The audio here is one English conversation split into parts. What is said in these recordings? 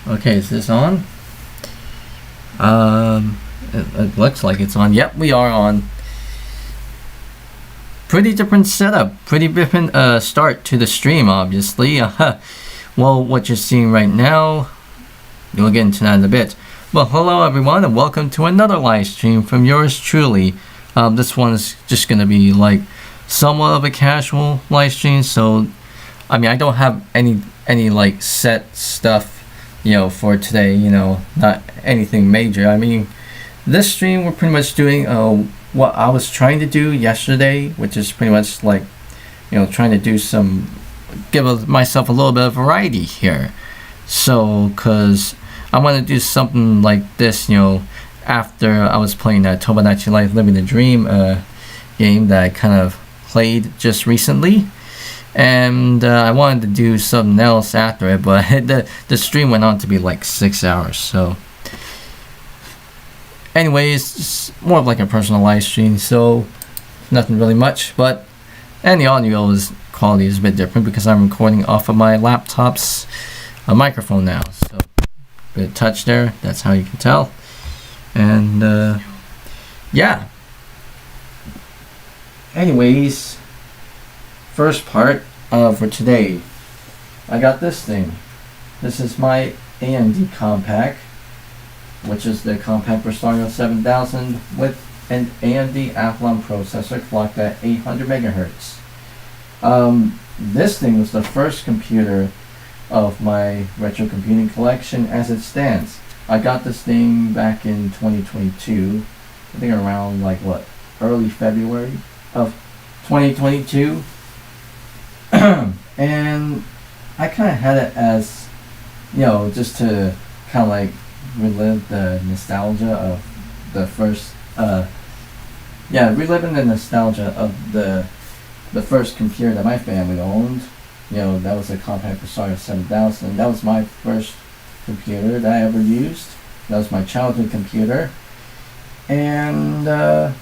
Okay, is this on? It looks like it's on. Yep, we are on. Pretty different setup. Pretty different start to the stream, obviously. Well, what you're seeing right now, you'll get into that in a bit. Well, hello everyone, and welcome to another live stream from yours truly. This one is just gonna be like somewhat of a casual live stream. So, I mean, I don't have any like set stuff, for today. Not anything major. I mean, this stream we're pretty much doing what I was trying to do yesterday, which is pretty much like, trying to do give myself a little bit of variety here. So, cause I want to do something like this, after I was playing that Tomodachi Life Living the Dream game that I kind of played just recently. And I wanted to do something else after it, but the stream went on to be like 6 hours. So anyways, it's more of like a personal live stream, so nothing really much. And the audio quality is a bit different because I'm recording off of my laptop's microphone now. So bit of touch there, that's how you can tell. And yeah. Anyways, first part for today, I got this thing. This is my AMD compact, which is the compact Versarion 7000 with an AMD Athlon processor clocked at 800 megahertz. This thing was the first computer of my retrocomputing collection as it stands. I got this thing back in 2022, I think around early February of 2022. And I kind of had it as, just to kind of like relive the nostalgia of the first, reliving the nostalgia of the first computer that my family owned. That was a compact Versarion 7000. That was my first computer that I ever used. That was my childhood computer. And I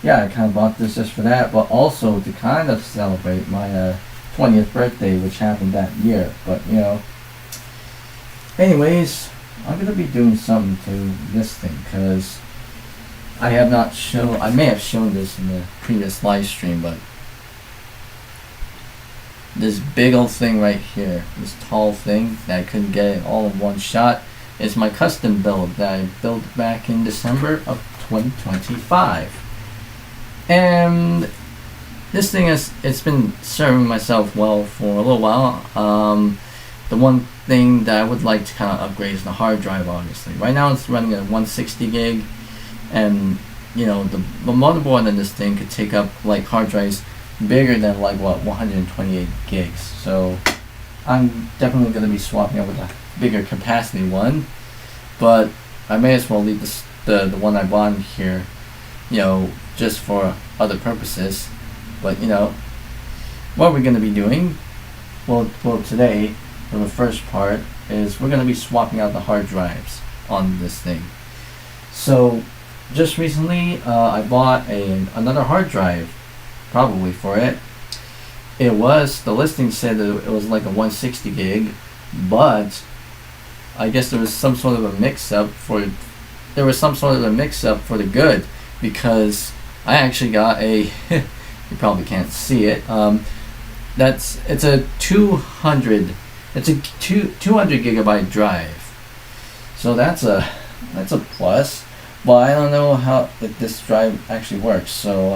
kind of bought this just for that, but also to kind of celebrate my 20th birthday, which happened that year. But anyways, I'm gonna be doing something to this thing because I may have shown this in the previous live stream, but this big old thing right here, this tall thing that I couldn't get it all in one shot, is my custom build that I built back in December of 2025. And this thing it's been serving myself well for a little while. The one thing that I would like to kind of upgrade is the hard drive, obviously. Right now it's running at 160 gig, and the motherboard in this thing could take up hard drives bigger than 128 gigs. So I'm definitely going to be swapping out with a bigger capacity one, but I may as well leave the one I bought here, just for other purposes. But what we're going to be doing, well today, for the first part, is we're going to be swapping out the hard drives on this thing. So just recently I bought another hard drive, probably for it. The listing said that it was like a 160 gig, but I guess there was some sort of a mix-up for the good, because I actually got a you probably can't see it, it's a 200 gigabyte drive, so that's a plus. Well, I don't know how this drive actually works, so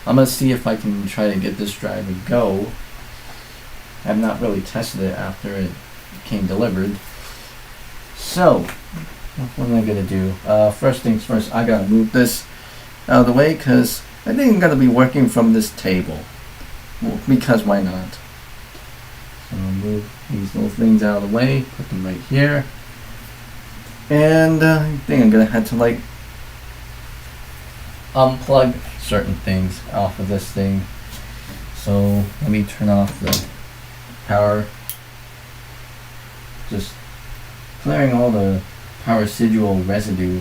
I'm gonna see if I can try to get this drive to go. I've not really tested it after it came delivered. So what am I gonna do? First things first, I gotta move this out of the way because I think I'm gonna be working from this table. Well, because why not? So I'll move these little things out of the way, put them right here, and I think I'm gonna have to unplug certain things off of this thing. So let me turn off the power, just clearing all the power residual residue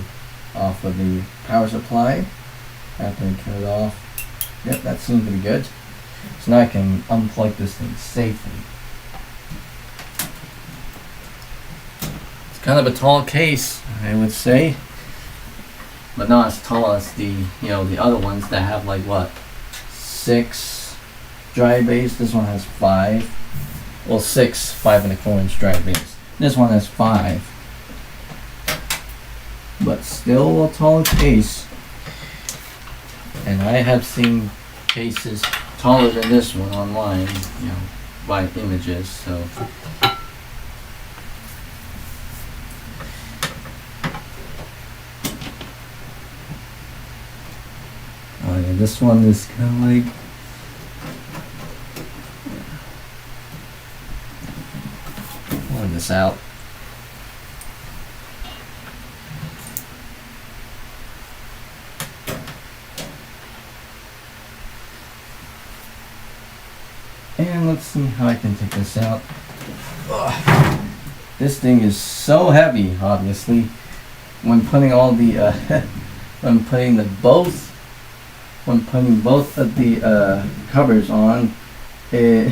off of the power supply after I turn it off. Yep, that seems to be good. So now I can unplug this thing safely. kind of a tall case, I would say, but not as tall as the the other ones that have like what 6 drive bays. This one has 5. Well, 6 5.25-inch drive bays. This one has 5, but still a tall case. And I have seen cases taller than this one online, by images. So. Oh yeah, this one is kind of like pulling this out. And let's see how I can take this out. Ugh. This thing is so heavy, obviously. When putting all the when putting both of the covers on, it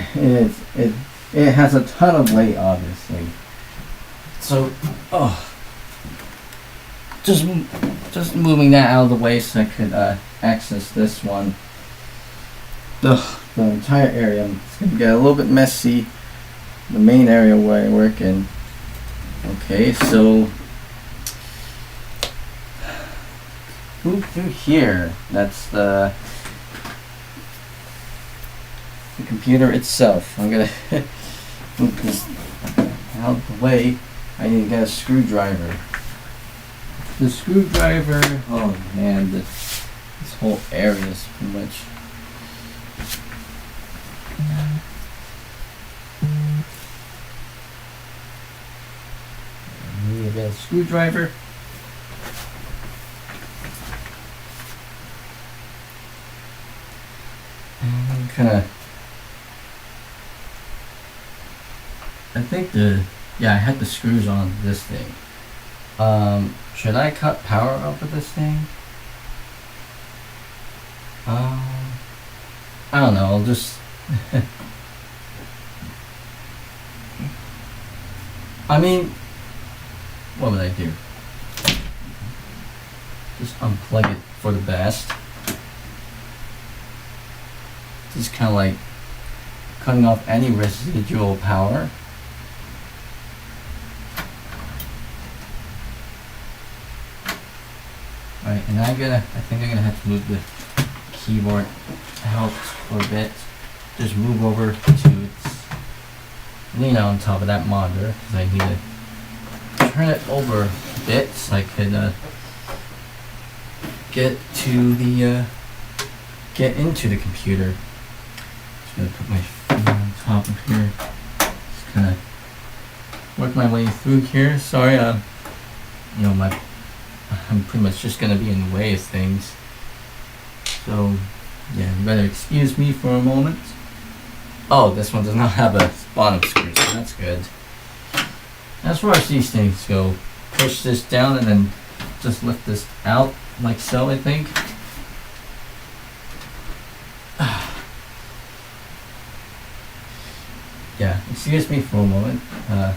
has a ton of weight, obviously. So, just moving that out of the way so I could access this one. The entire area. It's gonna get a little bit messy. The main area where I work in. Okay, so move through here. That's the computer itself. I'm gonna move this out of the way. I need to get a screwdriver. The screwdriver. Oh man, this whole area is pretty much. I need to get a screwdriver. I think I had the screws on this thing. Should I cut power up with this thing? I don't know, I'll just I mean, what would I do? Just unplug it for the best. Just kind of like cutting off any residual power. Alright, and I think I'm gonna have to move the keyboard out for a bit. Just move over to lean on top of that monitor because I need to turn it over a bit so I could get into the computer. Just gonna put my feet on top of here. Just kind of work my way through here. Sorry, I'm pretty much just gonna be in the way of things. So yeah, you better excuse me for a moment. Oh, this one does not have a bottom screw, so that's good. As far as these things go, push this down and then just lift this out like so, I think. Yeah, excuse me for a moment. I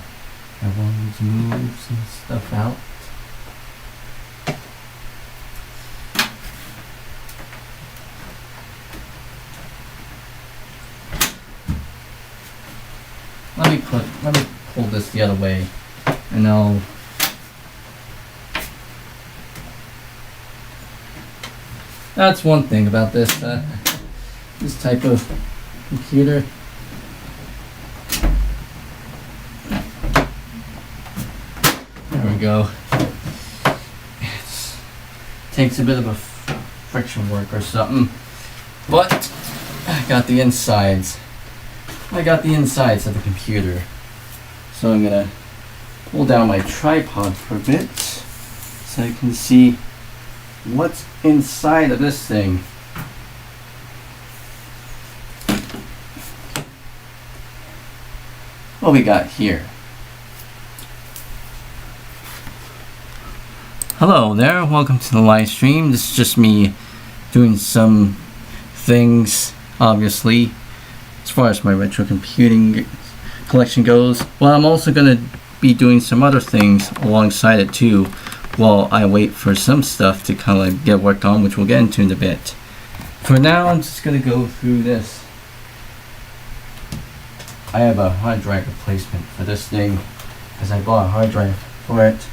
wanted to move some stuff out. Let me pull this the other way, and I'll. That's one thing about this type of computer. There we go. It takes a bit of a friction work or something, but I got the insides. I got the insides of the computer. So I'm gonna pull down my tripod for a bit so I can see what's inside of this thing. What we got here? Hello there, welcome to the live stream. This is just me doing some things, obviously, as far as my retro computing collection goes. What I'm also gonna be doing some other things alongside it too, while I wait for some stuff to kind of like get worked on, which we'll get into in a bit. For now, I'm just gonna go through this. I have a hard drive replacement for this thing because I bought a hard drive for it.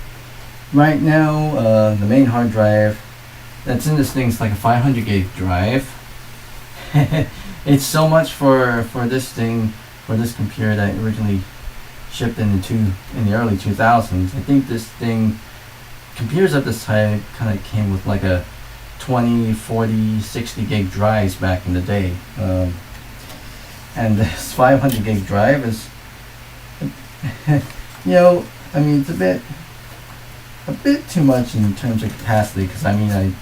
Right now, the main hard drive that's in this thing is like a 500 gig drive. It's so much for this thing, for this computer that originally shipped in the early 2000s. I think this thing, computers at this time kind of came with like a 20, 40, 60 gig drives back in the day. And this 500 gig drive is, you know, I mean, it's a bit too much in terms of capacity, because I mean,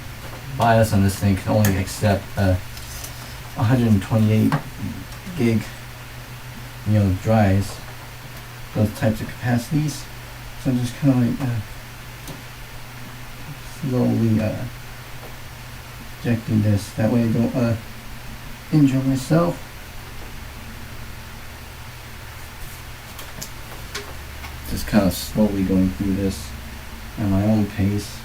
BIOS on this thing can only accept 128 gig, you know, drives, those types of capacities. So I'm just kind of like slowly ejecting this. That way I don't injure myself. Just kind of slowly going through this at my own pace.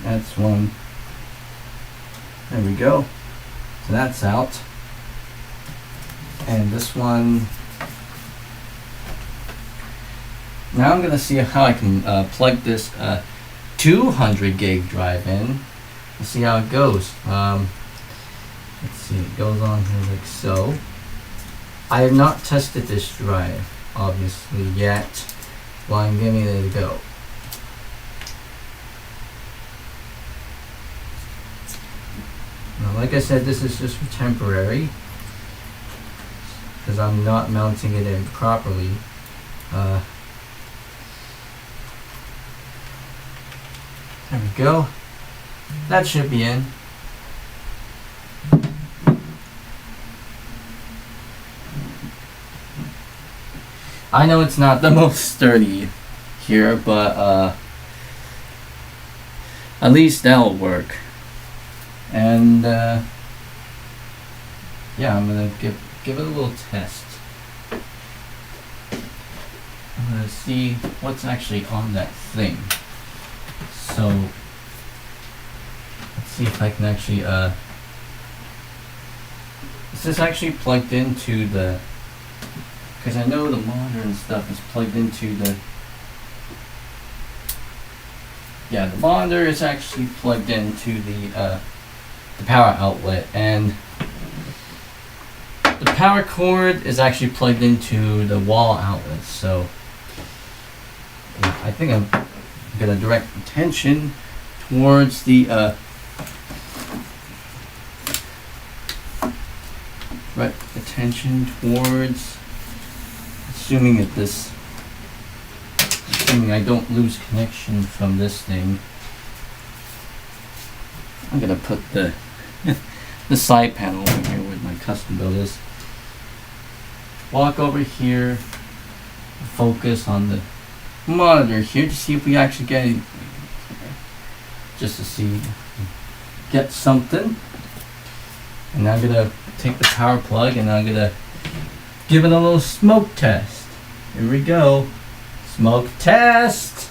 That's one. There we go. So that's out. And this one. Now I'm gonna see how I can plug this 200 gig drive in and see how it goes. Let's see, it goes on here like so. I have not tested this drive, obviously, yet, while I'm giving it a go. Now, like I said, this is just for temporary, because I'm not mounting it in properly. There we go. That should be in. I know it's not the most sturdy here, but at least that'll work. And yeah, I'm gonna give it a little test. I'm gonna see what's actually on that thing. So let's see if I can actually is this actually plugged into the, because I know the monitor and stuff is plugged into the, yeah, the monitor is actually plugged into the power outlet, and the power cord is actually plugged into the wall outlet. So yeah, I think I'm gonna direct attention towards the assuming I don't lose connection from this thing. I'm gonna put the the side panel over here where my custom build is. Walk over here, focus on the monitor here to see if we actually get anything. Just to see, get something. And I'm gonna take the power plug and I'm gonna give it a little smoke test. Here we go. Smoke test.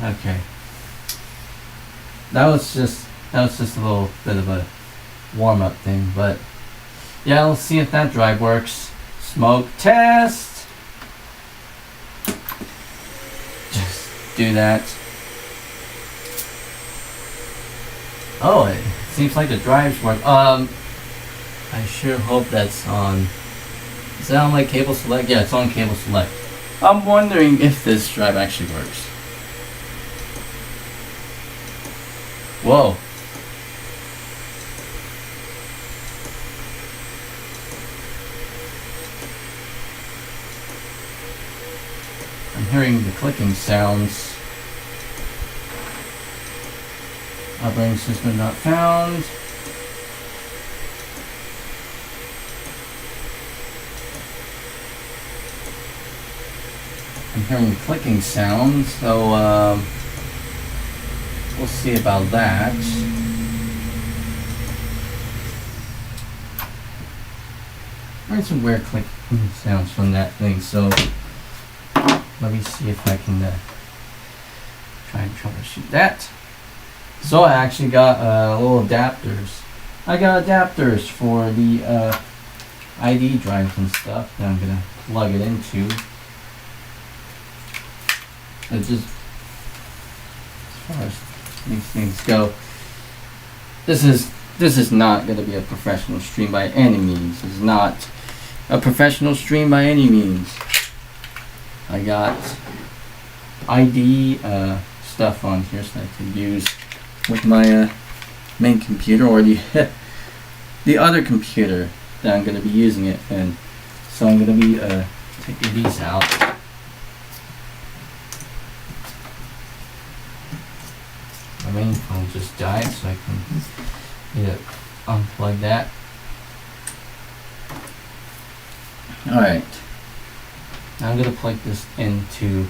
Okay. That was just a little bit of a warm-up thing, but yeah, let's see if that drive works. Smoke test. Just do that. Oh, it seems like the drives work. I sure hope that's on. Is that on like cable select? Yeah, it's on cable select. I'm wondering if this drive actually works. Whoa. I'm hearing the clicking sounds. Operating system not found. I'm hearing clicking sounds, so we'll see about that. I heard some weird clicking sounds from that thing, so let me see if I can try and troubleshoot that. So I actually got little adapters. I got adapters for the ID drives and stuff that I'm gonna plug it into. It's just, as far as these things go, this is not gonna be a professional stream by any means. It's not a professional stream by any means. I got ID stuff on here so I can use with my main computer or the other computer that I'm going to be using it in. So I'm going to be taking these out. My main phone just died, so I can unplug that. Alright, now I'm going to plug this into,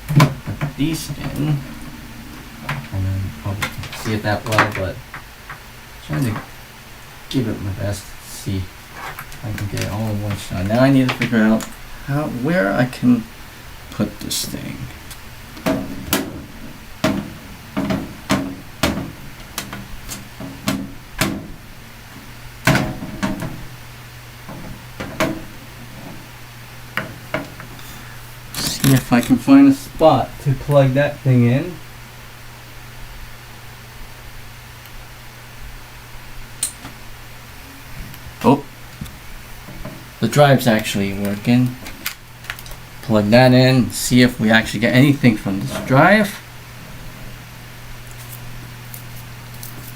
put these in, and then probably can't see it that well, but I'm trying to give it my best to see if I can get it all in one shot. Now I need to figure out where I can put this thing. If I can find a spot to plug that thing in. Oh, the drive's actually working. Plug that in, see if we actually get anything from this drive.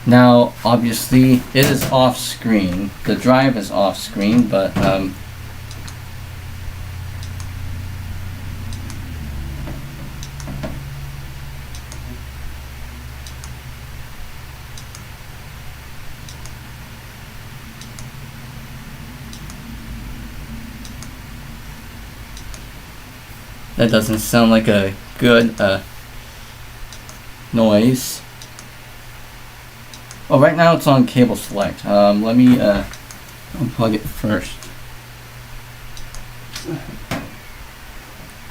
Now, obviously, it is off screen. The drive is off screen, but that doesn't sound like a good noise. Oh, right now it's on cable select. Let me unplug it first.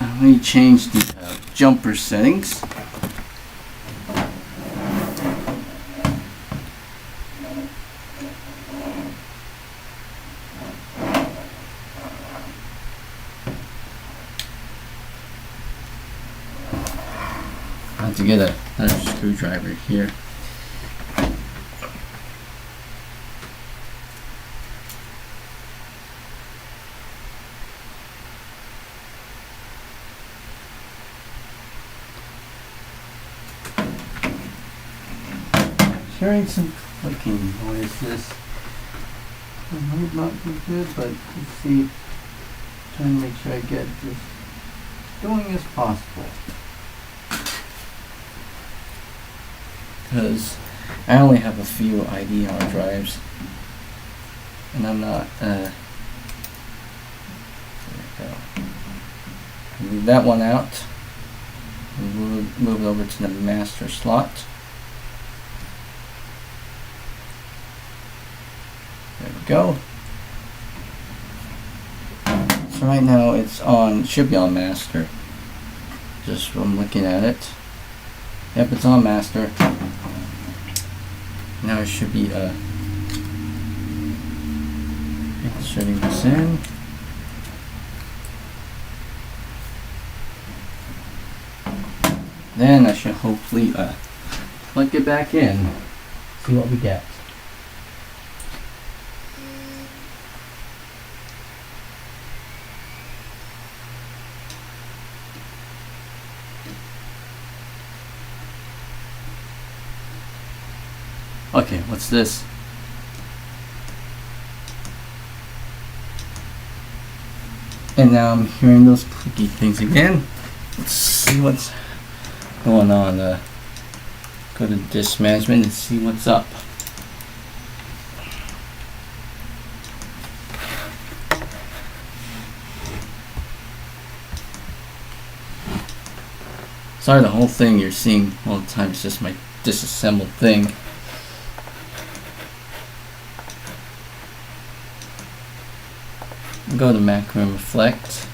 Let me change the jumper settings. I have to get another screwdriver here. Hearing some clicking noises. It might not be good, but let's see. Trying to make sure I get this going as possible. Because I only have a few ID hard drives, and I'm not. There we go. Move that one out. And move it over to the master slot. There we go. So right now it's on, should be on master. Just from looking at it. Yep, it's on master. Now it should be inserting this in. Then I should hopefully plug it back in. See what we get. Okay, what's this? And now I'm hearing those clicky things again. Let's see what's going on. Go to disk management and see what's up. Sorry, the whole thing you're seeing all the time is just my disassembled thing. Go to macro and reflect.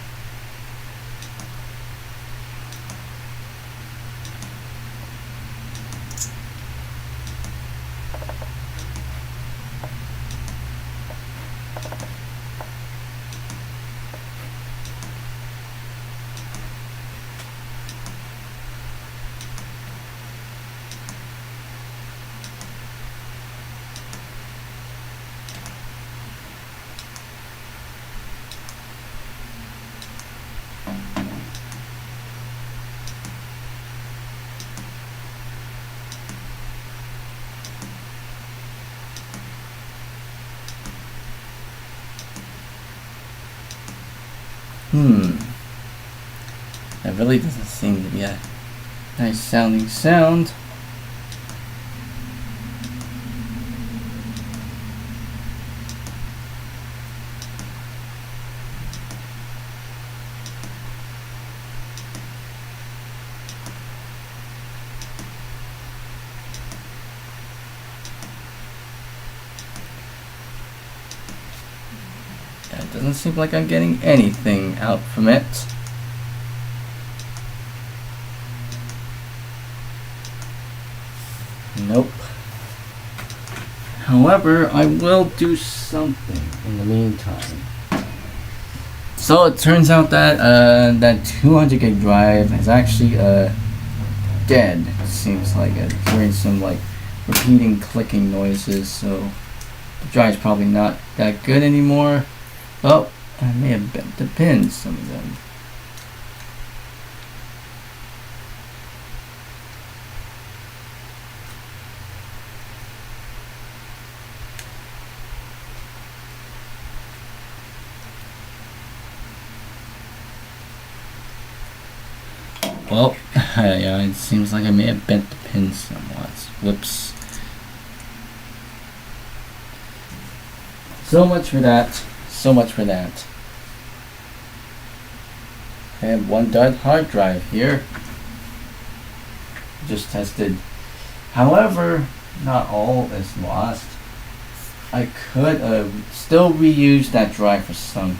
That really doesn't seem to be a nice sounding sound. It doesn't seem like I'm getting anything out from it. Nope. However, I will do something in the meantime. So it turns out that that 200 gig drive is actually dead. It seems like it's hearing some like repeating clicking noises, so the drive's probably not that good anymore. Oh, I may have bent the pins, some of them. Well, yeah, it seems like I may have bent the pins somewhat. Whoops. So much for that. So much for that. I have one dead hard drive here. Just tested. However, not all is lost. I could still reuse that drive for some,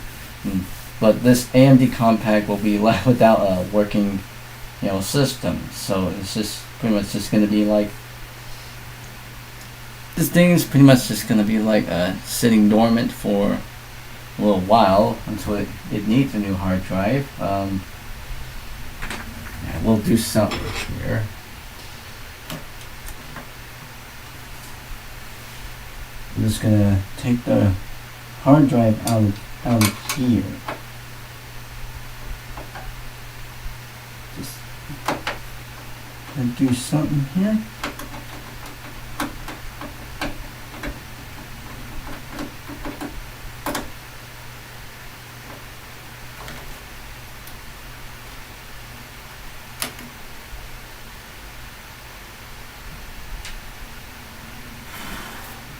but this AMD compact will be left without a working, system. So it's just pretty much just going to be like, this thing is pretty much just going to be like sitting dormant for a little while until it needs a new hard drive. Yeah, we'll do something here. I'm just gonna take the hard drive out of here. Just gonna do something here.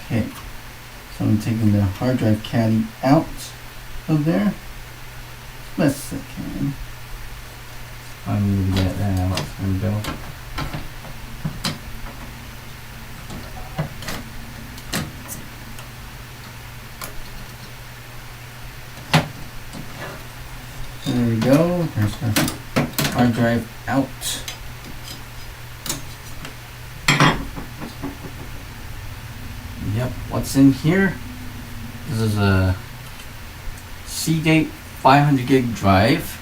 Okay, so I'm taking the hard drive caddy out of there as best as I can. I'm going to get that out. There we go. There we go. There's the hard drive out. Yep, what's in here? This is a Seagate 500 gig drive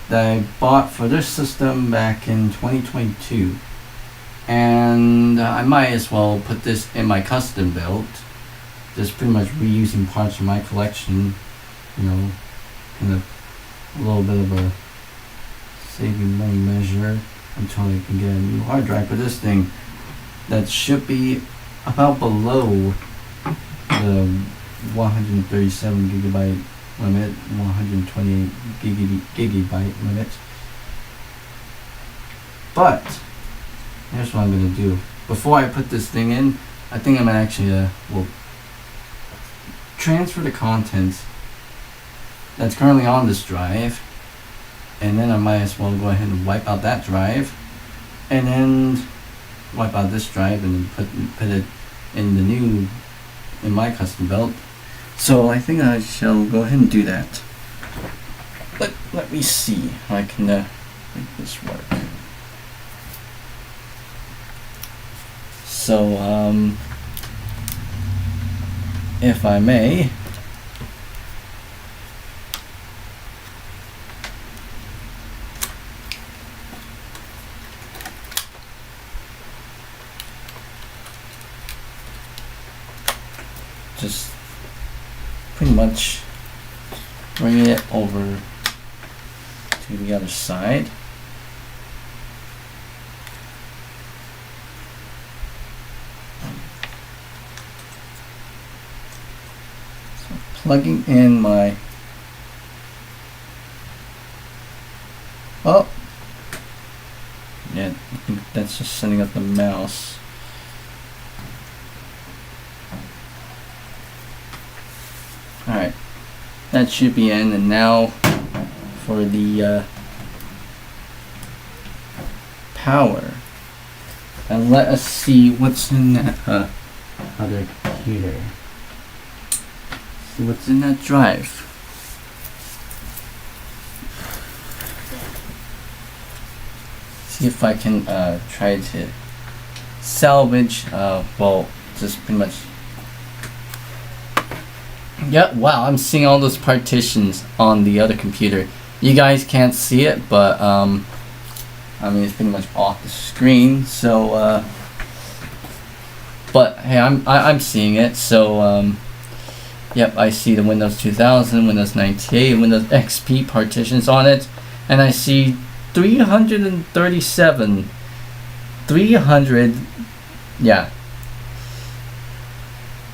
that I bought for this system back in 2022. And I might as well put this in my custom build. Just pretty much reusing parts from my collection. Kind of a little bit of a saving money measure until I can get a new hard drive for this thing. That should be about below the 137 gigabyte limit, 128 gigabyte limit. But here's what I'm gonna do. Before I put this thing in, I think I'm gonna actually will transfer the contents that's currently on this drive and then I might as well go ahead and wipe out that drive, and then wipe out this drive and put it in my custom build. So I think I shall go ahead and do that. Let me see how I can make this work. So if I may, just pretty much bring it over to the other side. So plugging in my yeah, I think that's just setting up the mouse. Alright, that should be in, and now for the power. And let us see what's in that other computer. See what's in that drive. See if I can try to salvage, well, just pretty much. Yeah, wow, I'm seeing all those partitions on the other computer. You guys can't see it, but I mean, it's pretty much off the screen. So, but hey, I'm seeing it. So, yep, I see the Windows 2000, Windows 98, Windows XP partitions on it, and I see 337. Yeah.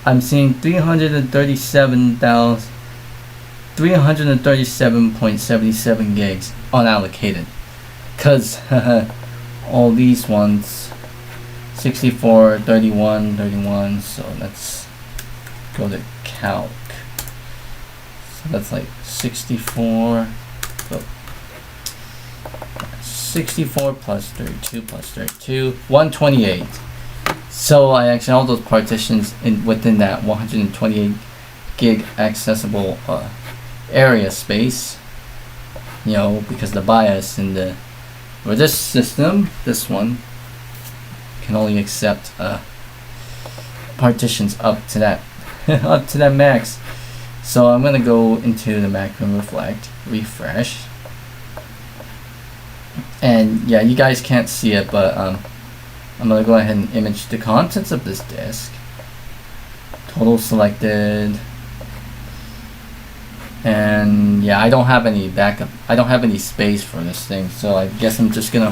I'm seeing 337.77 gigs unallocated, cause all these ones 64, 31. So let's go to calc. So that's like 64. 64 plus 32 plus 32, 128. So I actually all those partitions within that 128 gig accessible area space. You know, because the BIOS in for this system, this one can only accept partitions up to that up to that max. So I'm gonna go into the macro and refresh. And yeah, you guys can't see it, but I'm gonna go ahead and image the contents of this disk. Total selected. And yeah, I don't have any backup. I don't have any space for this thing, so I guess I'm just gonna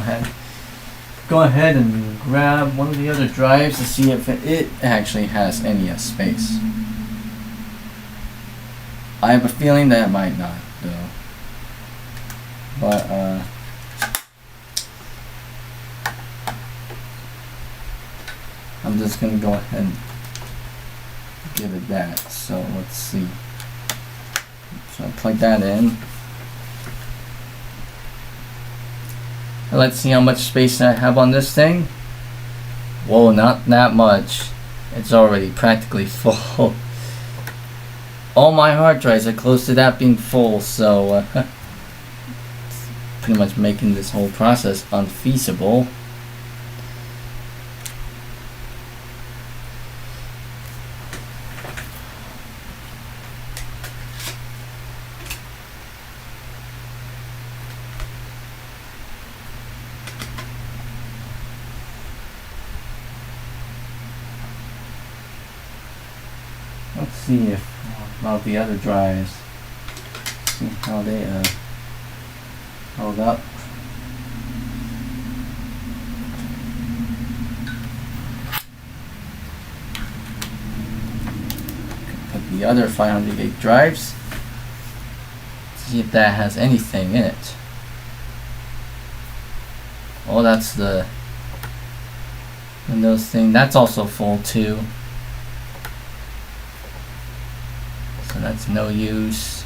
go ahead and grab one of the other drives to see if it actually has any space. I have a feeling that it might not, though. But I'm just gonna go ahead and give it that. So let's see. So I plug that in. And let's see how much space I have on this thing. Whoa, not that much. It's already practically full. All my hard drives are close to that being full, so pretty much making this whole process unfeasible. Let's see if about the other drives. See how they hold up. Put the other 500 gig drives. See if that has anything in it. Oh, that's the Windows thing. That's also full too. So that's no use.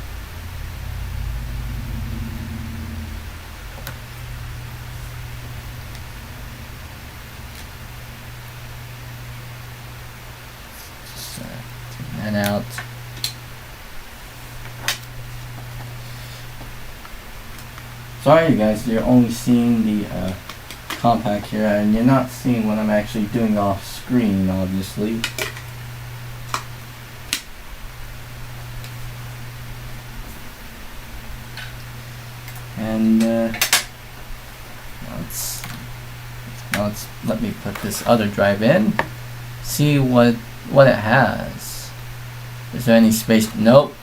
Sorry, you guys, you're only seeing the compact here, and you're not seeing what I'm actually doing off screen, obviously. And let's let me put this other drive in. See what it has. Is there any space? Nope.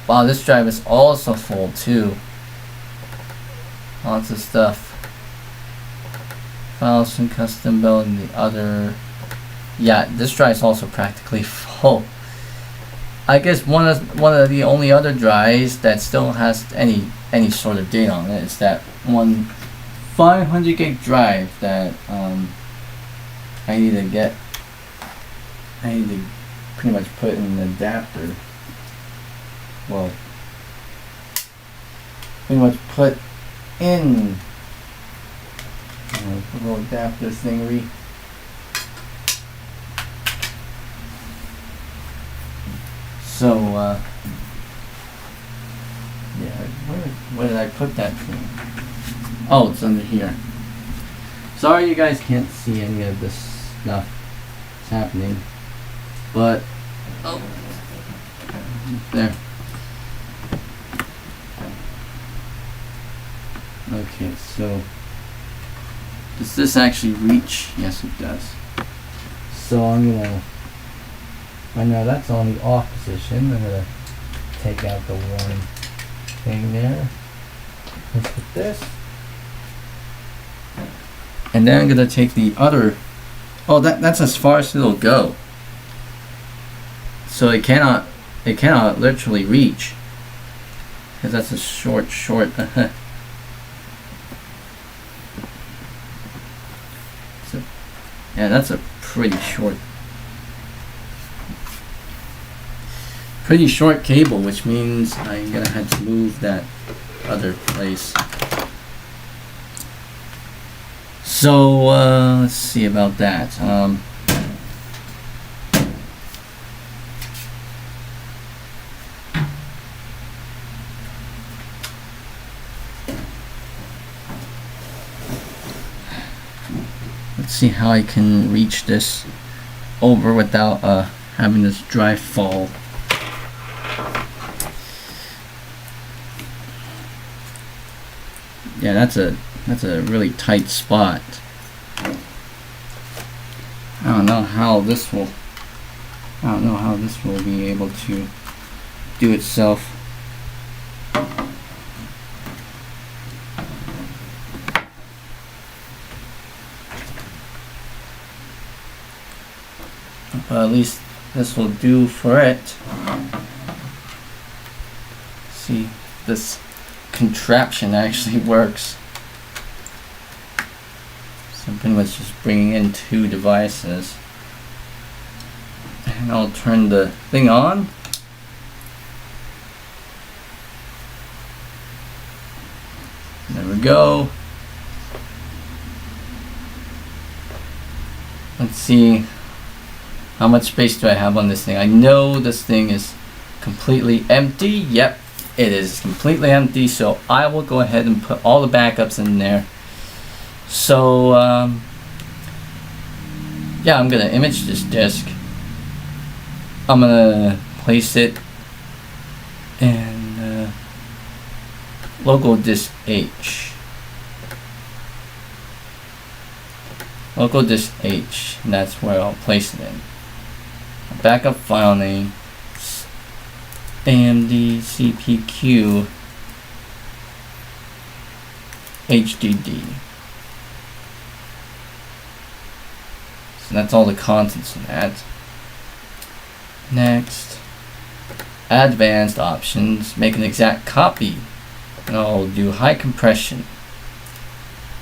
Wow, this drive is also full too. Lots of stuff. Files and custom build and the other. Yeah, this drive is also practically full. I guess one of the only other drives that still has any sort of data on it is that one 500 gig drive that I need to pretty much put in an adapter. Well, pretty much put in a little adapter thingery. So, yeah, where did I put that thing? Oh, it's under here. Sorry you guys can't see any of this stuff that's happening, but, oh, there. Okay, so, does this actually reach? Yes, it does. So I'm gonna, right now that's on the off position. I'm gonna take out the one thing there. Let's put this. And then I'm gonna take the other, oh, that's as far as it'll go. So it cannot literally reach, because that's a short so, yeah, that's a pretty short cable, which means I'm gonna have to move that other place. So let's see about that. Let's see how I can reach this over without having this drive fall. Yeah, that's a really tight spot. I don't know how this will be able to do itself. But at least this will do for it. See, this contraption actually works. So I'm pretty much just bringing in two devices, and I'll turn the thing on. There we go. Let's see, how much space do I have on this thing? I know this thing is completely empty. Yep, it is completely empty, so I will go ahead and put all the backups in there. So yeah, I'm gonna image this disk. I'm gonna place it in local disk H. Local disk H, and that's where I'll place it in. Backup file name, AMD CPQ HDD. So that's all the contents of that. Next, advanced options, make an exact copy, and I'll do high compression.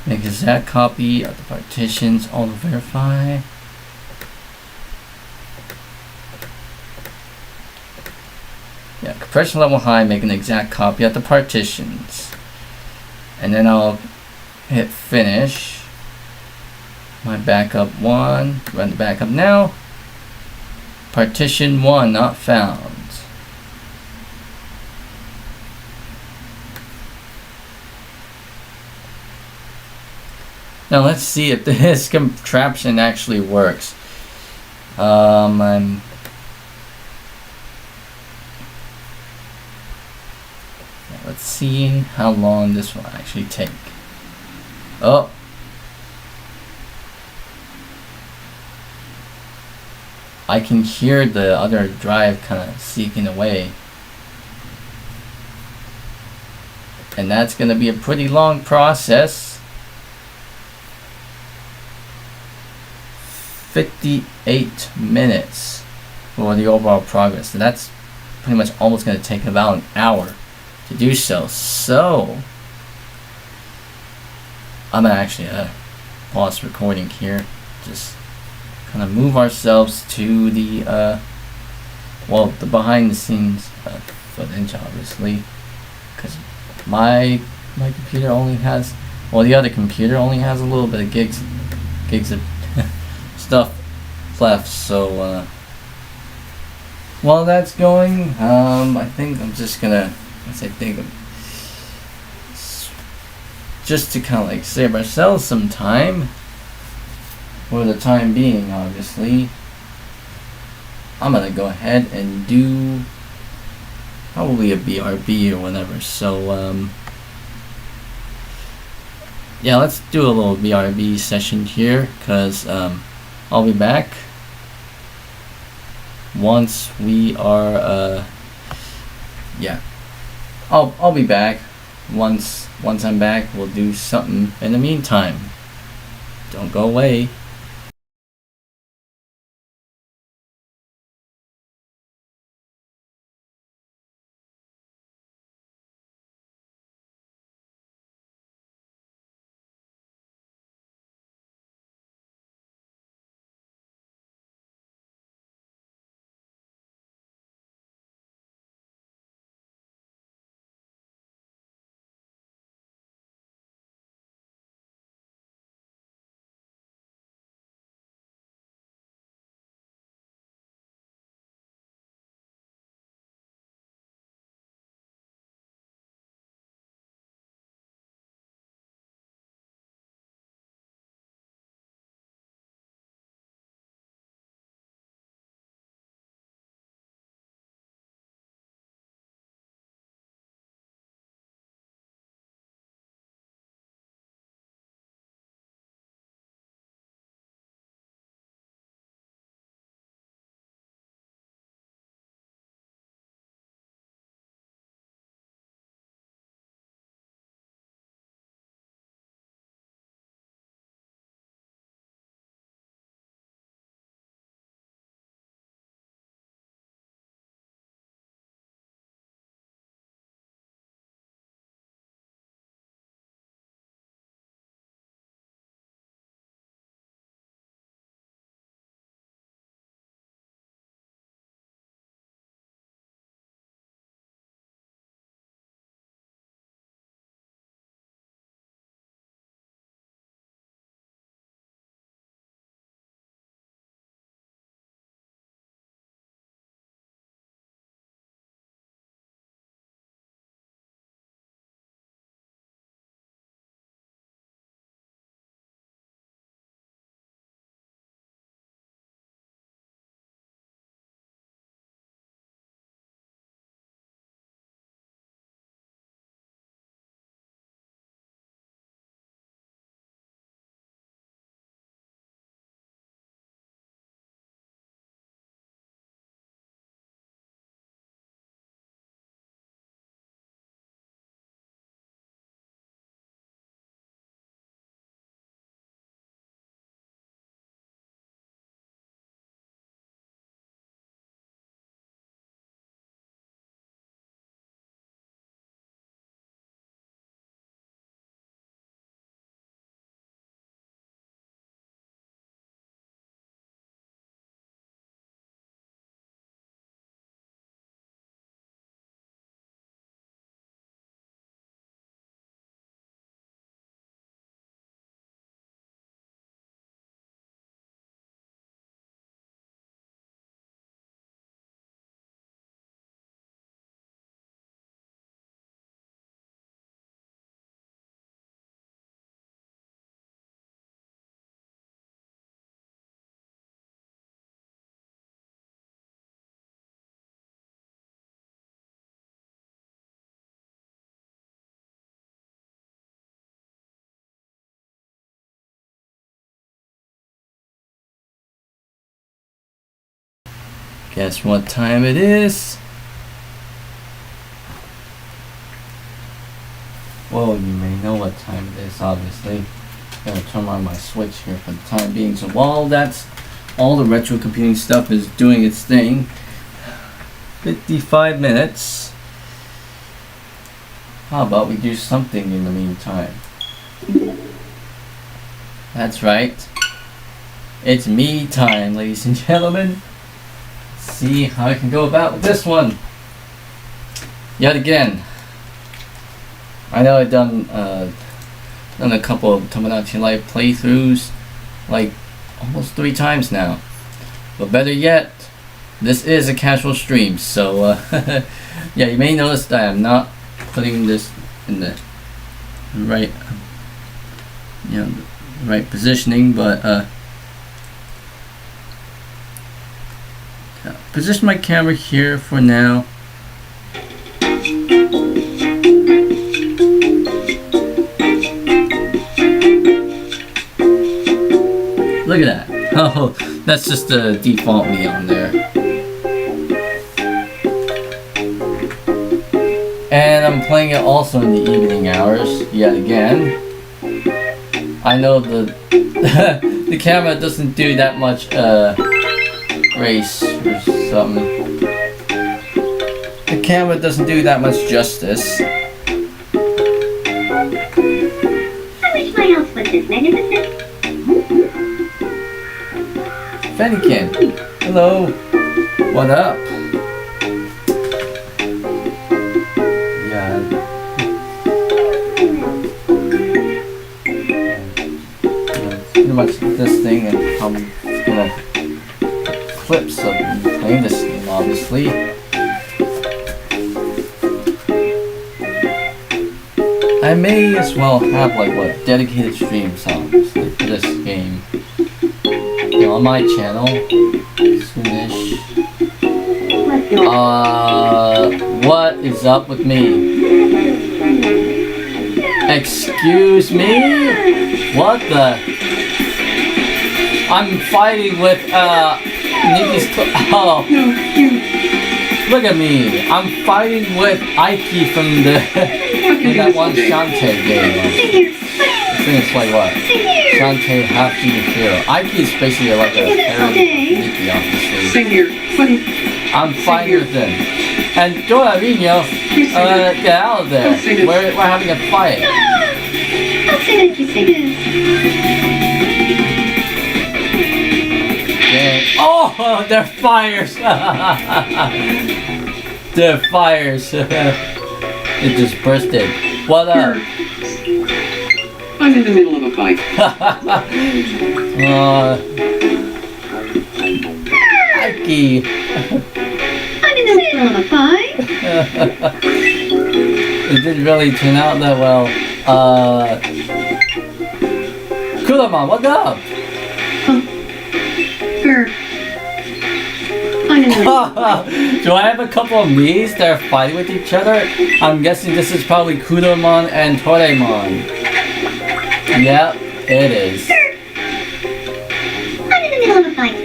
Make an exact copy of the partitions, auto verify. Yeah, compression level high, make an exact copy of the partitions. And then I'll hit finish. My backup 1, run the backup now. Partition 1 not found. Now let's see if this contraption actually works. Let's see how long this will actually take. Oh. I can hear the other drive kind of seeking away. And that's going to be a pretty long process. 58 minutes for the overall progress. So that's pretty much almost going to take about an hour to do so. So I'm going to actually pause recording here. Just kind of move ourselves to the the behind the scenes footage, obviously, because my computer only has, the other computer only has a little bit of gigs of stuff left. So while that's going, I think I'm just gonna, just to kind of like save ourselves some time for the time being, obviously, I'm gonna go ahead and do probably a BRB or whatever. So yeah, let's do a little BRB session here, because I'll be back once we are I'll be back once I'm back. We'll do something in the meantime. Don't go away. Guess what time it is? Well, you may know what time it is, obviously. Gonna turn on my switch here for the time being. So while that's all the retro computing stuff is doing its thing, 55 minutes. How about we do something in the meantime? That's right. It's me time, ladies and gentlemen. Let's see how I can go about with this one. Yet again. I know I've done a couple of Tomodachi Live playthroughs, like almost 3 times now. But better yet, this is a casual stream, so yeah, you may notice that I'm not putting this in the right, right positioning, but position my camera here for now. Look at that. Oh, that's just the default me on there. And I'm playing it also in the evening hours, yet again. I know the the camera doesn't do that much grace or something. The camera doesn't do that much justice. I wish my house was this magnificent. Fennekin, hello. What up? Yeah. Pretty much this thing, and I'm gonna clips of me playing this game, obviously. I may as well have like dedicated stream songs for this game. On my channel soonish. What is up with me? Excuse me? What the? I'm fighting with Nikki's oh. Look at me. I'm fighting with Ike from the from that one Shantae game. It's like what? Shantae have to be the hero. Ike is basically like a Nikki, obviously. Sing here. I'm fighting with them. And Dorarino, get out of there. We're having a fight. Yeah. Oh, they're fires. They're fires. It just bursted. What up? I'm in the middle of a fight. Ike. I'm in the middle of a fight. It didn't really turn out that well. Kurama, what up? Do I have a couple of Miis that are fighting with each other? I'm guessing this is probably Kudomon and Toraemon. Yep, it is. I'm in the middle of a fight.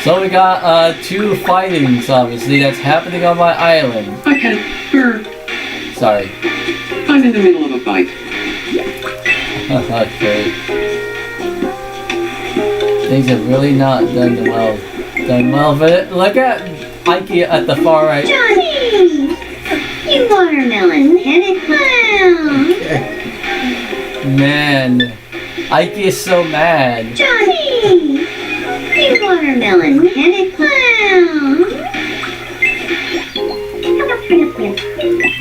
So we got 2 fightings, obviously, that's happening on my island. Okay. Sorry. I'm in the middle of a fight. Okay. Things have really not done well, but look at Ike at the far right. Johnny! You watermelon-headed clown! Man, Ike is so mad. Johnny! You watermelon-headed clown!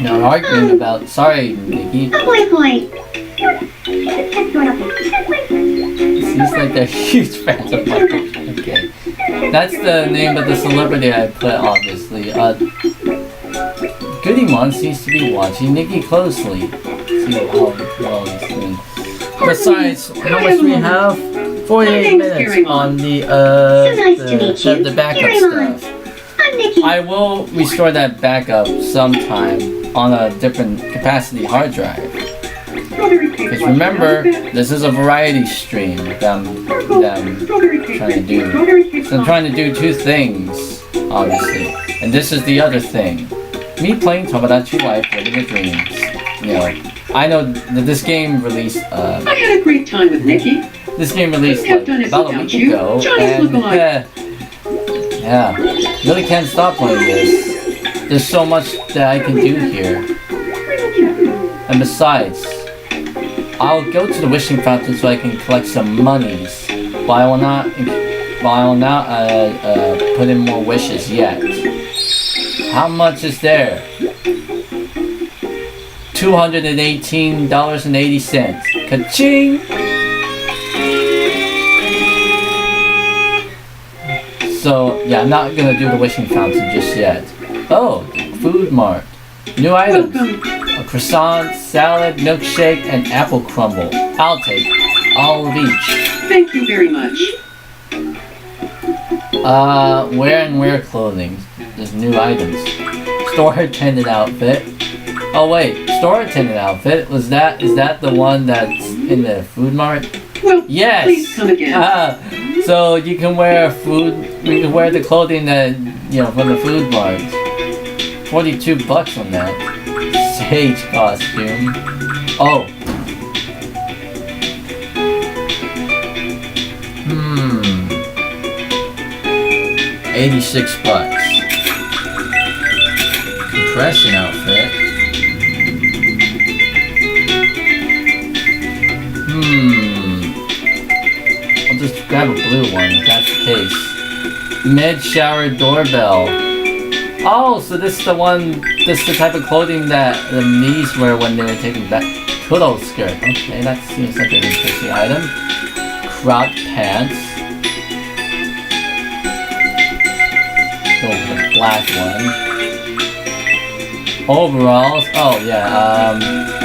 Not arguing about. Sorry, Nikki. Ahoy, hoy! Seems like they're huge fans of Michael. Okay. That's the name of the celebrity I put, obviously. Goodymon seems to be watching Nikki closely. See how well he's doing. Besides, how much we have? 48 minutes on the backup stuff. I will restore that backup sometime on a different capacity hard drive. Strawberry cake. Because remember, this is a variety stream that I'm trying to do. So I'm trying to do two things, obviously. And this is the other thing. Me playing Tomodachi Life, living the dreams. You know, I know that this game released, I had a great time with Nikki. this game released like, about a week ago. And, yeah, really can't stop playing this. There's so much that I can do here. And besides, I'll go to the wishing fountain so I can collect some monies. But I will not put in more wishes yet. How much is there? $218.80. Ka-ching! So, yeah, I'm not gonna do the wishing fountain just yet. Oh, food mart. New items. A croissant, salad, milkshake, and apple crumble. I'll take all of each. Thank you very much. Wear clothing. There's new items. Store attendant outfit. Oh wait, store attendant outfit. Is that the one that's in the food mart? Well, Yes. please come again. So you can wear the clothing that from the food mart. $42 on that. Sage costume. Oh. 86 bucks. Compression outfit. I'll just grab a blue one if that's the case. Mid-shower doorbell. Oh, so this is the type of clothing that the Mii's wear when they were taking back Kudo skirt. Okay, that seems like an interesting item. Crop pants. Go with the black one. Overalls. Oh yeah.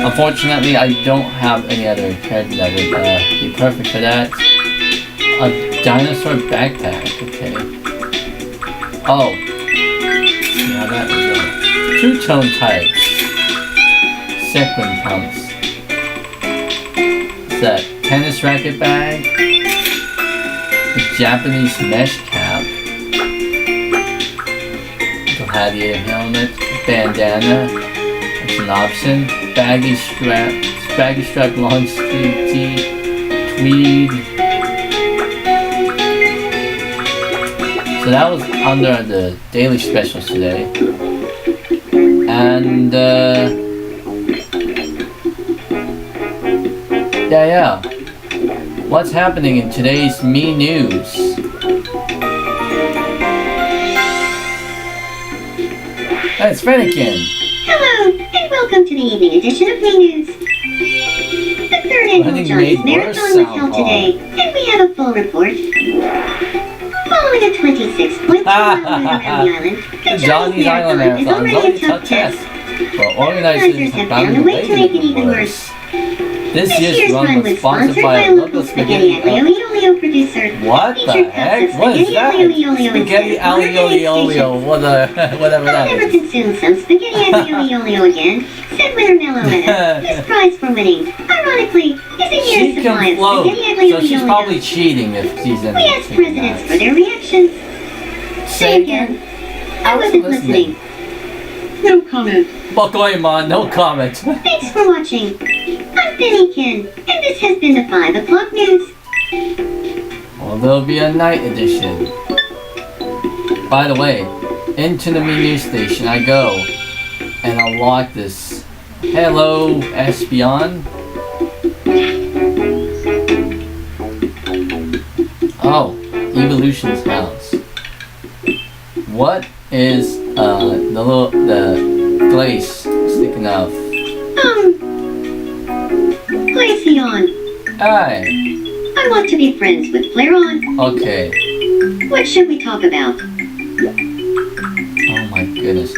Unfortunately, I don't have any other character that would be perfect for that. A dinosaur backpack. Okay. Oh. See how that would go. Two-tone tights. Sequin pumps. What's that? Tennis racket bag. A Japanese mesh cap. Gladiator helmet. Bandana. That's an option. Baggy strap long sleeve tee. Tweed. So that was under the daily specials today. And yeah. What's happening in today's Mii news? It's Fennekin. Hello, and welcome to the evening edition of Mii News. The third annual Johnny's Marathon was held today, and we have a full report. Following a 26.2 mile run around the island, the Johnny's Marathon is already a tough test. But organizers have found a way to make it even worse. This year's run was sponsored by a local spaghetti Aglio-olio producer. What the heck? What is that? Spaghetti Aglio-olio, whatever that I'll never is. consume some spaghetti Aglio-olio again, said winner Melloetta. This prize for winning, ironically, is a She year's supply can of float, spaghetti so Aglio-olio. she's probably cheating if she's in We asked presidents for their reactions. Say again. I wasn't listening. No comment. Bakoimon, no comment. Thanks for watching. I'm Fennekin, and this has been the 5 o'clock news. Well, there'll be a night edition. By the way, into the Mii news station I go, and I'll lock this. Hello, Espion. Oh, Evolution's house. What is the glaze sticking out? Glaceon. Hi. I want to be friends with Flareon. Okay. What should we talk about? Oh my goodness.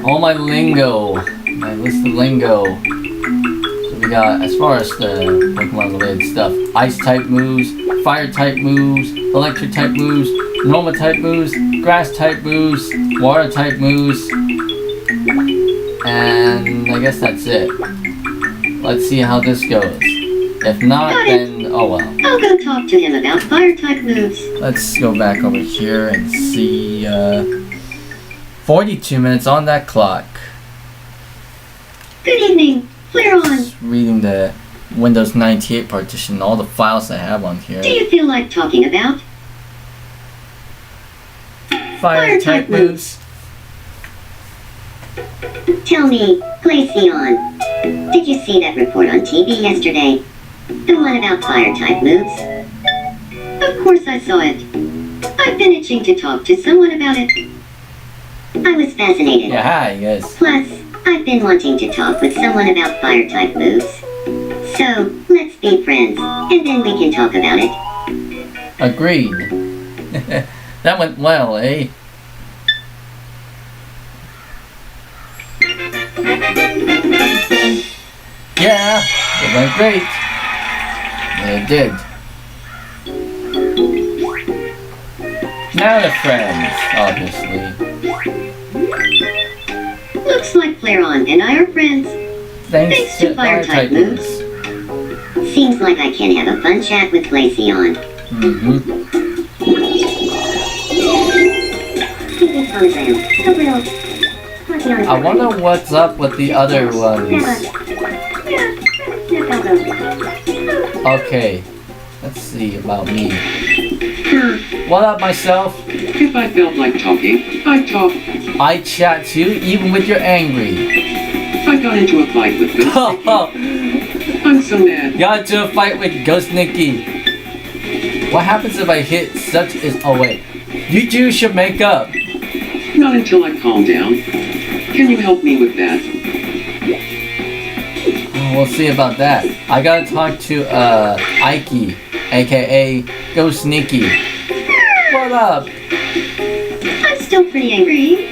All my lingo. My list of lingo. So we got, as far as the Pokemon related stuff, ice type moves, fire type moves, electric type moves, normal type moves, grass type moves, water type moves, and I guess that's it. Let's see how this goes. If not, then oh well. I'll go talk to him about fire-type moves. Let's go back over here and see, 42 minutes on that clock. Good evening. Flare on. Just reading the Windows 98 partition, all the files I have on here. Do you feel like talking about Fire-type moves. Tell me, Glaceon, did you see that report on TV yesterday? The one about fire-type moves? Of course I saw it. I've been itching to talk to someone about it. I was fascinated. Yeah, hi, yes. Plus, I've been wanting to talk with someone about fire-type moves. So, let's be friends, and then we can talk about it. Agreed. That went well, eh? Yeah, it went great. It did. Now the friends, obviously. Looks like Flare-on and I are friends. Thanks to fire-type moves. Seems like I can have a fun chat with Glaceon. I wonder what's up with the other ones. Okay, let's see about me. What up, myself? If I felt like talking, I'd talk. I chat too, even when you're angry. I got into a fight with Ghost. I'm so mad. Got into a fight with Ghost Nikki. What happens if I hit such as... Oh wait, you two should make up. Not until I calm down. Can you help me with that? We'll see about that. I gotta talk to Ike, aka Ghost Nikki. What up? I'm still pretty angry.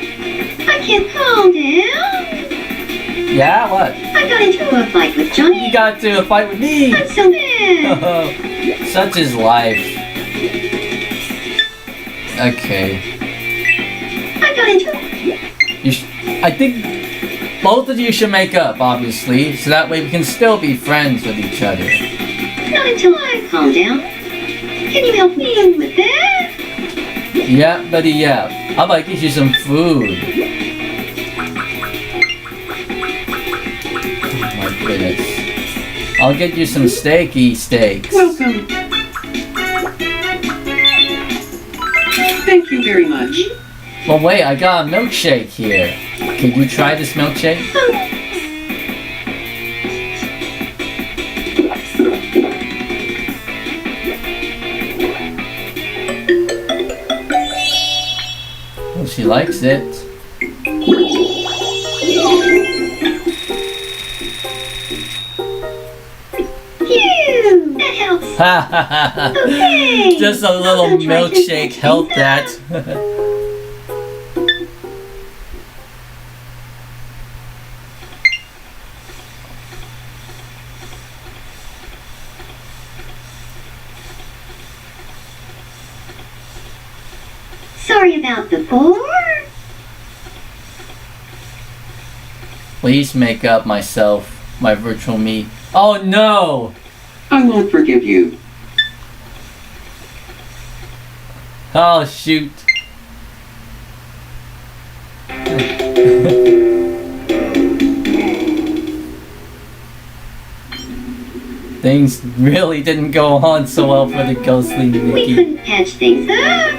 I can't calm down. Yeah, what? I got into a fight with Johnny. You got into a fight with me. I'm so mad. Such is life. Okay. I got into. I think both of you should make up, obviously, so that way we can still be friends with each other. Not until I calm down. Can you help me with that? Yeah, buddy, yeah. How about I get you some food? Oh my goodness. I'll get you some steaky steaks. Welcome. Thank you very much. Well, wait, I got a milkshake here. Can you try this milkshake? Well, she likes it. Phew, that helps. Ha ha ha! Okay. Just a little milkshake helped that. Sorry about before. Please make up myself, my virtual me. Oh no! I won't forgive you. Oh shoot. Things really didn't go on so well for the ghostly We Nikki. couldn't patch things up.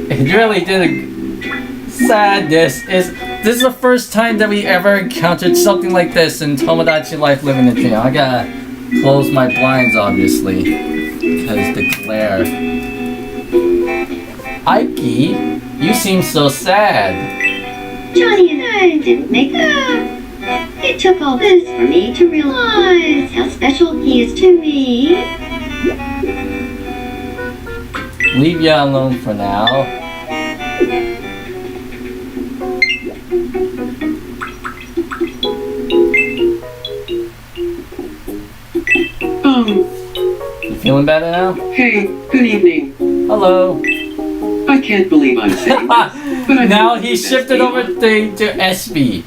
It really didn't. Sadness is. This is the first time that we ever encountered something like this in Tomodachi Life Living the Dream. I gotta close my blinds, obviously, because the glare. Ike, you seem so sad. Johnny and I didn't make up. It took all this for me to realize how special he is to me. Leave you alone for now. You feeling better now? Hey, good evening. Hello. I can't believe I'm saying this, but I Now think he it's shifted SB over on. to SB.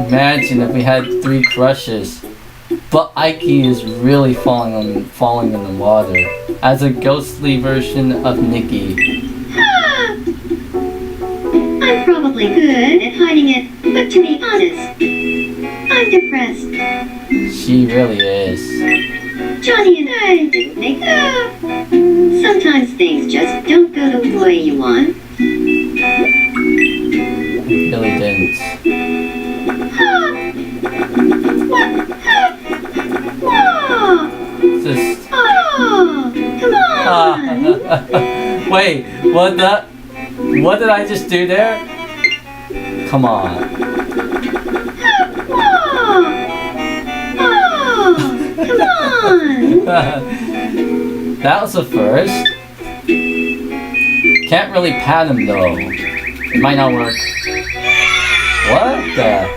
Imagine if we had 3 crushes. But Ike is really falling in the water as a ghostly version of Nikki. I'm probably good at hiding it, but to be honest, I'm depressed. She really is. Johnny and I didn't make up. Sometimes things just don't go the way you want. Really didn't. Just. Come on! Wait, what did I just do there? Come on. Come on! That was a first. Can't really pat him though. It might not work. What the?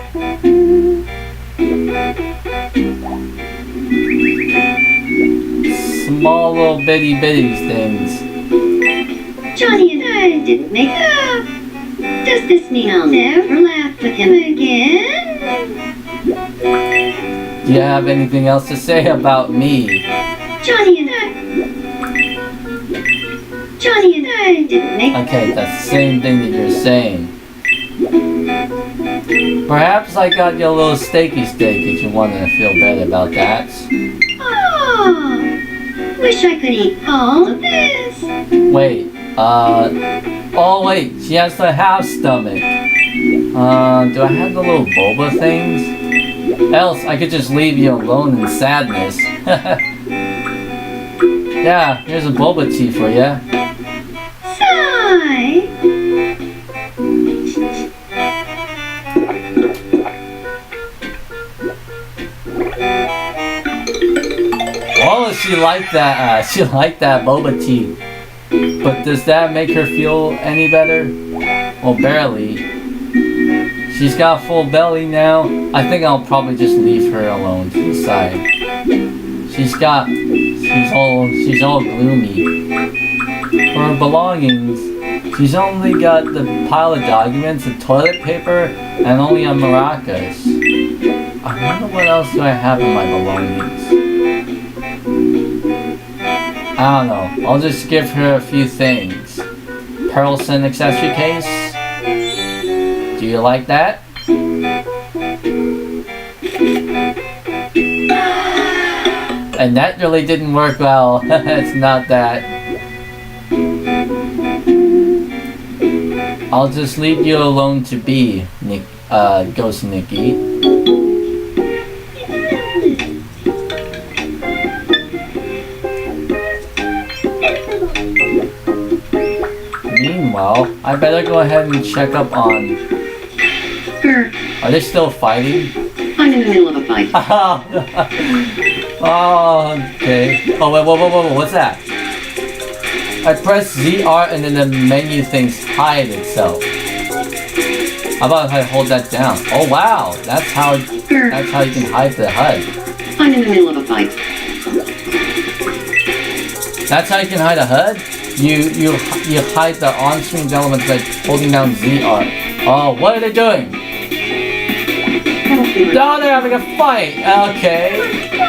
Small little bitty things. Johnny and I didn't make up. Does this mean I'll never laugh with him again? Do you have anything else to say about me? Johnny and I didn't make up. Okay, that's the same thing that you're saying. Perhaps I got you a little steaky steak if you want to feel better about that. Oh, wish I could eat all of this. Wait, oh wait, she has the half stomach. Do I have the little boba things? Else, I could just leave you alone in sadness. Yeah, here's a boba tea for ya. Sigh. Oh, she liked that. She liked that boba tea. But does that make her feel any better? Well, barely. She's got full belly now. I think I'll probably just leave her alone to the side. She's all gloomy. For her belongings, she's only got the pile of documents, the toilet paper, and only a maracas. I wonder what else do I have in my belongings. I don't know. I'll just give her a few things. Pearlson accessory case. Do you like that? And that really didn't work well. It's not that. I'll just leave you alone to be, Ghost Nikki. Meanwhile, I better go ahead and check up on... Are they still fighting? I'm in the middle of a fight. Oh, okay. Oh, wait, whoa, what's that? I press ZR and then the menu things hide itself. How about if I hold that down? Oh wow, that's how you can hide the HUD. I'm in the middle of a fight. That's how you can hide a HUD? You hide the on-screen elements by holding down ZR. Oh, what are they doing? Oh, they're having a fight. Okay. I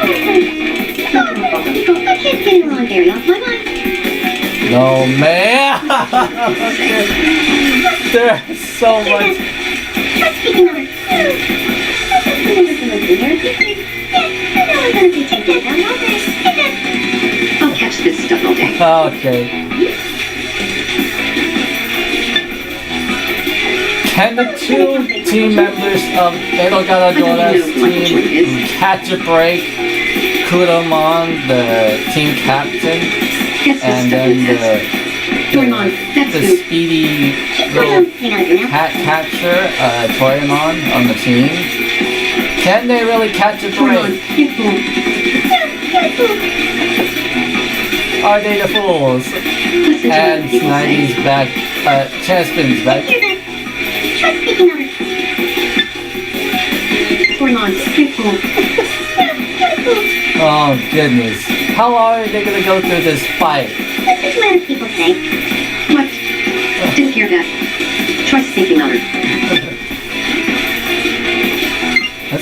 can't get it wrong, Gary. Off my mind. No, man. There's so much. I'll catch this stuff all day. Okay. Can the 2 team members of Erogaradora's team catch a break? Kuromon, the team captain, and then the speedy little cat catcher, Toyamon on the team. Can they really catch a break? Are they the fools? And Snivey's back, Chaspin's back. Oh goodness. How are they gonna go through this fight? This is what people say. What? Didn't hear that. Try speaking louder.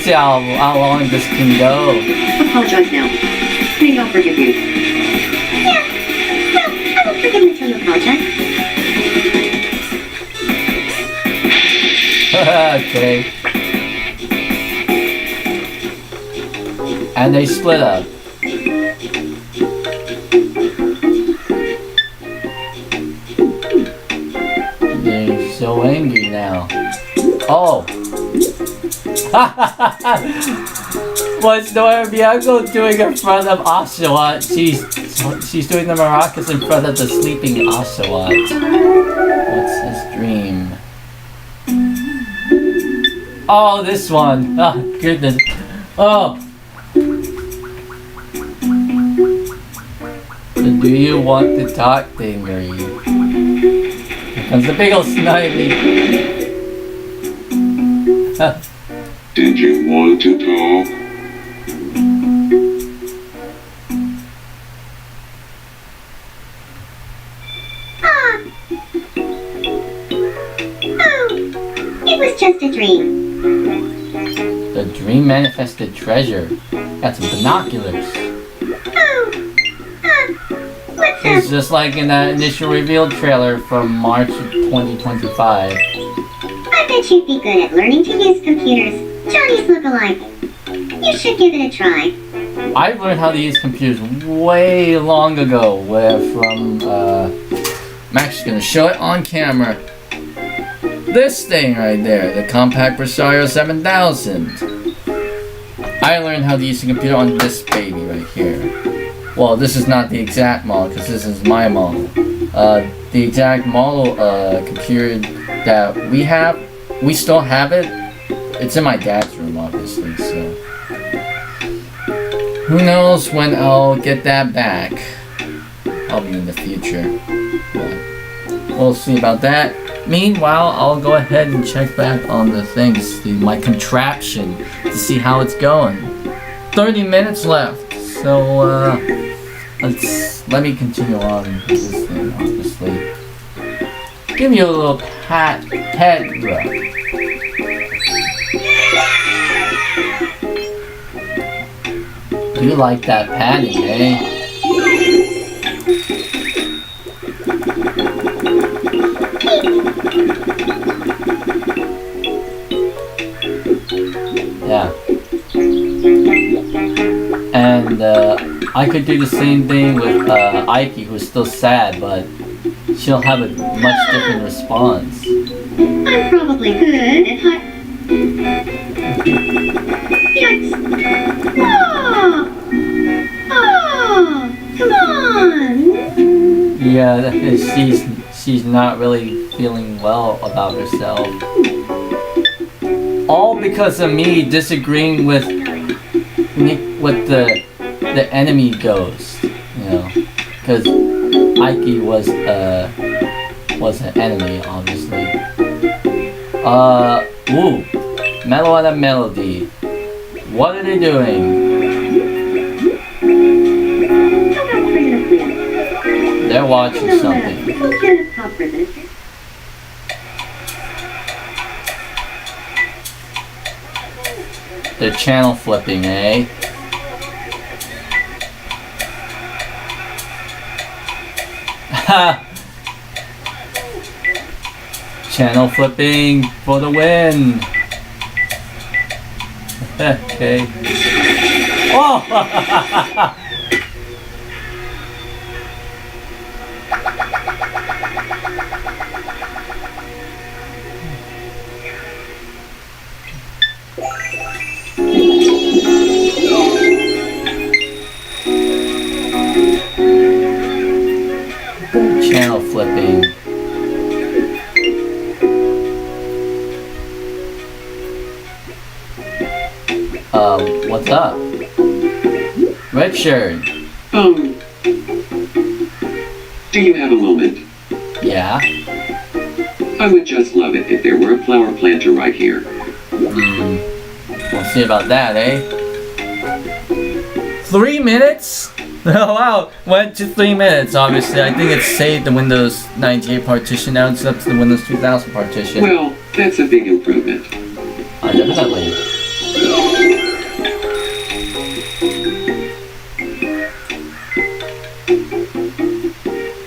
Let's see how long this can go. Apologize now. Maybe I'll forgive you. Yeah. Well, I won't forgive him until you apologize. Okay. And they split up. They're so angry now. Oh! What's Nora Bianco doing in front of Oshawott? She's doing the maracas in front of the sleeping Oshawott. What's his dream? Oh, this one. Oh, goodness. Oh! So do you want to talk, Dingery? Here comes the big ol' snivy. Did you want to talk? Oh, it was just a dream. The dream manifested treasure. Got some binoculars. What's It's up? just like in that initial reveal trailer from March of 2025. I bet you'd be good at learning to use computers. Johnny's look-alike. You should give it a try. I learned how to use computers way long ago, I'm actually gonna show it on camera. This thing right there, the Compact Presario 7000. I learned how to use a computer on this baby right here. Well, this is not the exact model, because this is my model. The exact model computer that we still have it. It's in my dad's room, obviously, so. Who knows when I'll get that back. Probably in the future. But we'll see about that. Meanwhile, I'll go ahead and check back on the things, my contraption, to see how it's going. 30 minutes left. So, let me continue on with this thing, obviously. Give you a little head rub. You like that patting, eh? Yeah. And I could do the same thing with Ike, who's still sad, but she'll have a much different response. I'm probably good at Yikes. Oh! Oh! Come on! Yeah, she's not really feeling well about herself. All because of me disagreeing with the enemy ghost, you know, because Ike was an enemy, obviously. Ooh, Mellow and a Melody. What are they doing? They're watching something. They're channel flipping, eh? Ha! Channel flipping for the win. Okay. Oh! Channel flipping. What's up? Red shirt. Do you have a moment? Yeah. I would just love it if there were a flower planter right here. We'll see about that, eh? 3 minutes? Oh wow, went to 3 minutes, obviously. I think it's saved the Windows 98 partition, now it's up to the Windows 2000 partition. Well, that's a big improvement. Definitely.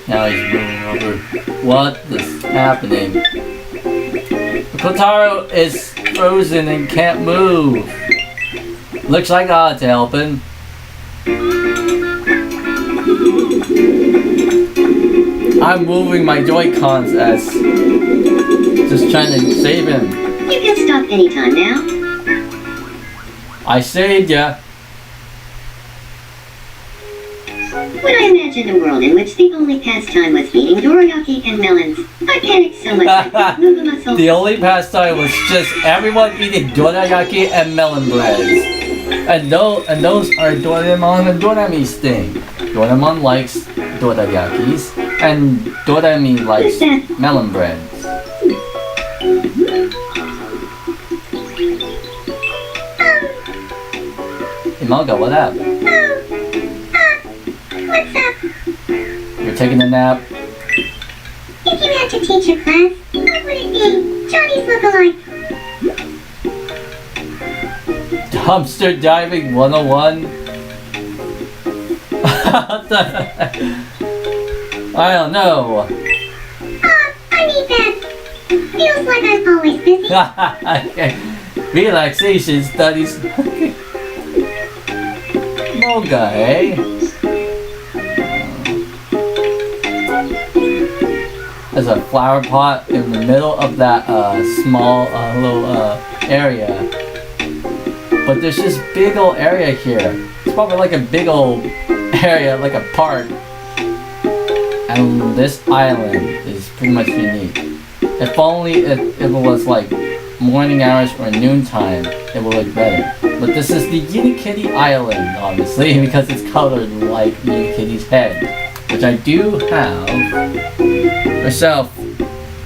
Now he's moving over. What is happening? Kotaro is frozen and can't move. Looks like I ought to help him. I'm moving my Joy-Cons as just trying to save him. You can stop anytime now. I saved ya. When I imagined a world in which the only pastime was eating dorayaki and melons, I panicked so much I couldn't move a muscle. The only pastime was just everyone eating dorayaki and melon breads. And those are Doraemon and Dorami's thing. Doraemon likes dorayakis and Dorami likes melon breads. Imaga, what up? What's up? You're taking a nap? If you had to teach a class, what would it be? Johnny's look-alike. Dumpster diving 101? I don't know. I need that. Feels like I'm always busy. Okay. Relaxation studies. Moga, eh? There's a flower pot in the middle of that small little area. But there's this big old area here. It's probably like a big old area, like a park. And this island is pretty much unique. If only if it was like morning hours or noontime, it would look better. But this is the Unikitty Island, obviously, because it's colored like Unikitty's head, which I do have herself.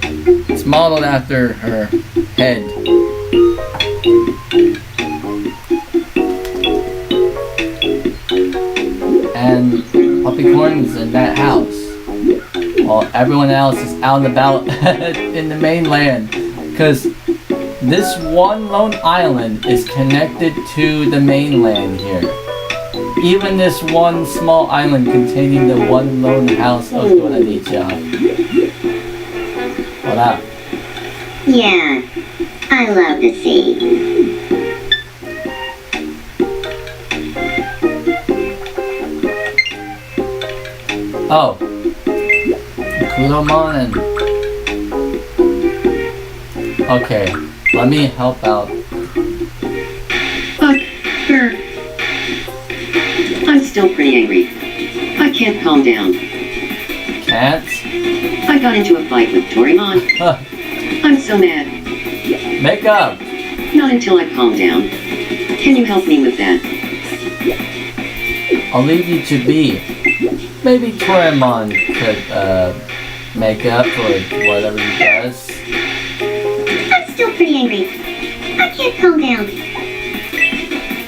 It's modeled after her head. And Puppycorn's in that house, while everyone else is out and about in the mainland, because this one lone island is connected to the mainland here. Even this one small island containing the one lone house of Doranicha. What up? Yeah, I love the sea. Oh, Kuromon and... Okay, let me help out. I'm still pretty angry. I can't calm down. Can't? I got into a fight with Torimon. I'm so mad. Make up! Not until I calm down. Can you help me with that? I'll leave you to be. Maybe Torimon could, make up for whatever he does. I'm still pretty angry. I can't calm down.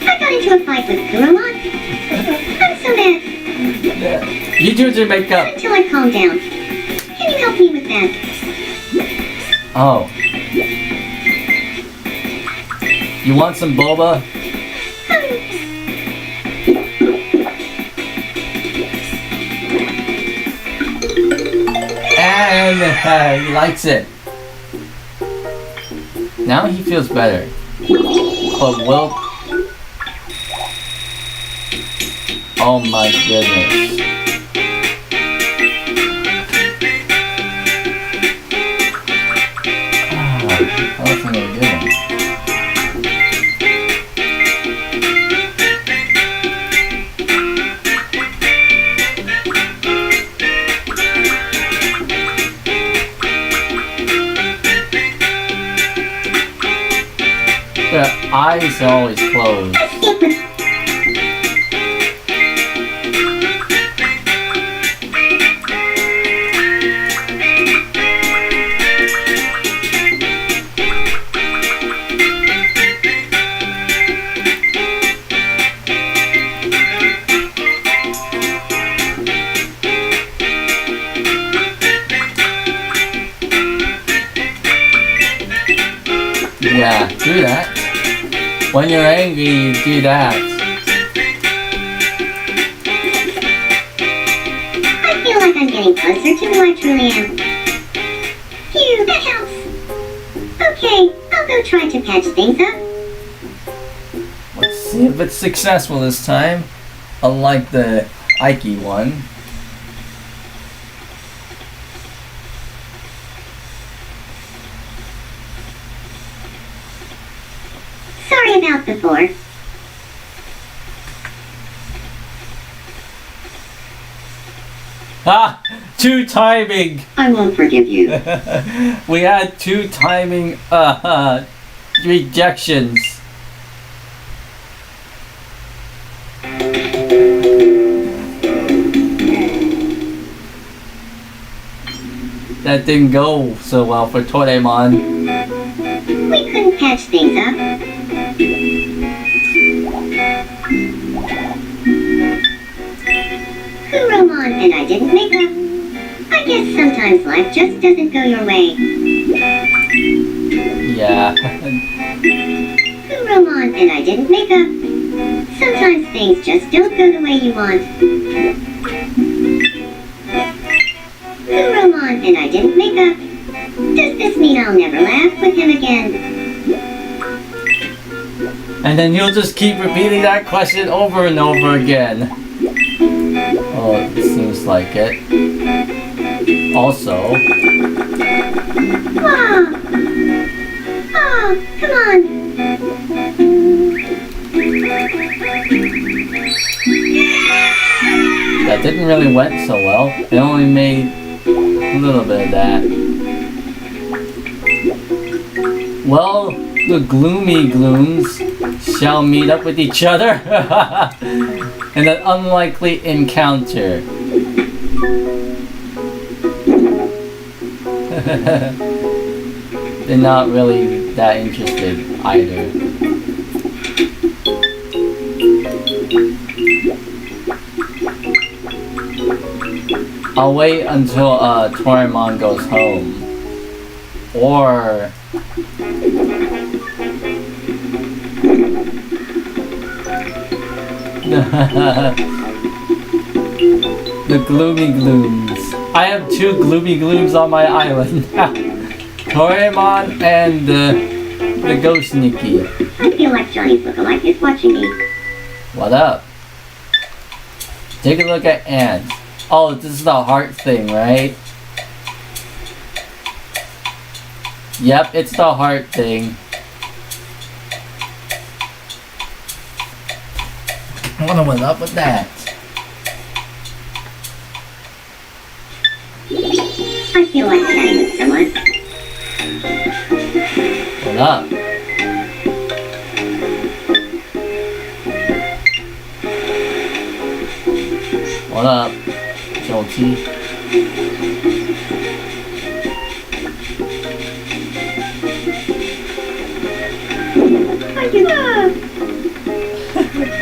I got into a fight with Kuromon. I'm so mad. You two should make up. Until I calm down. Can you help me with that? Oh. You want some boba? And he likes it. Now he feels better. But will... Oh my goodness. How else am I gonna get him? Their eyes are always closed. Yeah, do that. When you're angry, you do that. I feel like I I'm getting closer to who I truly am. Phew, that helps. Okay, I'll go try to patch things up. Let's see if it's successful this time. Unlike the Ike one. Sorry about before. Ah! 2 timing! I won't forgive you. We had 2 timing rejections. That didn't go so well for Tomodachi. We couldn't patch things up. Kuromon and I didn't make up. I guess sometimes life just doesn't go your way. Yeah. Kuromon and I didn't make up. Sometimes things just don't go the way you want. Kuromon and I didn't make up. Does this mean I'll never laugh with him again? And then you'll just keep repeating that question over and over again. Oh, it seems like it. Also... Oh, come on. That didn't really went so well. It only made a little bit of that. Well, the gloomy glooms shall meet up with each other in an unlikely encounter. They're not really that interested either. I'll wait until Tomodachi goes home. Or the gloomy glooms. I have 2 gloomy glooms on my island. Tomodachi and the ghost Nikki. I feel like Johnny's lookalike is watching me. What up? Take a look at Ant. Oh, this is the heart thing, right? Yep, it's the heart thing. I wonder what's up with that. I feel like chatting with someone. What up? What up, Jolty?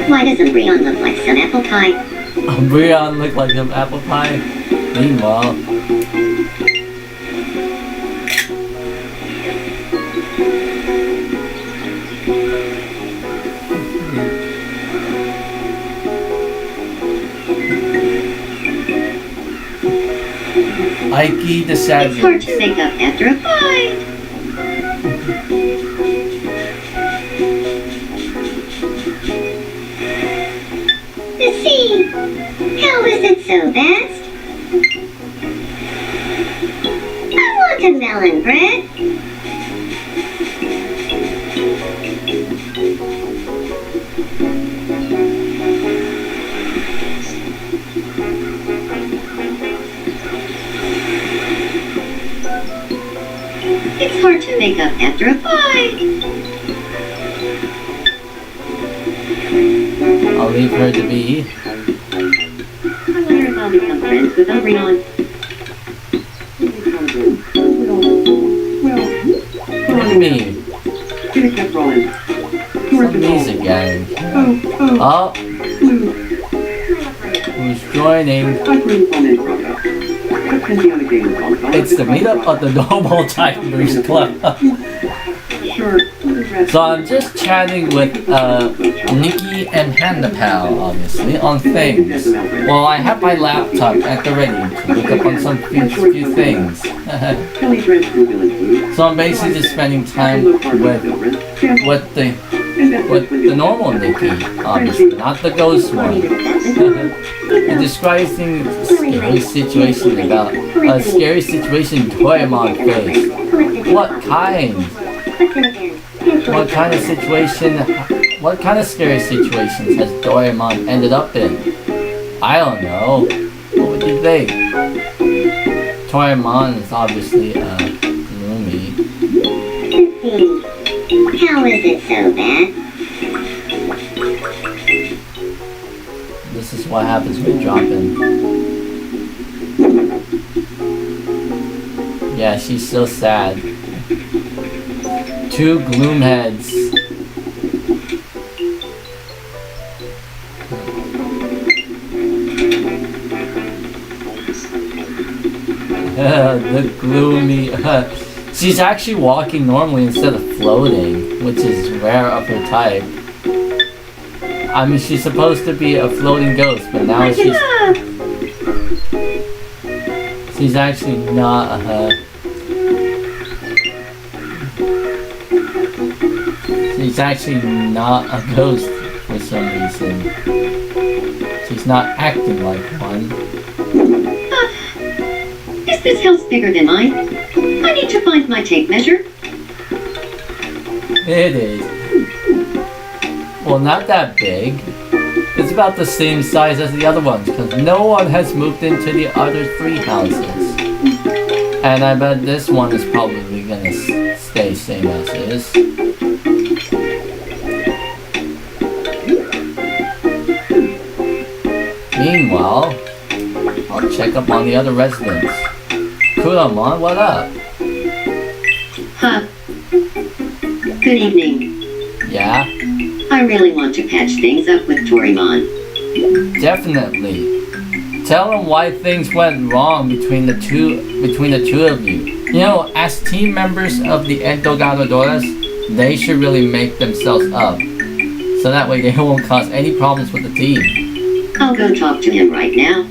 Why doesn't Brion look like some apple pie? Brion looked like some apple pie. Meanwhile, Ike the Savage. It's hard to make up after a fight. The sea. How is it so vast? I want a melon bread. It's hard to make up after a fight. I'll leave her to be. I wonder if I'll become friends with Brion. What do you mean? Should have kept rolling. Some music gang. Oh, who's joining? It's the meetup of the Normal Timers Club. Sure. So I'm just chatting with Nikki and Handapal, obviously, on things. Well, I have my laptop at the ready to look up on some few things. So I'm basically just spending time with the normal Nikki, obviously, not the ghost one. And describing a scary situation about a scary situation Toyamon faced. What kind? What kind of situation? What kind of scary situations has Doraemon ended up in? I don't know. What would you think? Doraemon is obviously gloomy. How is it so bad? This is what happens when you drop in. Yeah, she's so sad. Two gloom heads. The gloomy. She's actually walking normally instead of floating, which is rare of her type. I mean, she's supposed to be a floating ghost, but now she's actually not. She's actually not a ghost for some reason. She's not acting like one. Is this house bigger than mine? I need to find my tape measure. It is. Well, not that big. It's about the same size as the other ones, because no one has moved into the other three houses. And I bet this one is probably gonna stay same as is. Meanwhile, I'll check up on the other residents. Kuramon, what up? Huh. Good evening. Yeah? I really want to patch things up with Torimon. Definitely. Tell them why things went wrong between the two of you. You know, as team members of the Entogadoras, they should really make themselves up. So that way they won't cause any problems with the team. I'll go talk to him right now.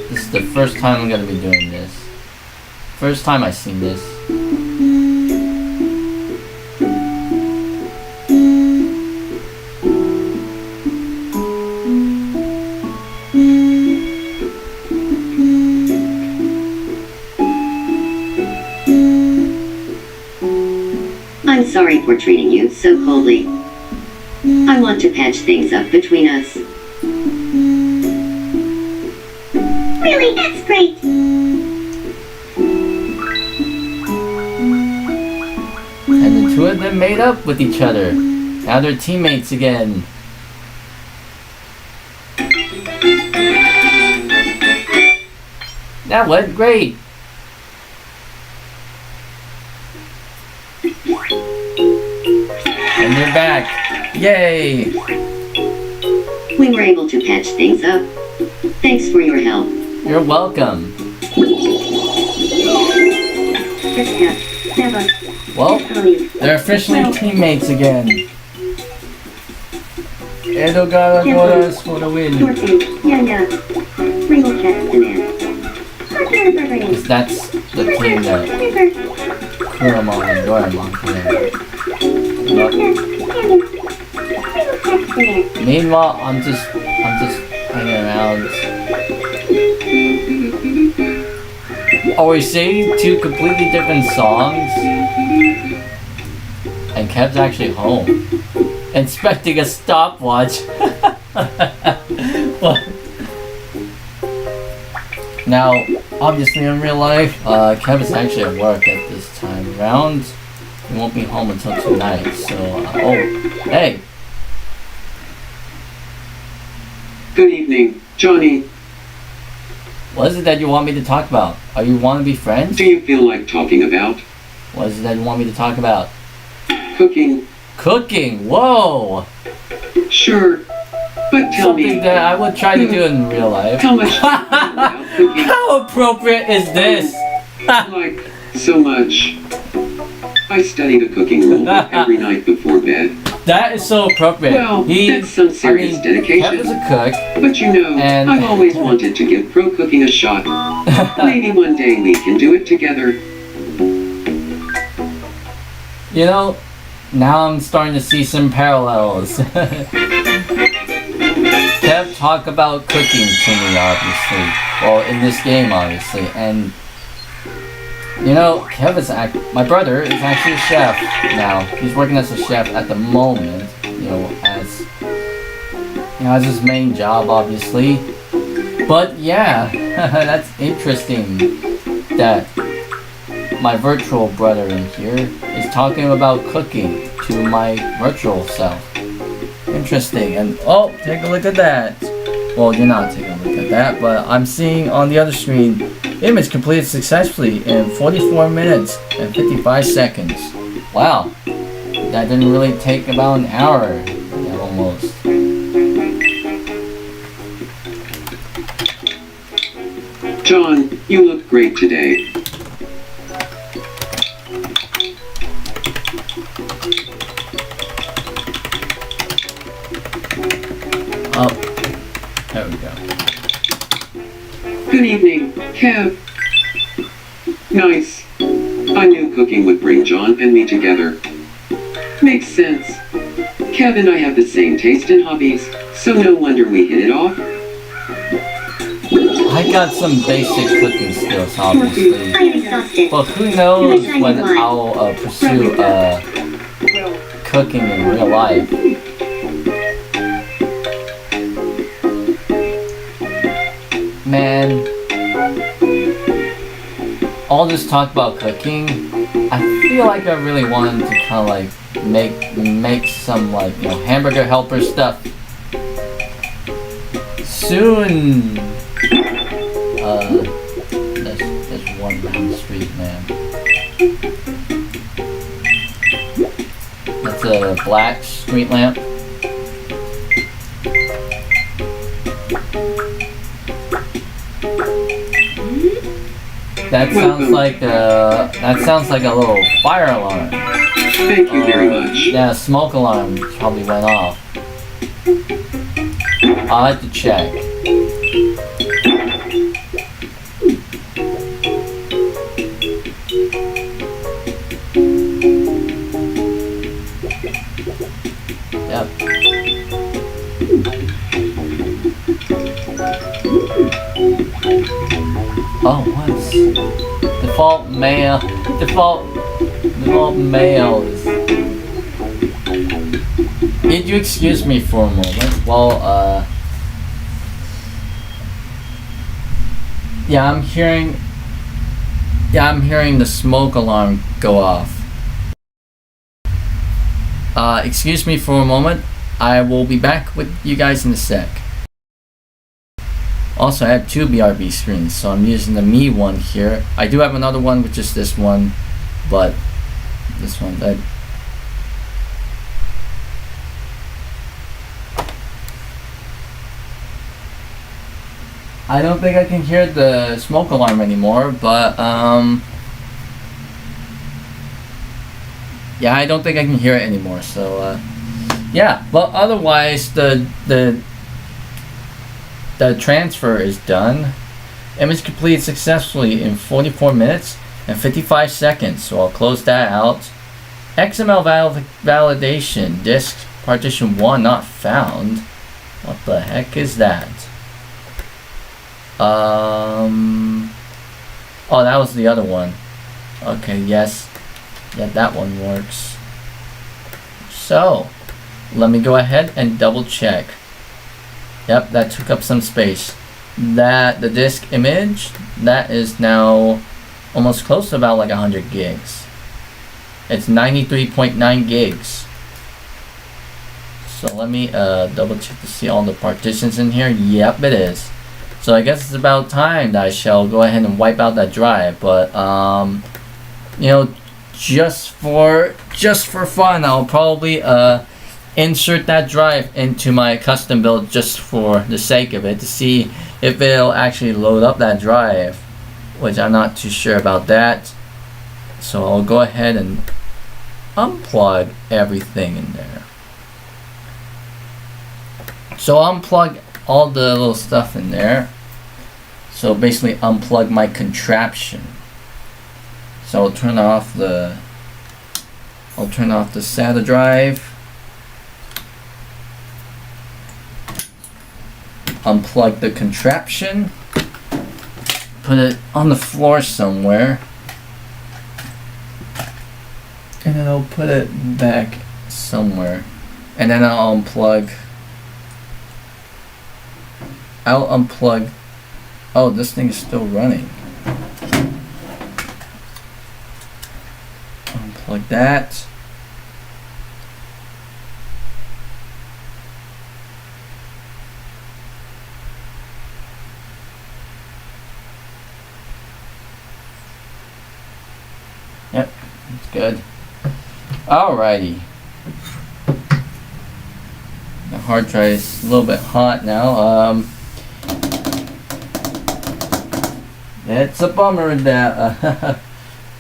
This is the first time I'm gonna be doing this. First time I've seen this. I'm sorry for treating you so coldly. I want to patch things up between us. Really, that's great. And the two of them made up with each other. Now they're teammates again. That went great. And they're back. Yay! We were able to patch things up. Thanks for your help. You're welcome. Well, they're officially teammates again. Entogadoras for the win. Because that's the team that Kuramon and Doraemon play. Meanwhile, I'm just hanging around. Are we singing two completely different songs? And Kev's actually home, inspecting a stopwatch. Now, obviously in real life, Kev is actually at work at this time around. He won't be home until tonight, so, oh, hey. Good evening, Johnny. What is it that you want me to talk about? Are you want to be friends? Do you feel like talking about What is it that you want me to talk about? cooking? Cooking, whoa! Sure, but tell Something me, that I would try to do in real life. how much do you know about cooking? How appropriate is this? Like, so much. I study the cooking rule book every night before bed. That is so appropriate. Well, that's some serious dedication. Kev is a cook. But you know, And- I've always wanted to give pro cooking a shot. Maybe one day we can do it together. You know, now I'm starting to see some parallels. Kev talk about cooking to me, obviously. Well, in this game, obviously. And, you know, my brother is actually a chef now. He's working as a chef at the moment, as his main job, obviously. But yeah, that's interesting that my virtual brother in here is talking about cooking to my virtual self. Interesting. And oh, take a look at that. Well, you're not taking a look at that, but I'm seeing on the other screen, image completed successfully in 44 minutes and 55 seconds. Wow, that didn't really take about an hour, almost. John, you look great today. Oh, there we go. Good evening, Kev. Nice. I knew cooking would bring John and me together. Makes sense. Kev and I have the same taste and hobbies, so no wonder we hit it off. I got some basic cooking skills, obviously. I am exhausted. But who knows when I'll pursue cooking in real life. Man, all this talk about cooking, I feel like I really wanted to kind of like make some hamburger helper stuff soon. There's one down the street, man. That's a black street lamp. That sounds like a little fire alarm. Thank you very much. Yeah, a smoke alarm probably went off. I'll have to check. Yep. Oh, what's default mail? Default mail is. Did you excuse me for a moment? Well, yeah, I'm hearing the smoke alarm go off. Excuse me for a moment. I will be back with you guys in a sec. Also, I have two BRB screens, so I'm using the Mii one here. I do have another one, which is this one, but this one, I don't think I can hear the smoke alarm anymore, but yeah, I don't think I can hear it anymore. So yeah, but otherwise the transfer is done. Image completed successfully in 44 minutes and 55 seconds. So I'll close that out. XML validation disk partition 1 not found. What the heck is that? Oh, that was the other one. Okay, yes. Yeah, that one works. So, let me go ahead and double check. Yep, that took up some space. The disk image, that is now almost close to about like 100 gigs. It's 93.9 gigs. So let me double check to see all the partitions in here. Yep, it is. So I guess it's about time that I shall go ahead and wipe out that drive. But just for fun, I'll probably insert that drive into my custom build just for the sake of it, to see if it'll actually load up that drive, which I'm not too sure about that. So I'll go ahead and unplug everything in there. So unplug all the little stuff in there. So basically unplug my contraption. So I'll turn off the SATA drive. Unplug the contraption. Put it on the floor somewhere. And then I'll put it back somewhere. And then I'll unplug. Oh, this thing is still running. Unplug that. Yep, that's good. Alrighty. The hard drive is a little bit hot now. It's a bummer that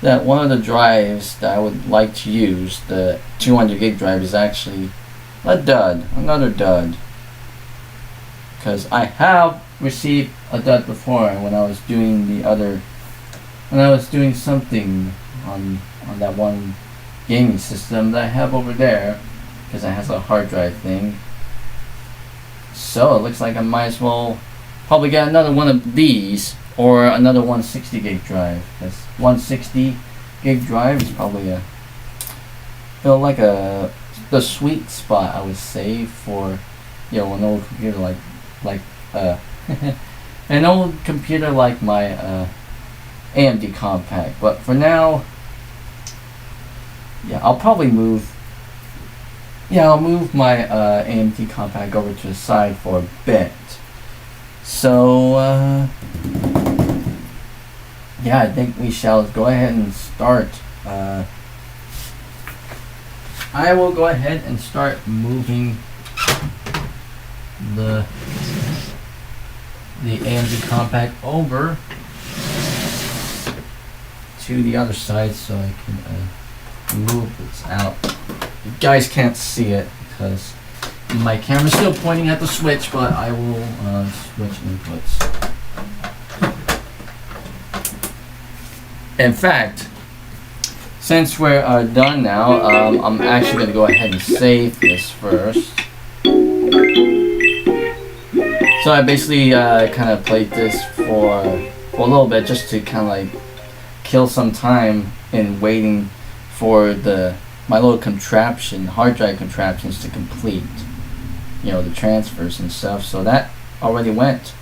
that one of the drives that I would like to use, the 200 gig drive, is actually a dud, another dud. Because I have received a dud before when I was doing something on that one gaming system that I have over there, because it has a hard drive thing. So it looks like I might as well probably get another one of these, or another 160 gig drive. This 160 gig drive is probably feel like the sweet spot, I would say, for an old computer like an old computer like my AMD compact. But for now, I'll probably move. I'll move my AMD compact over to the side for a bit. So I think we shall go ahead and start. I will go ahead and start moving the AMD compact over to the other side so I can move this out. You guys can't see it because my camera's still pointing at the switch, but I will switch inputs. In fact, since we're done now, I'm actually going to go ahead and save this first. So I basically kind of played this for a little bit just to kind of like kill some time in waiting for my little hard drive contraptions to complete, the transfers and stuff. So that already went.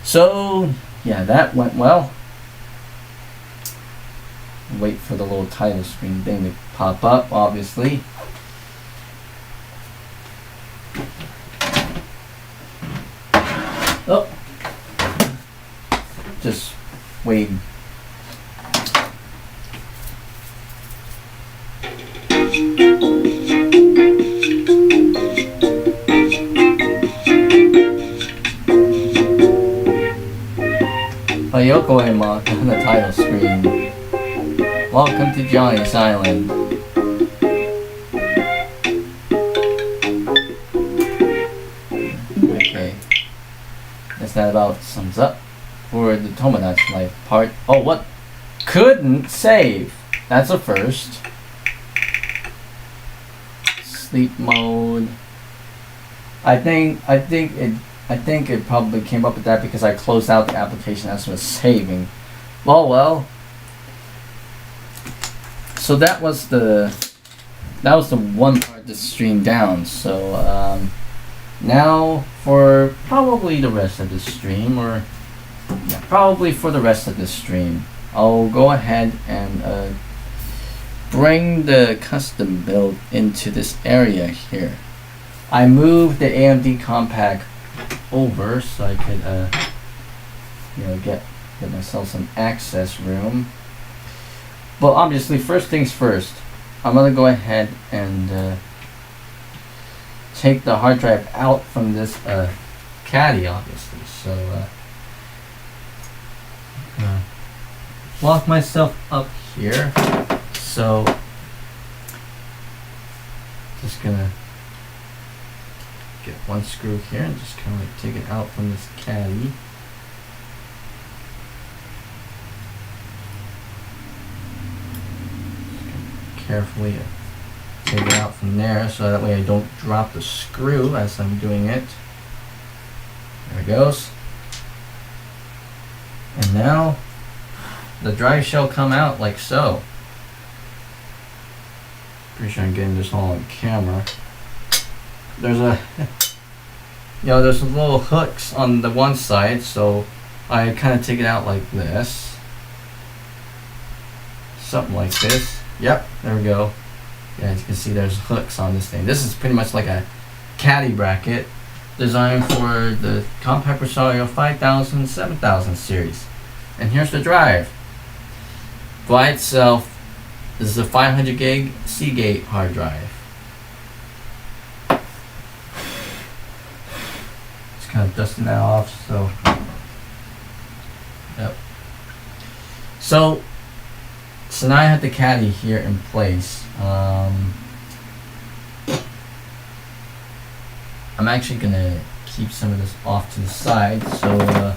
So that went well. Wait for the little title screen thing to pop up, obviously. Oh, just wait. Ayoko Ema on the title screen. Welcome to Johnny's Island. Okay. That about sums up for the Tomodachi Life part. Oh, what? Couldn't save. That's a first. Sleep mode. I think it probably came up with that because I closed out the application as it was saving. Well. So that was the one part to stream down. So now for probably the rest of the stream, I'll go ahead and bring the custom build into this area here. I moved the AMD compact over so I could get myself some access room. But obviously, first things first, I'm gonna go ahead and take the hard drive out from this caddy, obviously. So lock myself up here. So just gonna get one screw here and just kind of like take it out from this caddy. Carefully take it out from there so that way I don't drop the screw as I'm doing it. There it goes. And now the drive shall come out like so. Pretty sure I'm getting this all on camera. There's a there's some little hooks on the one side, so I kind of take it out like this. Something like this. Yep, there we go. Yeah, as you can see there's hooks on this thing. This is pretty much like a caddy bracket designed for the Compact Presario 5000, 7000 series. And here's the drive. By itself, this is a 500 gig Seagate hard drive. Just kind of dusting that off, so. Yep. So now I have the caddy here in place. I'm actually gonna keep some of this off to the side, so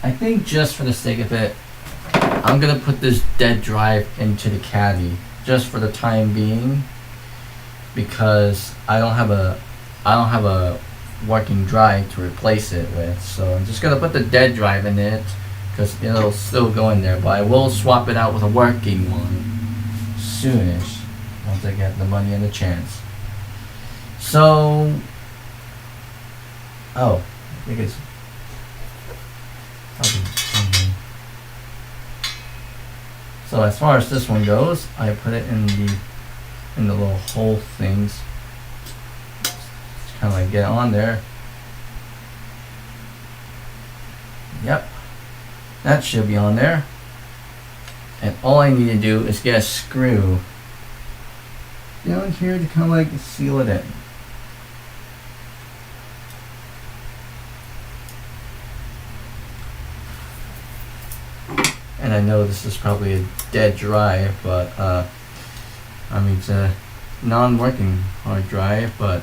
I think just for the sake of it, I'm gonna put this dead drive into the caddy just for the time being, because I don't have a working drive to replace it with. So I'm just gonna put the dead drive in it because it'll still go in there, but I will swap it out with a working one soonish once I get the money and the chance. So, I think it's okay. So as far as this one goes, I put it in the little hole things. Just kind of like get on there. Yep. That should be on there. And all I need to do is get a screw down here to kind of like seal it in. And I know this is probably a dead drive, but I mean it's a non-working hard drive, but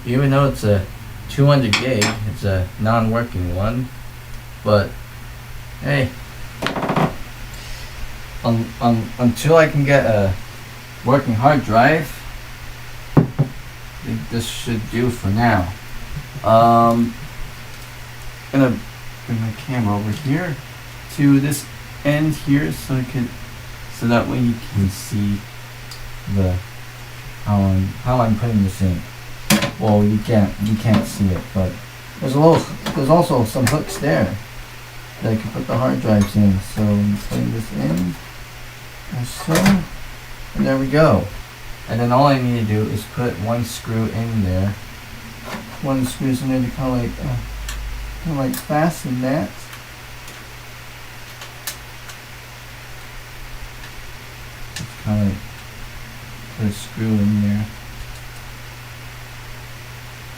even though it's a 200 gig, it's a non-working one. But hey, until I can get a working hard drive, I think this should do for now. I'm gonna bring my camera over here to this end here so that way you can see how I'm putting this in. Well, you can't see it, but there's also some hooks there that I can put the hard drives in. So I'm putting this in, as so, and there we go. And then all I need to do is put one screw in there. One of the screws in there to kind of like fasten that. Just kind of like put a screw in there.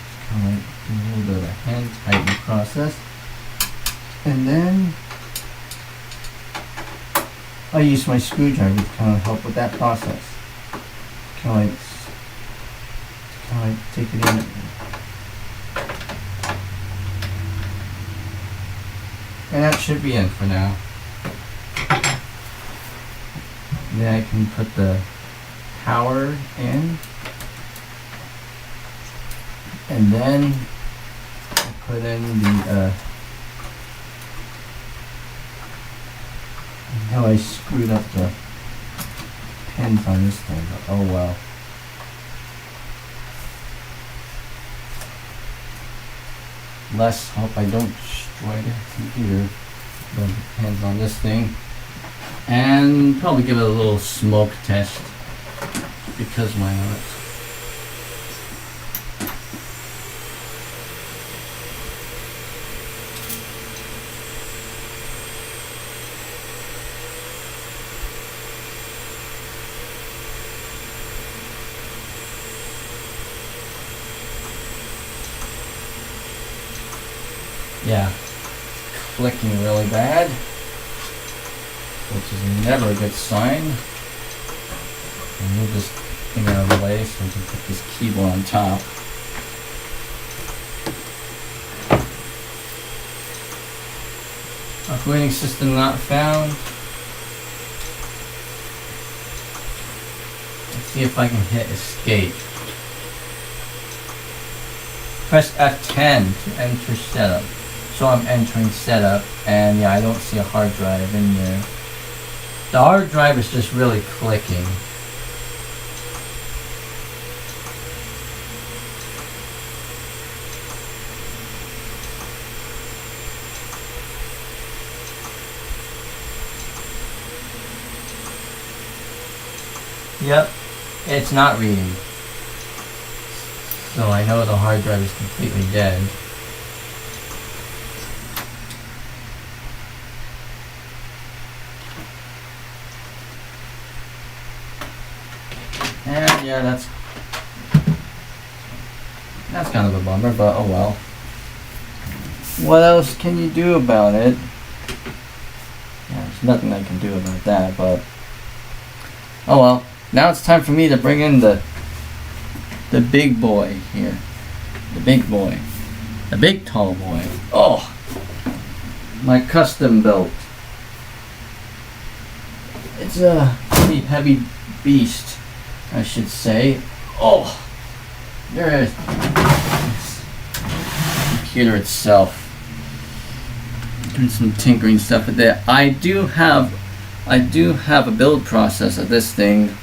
Just kind of like do a little bit of a hand tightening process. And then I use my screwdriver to kind of help with that process. Kind of like take it in. And that should be in for now. And then I can put the power in. And then I put in the how I screwed up the pins on this thing, but oh well. Let's hope I don't destroy the computer. Put the pins on this thing. And probably give it a little smoke test. Because why not? Yeah, clicking really bad, which is never a good sign. move this thing out of the way so we can put this keyboard on top. Operating system not found. Let's see if I can hit escape. Press F10 to enter setup. So I'm entering setup, and yeah, I don't see a hard drive in there. The hard drive is just really clicking. Yep, it's not reading. So I know the hard drive is completely dead. And yeah, that's kind of a bummer, but oh well. What else can you do about it? Yeah, there's nothing I can do about that, but oh well. Now it's time for me to bring in the big boy here. The big boy. The big tall boy. Oh! My custom built. It's a pretty heavy beast, I should say. Oh! There is the computer itself. Doing some tinkering stuff with it. I do have a build process of this thing.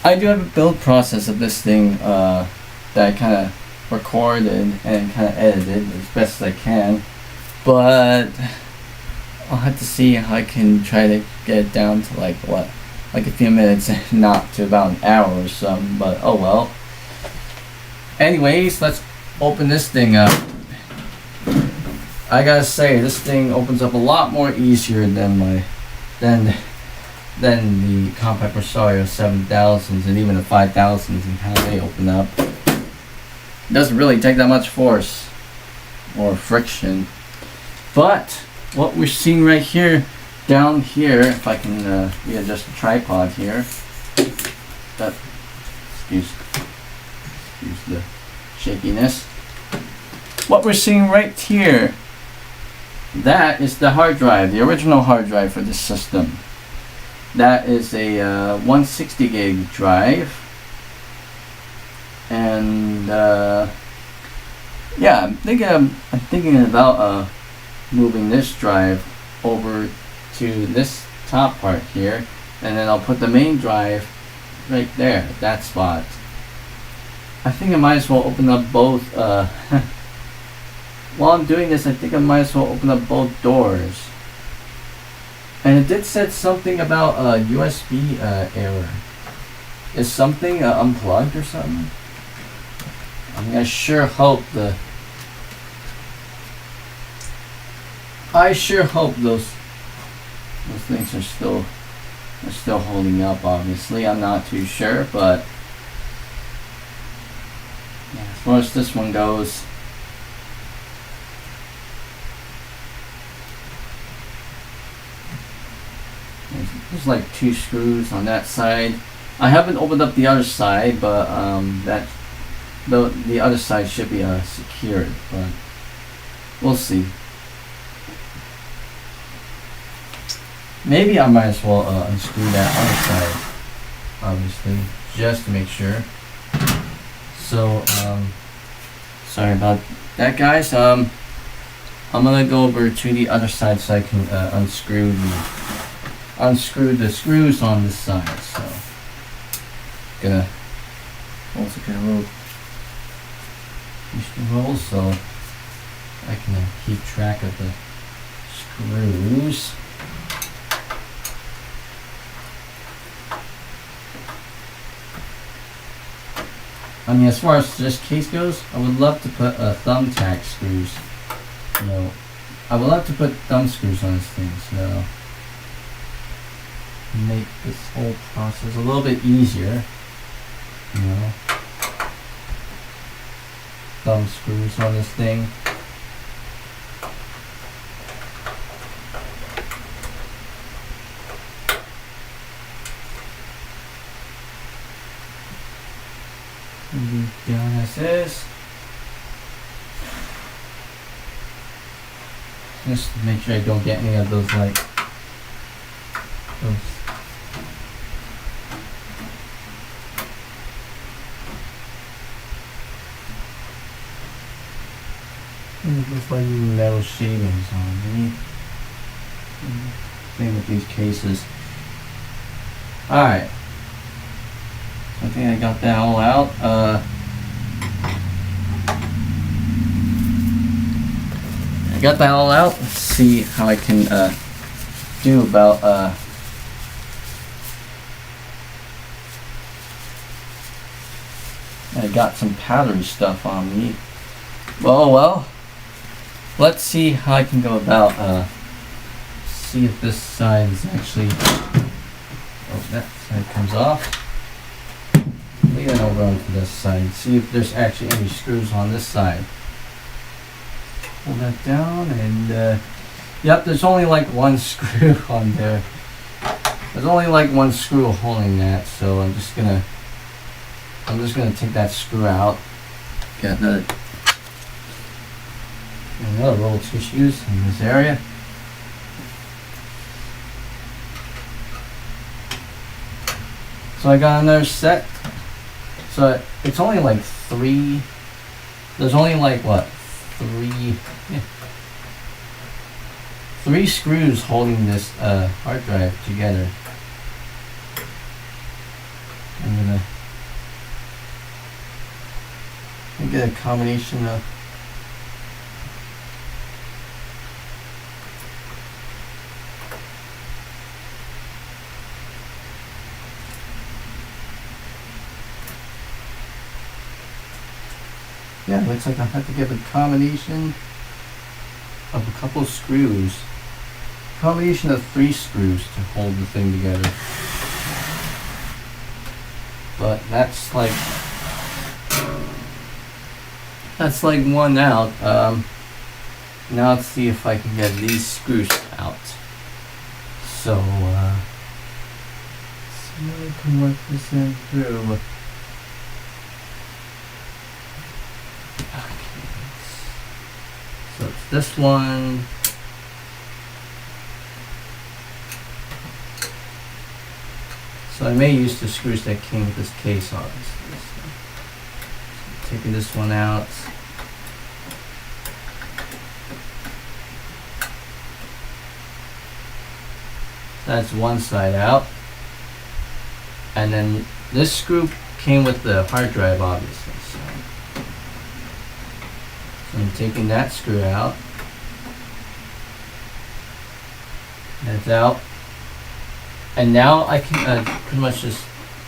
I do have a build process of this thing that I kind of recorded and kind of edited as best as I can, but I'll have to see how I can try to get it down to like a few minutes and not to about an hour or something, but oh well. Anyways, let's open this thing up. I gotta say, this thing opens up a lot more easier than the Compact Rosario 7000s and even the 5000s and how they open up. It doesn't really take that much force or friction. But what we're seeing right here, down here, if I can readjust the tripod here. Excuse the shakiness. What we're seeing right here, that is the hard drive, the original hard drive for this system. That is a 160 gig drive, and yeah, I'm thinking about moving this drive over to this top part here, and then I'll put the main drive right there, that spot. I think I might as well open up both. While I'm doing this, I think I might as well open up both doors. And it did say something about a USB error. Is something unplugged or something? I sure hope those things are still holding up. Obviously, I'm not too sure, but yeah, as far as this one goes. There's like 2 screws on that side. I haven't opened up the other side, but the other side should be secured, but we'll see. Maybe I might as well unscrew that other side, obviously, just to make sure. So sorry about that, guys. I'm gonna go over to the other side so I can unscrew the screws on this side. So gonna also move these rolls so I can keep track of the screws. I mean, as far as this case goes, I would love to put thumbtack screws. You know, I would love to put thumb screws on this thing, so make this whole process a little bit easier. You know, thumb screws on this thing. Just to make sure I don't get any of those like those. Looks like metal shavings on me. Same with these cases. Alright. I think I got that all out. I got that all out. Let's see how I can do about I got some powdery stuff on me. Well, let's see how I can go about see if this side is actually, oh, that side comes off. Leave it over onto this side. See if there's actually any screws on this side. Pull that down and yep, there's only like one screw on there. There's only like one screw holding that, so I'm just gonna take that screw out. Got another roll of tissues in this area. So I got another set. So it's only like three. There's only like what? Three screws holding this hard drive together. I'm gonna get a combination of yeah, it looks like I have to get a combination of a couple screws. Combination of 3 screws to hold the thing together. But that's like one out. Now let's see if I can get these screws out. So see if I can work this in through. So it's this one. So I may use the screws that came with this case, obviously. So taking this one out. That's one side out. And then this screw came with the hard drive, obviously. So I'm taking that screw out. That's out. And now I can pretty much just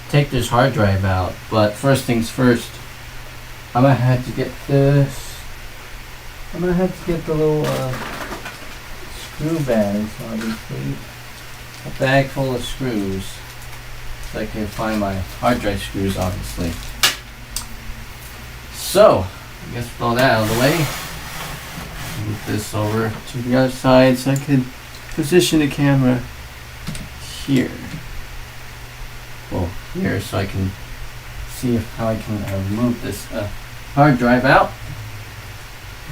take this hard drive out. But first things first, I'm gonna have to get this. I'm gonna have to get the little screw bags, obviously. A bag full of screws, so I can find my hard drive screws, obviously. So, I guess with all that out of the way, move this over to the other side so I can position the camera here. Well, here, so I can see how I can move this hard drive out.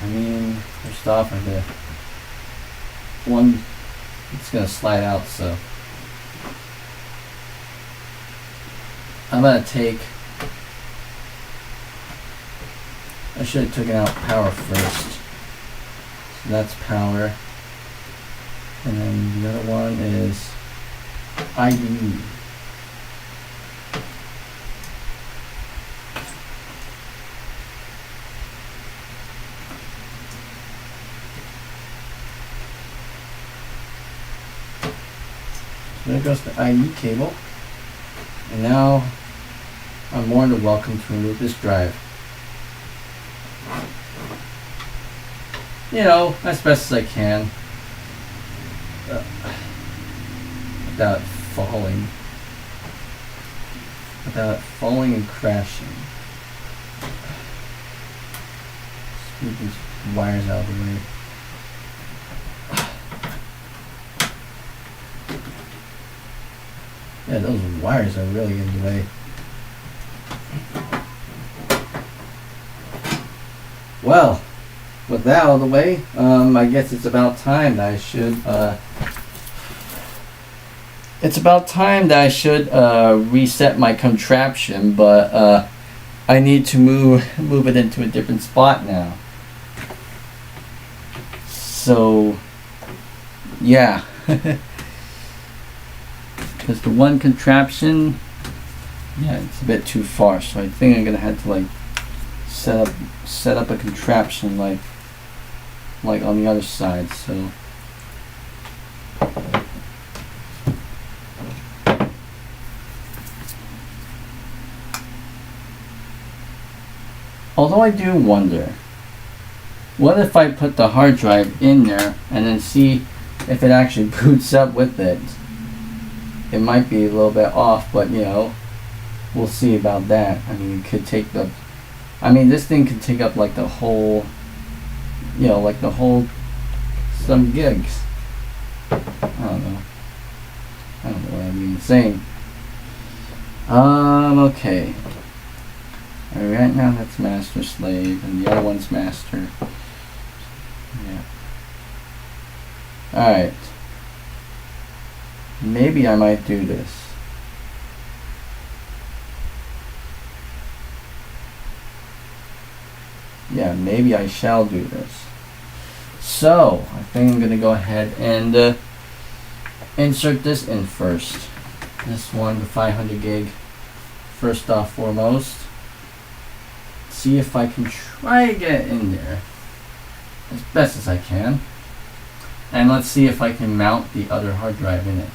I mean, first off, I'm gonna it's gonna slide out, so I'm gonna take. I should have taken out power first. So that's power. And then the other one is ID. So there goes the ID cable. And now I'm more than welcome to remove this drive. You know, as best as I can. Without falling and crashing. Just move these wires out of the way. Yeah, those wires are really in the way. with that out of the way, I guess it's about time that I should reset my contraption, but I need to move it into a different spot now. So yeah. Because the one contraption, yeah, it's a bit too far, so I think I'm gonna have to like set up a contraption like on the other side. So although I do wonder, what if I put the hard drive in there and then see if it actually boots up with it? It might be a little bit off, but you know, we'll see about that. I mean, it could take this thing could take up like the whole, you know, like the whole some gigs. I don't know what I'm even saying. Okay. Right now that's master slave, and the other one's master. Yeah. Alright. Maybe I might do this. Yeah, maybe I shall do this. So, I think I'm going to go ahead and insert this in first. This one, the 500 gig, first off foremost. See if I can try to get it in there as best as I can. And let's see if I can mount the other hard drive in it.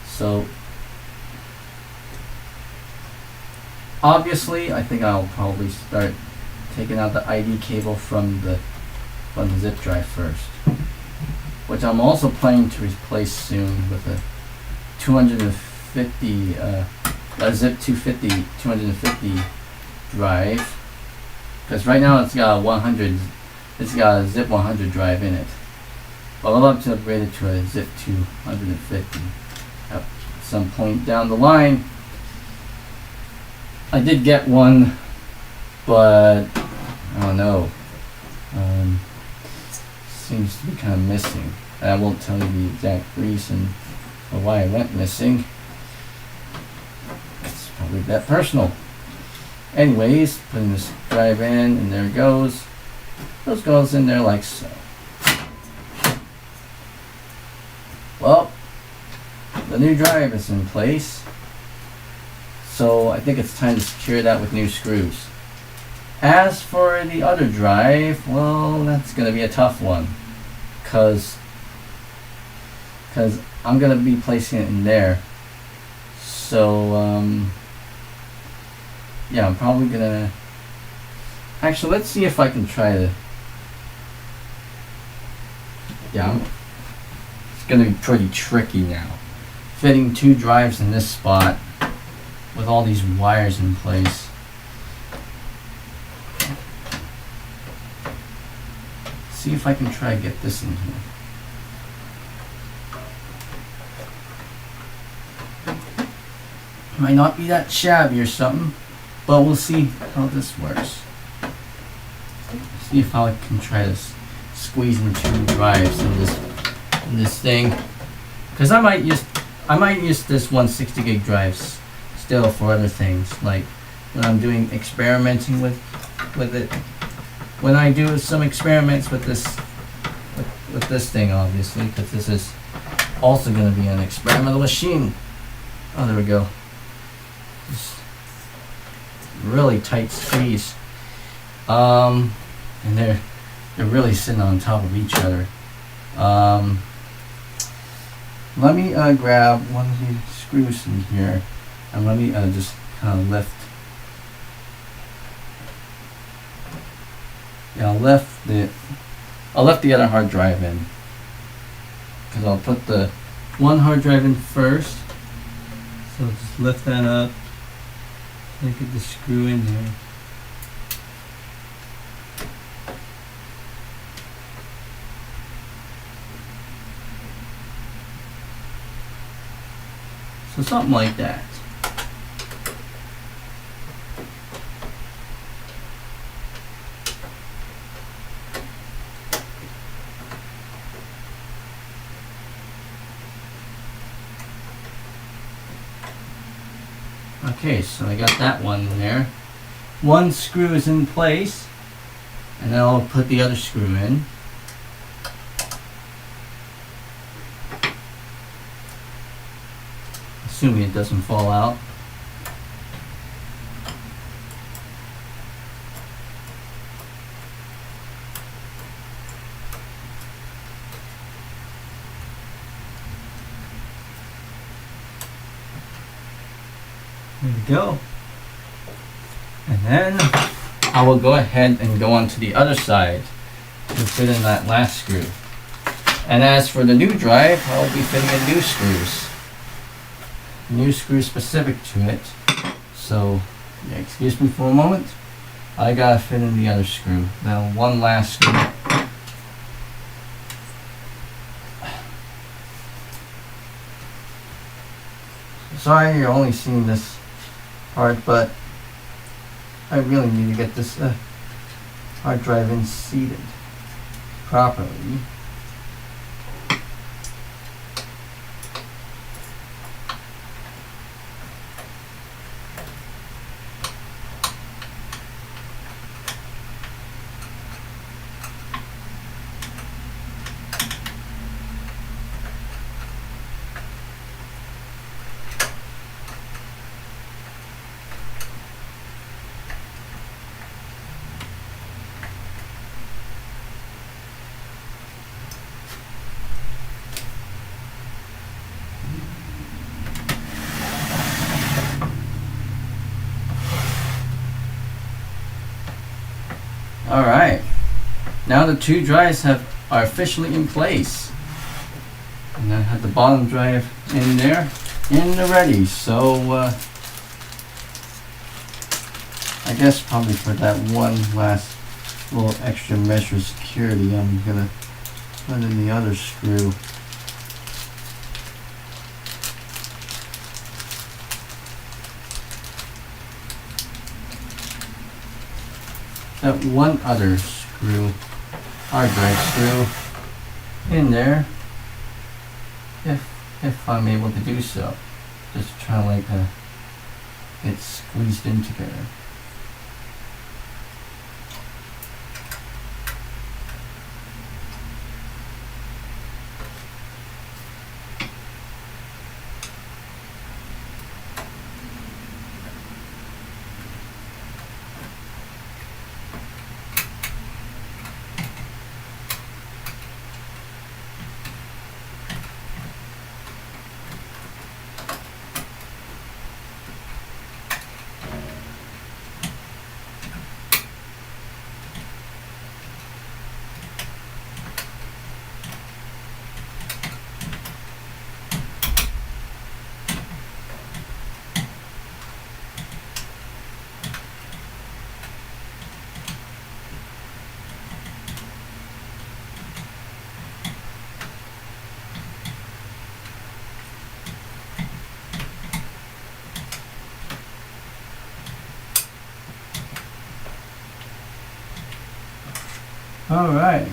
So, obviously, I think I'll probably start taking out the ID cable from the zip drive first, which I'm also planning to replace soon with a 250 a zip 250 drive, because right now it's got a zip 100 drive in it. But I'll have to upgrade it to a zip 250 at some point down the line. I did get one, but I don't know. Seems to be kind of missing. And I won't tell you the exact reason for why it went missing. It's probably that personal. Anyways, putting this drive in, and there it goes. Those goes in there like so. Well, the new drive is in place, so I think it's time to secure that with new screws. As for the other drive, well, that's going to be a tough one, because I'm going to be placing it in there. So, yeah, I'm probably going to... Actually, let's see if I can try to... Yeah, it's going to be pretty tricky now. Fitting two drives in this spot with all these wires in place. See if I can try to get this in here. Might not be that shabby or something, but we'll see how this works. See if I can try to squeeze in two drives in this thing, because I might use this 160 gig drives still for other things, like when I'm doing experimenting with it. When I do some experiments with this thing, obviously, because this is also going to be an experimental machine. Oh, there we go. Just really tight squeeze. And they're really sitting on top of each other. Let me grab one of the screws in here, and let me just kind of lift. Yeah, I'll lift the other hard drive in, because I'll put the one hard drive in first. So just lift that up, and get the screw in there. So something like that. Okay, so I got that one there. One screw is in place, and then I'll put the other screw in. Assuming it doesn't fall out. There we go. And then I will go ahead and go on to the other side to fit in that last screw. And as for the new drive, I will be fitting in new screws. New screw specific to it. So, yeah, excuse me for a moment. I gotta fit in the other screw. Now, one last screw. Sorry you're only seeing this part, but I really need to get this hard drive in seated properly. Alright, now the two drives are officially in place. And I have the bottom drive in there, in the ready. So, I guess probably for that one last little extra measure of security, I'm gonna put in the other screw. That one other screw, hard drive screw, in there, if I'm able to do so. Just trying to get squeezed in together. Alright,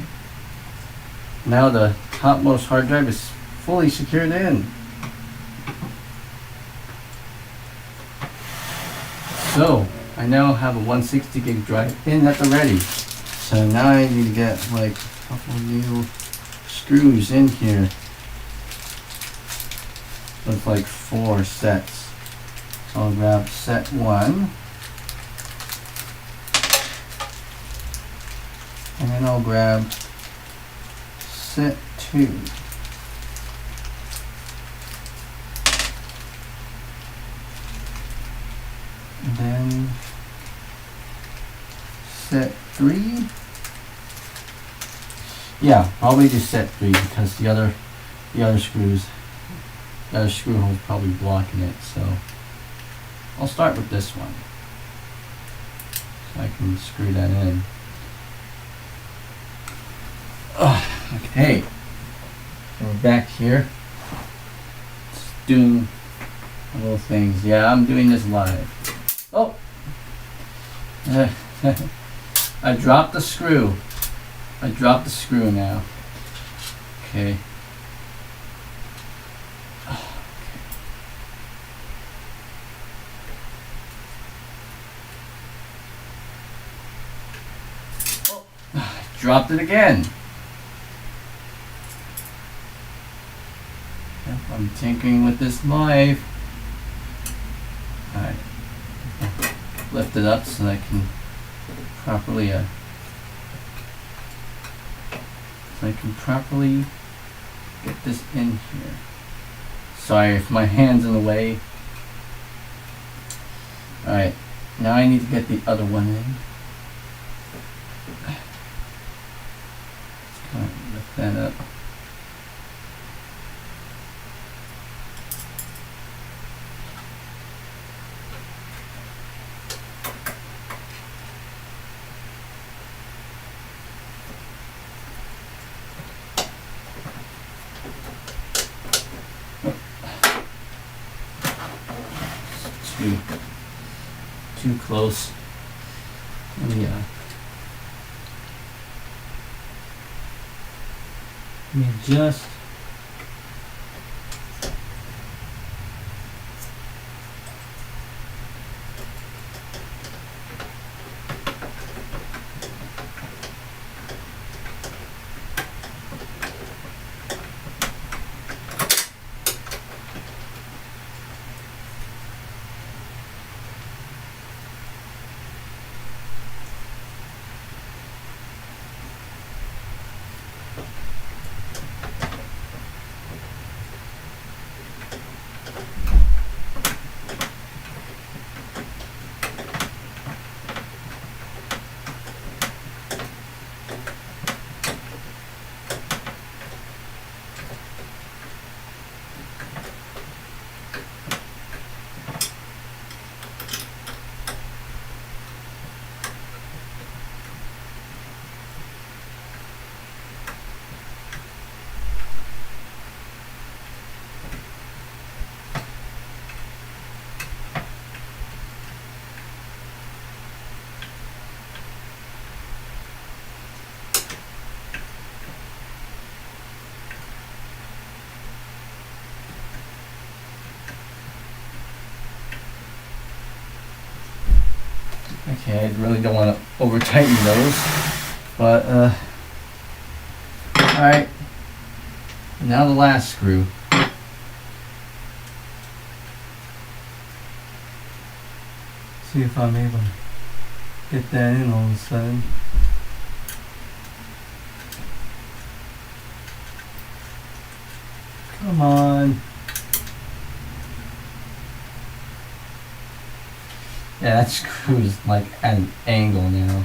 now the topmost hard drive is fully secured in. So, I now have a 160 gig drive in at the ready. So now I need to get like a couple new screws in here. Looks like 4 sets. So I'll grab set 1. And then I'll grab set 2. And then set 3. Yeah, probably just set 3 because the other screws, the other screw hole's probably blocking it. So I'll start with this one, so I can screw that in. Okay, we're back here. Just doing little things. Yeah, I'm doing this live. Oh, I dropped the screw. I dropped the screw now. Okay. dropped it again. Yep, I'm tinkering with this live. Alright. Lift it up so I can properly get this in here. Sorry if my hand's in the way. Alright, now I need to get the other one in. Alright, lift that up. Too close. Let me adjust. Okay, I really don't want to over tighten those, but alright, now the last screw. See if I'm able to get that in all of a sudden. Come on. Yeah, that screw's like at an angle now.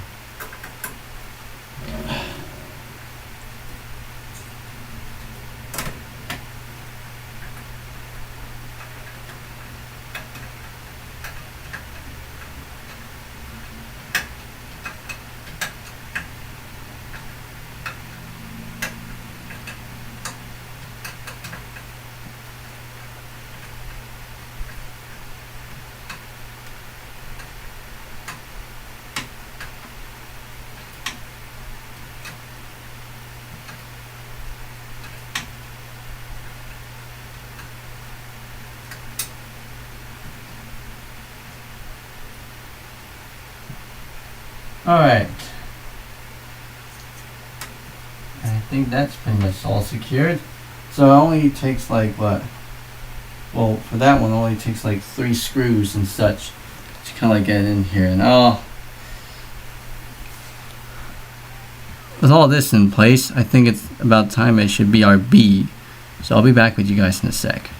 Alright. I think that's pretty much all secured. So it only takes like what? Well, for that one, it only takes like 3 screws and such to kind of like get in here. And with all this in place, I think it's about time it should be our bead. So I'll be back with you guys in a sec.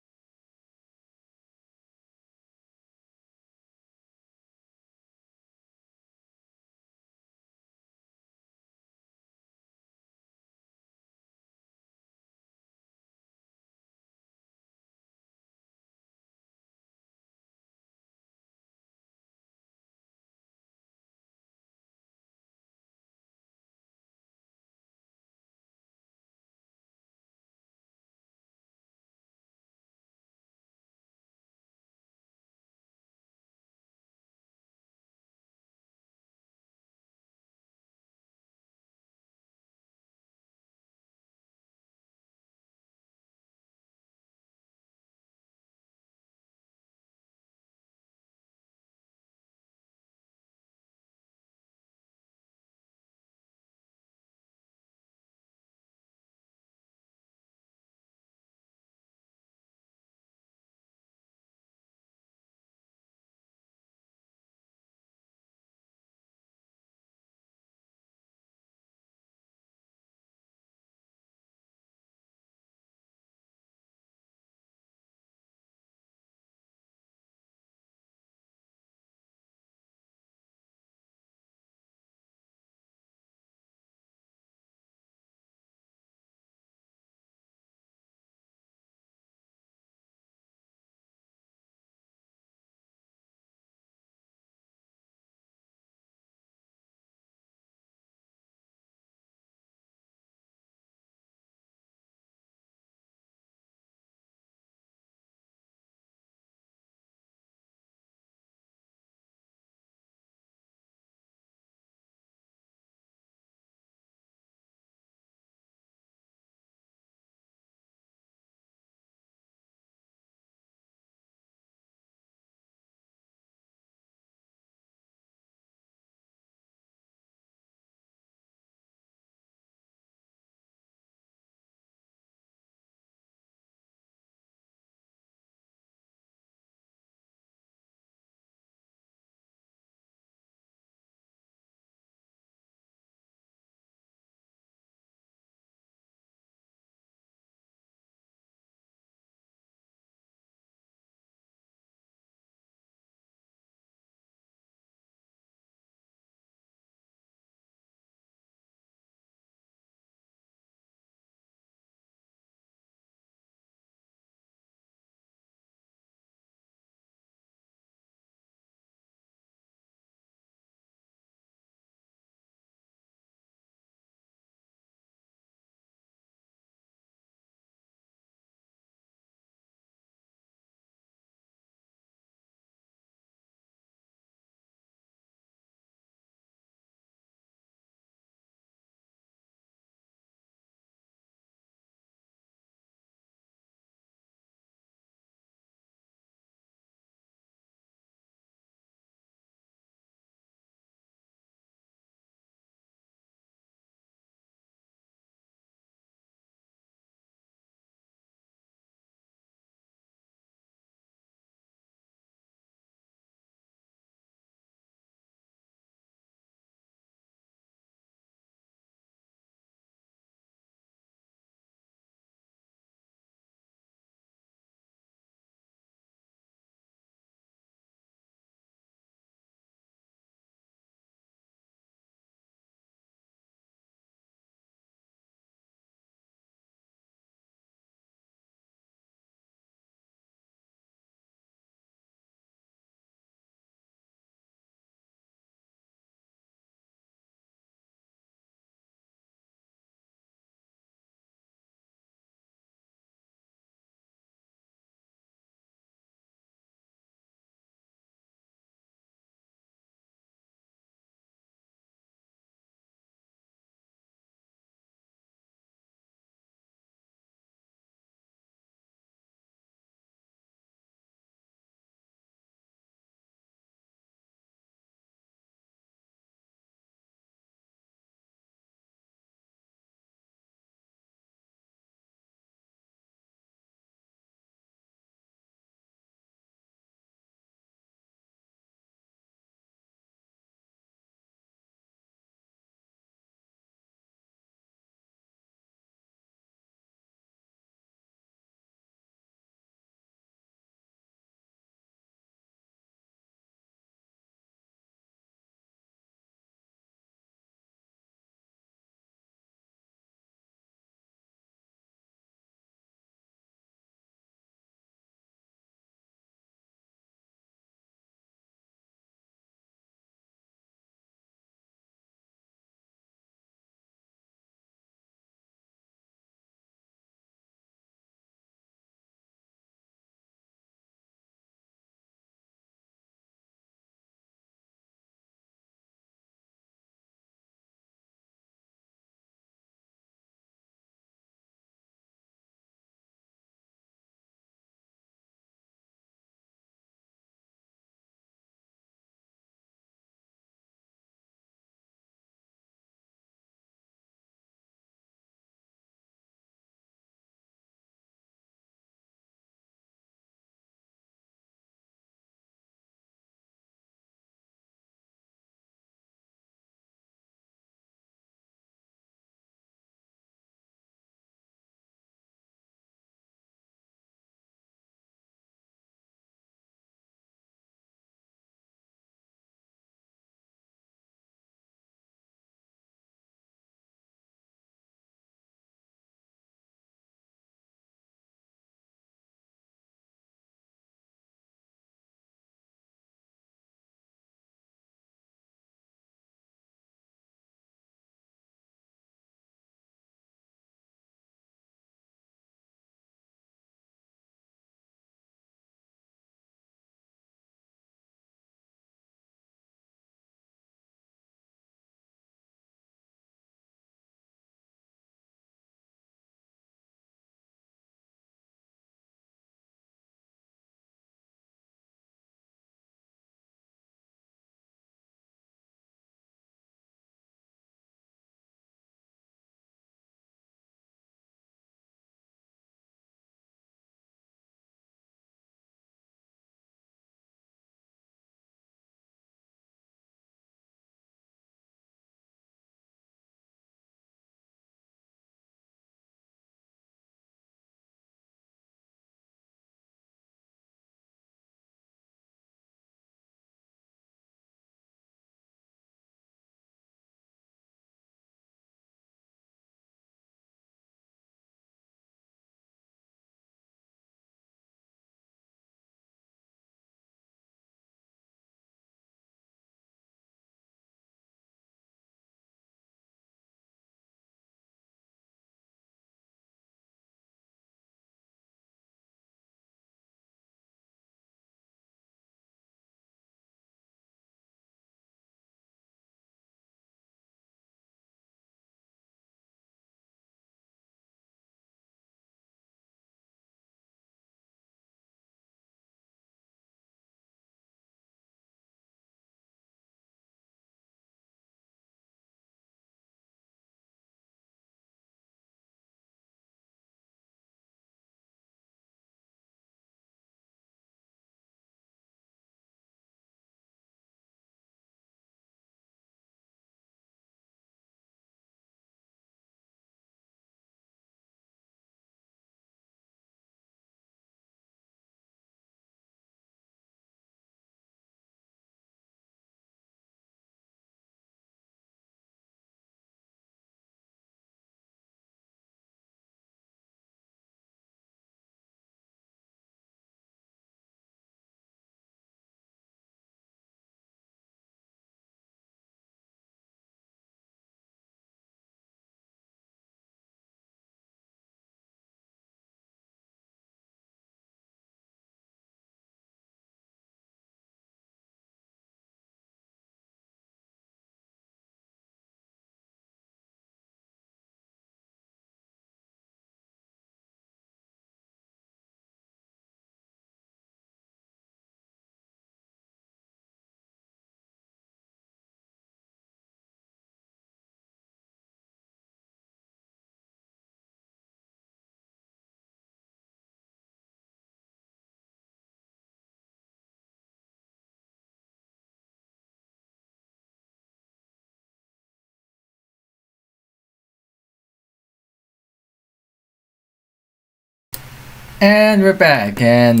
And we're back, and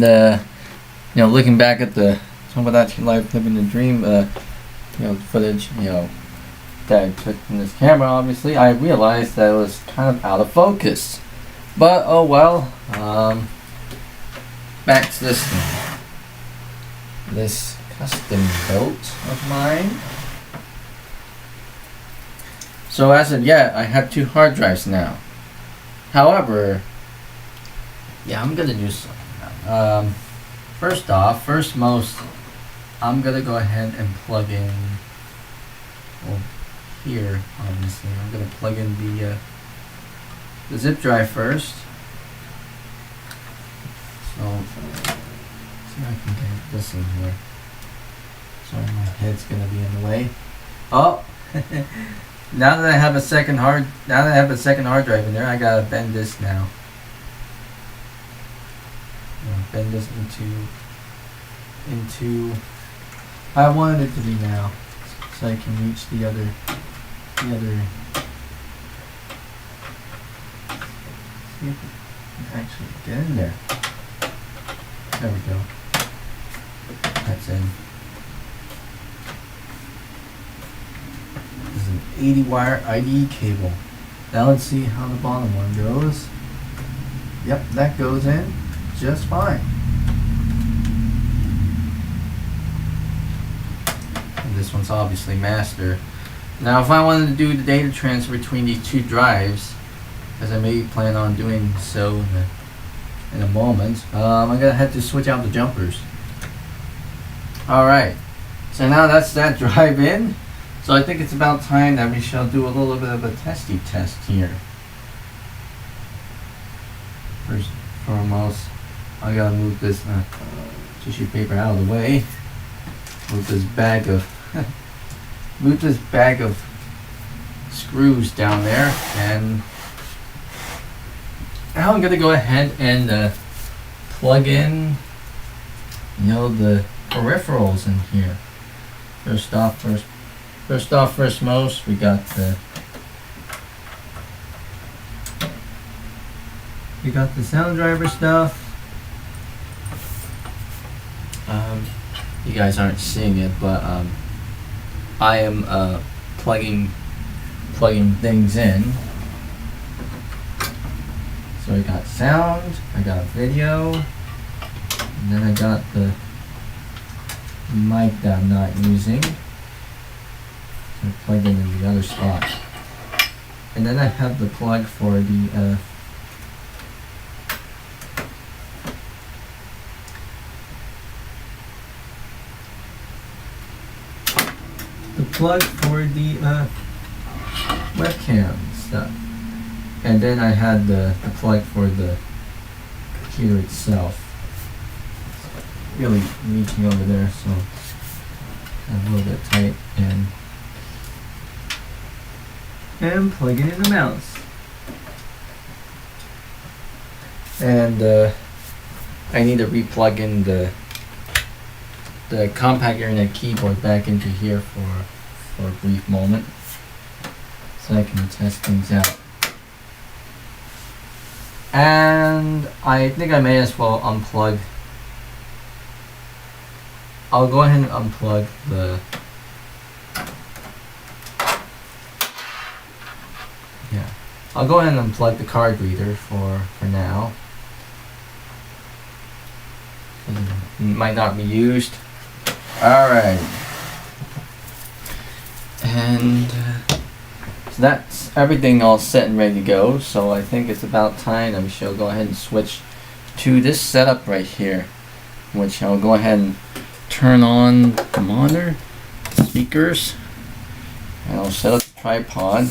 looking back at the Tomodachi Life Living the Dream, footage, that I took from this camera. Obviously, I realized that it was kind of out of focus, but oh well. Back to this thing. This custom built of mine. So as of yet, I have 2 hard drives now. However, yeah, I'm gonna do something now. First most, I'm gonna go ahead and plug in. Well, here, obviously, I'm gonna plug in the zip drive first. So, see if I can get this in here. Sorry, my head's gonna be in the way. Oh, now that I have a second hard drive in there, I gotta bend this now. Bend this into I wanted it to be now, so I can reach the other. See if I can actually get in there. There we go. That's in. This is an 80 wire IDE cable. Now let's see how the bottom one goes. Yep, that goes in just fine. And this one's obviously master. Now if I wanted to do the data transfer between these 2 drives, as I may plan on doing so in a moment, I'm gonna have to switch out the jumpers. Alright, so now that's that drive in. So I think it's about time that we shall do a little bit of a testy test here. First and foremost, I gotta move this tissue paper out of the way. Move this bag of screws down there, and now I'm gonna go ahead and plug in, the peripherals in here. First most, we got the sound driver stuff. You guys aren't seeing it, but I am plugging things in. So I got sound, I got video, and then I got the mic that I'm not using. So I plug it in the other spot. And then I have the plug for the webcam stuff. And then I had the plug for the computer itself. It's really reaching over there, so I'm a little bit tight, and plugging in the mouse. And I need to re-plug in the compact Ethernet keyboard back into here for a brief moment, so I can test things out. And I think I may as well unplug. I'll go ahead and unplug the I'll go ahead and unplug the card reader for now. It might not be used. Alright. And so that's everything all set and ready to go. So I think it's about time that we shall go ahead and switch to this setup right here, which I'll go ahead and turn on the monitor, the speakers, and I'll set up the tripod.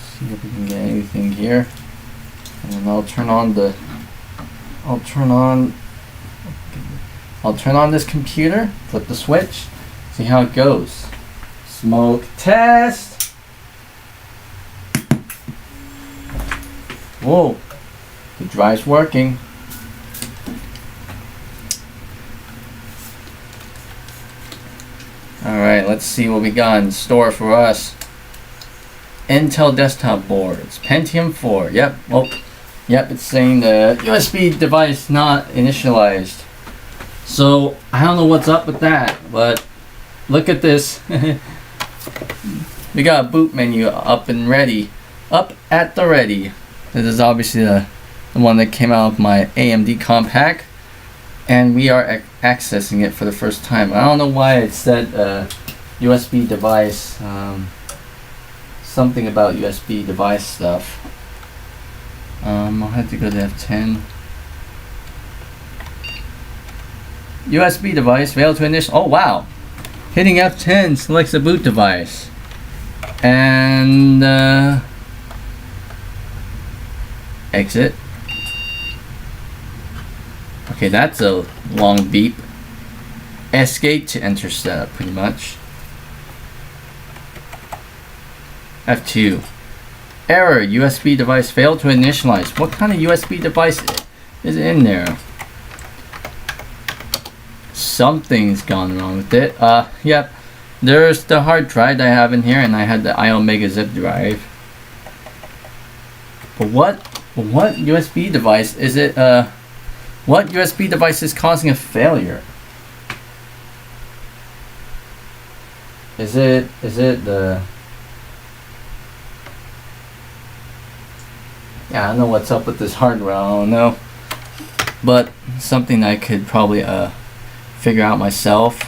See if we can get anything here, and then I'll turn on this computer, flip the switch, see how it goes. Smoke test. Whoa, the drive's working. Alright, let's see what we got in store for us. Intel desktop boards. Pentium 4. Yep. Oh, yep. It's saying the USB device not initialized. So I don't know what's up with that, but look at this. We got a boot menu up and ready. Up at the ready. This is obviously the one that came out of my AMD compact, and we are accessing it for the first time. I don't know why it said USB device, something about USB device stuff. I'll have to go to F10. USB device failed to initial. Oh wow! Hitting F10 selects the boot device, and exit. Okay, that's a long beep. Escape to enter setup, pretty much. F2. Error, USB device failed to initialize. What kind of USB device is in there? Something's gone wrong with it. Yep. There's the hard drive that I have in here, and I had the iOmega zip drive. But what USB device is it? What USB device is causing a failure? Is it the? Yeah, I don't know what's up with this hardware. I don't know, but something I could probably figure out myself.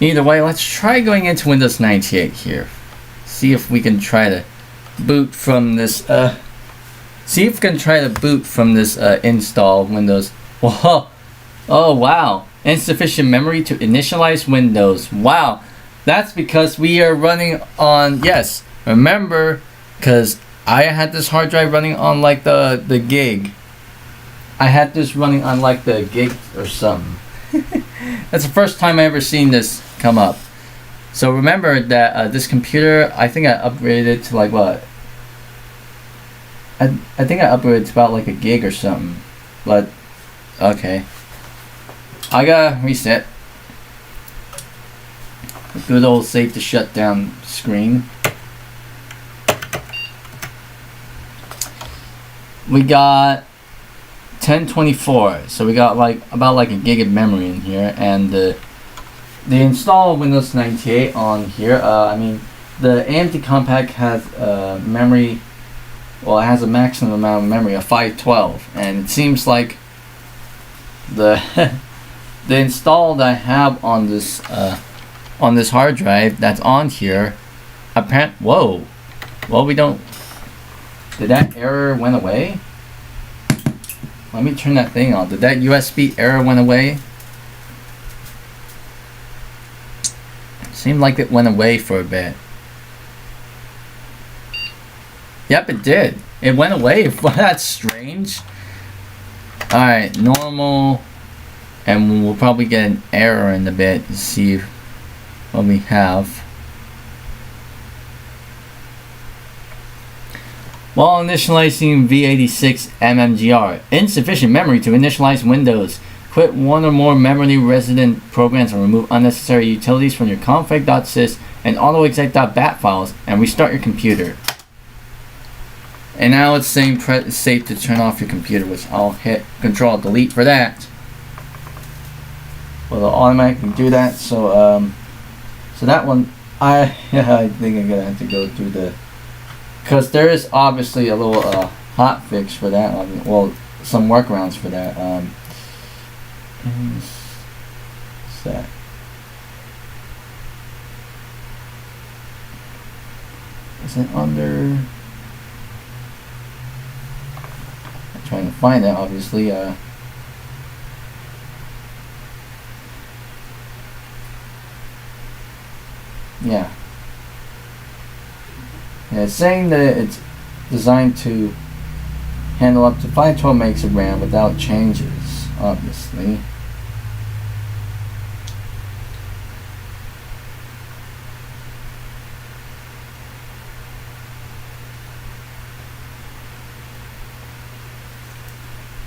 Either way, let's try going into Windows 98 here. See if we can try to boot from this. See if we can try to boot from this install Windows. Whoa! Oh wow! Insufficient memory to initialize Windows. Wow! That's because we are running on, yes, remember, because I had this hard drive running on like the gig. I had this running on like the gig or something. That's the first time I ever seen this come up. So remember that this computer, I think I upgraded it to like what? I think I upgraded to about like a gig or something. But, okay. I gotta reset. A good old save to shut down screen. We got 1024, so we got like about like a gig of memory in here, and the install Windows 98 on here. I mean, the AMD compact has memory. Well, it has a maximum amount of memory of 512, and it seems like the the install that I have on this hard drive that's on here, whoa, well, we don't. Did that error went away? Let me turn that thing on. Did that USB error went away? Seemed like it went away for a bit. Yep, it did. It went away. Well, that's strange. Alright, normal. And we'll probably get an error in a bit to see what we have. While initializing v86 MMGR, insufficient memory to initialize Windows. Quit one or more memory resident programs and remove unnecessary utilities from your config.sys and autoexec.bat files and restart your computer. And now it's saying it's safe to turn off your computer, which I'll hit Control Delete for that. Well, it'll automatically do that. So that one, I think I'm gonna have to go through the. Because there is obviously a little hot fix for that one. Well, some workarounds for that. What's that? Is it under? I'm trying to find that, obviously. Yeah. And it's saying that it's designed to handle up to 512 megs of RAM without changes, obviously.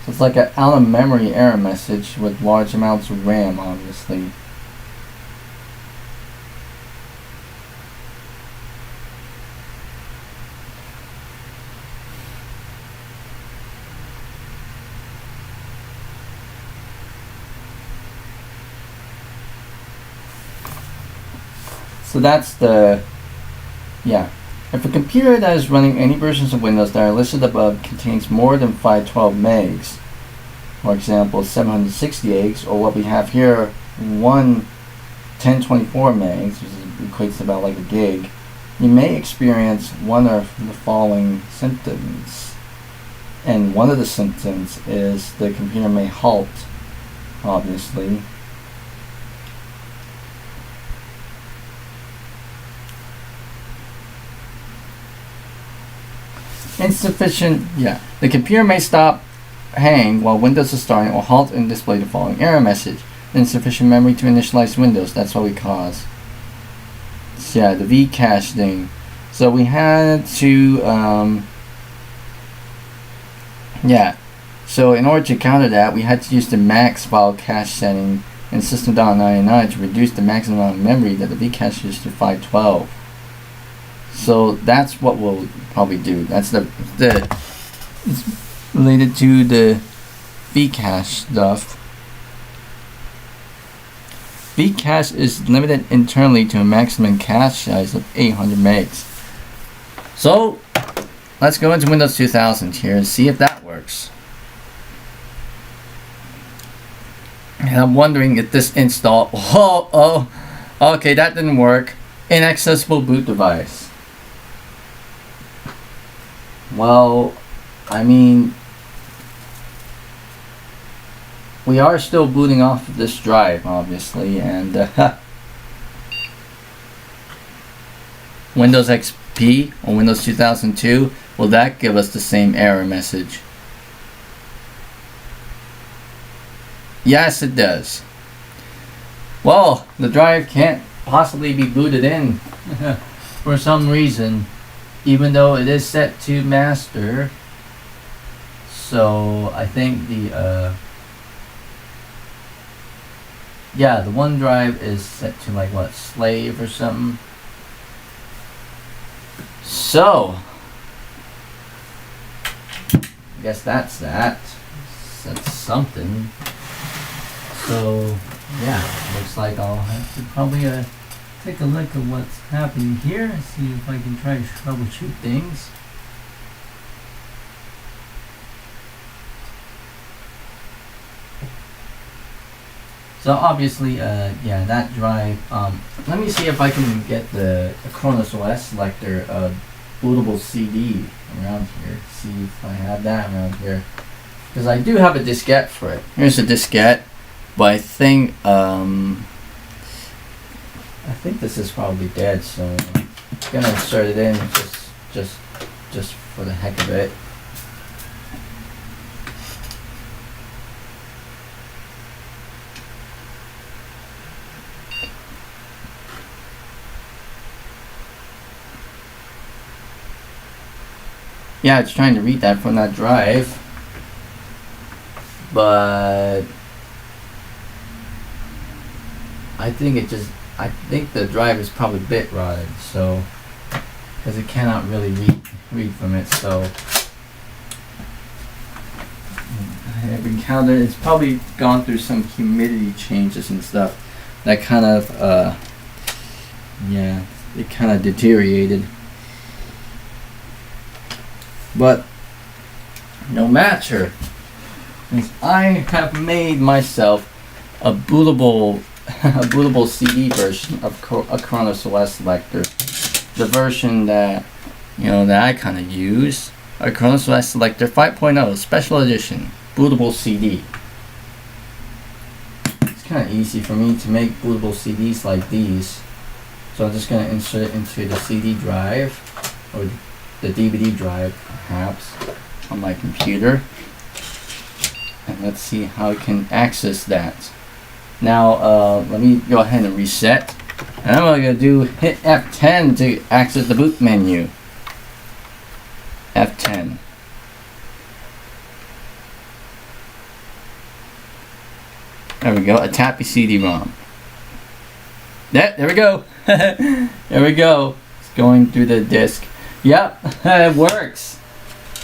So it's like an out of memory error message with large amounts of RAM, obviously. So that's the, yeah. If a computer that is running any versions of Windows that are listed above contains more than 512 megs, for example 768 or what we have here, 1024 megs, which equates to about like a gig, you may experience one of the following symptoms. And one of the symptoms is the computer may halt, obviously. Insufficient, yeah. The computer may stop, hang while Windows is starting, or halt and display the following error message. Insufficient memory to initialize Windows, that's what we cause. So yeah, the V-cache thing. So we had to, yeah. So in order to counter that, we had to use the max file cache setting in system.99 to reduce the maximum amount of memory that the V-cache is to 512. So that's what we'll probably do. That's the it's related to the V-cache stuff. V-cache is limited internally to a maximum cache size of 800 megs. So let's go into Windows 2000 here and see if that works. And I'm wondering if this install, okay, that didn't work. Inaccessible boot device. Well, I mean, we are still booting off of this drive, obviously, and Windows XP or Windows 2002, will that give us the same error message? Yes, it does. Well, the drive can't possibly be booted in for some reason, even though it is set to master. So I think the yeah, the OneDrive is set to like what, slave or something. So I guess that's that. That's something. So yeah, looks like I'll have to probably take a look at what's happening here and see if I can try to troubleshoot things. So obviously, yeah, that drive, let me see if I can get the Acronis OS selector bootable CD around here. See if I have that around here. Because I do have a diskette for it. Here's a diskette, but I think this is probably dead, so I'm gonna insert it in just for the heck of it. Yeah, it's trying to read that from that drive, but I think the drive is probably bit rotted, so because it cannot really read from it. So I've encountered it's probably gone through some humidity changes and stuff that kind of yeah, it kind of deteriorated. But no matter, I have made myself a bootable CD version of Acronis OS Selector, the version that that I kind of use. Acronis OS Selector 5.0 Special Edition bootable CD. It's kind of easy for me to make bootable CDs like these, so I'm just going to insert it into the CD drive or the DVD drive, perhaps, on my computer, and let's see how I can access that. Now let me go ahead and reset, and I'm going to hit F10 to access the boot menu. F10. There we go, a tappy CD-ROM. There we go. There we go. It's going through the disk. Yep, it works.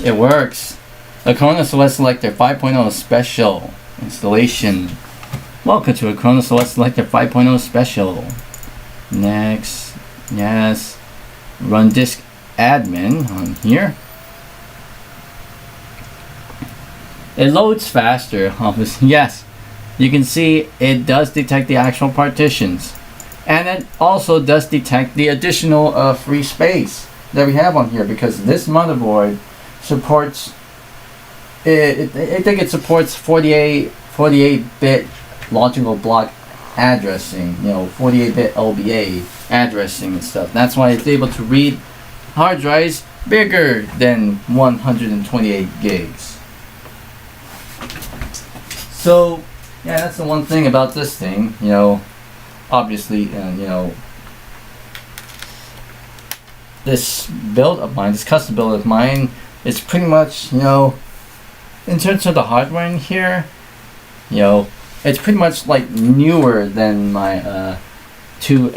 It works. Acronis OS Selector 5.0 Special Installation. Welcome to Acronis OS Selector 5.0 Special. Next. Yes. Run disk admin on here. It loads faster, obviously. Yes, you can see it does detect the actual partitions, and it also does detect the additional free space that we have on here, because this motherboard supports I think it supports 48-bit logical block addressing, 48-bit LBA addressing and stuff. That's why it's able to read hard drives bigger than 128 gigs. So yeah, that's the one thing about this thing. Obviously, this build of mine, this custom build of mine, is pretty much, in terms of the hardware in here, it's pretty much like newer than my two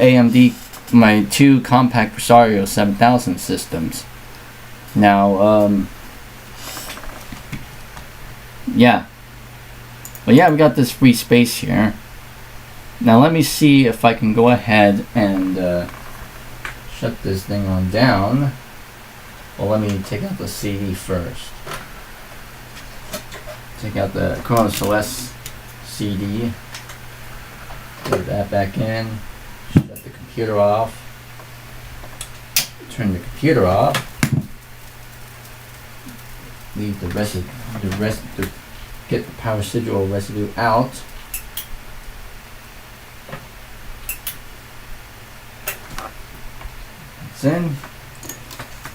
compact Presario 7000 systems. Now, yeah. But yeah, we got this free space here. Now let me see if I can go ahead and shut this thing on down. Well, let me take out the CD first. Take out the Kronos OS CD. Put that back in. Shut the computer off. Turn the computer off. Leave the residue. Get the power residual residue out. It's in.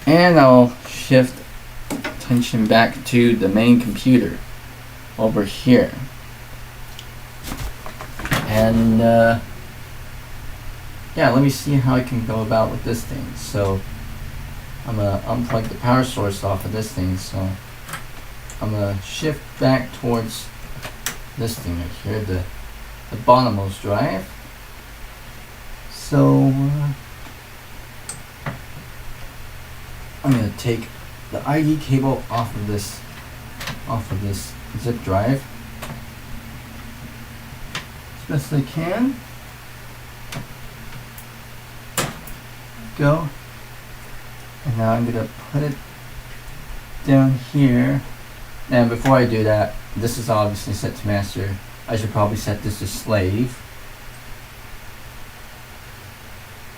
And I'll shift attention back to the main computer over here. And yeah, let me see how I can go about with this thing. So I'm gonna unplug the power source off of this thing. So I'm gonna shift back towards this thing right here, the bottommost drive. So I'm gonna take the ID cable off of this zip drive as best I can. Go. And now I'm gonna put it down here. And before I do that, this is obviously set to master. I should probably set this to slave.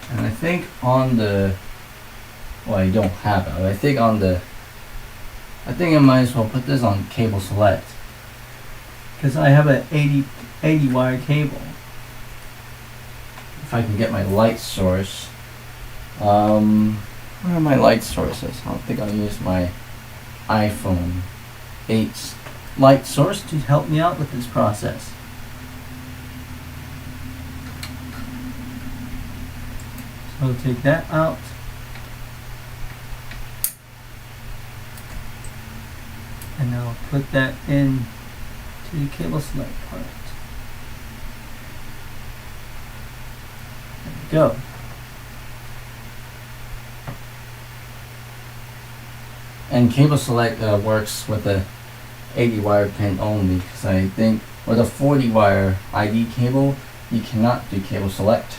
And I think on the, well, you don't have it. I think I might as well put this on cable select, because I have an 80 wire cable. If I can get my light source, where are my light sources? I think I'll use my iPhone 8's light source to help me out with this process. So I'll take that out. And I'll put that in to the cable select part. There we go. And cable select works with a 80 wire pin only, because I think with a 40 wire ID cable you cannot do cable select.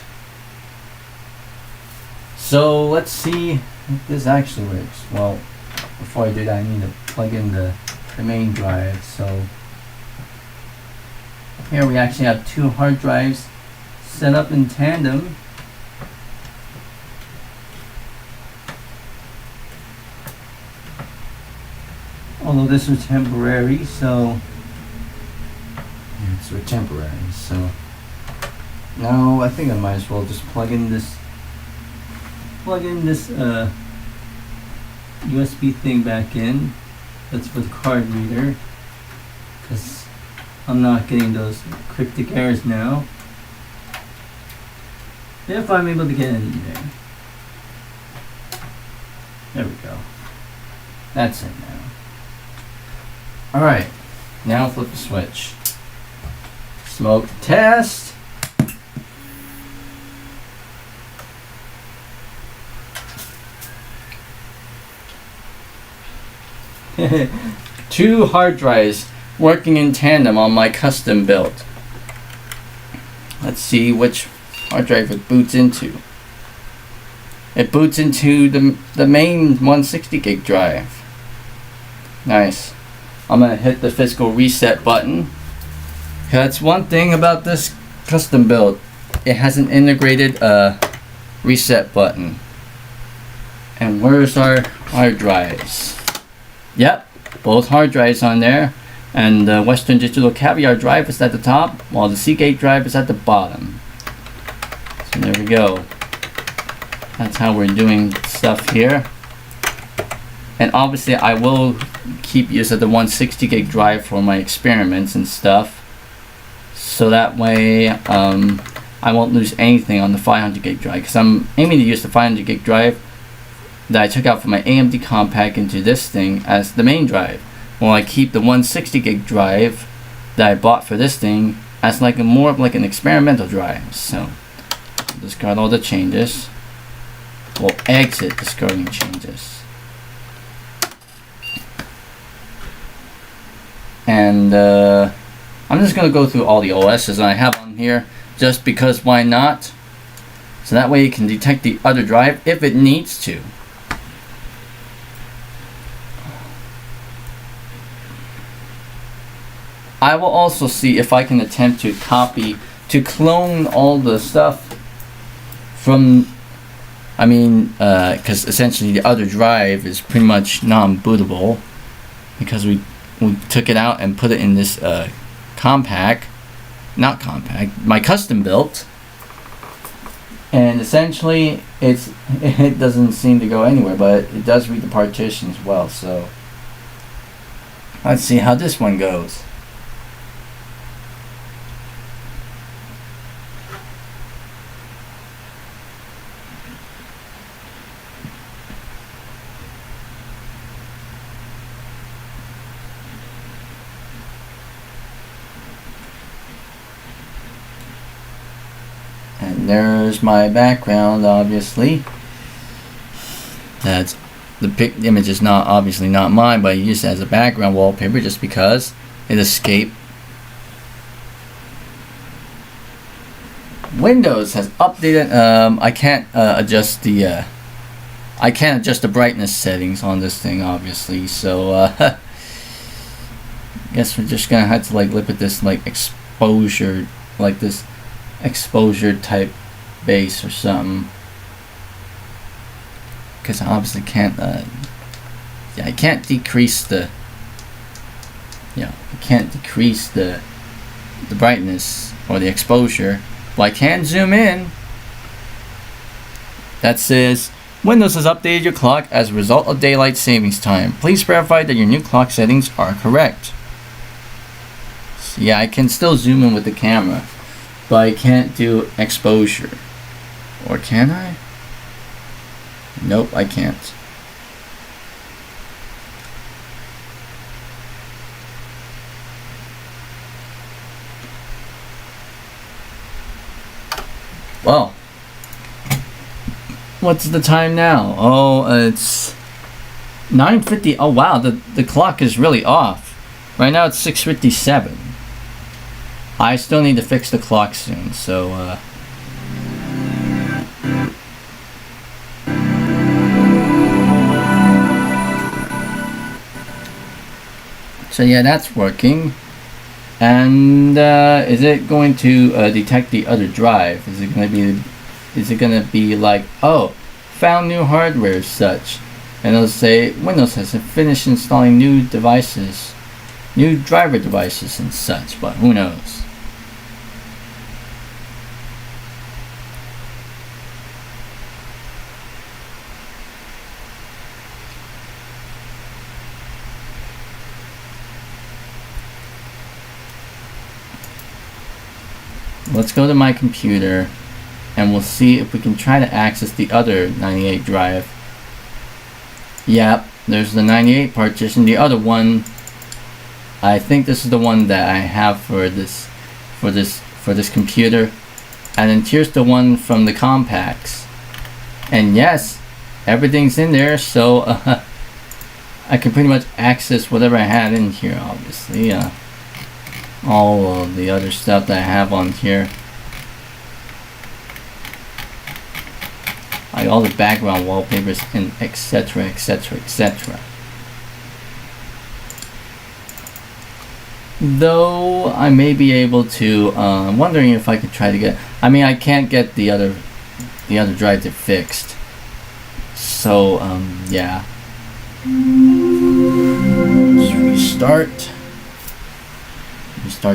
So let's see if this actually works. Well, before I do that, I need to plug in the main drive. So here we actually have two hard drives set up in tandem. Although this was temporary, so it's temporary. So now I think I might as well just plug in this USB thing back in. That's for the card reader, because I'm not getting those cryptic errors now. If I'm able to get in there. There we go. That's it now. Alright, now flip the switch. Smoke test. Two hard drives working in tandem on my custom build. Let's see which hard drive it boots into. it boots into the main 160 gig drive. Nice. I'm gonna hit the physical reset button. That's one thing about this custom build. It has an integrated reset button. And where's our hard drives? Yep, both hard drives on there. And the Western Digital Caviar drive is at the top, while the Seagate drive is at the bottom. So there we go. That's how we're doing stuff here. And obviously I will keep use of the 160 gig drive for my experiments and stuff. So that way I won't lose anything on the 500 gig drive. Because I'm aiming to use the 500 gig drive that I took out from my AMD compact into this thing as the main drive. While I keep the 160 gig drive that I bought for this thing as like more of like an experimental drive. So discard all the changes. We'll exit discarding changes. And I'm just going to go through all the OSs I have on here just because why not? So that way you can detect the other drive if it needs to. I will also see if I can attempt to clone all the stuff from, because essentially the other drive is pretty much non-bootable because we took it out and put it in this my custom built, and essentially it doesn't seem to go anywhere, but it does read the partitions well. So let's see how this one goes. And there's my background, obviously. That's the image is obviously not mine, but I use it as a background wallpaper just because it escaped. Windows has updated. I can't adjust the brightness settings on this thing, obviously. So guess we're just gonna have to like look at this like exposure, like this exposure type base or something, because I obviously can't I can't decrease the brightness or the exposure. Well, I can zoom in. That says Windows has updated your clock as a result of daylight savings time. Please verify that your new clock settings are correct. So yeah, I can still zoom in with the camera, but I can't do exposure. Or can I? Nope, I can't. Well, what's the time now? Oh, it's 9:50. Oh wow, the clock is really off. Right now it's 6:57. I still need to fix the clock soon, so so yeah, that's working. And is it going to detect the other drive? Is it going to be like, oh, found new hardware as such, and it'll say Windows has finished installing new devices, new driver devices and such, but who knows? Let's go to my computer and we'll see if we can try to access the other 98 drive. Yep, there's the 98 partition. The other one, I think this is the one that I have for this computer. And then here's the one from the compacts. And yes, everything's in there, so I can pretty much access whatever I had in here, obviously. All of the other stuff that I have on here. like all the background wallpapers and etc, etc, etc. Though I may be able to, I'm wondering if I could try to get, I mean I can't get the other drive to fixed, so yeah. Let's restart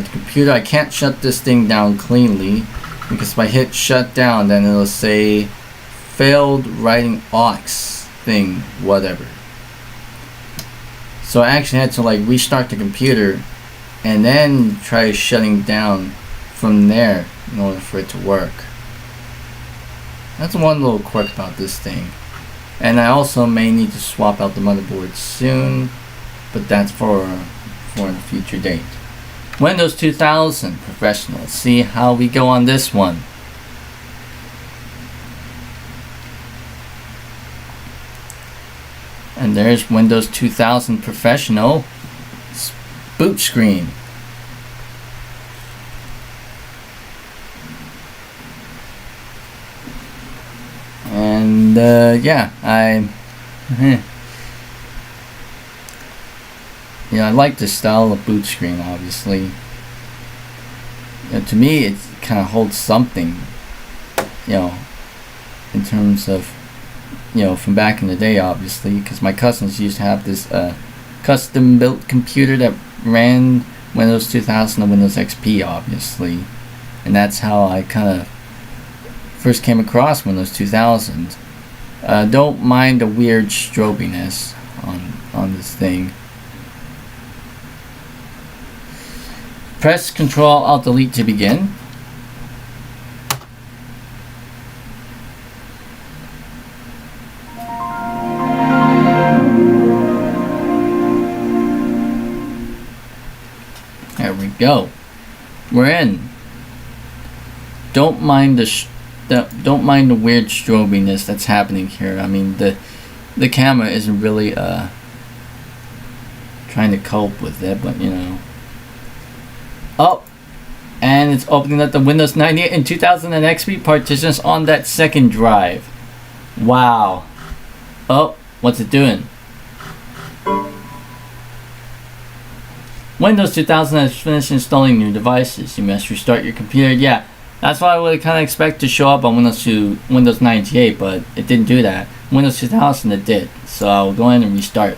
the computer. I can't shut this thing down cleanly because if I hit shut down, then it'll say failed writing aux thing, whatever. So I actually had to like restart the computer and then try shutting down from there in order for it to work. That's one little quirk about this thing. And I also may need to swap out the motherboard soon, but that's for a future date. Windows 2000 Professional. See how we go on this one. And there's Windows 2000 Professional boot screen. And yeah, I like the style of boot screen, obviously. To me, it kind of holds something, in terms of, from back in the day, obviously, because my cousins used to have this custom built computer that ran Windows 2000 and Windows XP, obviously. And that's how I kind of first came across Windows 2000. Don't mind the weird strobiness on this thing. Press Control Alt Delete to begin. There we go. We're in. Don't mind the weird strobiness that's happening here. I mean, the camera isn't really trying to cope with it, but Oh, and it's opening up the Windows 98 and 2000 and XP partitions on that second drive. Wow. Oh, what's it doing? Windows 2000 has finished installing new devices. You must restart your computer. Yeah, that's what I would kind of expect to show up on Windows 98, but it didn't do that. Windows 2000 it did. So I'll go in and restart.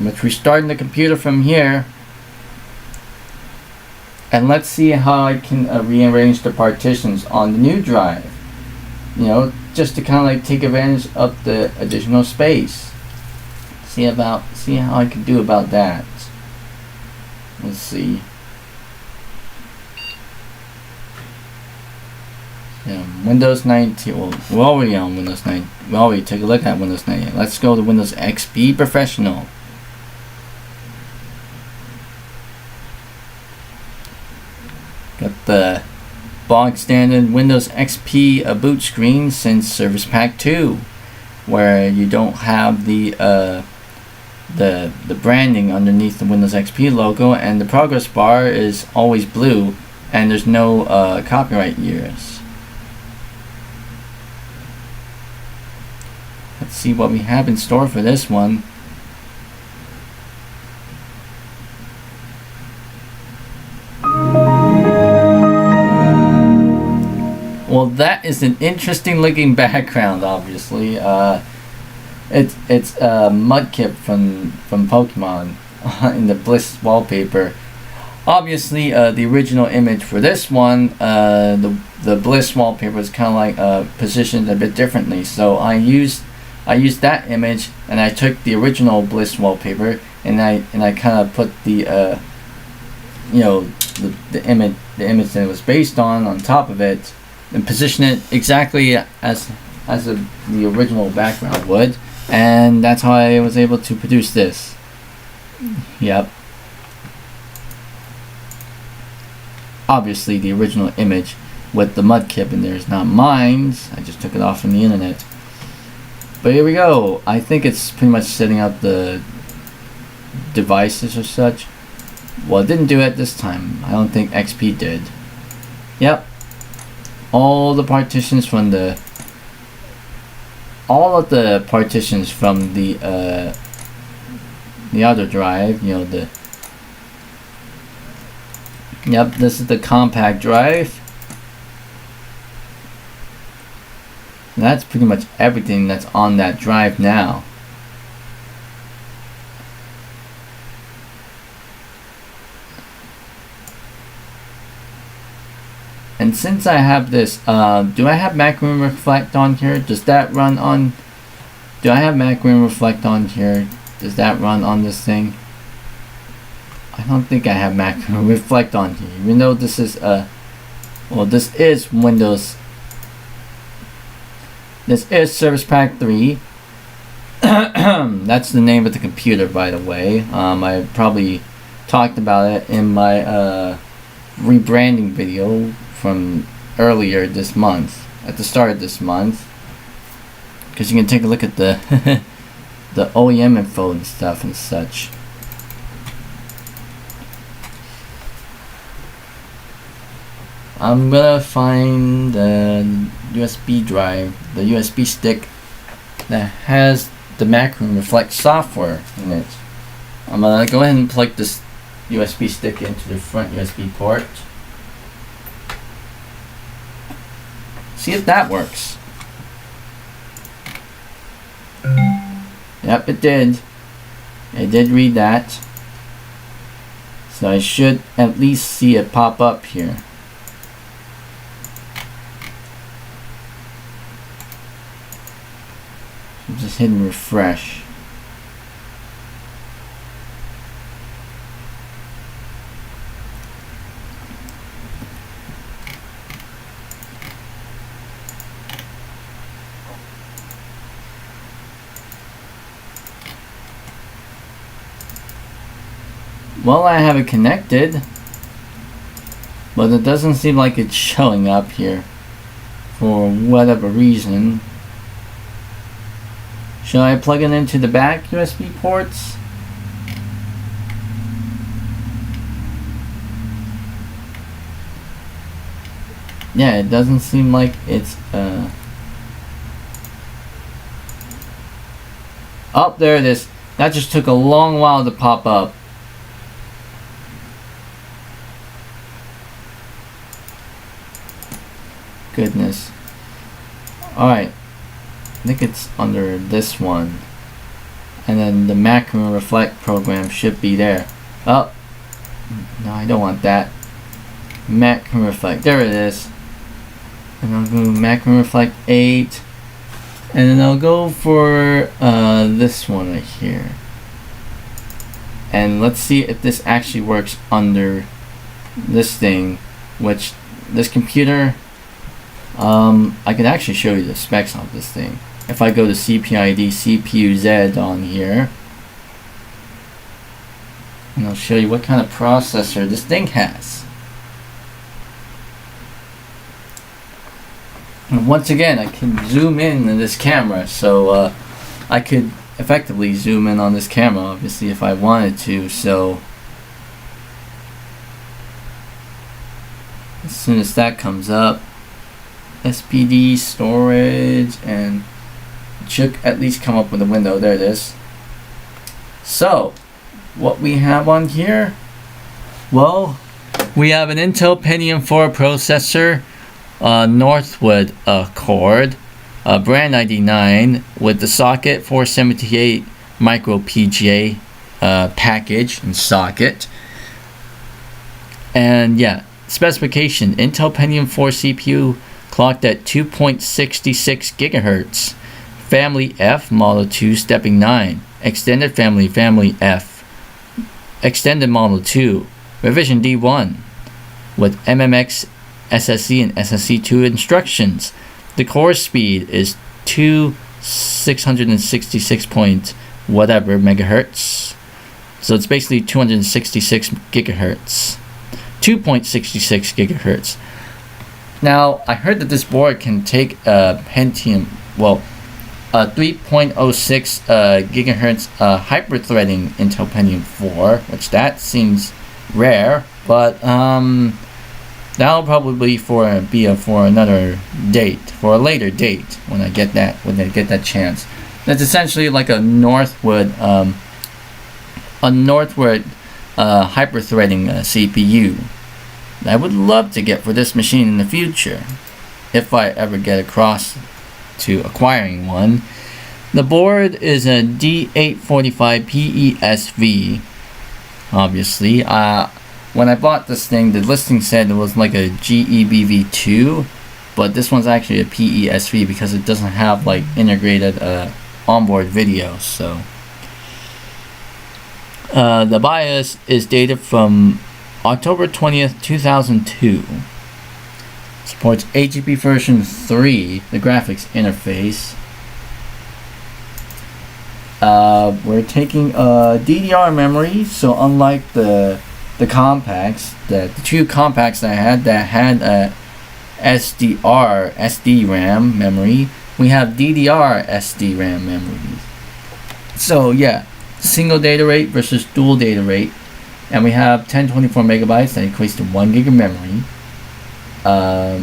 Let's restart the computer from here. And let's see how I can rearrange the partitions on the new drive. Just to kind of like take advantage of the additional space. See how I can do about that. Let's see. Windows 98. Well, we're already on Windows 9. We already took a look at Windows 98. Let's go to Windows XP Professional. Got the bog standard Windows XP boot screen since Service Pack 2, where you don't have the branding underneath the Windows XP logo, and the progress bar is always blue, and there's no copyright years. Let's see what we have in store for this one. Well, that is an interesting looking background, obviously. It's Mudkip from Pokemon in the Bliss wallpaper. Obviously, the original image for this one, the Bliss wallpaper is kind of like positioned a bit differently. So I used that image, and I took the original Bliss wallpaper, and I kind of put the the image that it was based on top of it, and position it exactly as the original background would, and that's how I was able to produce this. Yep. Obviously, the original image with the Mudkip in there is not mine. I just took it off from the internet. But here we go. I think it's pretty much setting up the devices or such. Well, it didn't do it this time. I don't think XP did. Yep. all the partitions from the partitions from the other drive, you know, yep, this is the compact drive. And that's pretty much everything that's on that drive now. And since I have this, do I have Macroom Reflect on here? Does that run on? Do I have Macroom Reflect on here? Does that run on this thing? I don't think I have Macroom Reflect on here, even though this is well, this is Windows. This is Service Pack 3. That's the name of the computer, by the way. I probably talked about it in my rebranding video from earlier this month, at the start of this month, because you can take a look at the the OEM info and stuff and such. I'm gonna find the USB drive, the USB stick that has the Macroom Reflect software in it. I'm gonna go ahead and plug this USB stick into the front USB port. See if that works. Yep, it did. It did read that. So I should at least see it pop up here. I'm just hitting refresh. Well, I have it connected, but it doesn't seem like it's showing up here for whatever reason. Should I plug it into the back USB ports? Yeah, it doesn't seem like it's oh, there it is. That just took a long while to pop up. Goodness. Alright. I think it's under this one. And then the Macroom Reflect program should be there. Oh. No, I don't want that. Macroom Reflect. There it is. And I'll go Macroom Reflect 8. And then I'll go for this one right here. And let's see if this actually works under this thing. Which, this computer... I can actually show you the specs on this thing. If I go to CPID CPU-Z on here, and I'll show you what kind of processor this thing has. And once again, I can zoom in this camera, so I could effectively zoom in on this camera, obviously, if I wanted to. So as soon as that comes up, SPD storage, and it should at least come up with a window. There it is. So what we have on here, well, we have an Intel Pentium 4 processor, Northwood cord, brand 99 with the socket 478 micro PGA package and socket. And yeah, specification: Intel Pentium 4 CPU clocked at 2.66 gigahertz. Family F, Model 2, Stepping 9. Extended Family, Family F. Extended Model 2, Revision D1, with MMX SSE and SSE2 instructions. The core speed is 666 point whatever megahertz. So it's basically 266 gigahertz. 2.66 gigahertz. Now, I heard that this board can take a Pentium, well, 3.06 gigahertz hyper-threading Intel Pentium 4, which that seems rare, but that'll probably be for another date, for a later date when I get that chance. That's essentially like a northward hyper-threading CPU that I would love to get for this machine in the future, if I ever get across to acquiring one. The board is a D845 PESV. Obviously, when I bought this thing, the listing said it was like a GEBV2, but this one's actually a PESV because it doesn't have like integrated onboard video. So the BIOS is dated from October 20th, 2002. Supports AGP version 3, the graphics interface. We're taking DDR memory, so unlike the compacts, the two compacts that I had that had SD-RAM memory, we have DDR SD-RAM memory. So yeah, single data rate versus dual data rate, and we have 1024 megabytes that equates to 1 gig of memory. Yeah.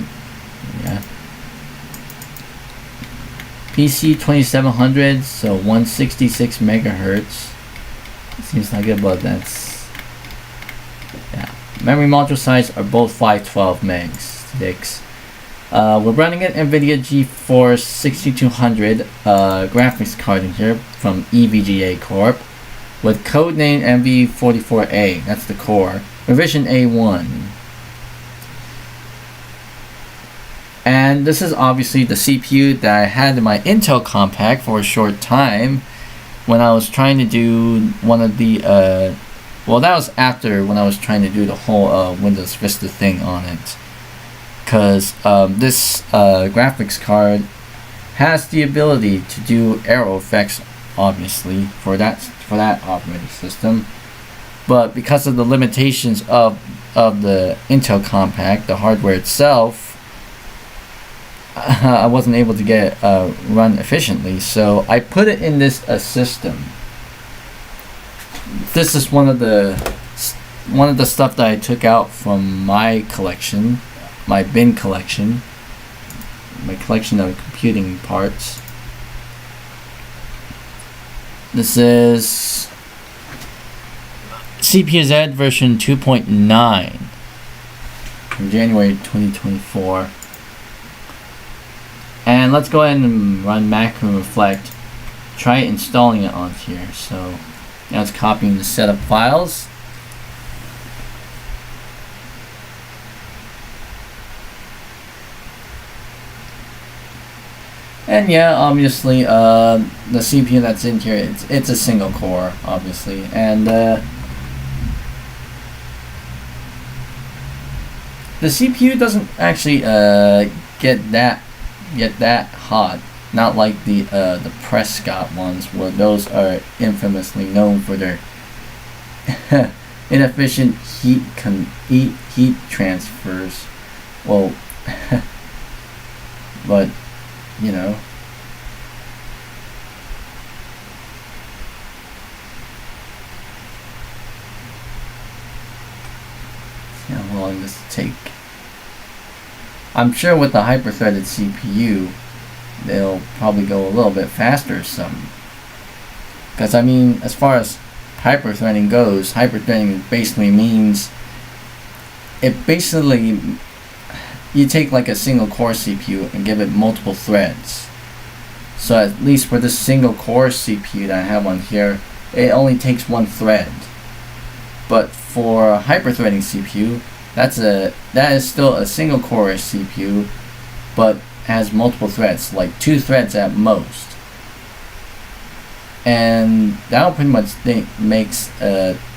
PC 2700, so 166 megahertz. Seems like it, but that's, yeah. Memory module size are both 512 megs. We're running an NVIDIA GeForce 6200 graphics card in here from EVGA Corp with codename MV44A. That's the core. Revision A1. And this is obviously the CPU that I had in my Intel compact for a short time when I was trying to do one of the well, that was after when I was trying to do the whole Windows Vista thing on it, because this graphics card has the ability to do arrow effects, obviously, for that operating system, but because of the limitations of the Intel compact, the hardware itself, I wasn't able to get it run efficiently, so I put it in this system. This is one of the stuff that I took out from my collection, my bin collection, my collection of computing parts. This is CPU-Z version 2.9 from January 2024. And let's go ahead and run macro reflect. Try installing it on here. So now it's copying the setup files. And yeah, obviously the CPU that's in here, it's a single core, obviously, and the CPU doesn't actually get that hot, not like the Prescott ones, where those are infamously known for their inefficient heat transfers. Well, but you know, see how long this will take. I'm sure with the hyper-threaded CPU, they'll probably go a little bit faster or something. Because I mean, as far as hyper-threading goes, hyper-threading basically means you take like a single core CPU and give it multiple threads. So at least for this single core CPU that I have on here, it only takes one thread. But for a hyper-threading CPU, that is still a single core CPU, but has multiple threads, like 2 threads at most. And that pretty much makes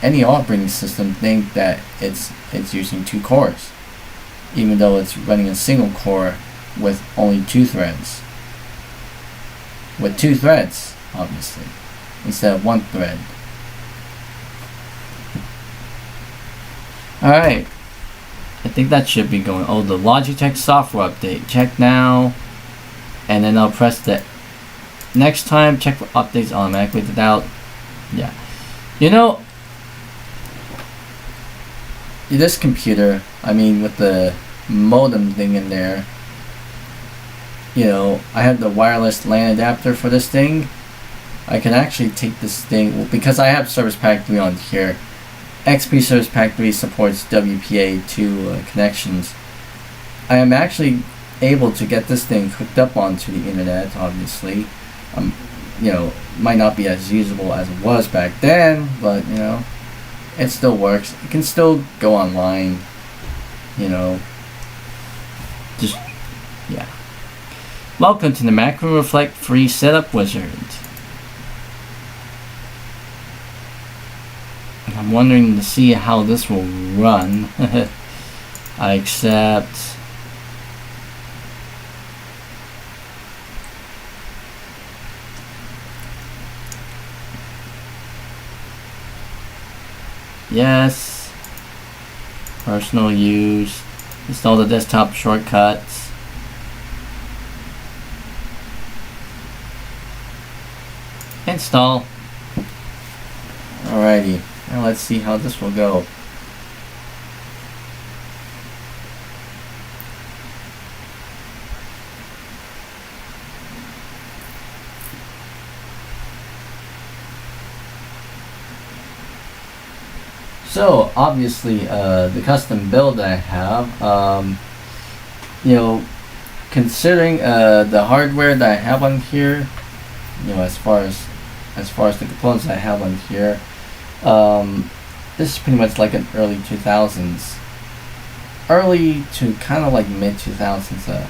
any operating system think that it's using 2 cores, even though it's running a single core with only 2 threads. With 2 threads, obviously, instead of 1 thread. Alright, I think that should be going. Oh, the Logitech software update. Check now, and then I'll press the next time. Check for updates automatically without. Yeah, you know, this computer, I mean with the modem thing in there, you know, I have the wireless LAN adapter for this thing. I can actually take this thing, because I have Service Pack 3 on here. XP Service Pack 3 supports WPA2 connections. I am actually able to get this thing hooked up onto the internet, obviously. You know, might not be as usable as it was back then, but you know, it still works. It can still go online, you know. Just, yeah. Welcome to the Macro Reflect Free Setup Wizard. And I'm wondering to see how this will run. I accept. Yes. Personal use. Install the desktop shortcuts. Install. Alrighty. Now let's see how this will go. So obviously, the custom build that I have, you know, considering the hardware that I have on here, you know, as far as the components I have on here, this is pretty much like an early 2000s, early to kind of like mid 2000s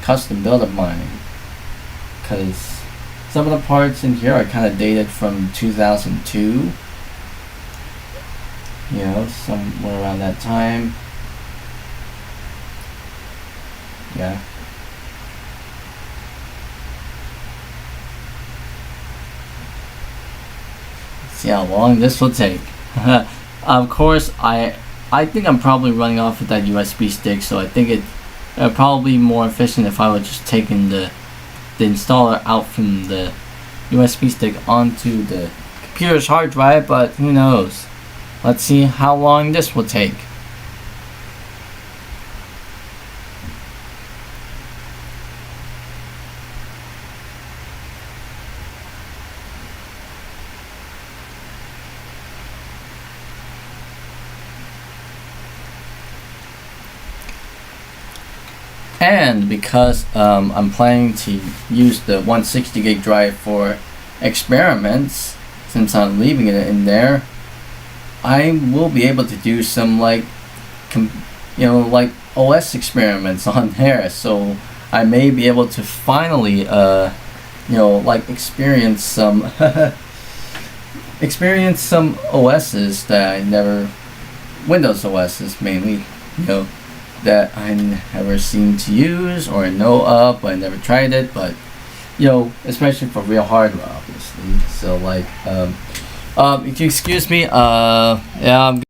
custom build of mine, because some of the parts in here are kind of dated from 2002. You know, somewhere around that time. Yeah. See how long this will take. Of course, I think I'm probably running off with that USB stick, so I think it probably be more efficient if I would just taking the installer out from the USB stick onto the computer's hard drive, but who knows. Let's see how long this will take. And because I'm planning to use the 160 gig drive for experiments, since I'm leaving it in there, I will be able to do some like like OS experiments on there. So I may be able to finally like experience some OSs that I never, Windows OSs mainly, you know, that I never seem to use or know of, but I never tried it. But you know, especially for real hardware, obviously. So like if you excuse me, yeah, I'm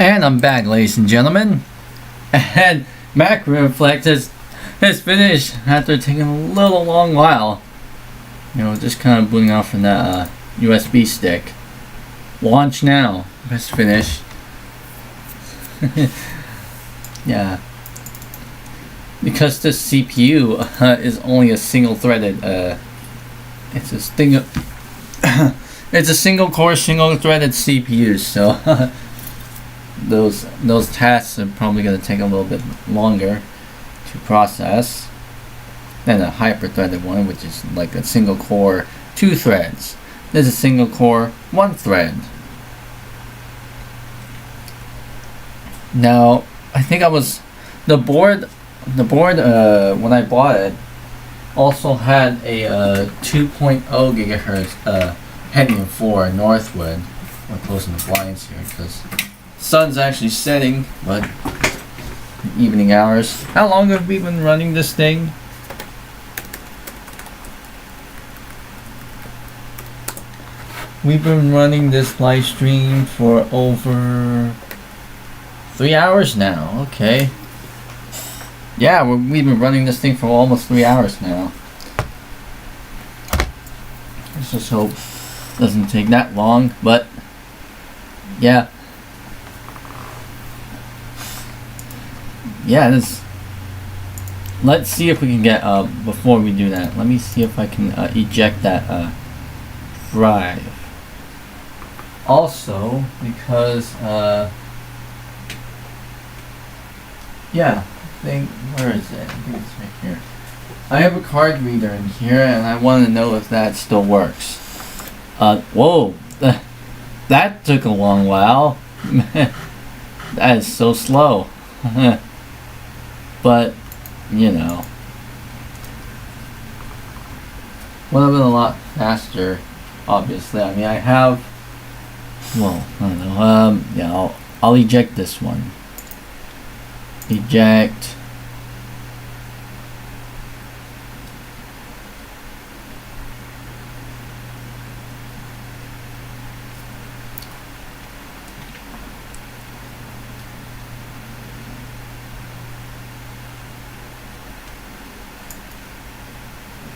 And I'm back, ladies and gentlemen. And Macro Reflect is finished after taking a little long while. You know, just kind of booting off from that USB stick. Launch now. Press finish. Yeah. Because this CPU is only a single-threaded. It's a single. It's a single-core, single-threaded CPU. So. Those tasks are probably going to take a little bit longer to process than a hyper-threaded one, which is like a single core, 2 threads. There's a single core, 1 thread. Now, I think the board when I bought it also had a 2.0 gigahertz heading for Northwood. We're closing the blinds here because sun's actually setting, but evening hours. How long have we been running this thing? We've been running this live stream for over 3 hours now. Okay. Yeah, we've been running this thing for almost 3 hours now. Let's just hope it doesn't take that long, but yeah. Yeah, let's see if we can get, before we do that, let me see if I can eject that drive. Also, because, yeah, where is it? I think it's right here. I have a card reader in here, and I want to know if that still works. Whoa, that took a long while. That is so slow. But, you know, would have been a lot faster, obviously. I mean, I have, well, I don't know, yeah, I'll eject this one. Eject.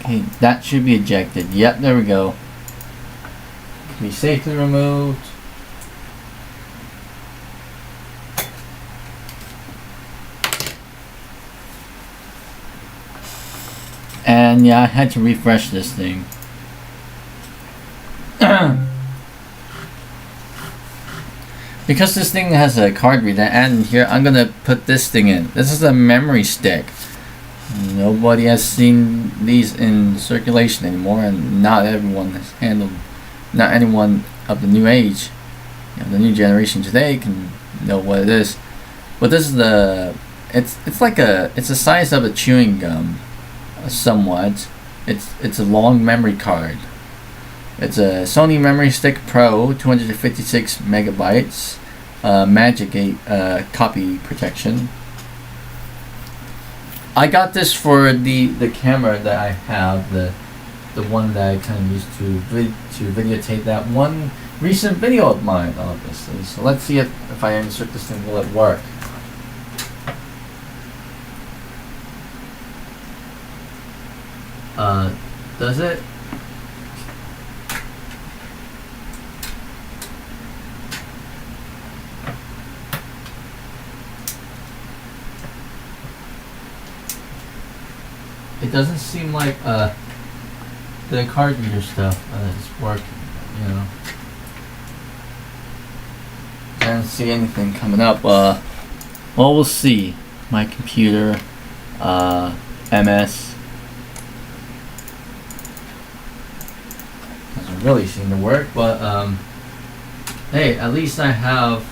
Okay, that should be ejected. Yep, there we go. Can be safely removed. And yeah, I had to refresh this thing. Because this thing has a card reader, and here I'm gonna put this thing in. This is a memory stick. Nobody has seen these in circulation anymore, and not everyone has handled. Not anyone of the new age, you know, the new generation today, can know what it is. But this is it's the size of a chewing gum, somewhat. It's a long memory card. It's a Sony Memory Stick Pro, 256 megabytes, Magic 8 copy protection. I got this for the camera that I have, the one that I kind of used to videotape that one recent video of mine, obviously. So let's see if I insert this thing, will it work? Does it? It doesn't seem like the card reader stuff is working, you know. I don't see anything coming up. Well, we'll see. My computer, MS, doesn't really seem to work, but hey, at least I have.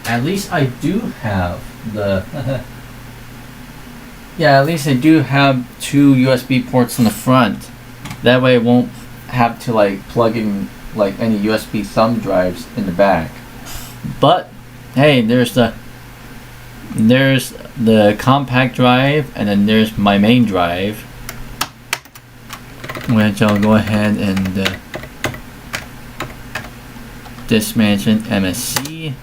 At least I do have the yeah, at least I do have 2 USB ports in the front. That way I won't have to like plug in like any USB thumb drives in the back. But hey, there's the compact drive, and then there's my main drive. which I'll go ahead and disk management MSC.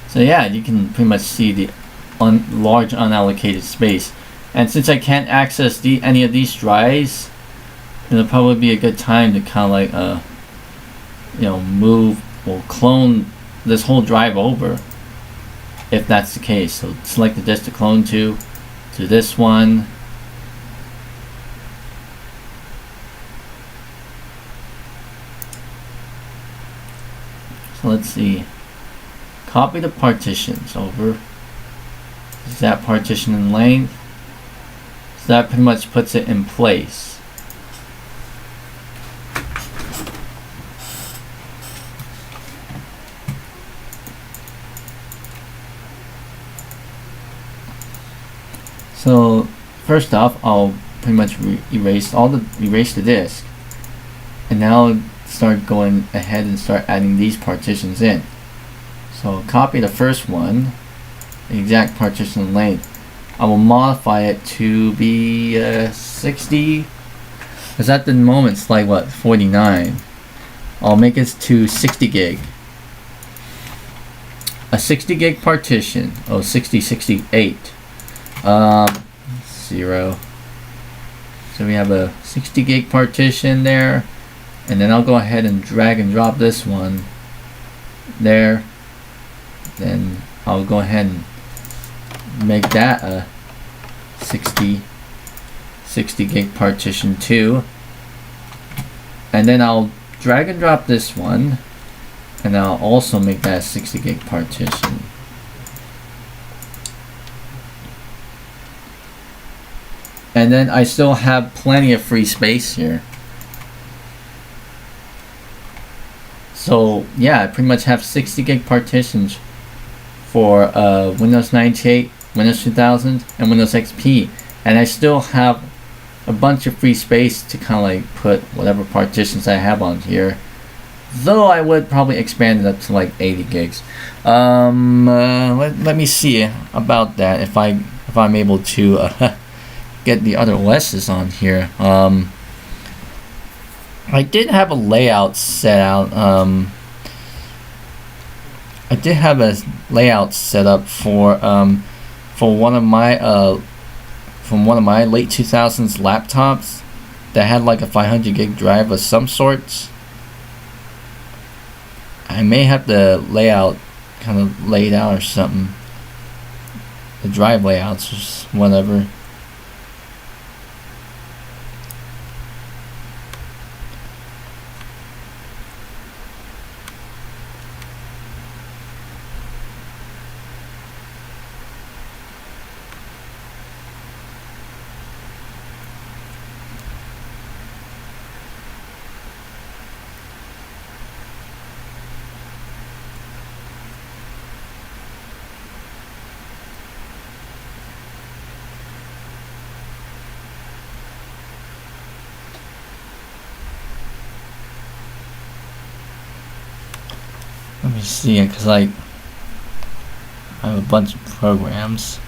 So yeah, you can pretty much see the large unallocated space. And since I can't access any of these drives, it'll probably be a good time to kind of like move or clone this whole drive over, if that's the case. So select the disk to clone to this one. So let's see. Copy the partitions over. Is that partition in length? So that pretty much puts it in place. So first off, I'll pretty much erase the disk, and now start going ahead and start adding these partitions in. So copy the first one, the exact partition length. I will modify it to be 60, because at the moment it's like what, 49. I'll make it to 60 gig. A 60 gig partition. Oh, 68. 0. So we have a 60 gig partition there, and then I'll go ahead and drag and drop this one there. Then I'll go ahead and make that a 60 gig partition too, and then I'll drag and drop this one, and I'll also make that a 60 gig partition. And then I still have plenty of free space here. So yeah, I pretty much have 60 gig partitions for Windows 98, Windows 2000, and Windows XP, and I still have a bunch of free space to kind of like put whatever partitions I have on here, though I would probably expand it up to like 80 gigs. Let me see about that, if I'm able to get the other OSs on here. I did have a layout set out. I did have a layout set up for one of my from one of my late 2000s laptops that had like a 500 gig drive of some sorts. I may have the layout kind of laid out or something. The drive layouts or whatever. Let me see it, because I have a bunch of programs.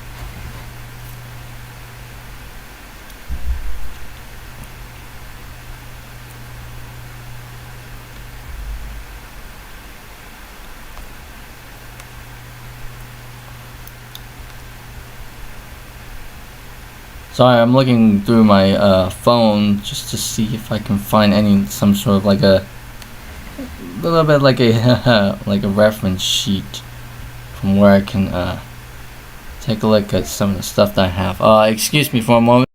Sorry, I'm looking through my phone just to see if I can find some sort of like a little bit like a like a reference sheet from where I can take a look at some of the stuff that I have. Excuse me for a moment.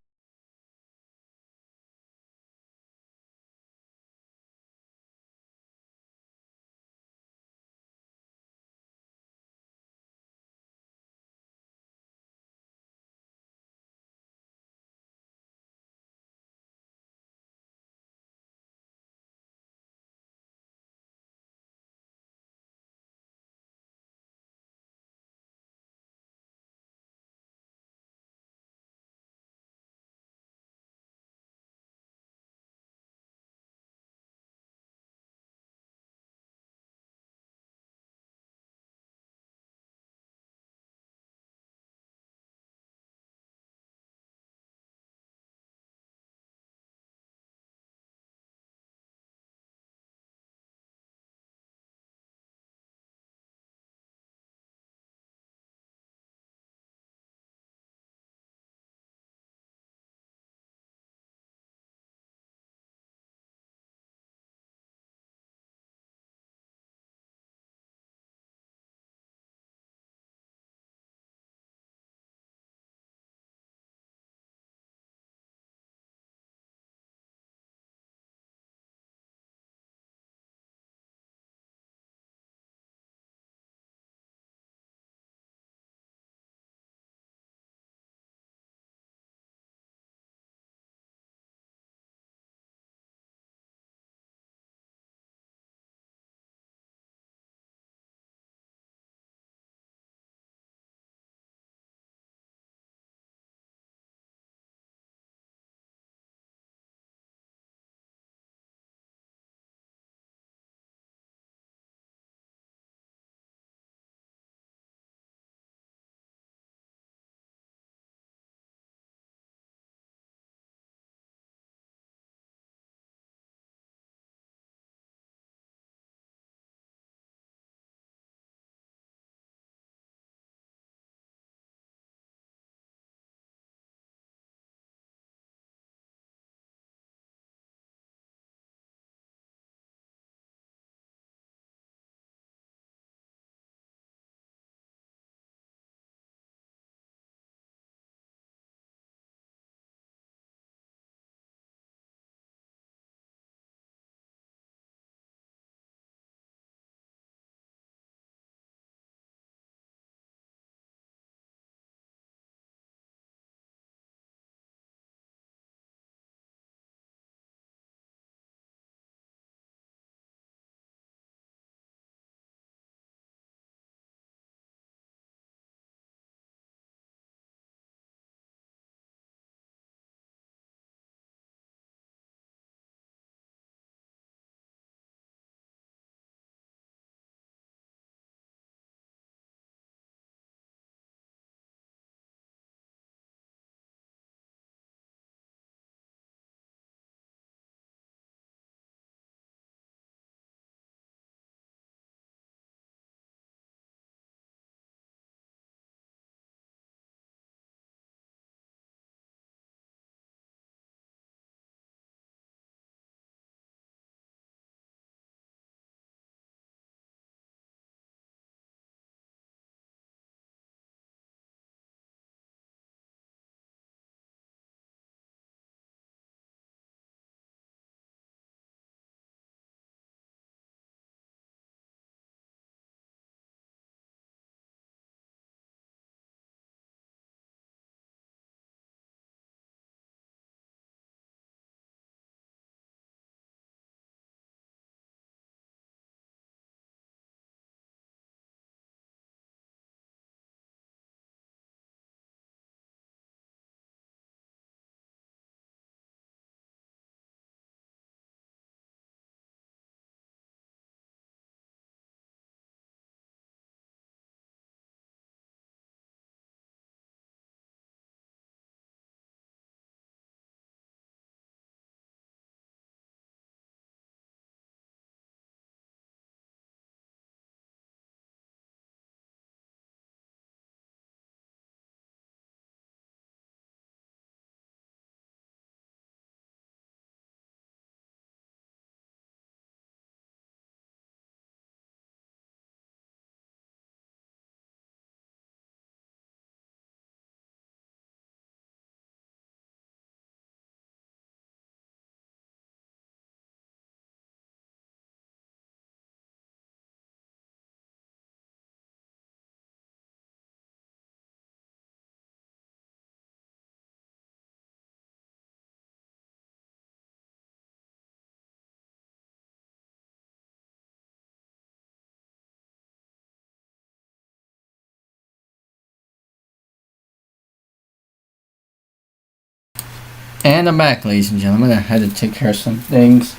And I'm back, ladies and gentlemen. I had to take care of some things.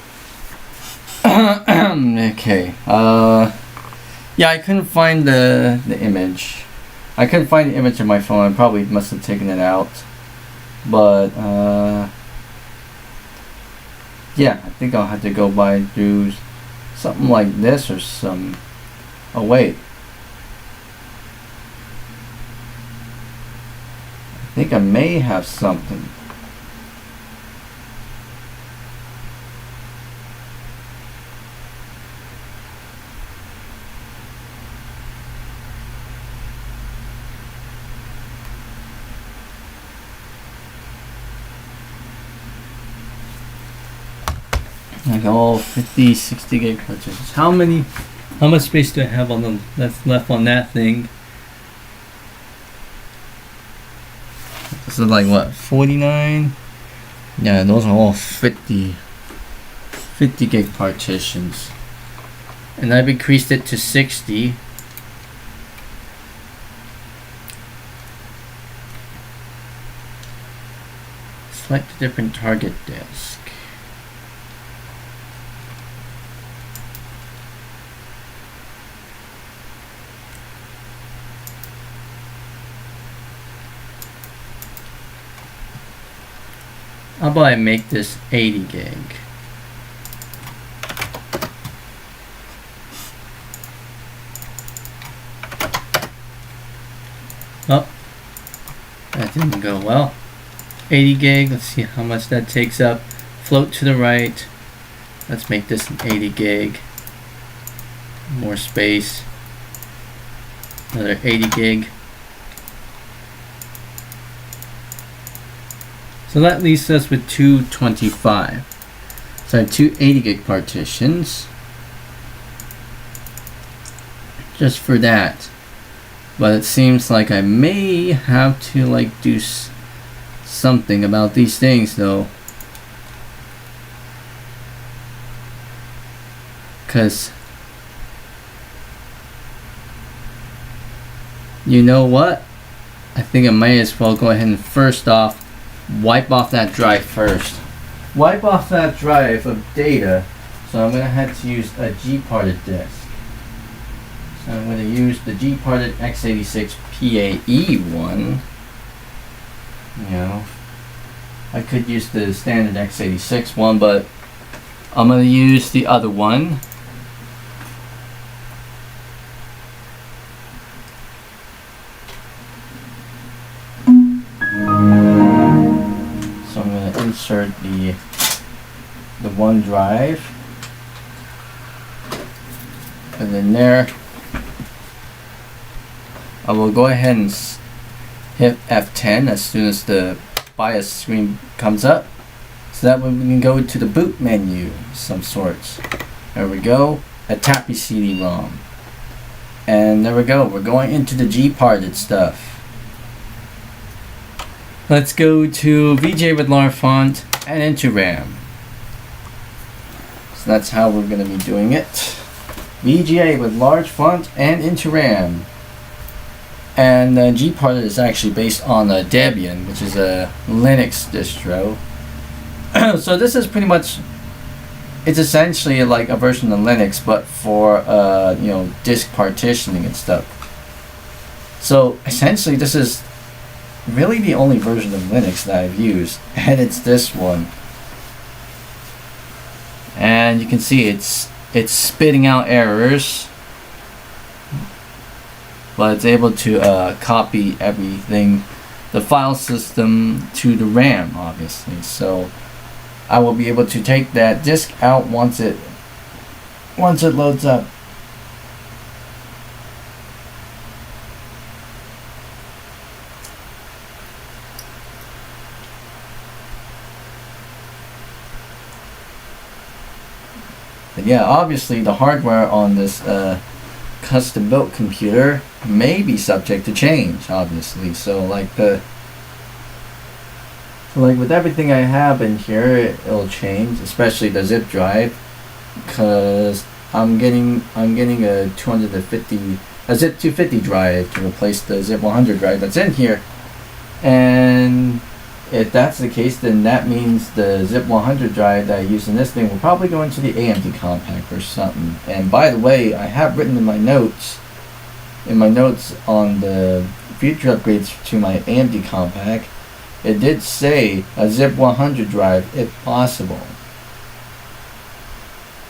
Okay. Yeah, I couldn't find the image. I couldn't find the image on my phone. I probably must have taken it out. But yeah, I think I'll have to go by and do something like this or some. Oh wait. I think I may have something. Like all 50, 60 gig cartridges. How much space do I have on that's left on that thing? This is like what, 49? Yeah, those are all 50 gig partitions. And I've increased it to 60. Select a different target disk. How about I make this 80 gig? Oh, that didn't go well. 80 gig, let's see how much that takes up. Float to the right. Let's make this an 80 gig. More space. Another 80 gig. So that leaves us with 225. So I have two 80 gig partitions. Just for that. But it seems like I may have to like do something about these things though. Cause you know what? I think I might as well go ahead and first off wipe off that drive first. Wipe off that drive of data. So I'm going to have to use a G-parted disk. So I'm going to use the G-parted x86 PAE one. You know, I could use the standard x86 one, but I'm going to use the other one. Insert the one drive, and then there I will go ahead and hit F10 as soon as the BIOS screen comes up, so that way we can go to the boot menu of some sorts. There we go, a tappy CD-ROM, and there we go, we're going into the G-parted stuff. Let's go to VGA with large font and into RAM. So that's how we're going to be doing it. VGA with large font and into RAM. And G-parted is actually based on Debian, which is a Linux distro. So this is pretty much, it's essentially like a version of Linux, but for you know, disk partitioning and stuff. So essentially this is really the only version of Linux that I've used, and it's this one. And you can see it's spitting out errors, but it's able to copy everything, the file system, to the RAM, obviously. So I will be able to take that disk out once it loads up. But yeah, obviously the hardware on this custom built computer may be subject to change, obviously. So like with everything I have in here, it'll change, especially the zip drive, because I'm getting a zip 250 drive to replace the zip 100 drive that's in here, and if that's the case, then that means the zip 100 drive that I use in this thing will probably go into the AMD compact or something. And by the way, I have written in my notes on the future upgrades to my AMD compact, it did say a zip 100 drive if possible.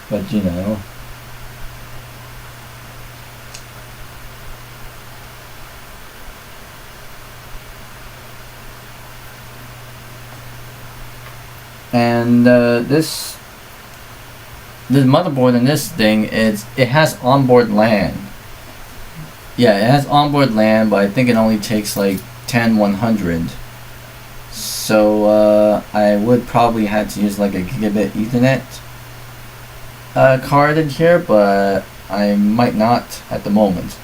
But you know. And this motherboard in this thing it has onboard LAN. Yeah, it has onboard LAN, but I think it only takes like 10/100. So I would probably have to use like a gigabit Ethernet card in here, but I might not at the moment,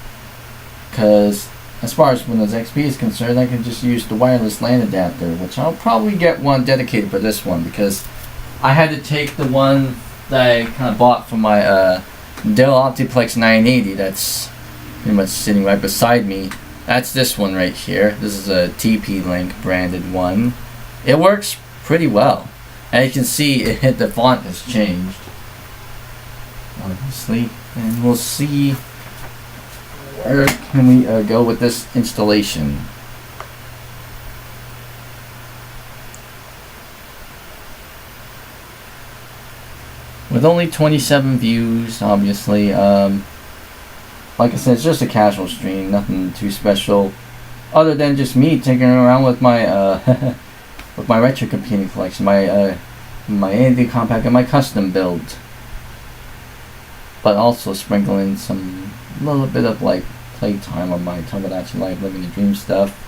because as far as Windows XP is concerned, I can just use the wireless LAN adapter, which I'll probably get one dedicated for this one, because I had to take the one that I kind of bought for my Dell Optiplex 980 that's pretty much sitting right beside me. That's this one right here. This is a TP-Link branded one. It works pretty well. As you can see, the font has changed, obviously, and we'll see where can we go with this installation. With only 27 views, obviously, like I said, it's just a casual stream, nothing too special, other than just me tinkering around with my with my retrocomputing collection, my AMD compact and my custom build, but also sprinkling some little bit of like playtime on my Tomodachi Live Living the Dream stuff.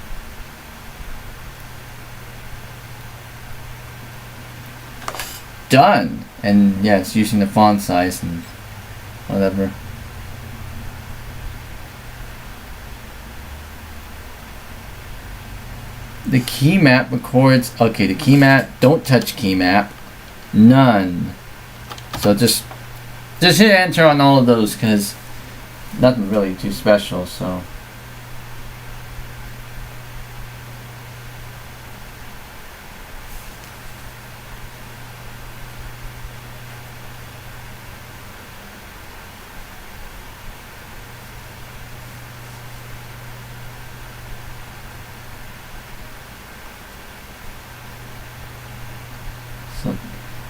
Done! And yeah, it's using the font size and whatever. The key map records. Okay, the key map. Don't touch key map. None. So just hit enter on all of those, because nothing really too special. So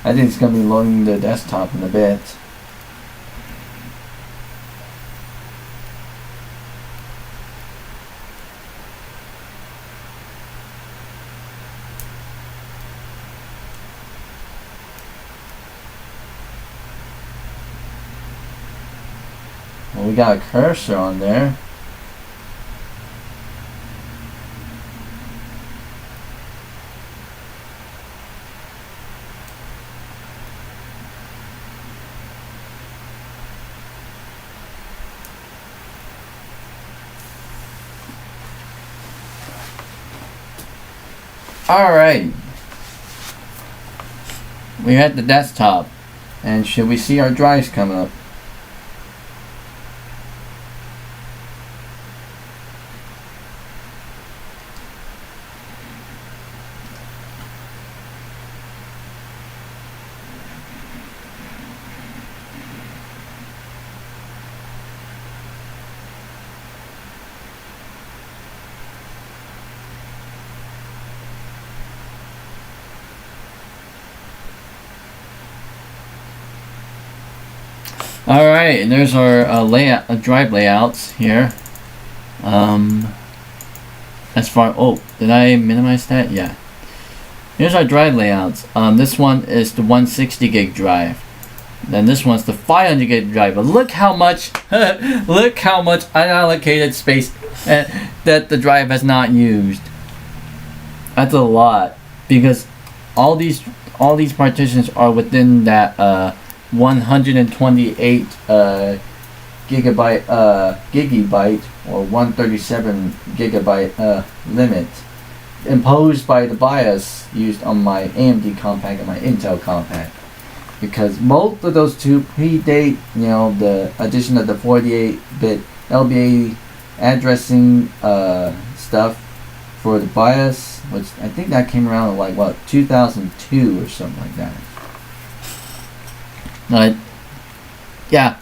I think it's going to be loading the desktop in a bit. Well, we got a cursor on there. Alright, we're at the desktop, and should we see our drives coming up? Alright, and there's our drive layouts here. As far, oh, did I minimize that? Yeah. Here's our drive layouts. This one is the 160 gig drive. Then this one's the 500 gig drive. But look how much, look how much unallocated space that the drive has not used. That's a lot, because all these partitions are within that 128 gigabyte or 137 gigabyte limit imposed by the BIOS used on my AMD compact and my Intel compact, because both of those two predate, you know, the addition of the 48-bit LBA addressing stuff for the BIOS which I think that came around in like what 2002 or something like that. But yeah,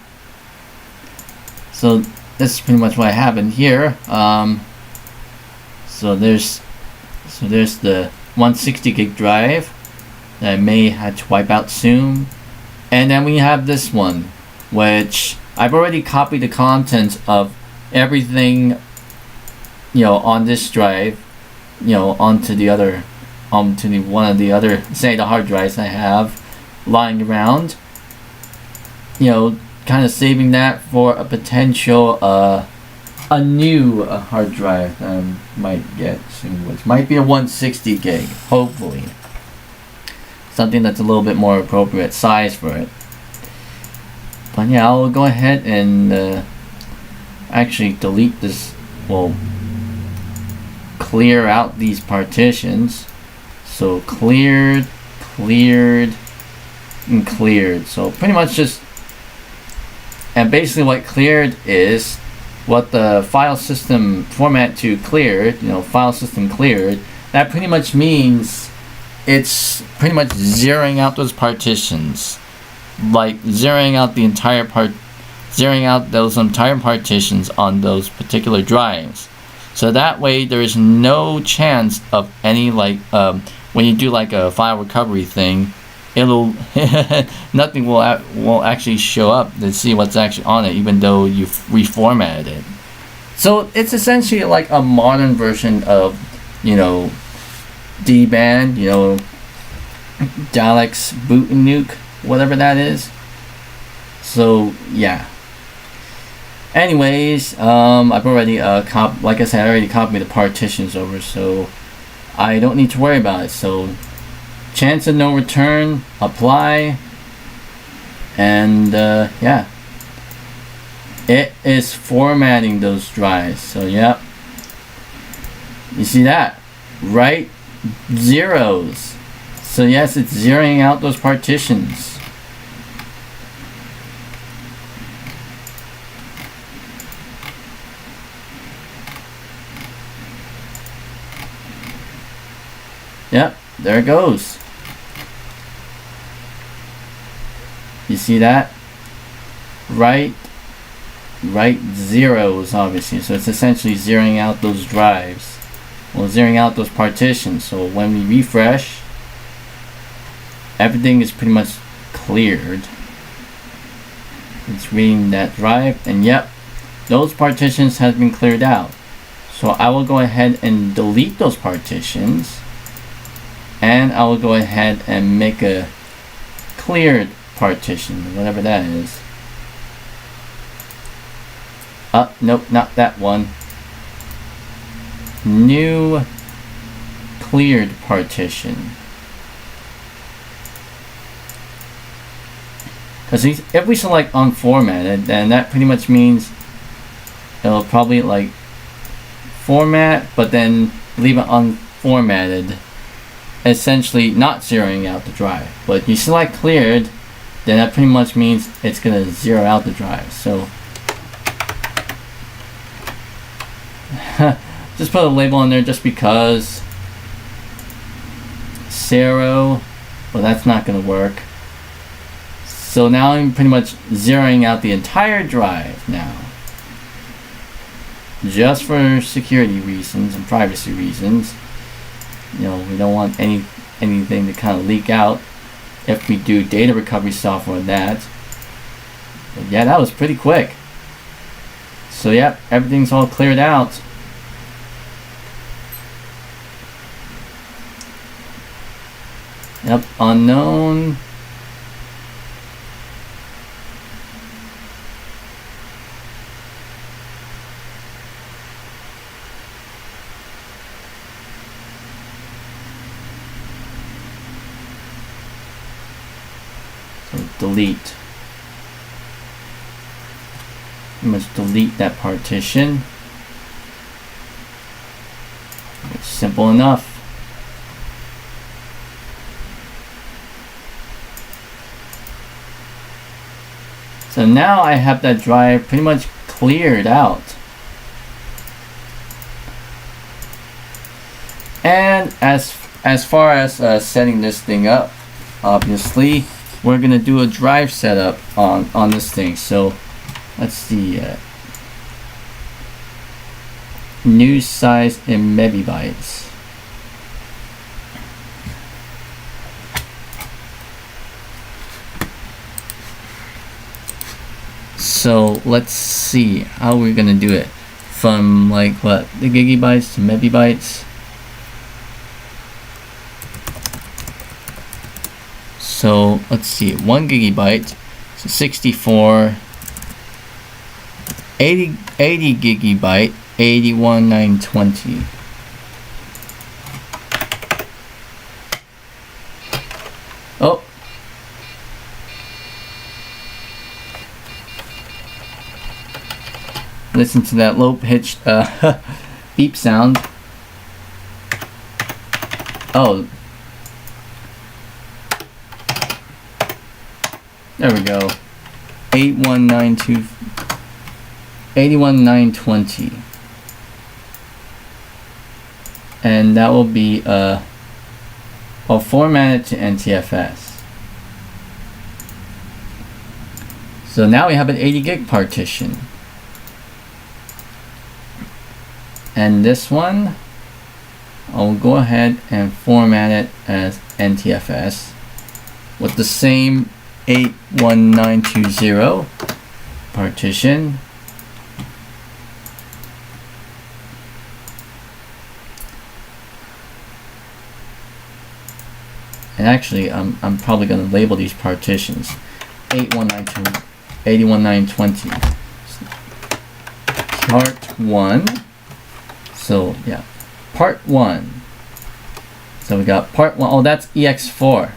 so that's pretty much what I have in here. So there's the 160 gig drive that I may have to wipe out soon, and then we have this one, which I've already copied the contents of everything, you know, on this drive, you know, onto the one of the other, say, the hard drives I have lying around, you know, kind of saving that for a potential a new hard drive that I might get soon, which might be a 160 gig, hopefully. Something that's a little bit more appropriate size for it. But yeah, I'll go ahead and actually delete this, well, clear out these partitions. So cleared, cleared, and cleared. So pretty much just, and basically what cleared is what the file system format to cleared, you know, file system cleared. That pretty much means it's pretty much zeroing out those partitions, like zeroing out the entire zeroing out those entire partitions on those particular drives. So that way there is no chance of any, like, when you do like a file recovery thing, it'll nothing will actually show up to see what's actually on it, even though you've reformatted it. So it's essentially like a modern version of, you know, D-band, you know, Daleks boot and nuke, whatever that is. So yeah. Anyways, I've already like I said, I already copied the partitions over, so I don't need to worry about it. So chance of no return, apply, and yeah, it is formatting those drives. So yep, you see that, right? Zeros. So yes, it's zeroing out those partitions. Yep, there it goes. You see that? Right zeros, obviously. So it's essentially zeroing out those drives. Well, zeroing out those partitions. So when we refresh, everything is pretty much cleared. It's reading that drive, and yep, those partitions have been cleared out. So I will go ahead and delete those partitions. And I will go ahead and make a cleared partition, whatever that is. Nope, not that one. New cleared partition. Because if we select unformatted, then that pretty much means it'll probably like format, but then leave it unformatted. Essentially not zeroing out the drive. But if you select cleared, then that pretty much means it's going to zero out the drive. So just put a label on there just because. Zero, well, that's not going to work. So now I'm pretty much zeroing out the entire drive now, just for security reasons and privacy reasons. You know, we don't want anything to kind of leak out if we do data recovery software on that. But yeah, that was pretty quick. So yeah, everything's all cleared out. Yep, unknown. Delete. You must delete that partition. It's simple enough. So now I have that drive pretty much cleared out. And as far as setting this thing up, obviously we're gonna do a drive setup on this thing. So let's see, new size in megabytes. So let's see how we're gonna do it from like what, the gigabytes to megabytes. So let's see, 1 gigabyte, so 64, 80 gigabyte, 81,920. Oh, listen to that low pitched beep sound. Oh, there we go. 81,920. And that will be formatted to NTFS. So now we have an 80 gig partition. And this one, I'll go ahead and format it as NTFS with the same 81920 partition. And actually, I'm probably going to label these partitions 8192, 81920. Part 1. So yeah, part 1. So we got part 1. Oh, that's EX4.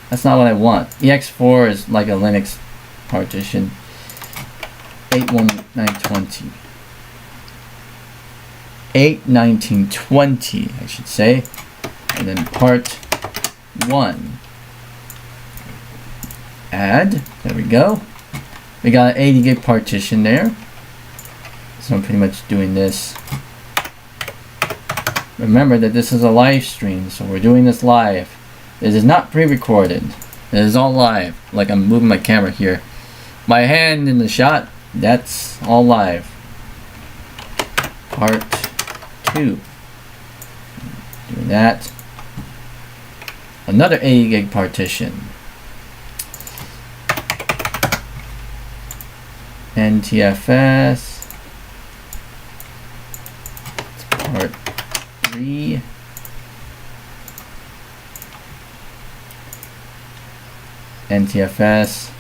That's not what I want. EX4 is like a Linux partition. 81920. 81920, I should say. And then part 1. Add. There we go. We got an 80 gig partition there. So I'm pretty much doing this. Remember that this is a live stream, so we're doing this live. This is not pre-recorded. It is all live. Like I'm moving my camera here. My hand in the shot, that's all live. Part 2. Doing that. Another 80 gig partition. NTFS. It's part 3. NTFS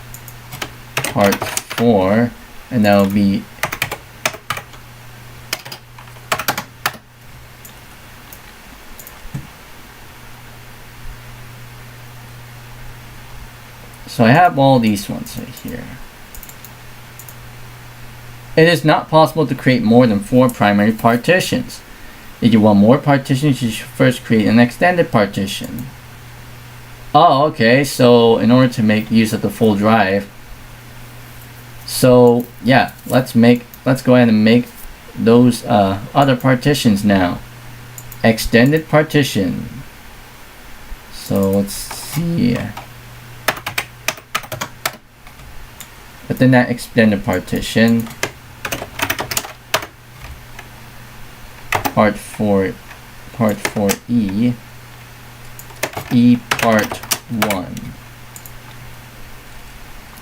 part 4, and that will be so I have all these ones right here. It is not possible to create more than 4 primary partitions. If you want more partitions, you should first create an extended partition. Oh, okay, so in order to make use of the full drive, so yeah, let's go ahead and make those other partitions now. Extended partition. So let's see. Within that extended partition, part 4E, E part 1.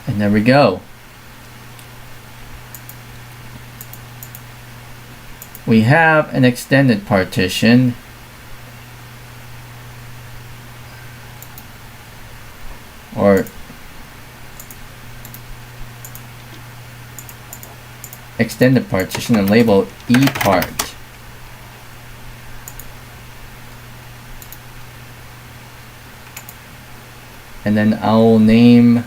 And there we go. We have an extended partition. Or extended partition and label E part. And then I'll name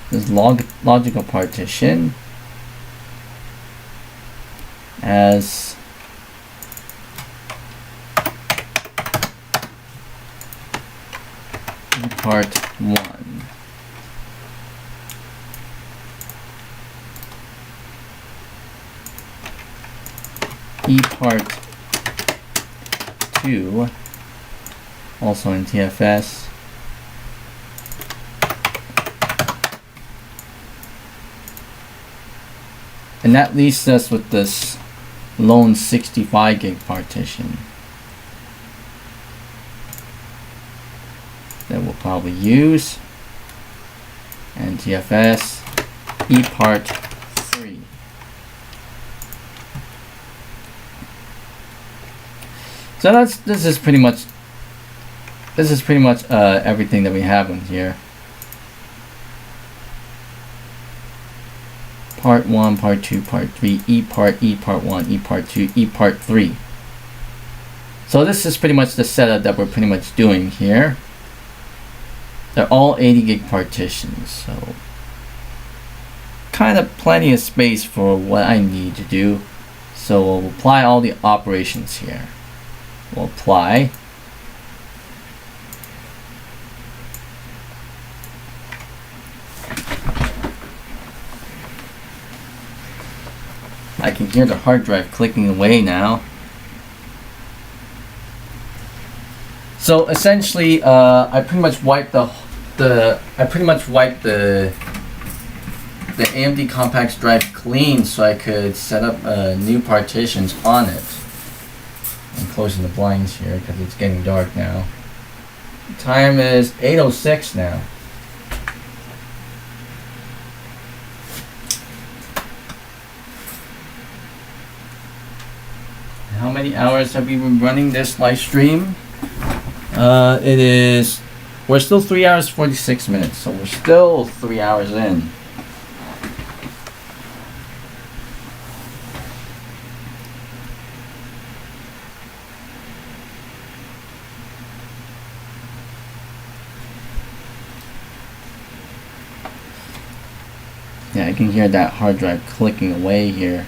this logical partition as part 1. E part 2, also in TFS. And that leaves us with this lone 65 gig partition that we'll probably use. And TFS E part 3. So this is pretty much everything that we have in here. Part 1, Part 2, Part 3, E part 1, E part 2, E part 3. So this is pretty much the setup that we're pretty much doing here. They're all 80 gig partitions, so kind of plenty of space for what I need to do. So we'll apply all the operations here. We'll apply I can hear the hard drive clicking away now. So essentially, I pretty much wiped the AMD Compact drive clean so I could set up new partitions on it. I'm closing the blinds here because it's getting dark now. The time is 8:06 now. How many hours have we been running this live stream? We're still 3 hours 46 minutes, so we're still 3 hours in. Yeah, I can hear that hard drive clicking away here.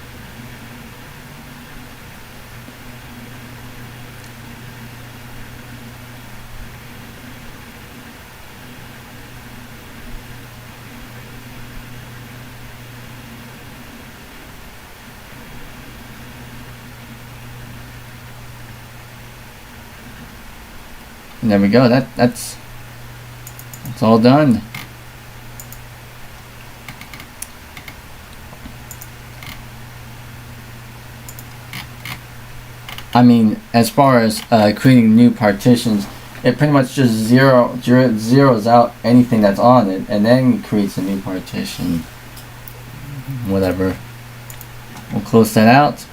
And there we go. That's all done. I mean, as far as creating new partitions, it pretty much just zeroes out anything that's on it, and then creates a new partition. Whatever. We'll close that out.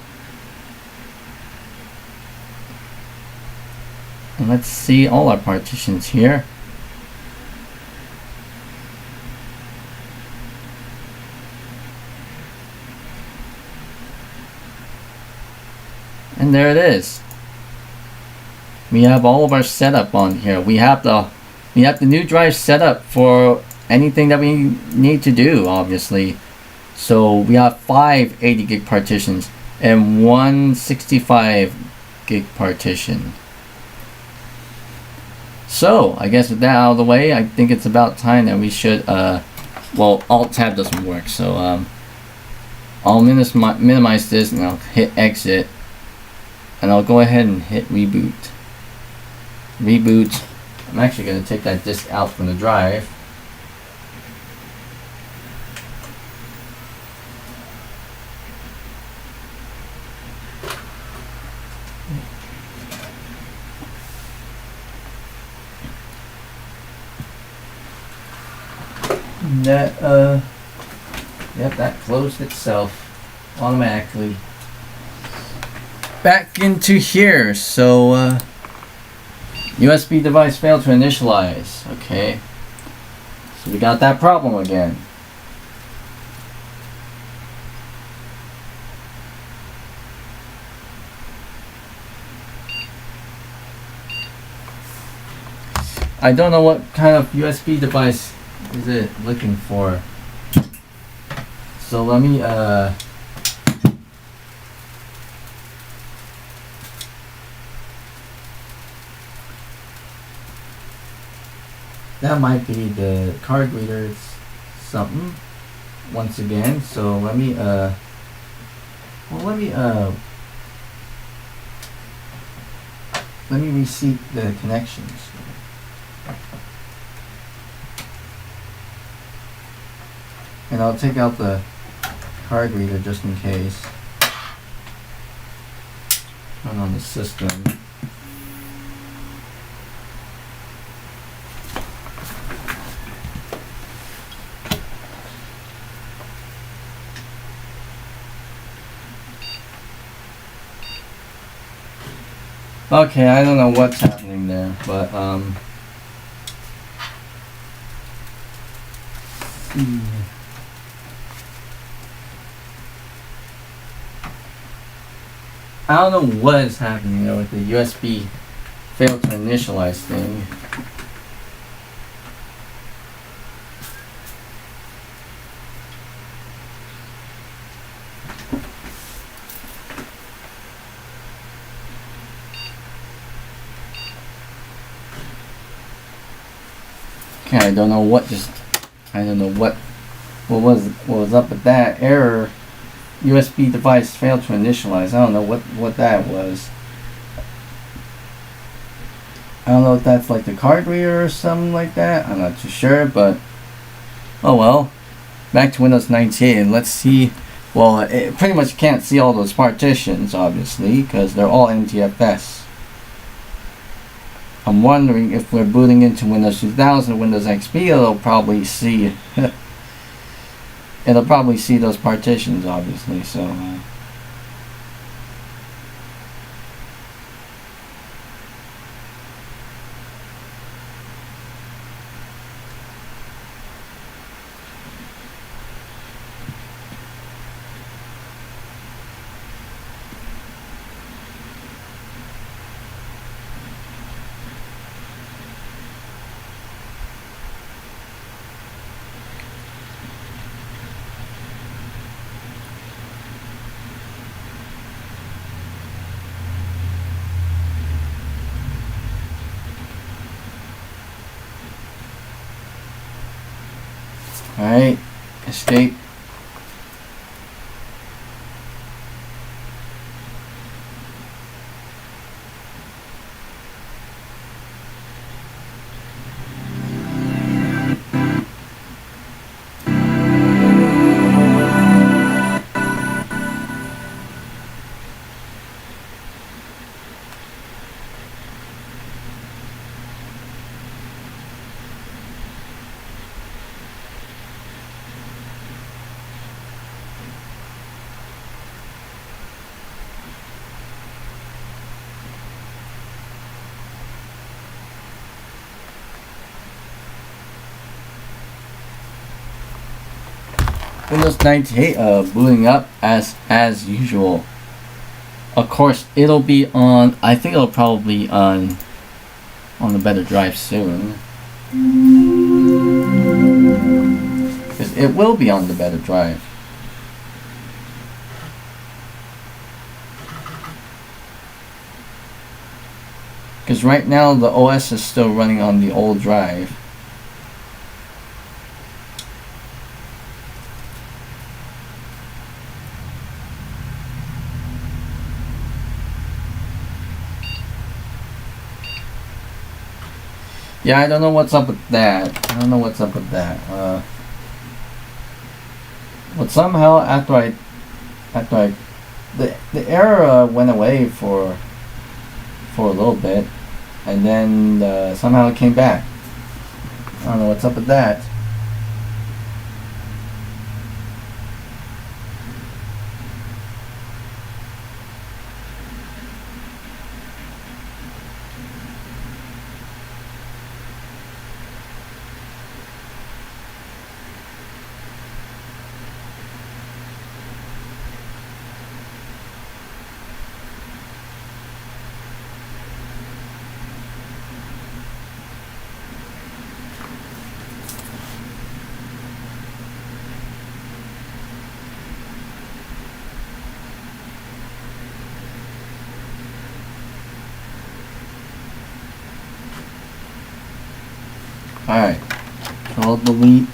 And let's see all our partitions here. And there it is. We have all of our setup on here. We have the new drive set up for anything that we need to do, obviously. So we have 5 80 gig partitions and 1 65 gig partition. So I guess with that out of the way, I think it's about time that we should well, Alt Tab doesn't work, so I'll minimize this and I'll hit exit, and I'll go ahead and hit reboot. I'm actually going to take that disk out from the drive. That yep, that closed itself automatically back into here. So USB device failed to initialize. Okay, so we got that problem again. I don't know what kind of USB device is it looking for. So let me that might be the card reader something once again. So let me let me reseat the connections. And I'll take out the card reader just in case. Run on the system. Okay, I don't know what's happening there, but I don't know what is happening there with the USB failed to initialize thing. Okay, I don't know what was up with that error. USB device failed to initialize. I don't know what that was. I don't know if that's like the card reader or something like that. I'm not too sure, but oh well. Back to Windows 98 and let's see. Well, it pretty much can't see all those partitions, obviously, because they're all NTFS. I'm wondering if we're booting into Windows 2000 or Windows XP, it'll probably see those partitions, obviously. So alright, escape. Windows 98 booting up as usual. Of course, it'll be on. I think it'll probably be on the better drive soon. Because it will be on the better drive. Because right now the OS is still running on the old drive. Yeah, I don't know what's up with that. But somehow after the error went away for a little bit, and then somehow it came back. I don't know what's up with that. Alright, Control delete.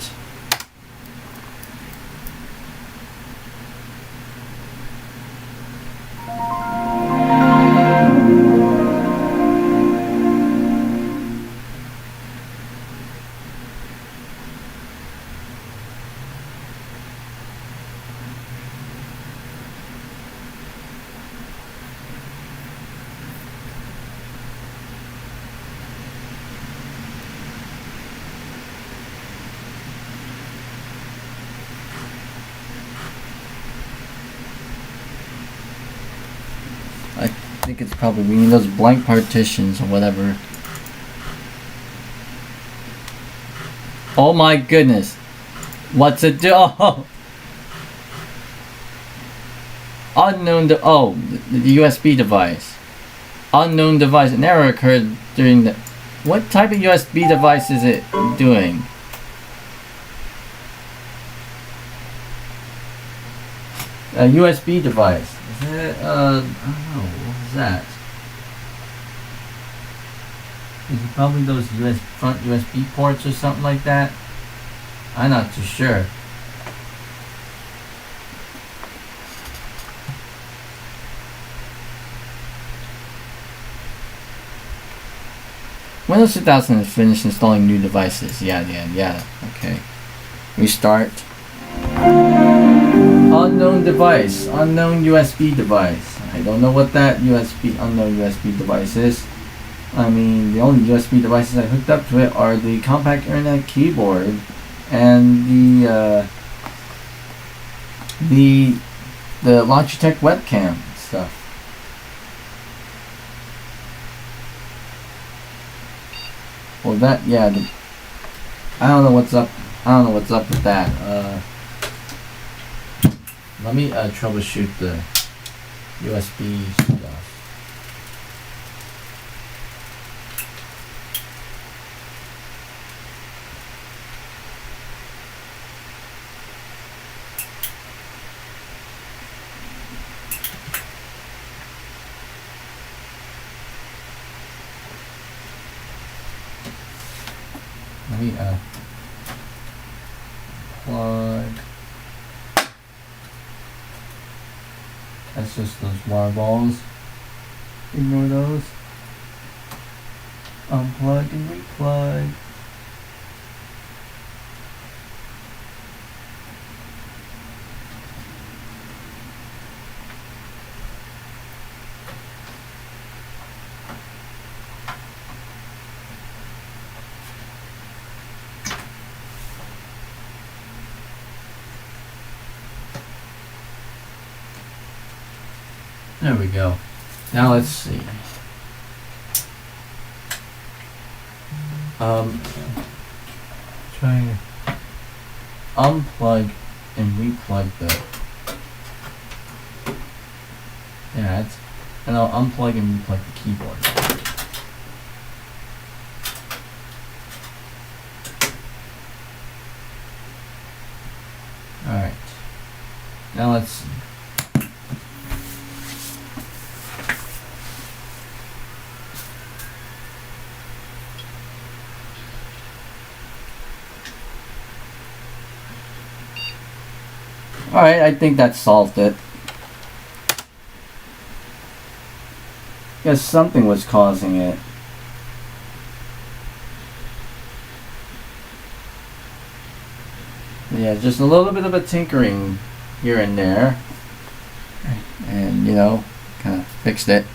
think it's probably reading those blank partitions or whatever. Oh my goodness. What's it do? Oh. Unknown the USB device. Unknown device. An error occurred during the... What type of USB device is it doing? A USB device. Is it, I don't know, what was that? Is it probably those front USB ports or something like that? I'm not too sure. Windows 2000 has finished installing new devices. Yeah. Okay. Restart. Unknown device. Unknown USB device. I don't know what that unknown USB device is. I mean, the only USB devices I hooked up to it are the compact internet keyboard and the Logitech webcam stuff. Well, that, yeah, I don't know what's up. I don't know what's up with that. Let me troubleshoot the USB stuff. Let me plug. That's just those wire balls. Ignore those. Unplug and replug. There we go. Now let's see. Trying to unplug and replug the. Yeah, and I'll unplug and replug the keyboard. All right. Now let's see. Alright, I think that solved it. Guess something was causing it. Yeah, just a little bit of a tinkering here and there. And, you know, kind of fixed it.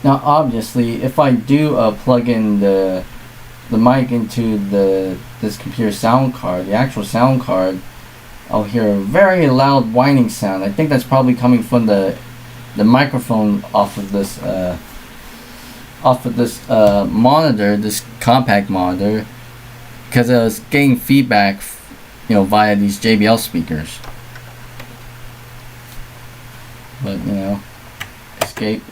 Now, obviously, if I do plug in the mic into this computer sound card, the actual sound card, I'll hear a very loud whining sound. I think that's probably coming from the microphone off of this monitor, this compact monitor, because I was getting feedback, you know, via these JBL speakers. But, you know, escape.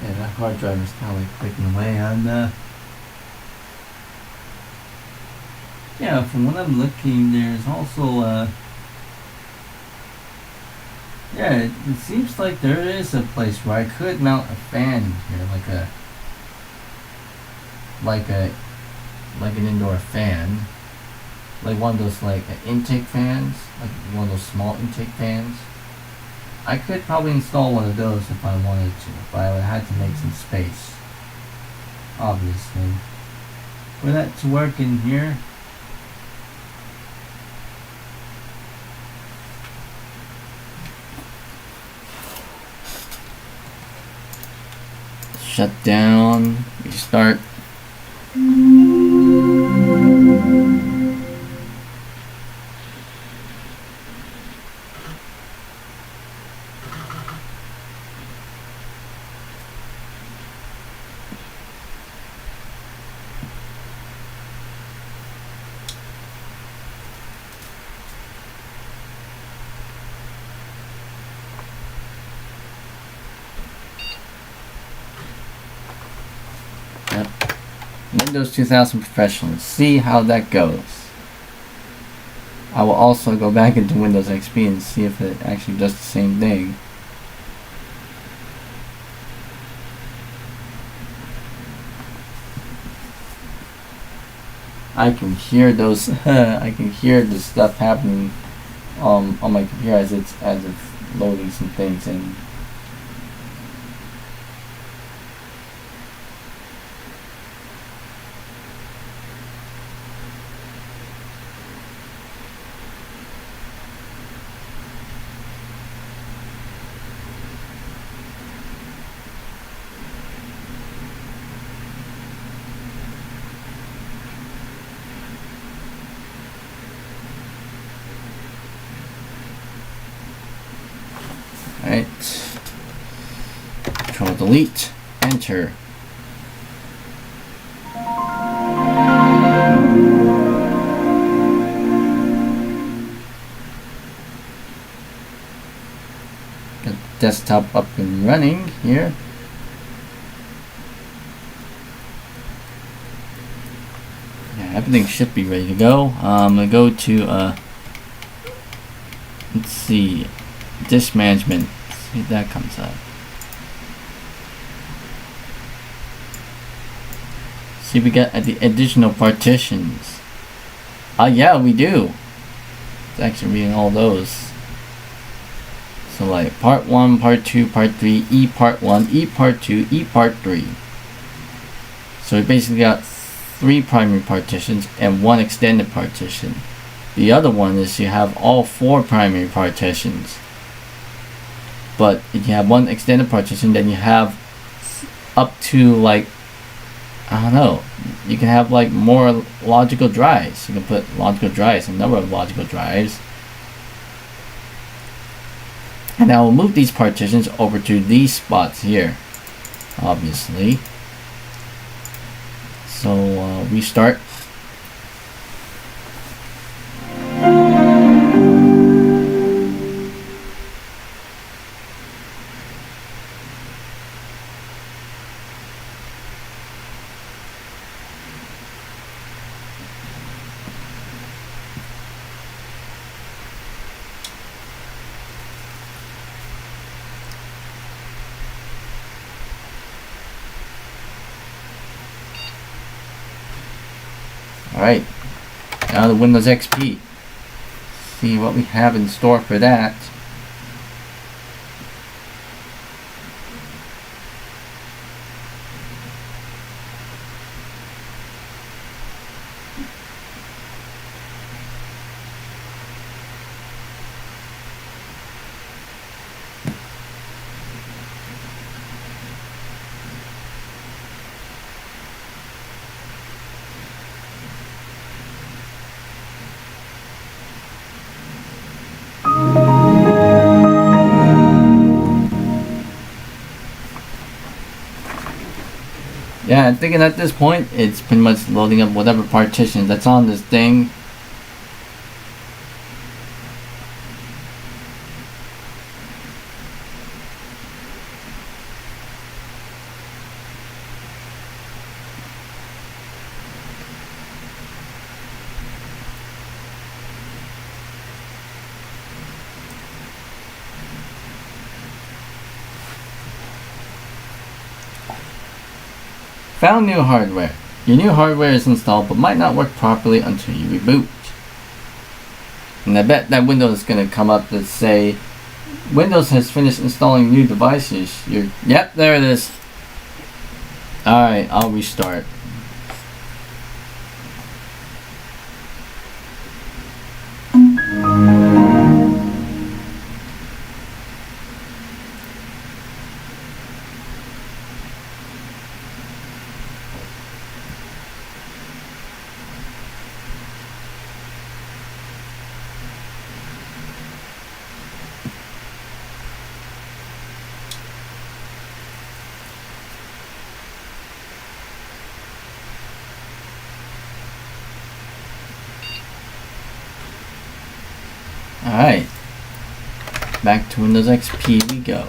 Yeah, that hard drive is kind of like clicking away on yeah, from what I'm looking, there's also yeah, it seems like there is a place where I could mount a fan here, like an indoor fan, like one of those like intake fans, like one of those small intake fans. I could probably install one of those if I wanted to, but I would have to make some space, obviously. For that to work in here, shut down, restart. Yep. Windows 2000 Professional. See how that goes. I will also go back into Windows XP and see if it actually does the same thing. I can hear those. I can hear the stuff happening on my computer as it's loading some things in. Alright. Control Delete. Enter. Got desktop up and running here. Yeah, everything should be ready to go. I'm gonna go to let's see, disk management. See if that comes up. See, we got the additional partitions. Yeah, we do. It's actually reading all those. So like part 1, part 2, part 3, E part 1, E part 2, E part 3. So we basically got 3 primary partitions and 1 extended partition. The other one is you have all 4 primary partitions. But if you have 1 extended partition, then you have up to like, I don't know, you can have like more logical drives. You can put logical drives, a number of logical drives. And I will move these partitions over to these spots here, obviously. So restart. Alright, now the Windows XP. See what we have in store for that. Yeah, I'm thinking at this point, it's pretty much loading up whatever partition that's on this thing. Found new hardware. Your new hardware is installed but might not work properly until you reboot. And I bet that window is going to come up that say, Windows has finished installing new devices. Yep, there it is. Alright, I'll restart. Alright, back to Windows XP we go.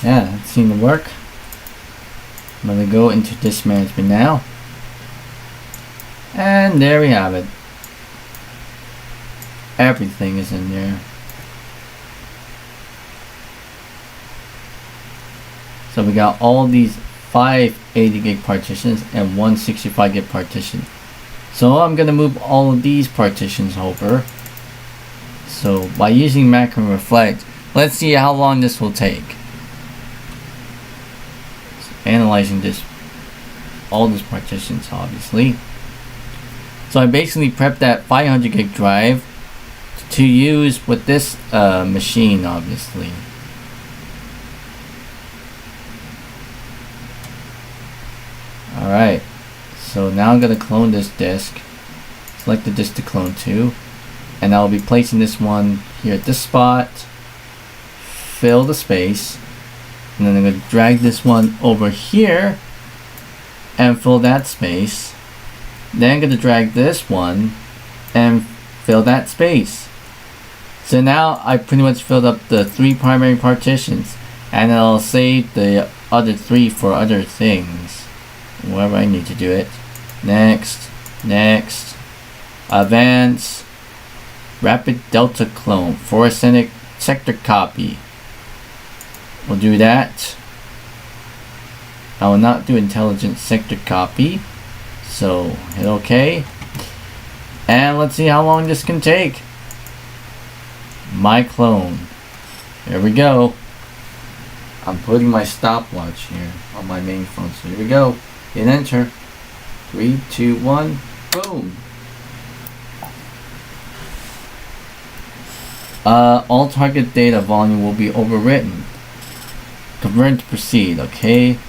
Yeah, that seemed to work. I'm going to go into disk management now. And there we have it. Everything is in there. So we got all these 5 80 gig partitions and one 65 gig partition. So I'm going to move all of these partitions over. So by using macro reflect, let's see how long this will take. Analyzing all these partitions obviously. So I basically prepped that 500 gig drive to use with this machine obviously. Alright, so now I'm going to clone this disk. Select the disk to clone to, and I'll be placing this one here at this spot. Fill the space. And then I'm going to drag this one over here and fill that space. Then I'm going to drag this one and fill that space. So now I pretty much filled up the 3 primary partitions, and I'll save the other 3 for other things, wherever I need to do it. Next, next, advance, rapid delta clone, fluorescent sector copy. We'll do that. I will not do intelligent sector copy. So hit OK. And let's see how long this can take. My clone. There we go. I'm putting my stopwatch here on my main phone. So here we go. Hit enter. 3, 2, 1. Boom. All target data volume will be overwritten. Convert to proceed, okay?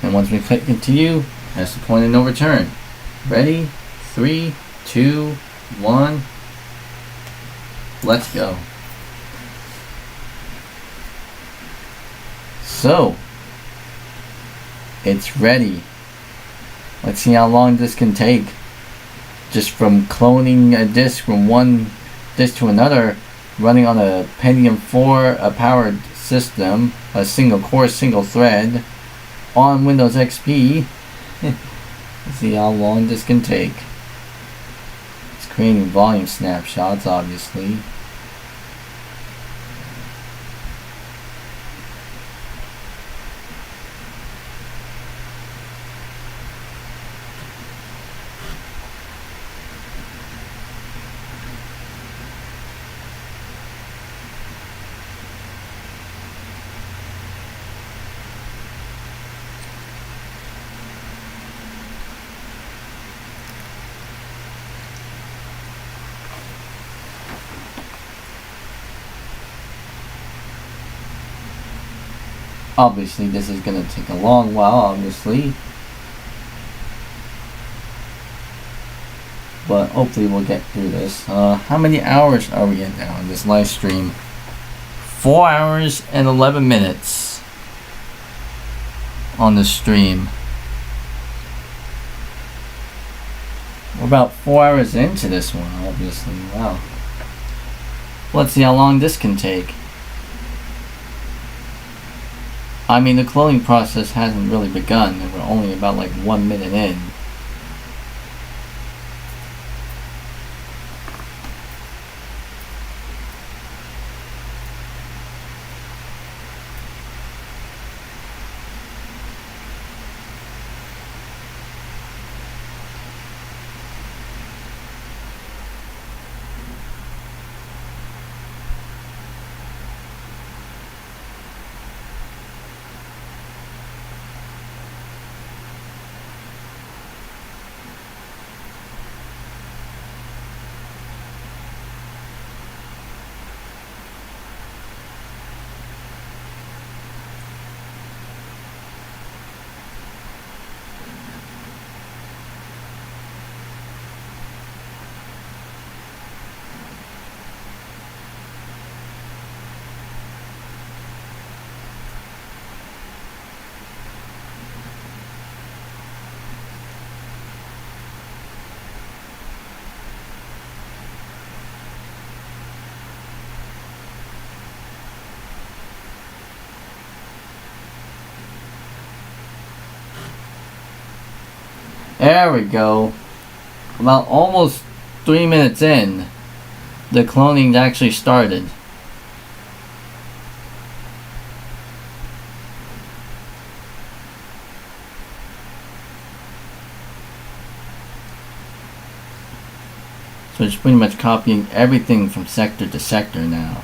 And once we click continue, that's the point of no return. Ready? 3, 2, 1. Let's go. So, it's ready. Let's see how long this can take. Just from cloning a disk from one disk to another, running on a Pentium 4 powered system, a single core, single thread on Windows XP. Let's see how long this can take. It's creating volume snapshots obviously. Obviously, this is gonna take a long while, obviously. But hopefully we'll get through this. How many hours are we in now in this live stream? 4 hours and 11 minutes on the stream. We're about 4 hours into this one, obviously. Wow. Let's see how long this can take. I mean, the cloning process hasn't really begun, and we're only about like 1 minute in. There we go. About almost 3 minutes in, the cloning actually started. So it's pretty much copying everything from sector to sector now.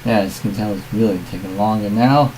Yeah, as you can tell, it's really taking longer now.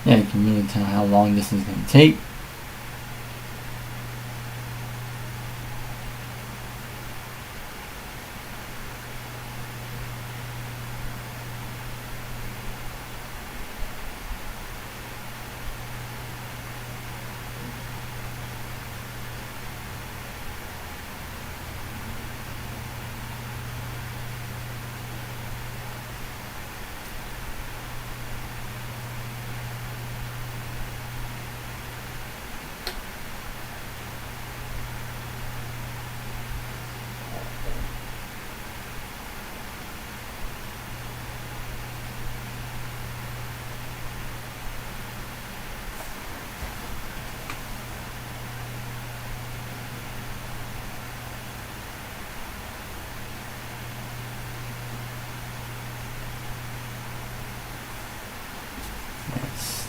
Yeah, you can really tell how long this is going to take.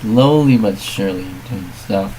slowly but surely doing stuff.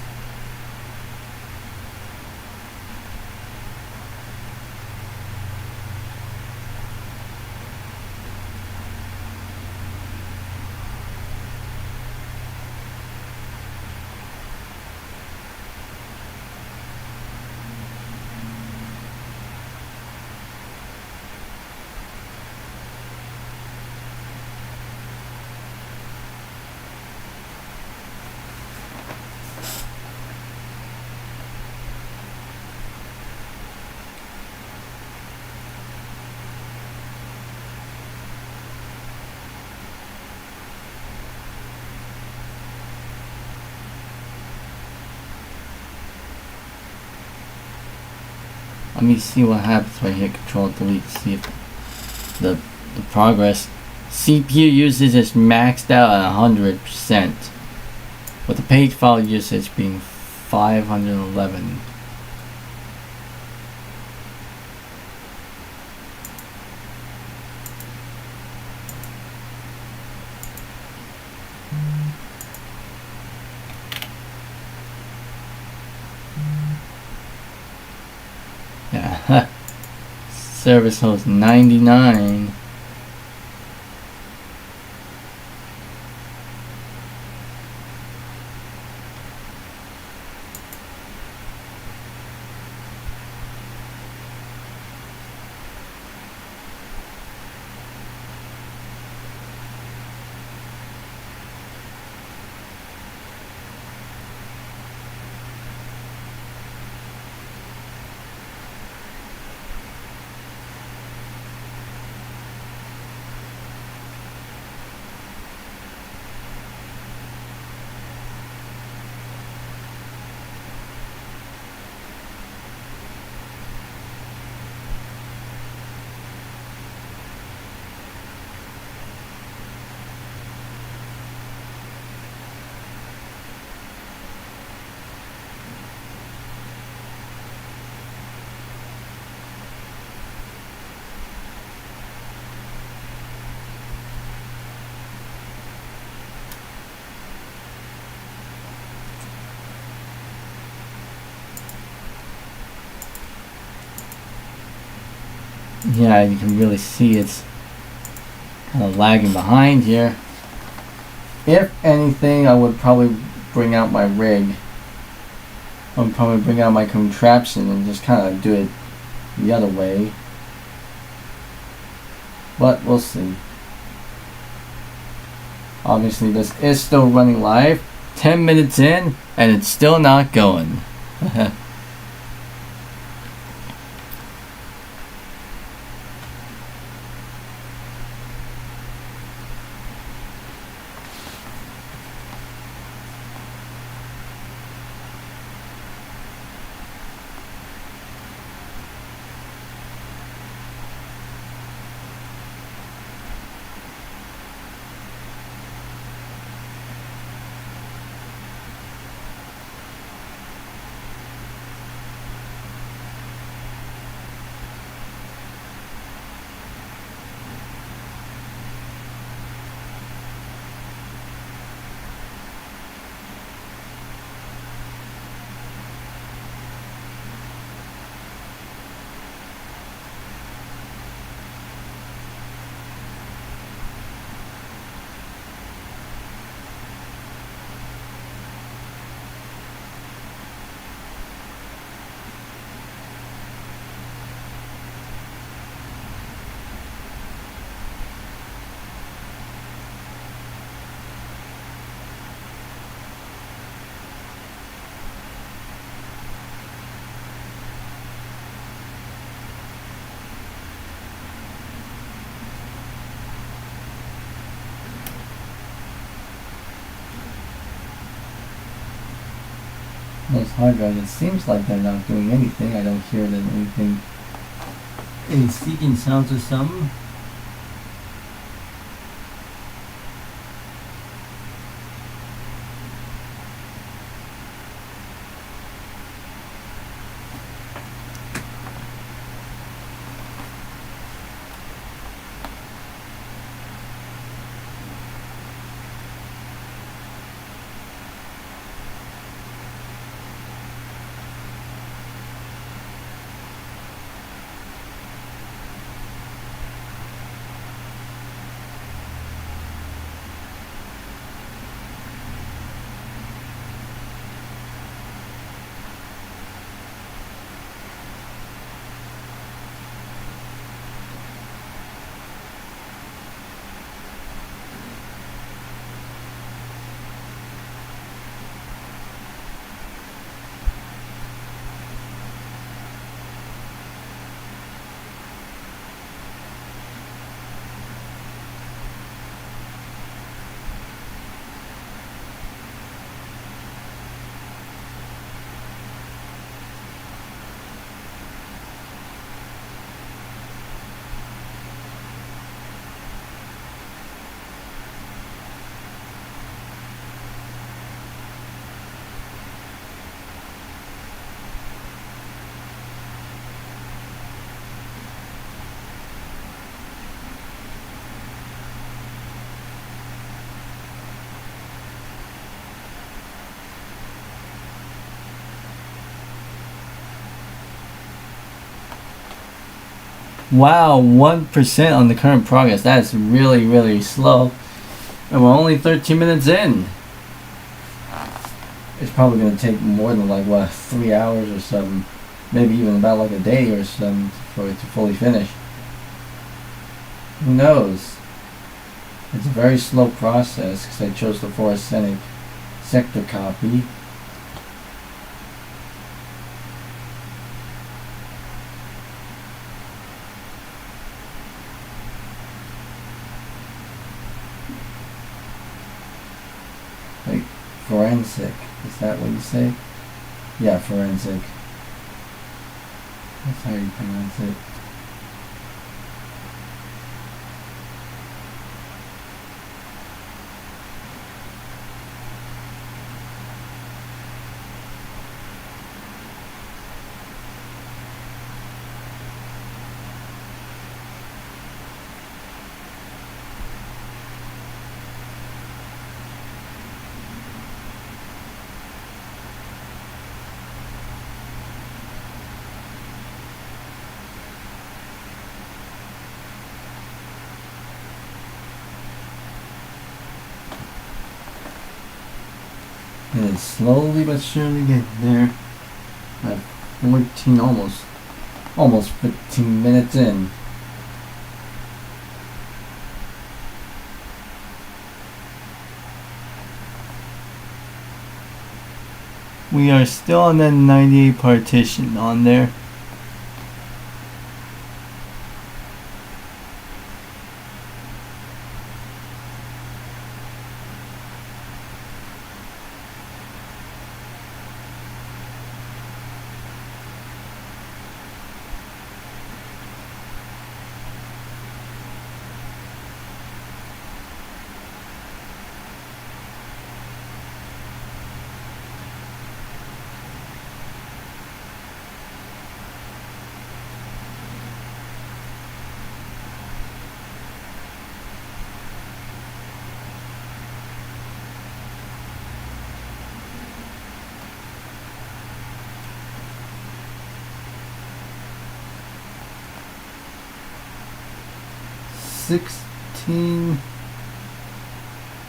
Let me see what happens when I hit Control Delete. See if the progress. CPU usage is maxed out at 100%, with the page file usage being 511. Yeah, service host 99. Yeah, you can really see it's kind of lagging behind here. If anything, I would probably bring out my rig. I would probably bring out my contraption and just kind of do it the other way. But we'll see. Obviously, this is still running live. 10 minutes in, and it's still not going. Those hard drives, it seems like they're not doing anything. I don't hear them anything, any seeking sounds or something. Wow, 1% on the current progress. That's really, really slow. And we're only 13 minutes in. It's probably going to take more than like, what, 3 hours or something. Maybe even about like a day or something for it to fully finish. Who knows? It's a very slow process because I chose the fluorescent sector copy. Like forensic, is that what you say? Yeah, forensic. That's how you pronounce it. And it's slowly but surely getting there. At 14, almost 15 minutes in. We are still on that 98 partition on there.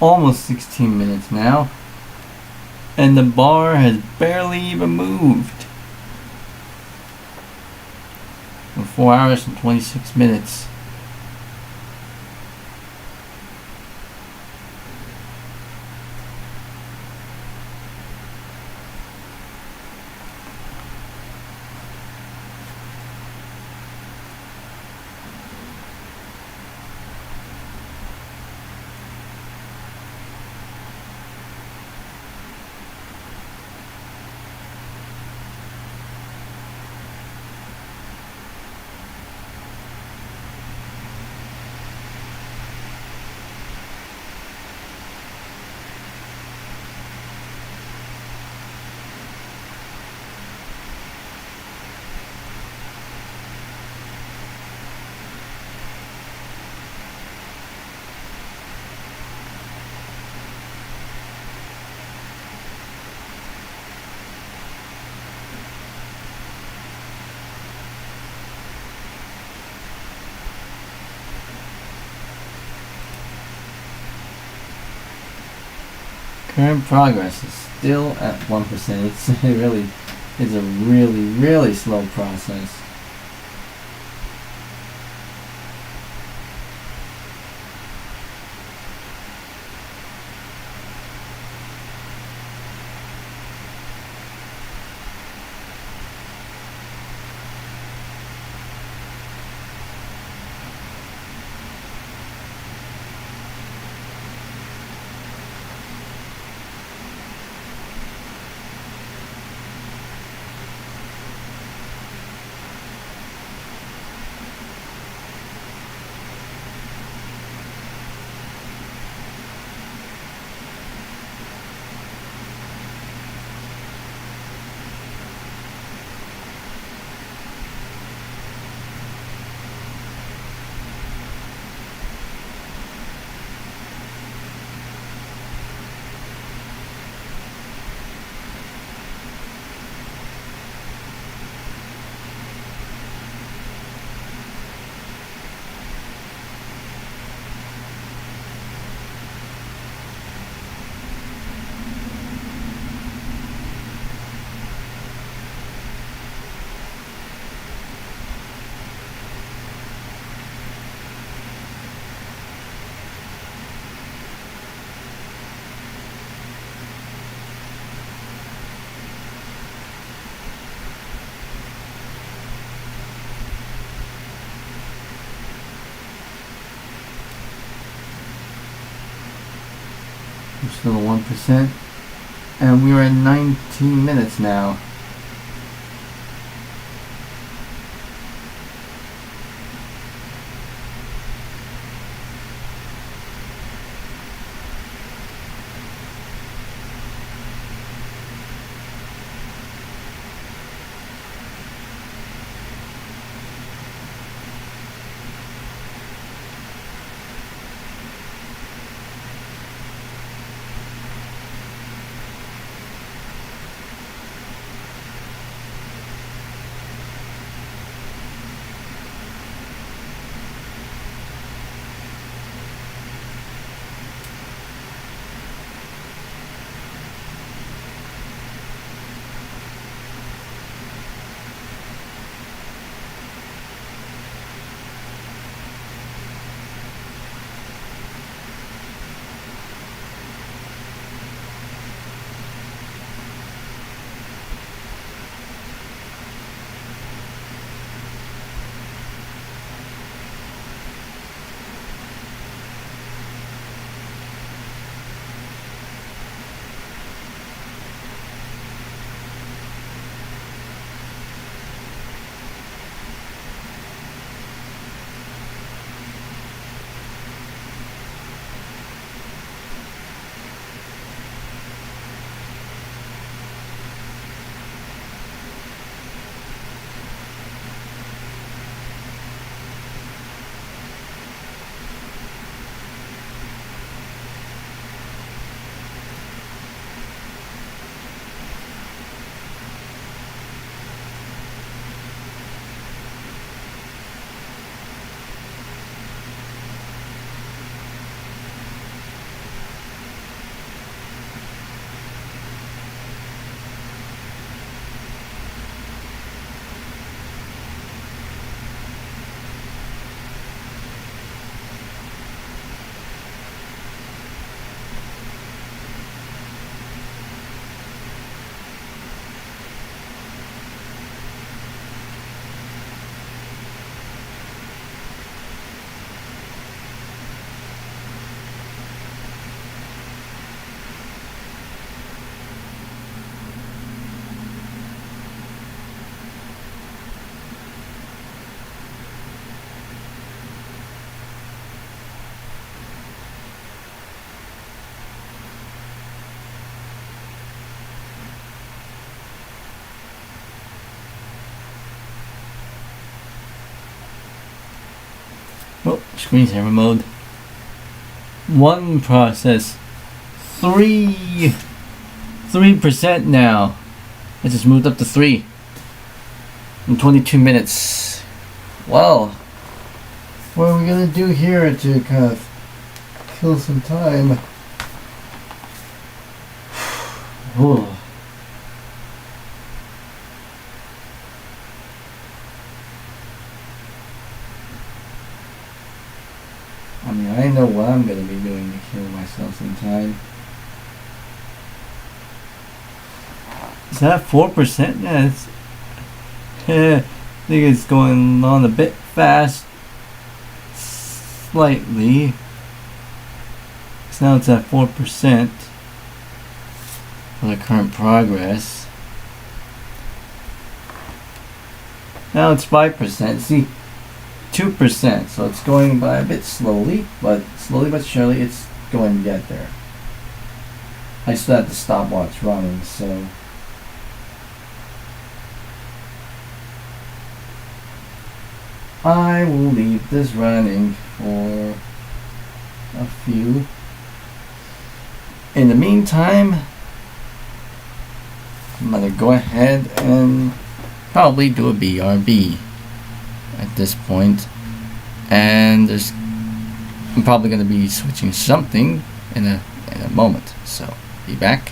Almost 16 minutes now, and the bar has barely even moved. 4 hours and 26 minutes. Current progress is still at 1%. It's a really slow process. We're still at 1%. And we're at 19 minutes now. Oh, screensaver mode. One process. 3% now. It just moved up to 3 in 22 minutes. Well, what are we gonna do here to kind of kill some time? Oh. I mean, I know what I'm gonna be doing to kill myself some time. Is that 4%? Yeah, it's, I think it's going on a bit fast. Slightly. So now it's at 4% for the current progress. Now it's 5%. See, 2%. So it's going by a bit slowly but surely it's going to get there. I still have the stopwatch running, so I will leave this running for a few. In the meantime, I'm gonna go ahead and probably do a BRB at this point, and I'm probably gonna be switching something in a moment. So be back.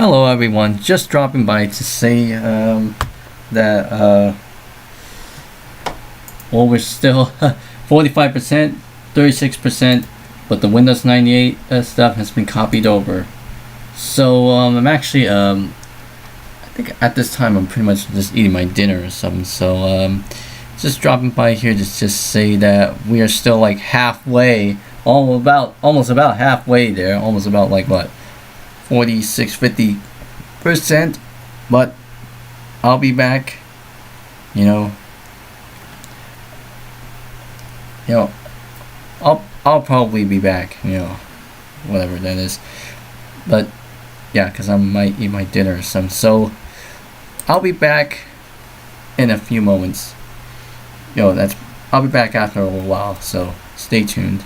Hello everyone, just dropping by to say that well, we're still 45%, 36%, but the Windows 98 stuff has been copied over. So I'm actually I think at this time I'm pretty much just eating my dinner or something. So just dropping by here to just say that we are still like halfway, almost about halfway there, almost about like what, 46-50%, but I'll be back, you know, I'll probably be back, whatever that is, but yeah, because I might eat my dinner or something. So I'll be back in a few moments. I'll be back after a little while, so stay tuned.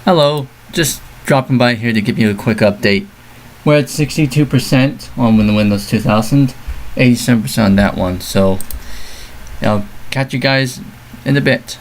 Hello, just dropping by here to give you a quick update. We're at 62% on the Windows 2000, 87% on that one, so I'll catch you guys in a bit.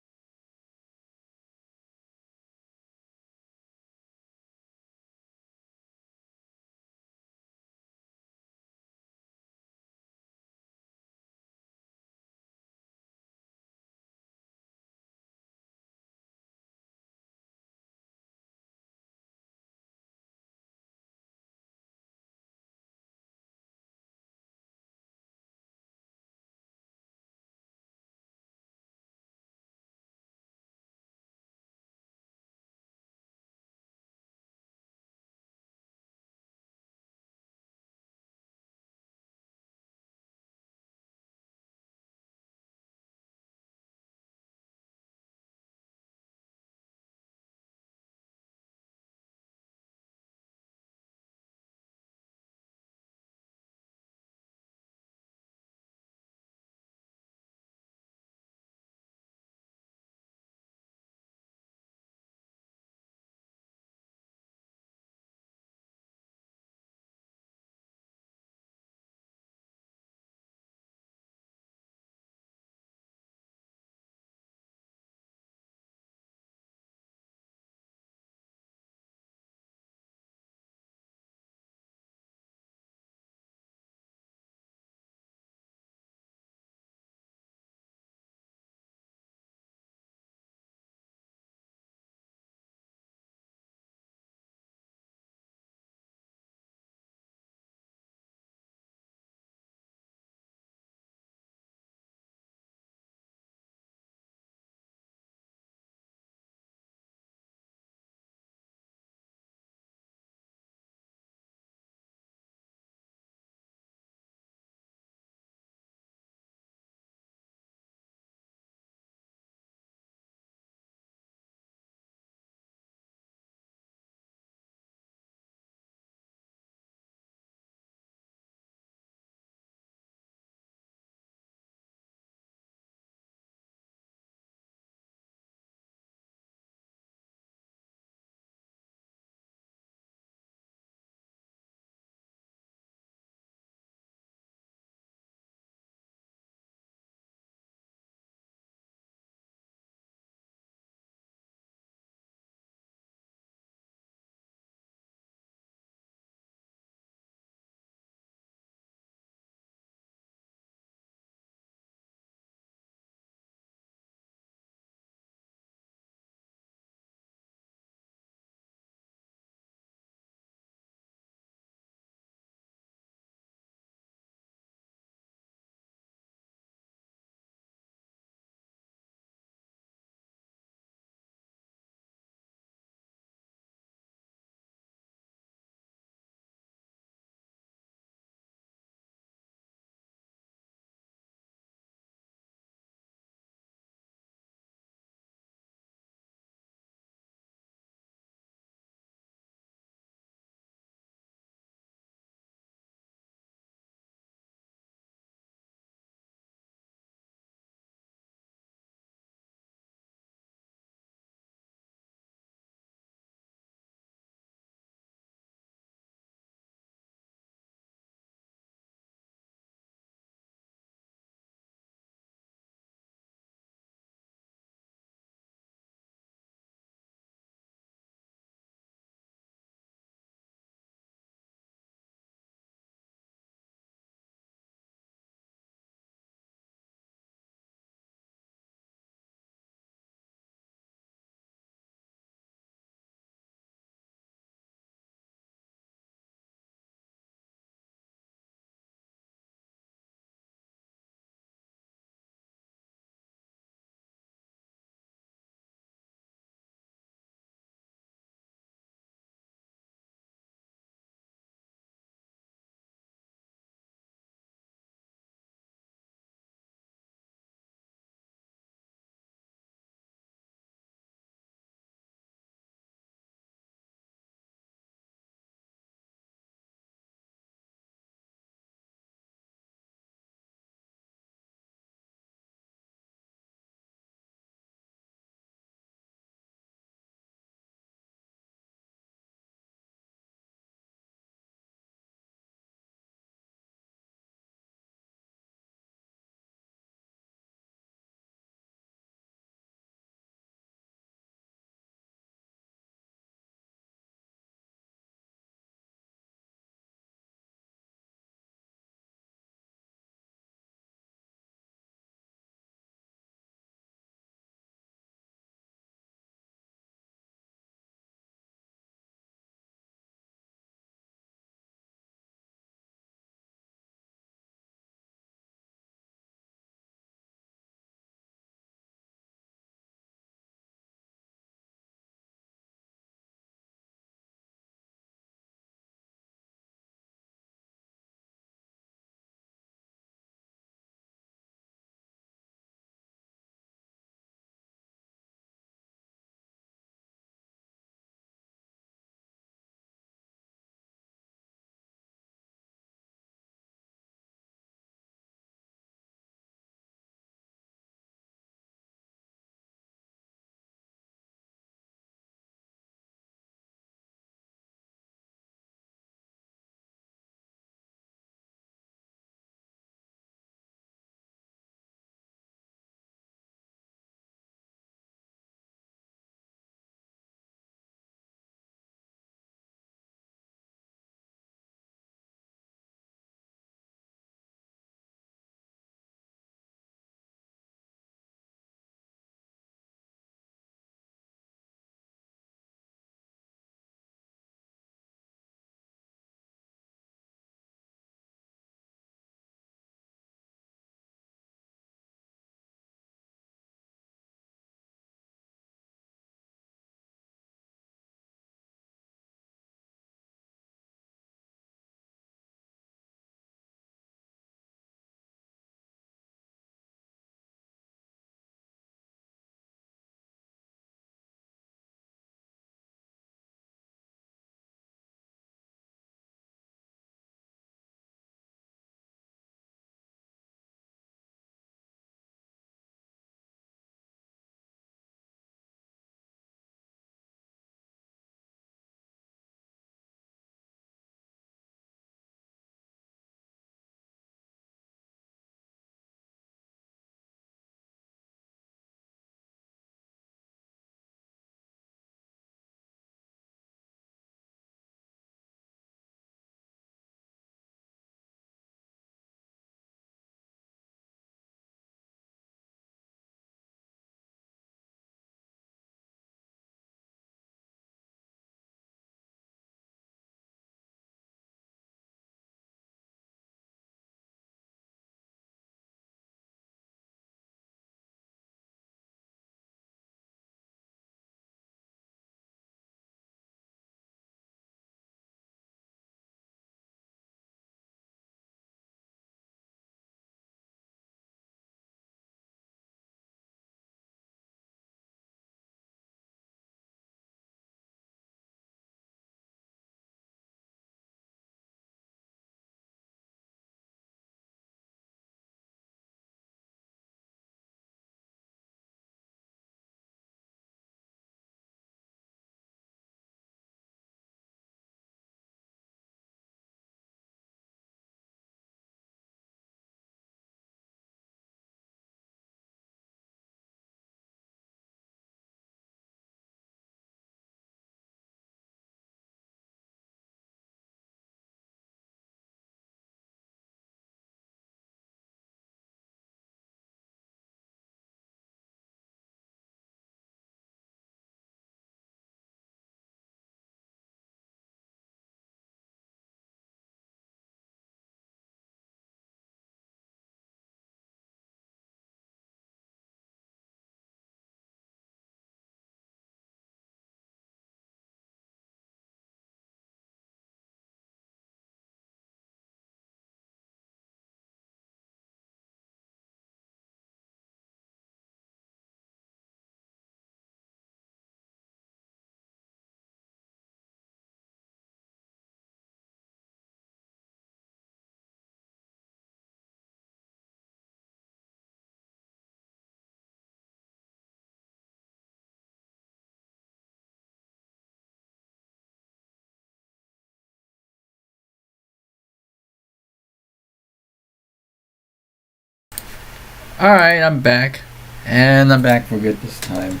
Alright, I'm back. And I'm back for good this time.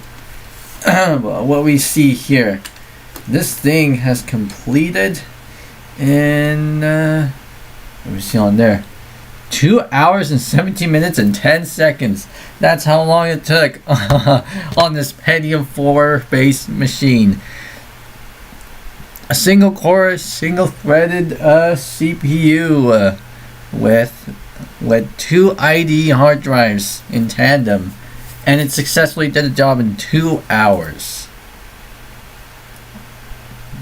Well, what we see here, this thing has completed in, what do we see on there? 2 hours and 17 minutes and 10 seconds. That's how long it took on this Pentium 4 based machine. A single core, single threaded CPU with 2 ID hard drives in tandem, and it successfully did the job in 2 hours.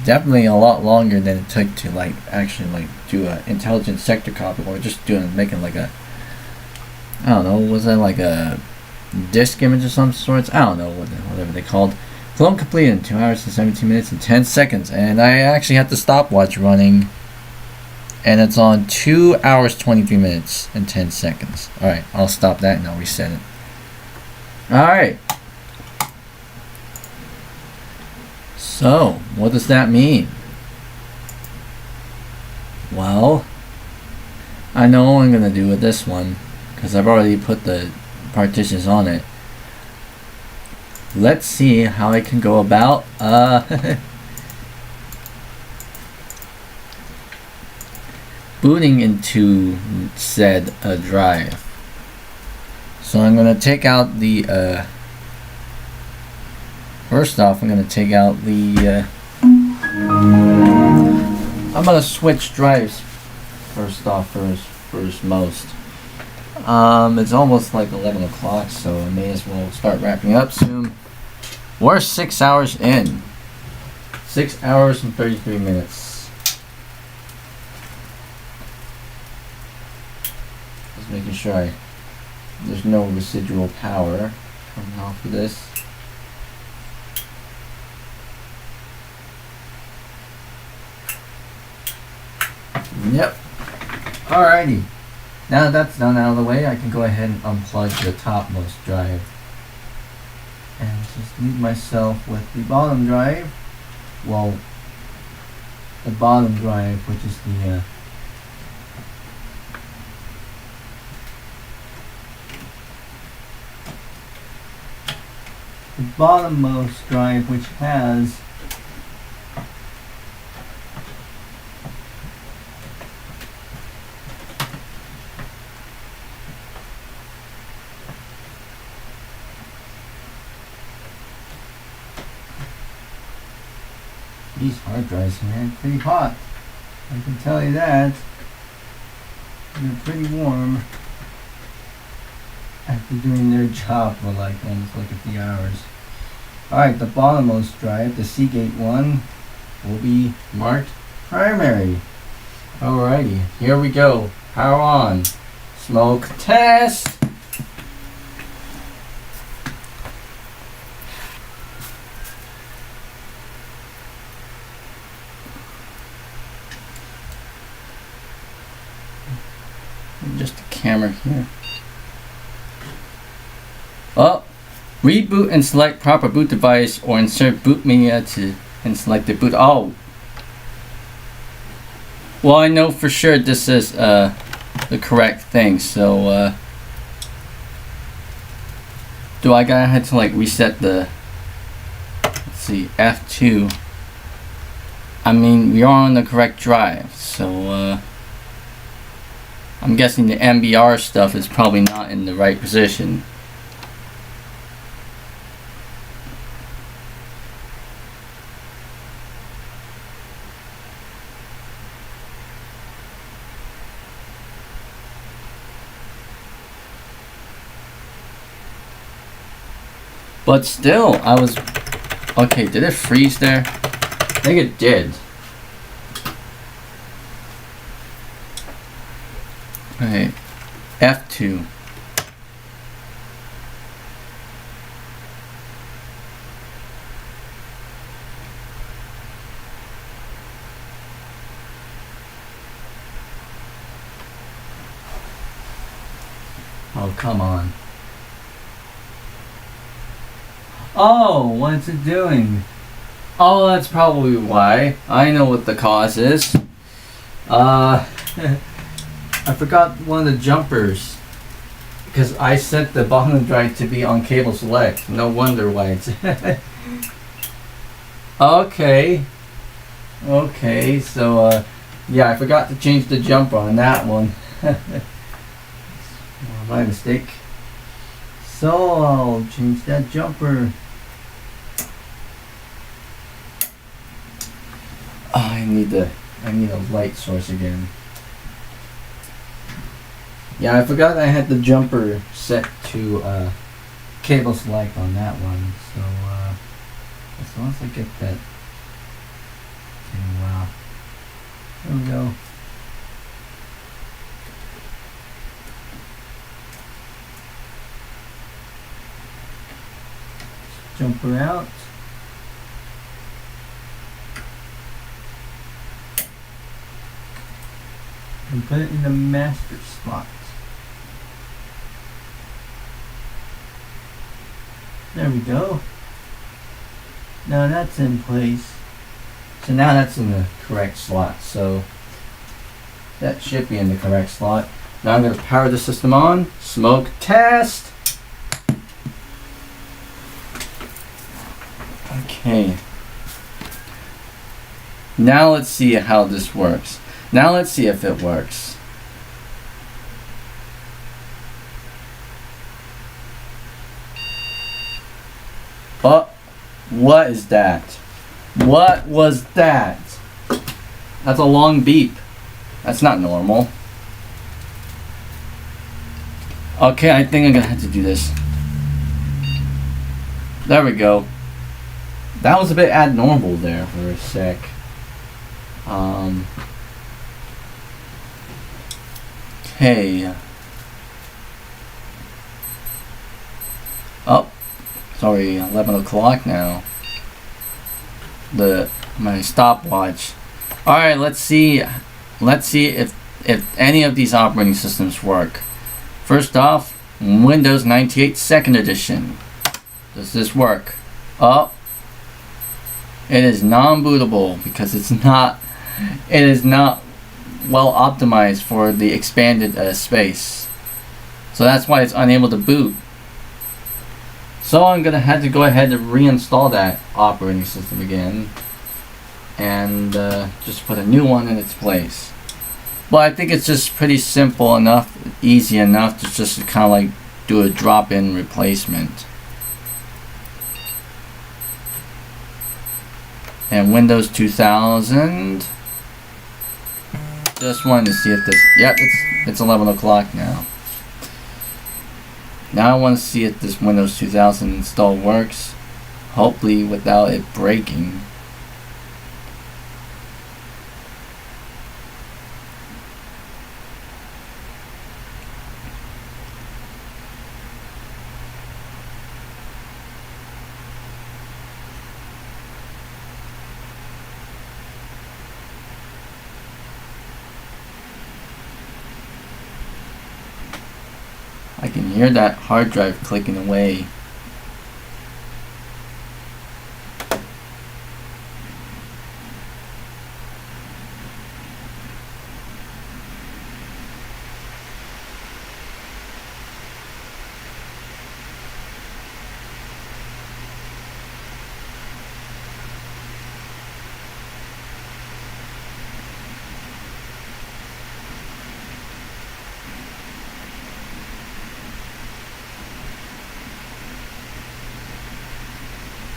Definitely a lot longer than it took to actually do an intelligent sector copy, or just making like a, I don't know, was that like a disk image of some sorts? I don't know, whatever they called. Clone completed in 2 hours and 17 minutes and 10 seconds, and I actually had the stopwatch running, and it's on 2 hours 23 minutes and 10 seconds. Alright, I'll stop that and I'll reset it. Alright. So, what does that mean? Well, I know what I'm going to do with this one, because I've already put the partitions on it. Let's see how I can go about booting into said drive. So I'm going to take out the first off, I'm going to take out the I'm going to switch drives first most. It's almost like 11 o'clock, so I may as well start wrapping up soon. We're 6 hours in. 6 hours and 33 minutes. Just making sure there's no residual power coming off of this. Yep. Alrighty. Now that that's done out of the way, I can go ahead and unplug the topmost drive. And just leave myself with the bottom drive. Well, the bottom drive, which is the bottommost drive, which has these hard drives, man, pretty hot. I can tell you that. They're pretty warm after doing their job for almost a few hours. Alright, the bottommost drive, the Seagate one, will be marked primary. Alrighty, here we go. Power on. Smoke test. Just a camera here. Oh, reboot and select proper boot device, or insert boot media and select the boot. Oh, well, I know for sure this is the correct thing. So do I gotta have to reset the? Let's see, F2. I mean, we are on the correct drive, so I'm guessing the MBR stuff is probably not in the right position. But still, I was... Okay, did it freeze there? I think it did. Alright, F2. Oh, come on. Oh, what's it doing? Oh, that's probably why. I know what the cause is. I forgot one of the jumpers because I set the bottom drive to be on cable select. No wonder why it's okay. Okay, so yeah, I forgot to change the jumper on that one. My mistake. So I'll change that jumper. Oh, I need a light source again. Yeah, I forgot I had the jumper set to cable select on that one. So as long as I get that. Okay, wow. There we go. Jumper out. And put it in the master slot. There we go. Now that's in place. So now that's in the correct slot. So that should be in the correct slot. Now I'm going to power the system on. Smoke test. Okay. Now let's see how this works. Now let's see if it works. Oh, what is that? What was that? That's a long beep. That's not normal. Okay, I think I'm gonna have to do this. There we go. That was a bit abnormal there for a sec. Okay. Oh, sorry, 11 o'clock now. My stopwatch. All right, let's see if any of these operating systems work. First off, Windows 98 Second Edition. Does this work? Oh, it is non-bootable because it is not well optimized for the expanded space. So that's why it's unable to boot. So I'm gonna have to go ahead and reinstall that operating system again and just put a new one in its place. But I think it's just pretty simple enough, easy enough to just kind of like do a drop-in replacement. And Windows 2000. Just wanted to see if this. Yep, it's 11 o'clock now. Now I want to see if this Windows 2000 install works. Hopefully without it breaking. I can hear that hard drive clicking away.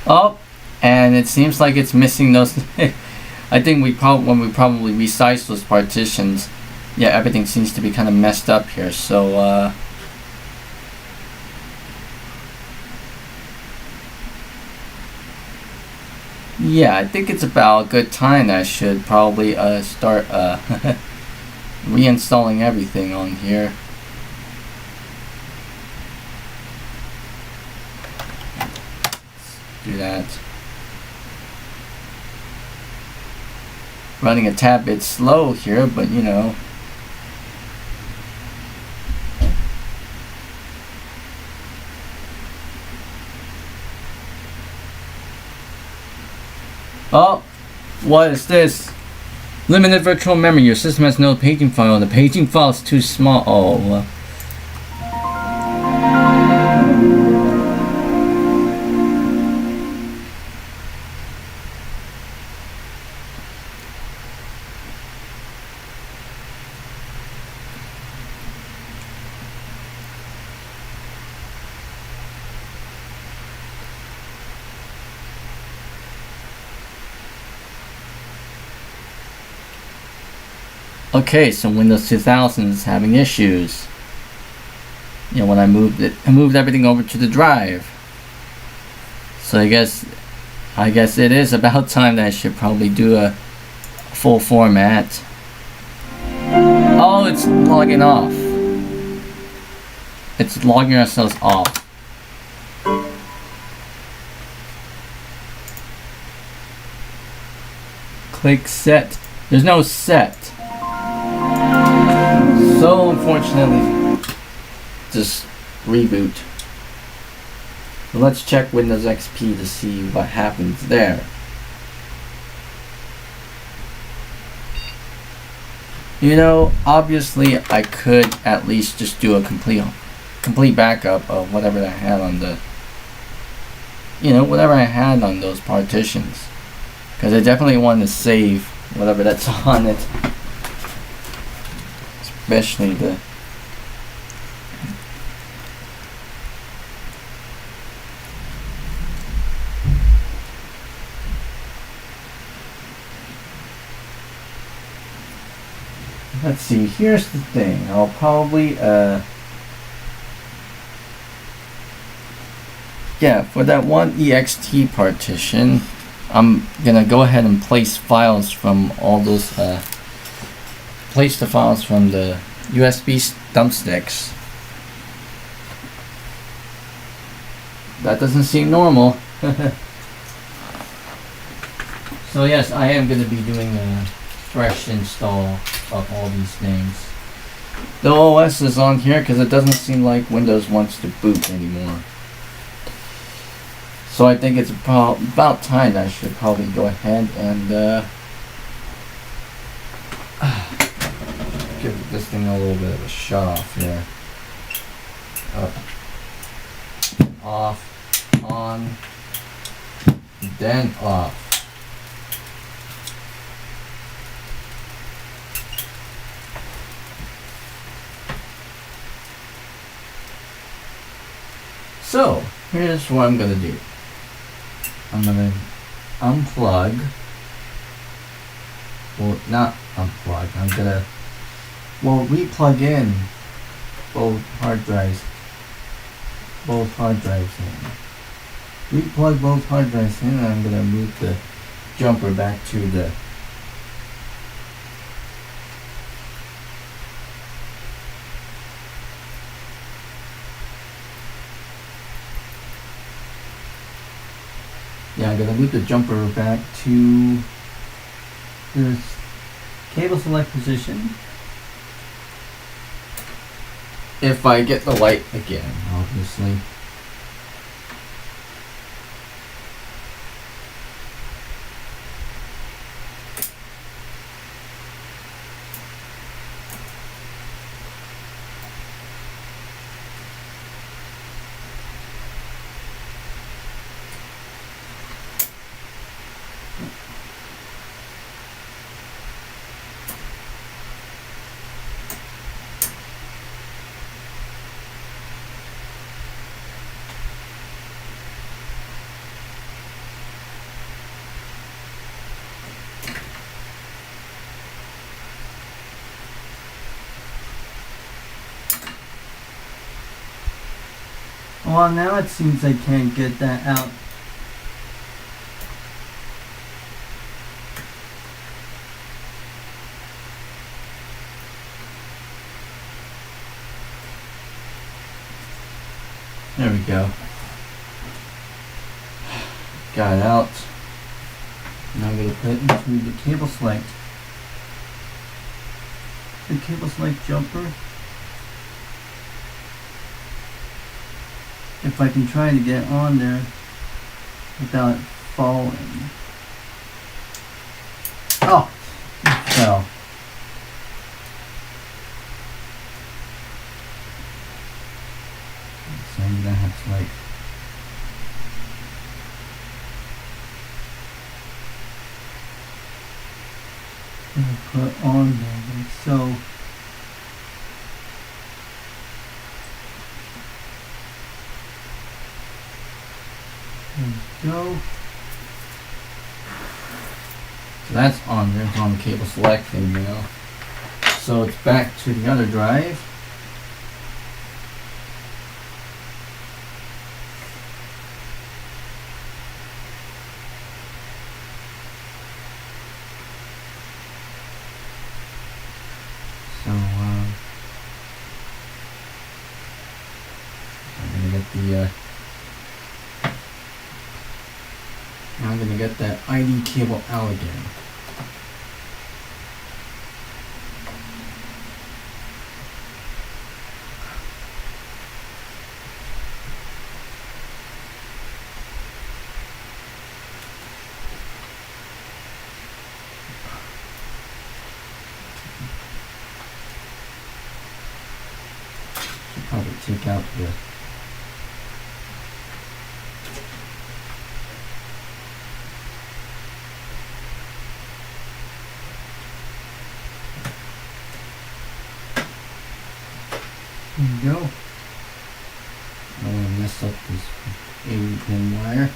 Oh, and it seems like it's missing those. I think when we probably resized those partitions, yeah, everything seems to be kind of messed up here. So yeah, I think it's about a good time that I should probably start reinstalling everything on here. Do that. Running a tad bit slow here, but you know. Oh, what is this? Limited virtual memory. Your system has no paging file. The paging file is too small. Oh. Okay, so Windows 2000 is having issues. You know, when I moved everything over to the drive. So I guess it is about time that I should probably do a full format. Oh, it's logging off. It's logging ourselves off. Click set. There's no set. So unfortunately, just reboot. So let's check Windows XP to see what happens there. You know, obviously I could at least just do a complete backup of whatever I had on the, whatever I had on those partitions. Because I definitely want to save whatever that's on it. Especially the... Let's see, here's the thing. I'll probably, for that one ext partition, I'm gonna go ahead and place files from all those, place the files from the USB thumbsticks. That doesn't seem normal. So yes, I am gonna be doing a fresh install of all these things. The OS is on here because it doesn't seem like Windows wants to boot anymore. So I think it's about time that I should probably go ahead and give this thing a little bit of a shut off here. Up, off, on, then off. So, here's what I'm gonna do. I'm gonna unplug, well, not unplug, I'm gonna, re-plug in both hard drives in. Re-plug both hard drives in, and I'm gonna move the jumper back to the I'm gonna move the jumper back to this cable select position. If I get the light again, obviously. Well, now it seems I can't get that out. There we go. Got it out. Now I'm going to put it into the cable select. The cable select jumper. If I can try to get on there without it falling. Oh! It fell. So I'm gonna have to put on there like so. There we go. So that's on there. It's on the cable select thing now. So it's back to the other drive. So I'm gonna get that ID cable out again. Should probably take out the There you go. I don't want to mess up this 80-pin wire.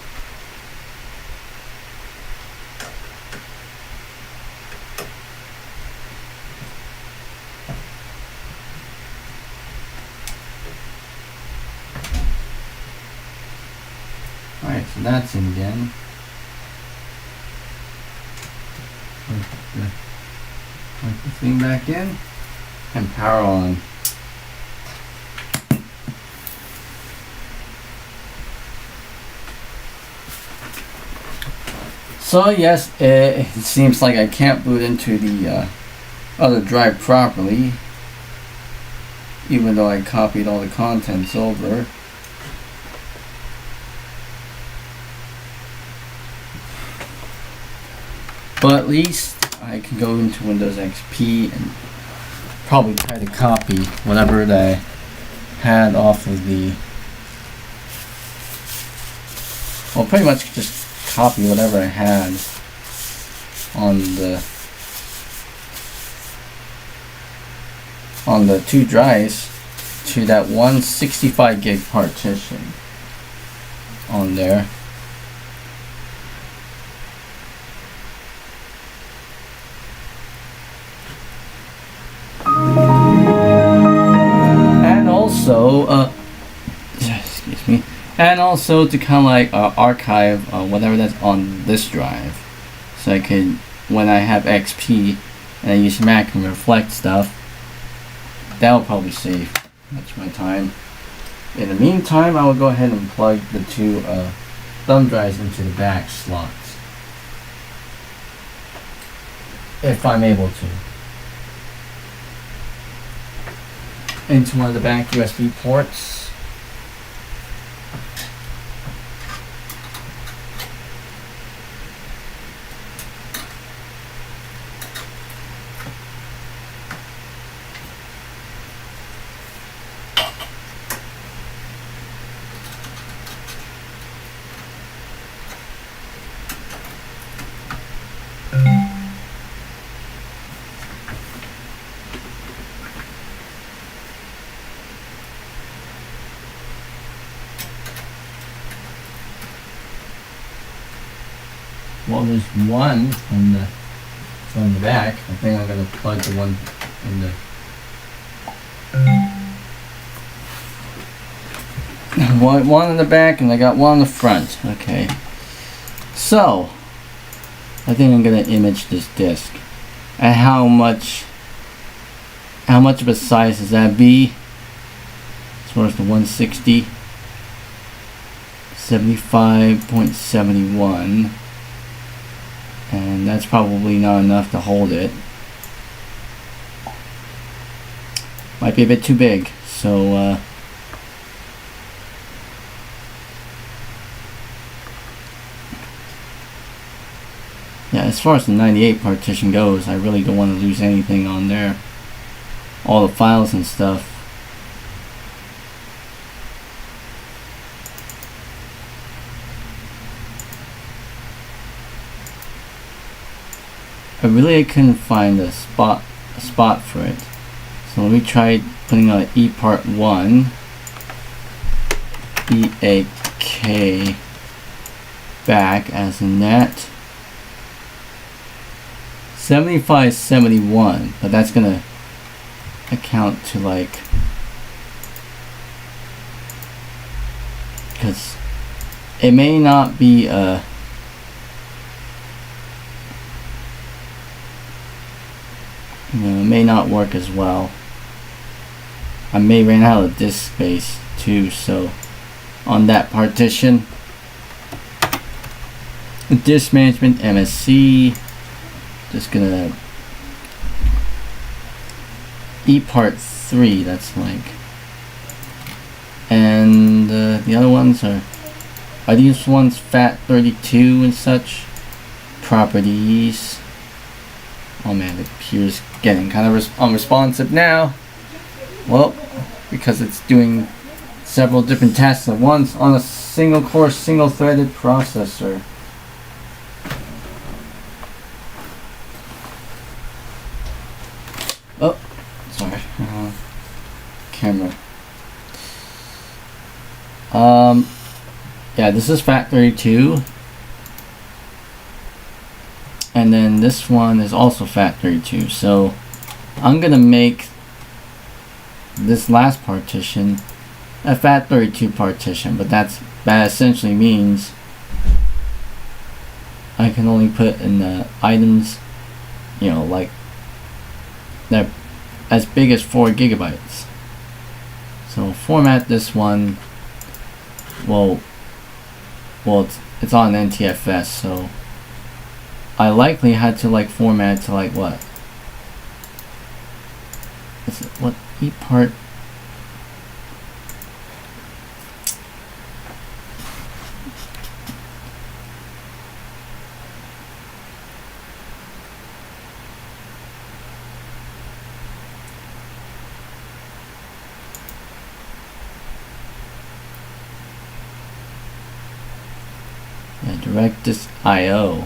Alright, so that's in again. Plug the thing back in and power on. So yes, it seems like I can't boot into the other drive properly, even though I copied all the contents over. But at least I can go into Windows XP and probably try to copy whatever that I had off of the, well, pretty much just copy whatever I had on the two drives to that one 65 gig partition on there. And also excuse me, and also to kind of like archive whatever that's on this drive, so I could, when I have XP and I use Mac and reflect stuff, that'll probably save much of my time. In the meantime, I will go ahead and plug the two thumb drives into the back slots, if I'm able to, into one of the back USB ports. Well, there's one from the back. I think I'm gonna plug the one in the one in the back, and I got one in the front. Okay, so I think I'm gonna image this disk. And how much of a size does that be? As far as the 160, 75.71. And that's probably not enough to hold it. Might be a bit too big, so yeah, as far as the 98 partition goes, I really don't want to lose anything on there. All the files and stuff. I couldn't find a spot for it. So let me try putting a E part 1 EAK back as in that 7571, but that's gonna account to like, because it may not be it may not work as well. I may run out of disk space too, so on that partition, disk management MSC, just gonna part 3, that's like, and the other ones are these ones FAT32 and such. Properties. Oh man, the computer's getting kind of unresponsive now. Well, because it's doing several different tasks at once on a single core, single threaded processor. Oh, sorry. Camera. Yeah, this is FAT32. And then this one is also FAT32. So I'm gonna make this last partition a FAT32 partition, but that essentially means I can only put in the items, like they're as big as 4 gigabytes. So format this one. Well, it's on NTFS, so I likely had to like format to like what? Is it what part? Direct disk IO.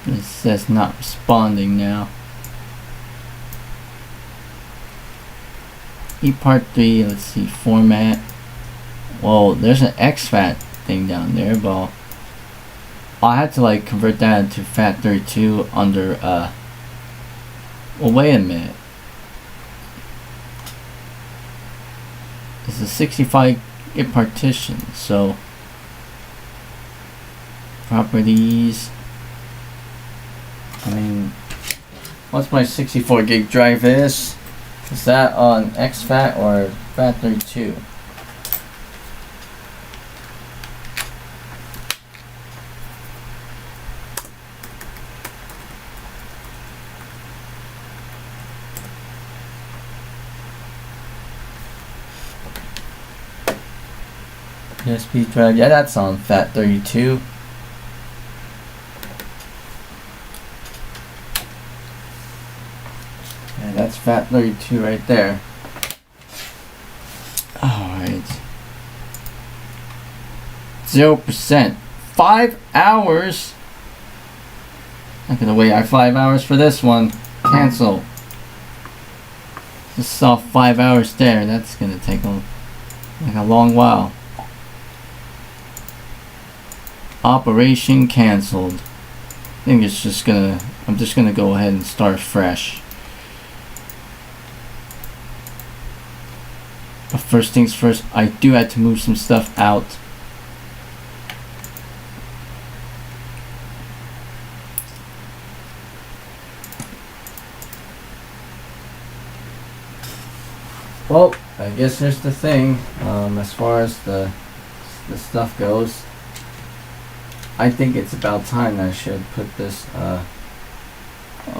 It says not responding now. part 3, let's see, format. Well, there's an exFAT thing down there, but I had to like convert that into FAT32 under well, wait a minute. It's a 65 gig partition, so properties. I mean, what's my 64 gig drive is? Is that on exFAT or FAT32? USB drive, yeah, that's on FAT32. Yeah, that's FAT32 right there. Alright. 0%. 5 hours? I'm gonna wait 5 hours for this one. Cancel. Just saw 5 hours there. That's gonna take a long while. Operation canceled. I think it's just gonna, I'm just gonna go ahead and start fresh. But first things first, I do have to move some stuff out. Well, I guess here's the thing, as far as the stuff goes. I think it's about time that I should put this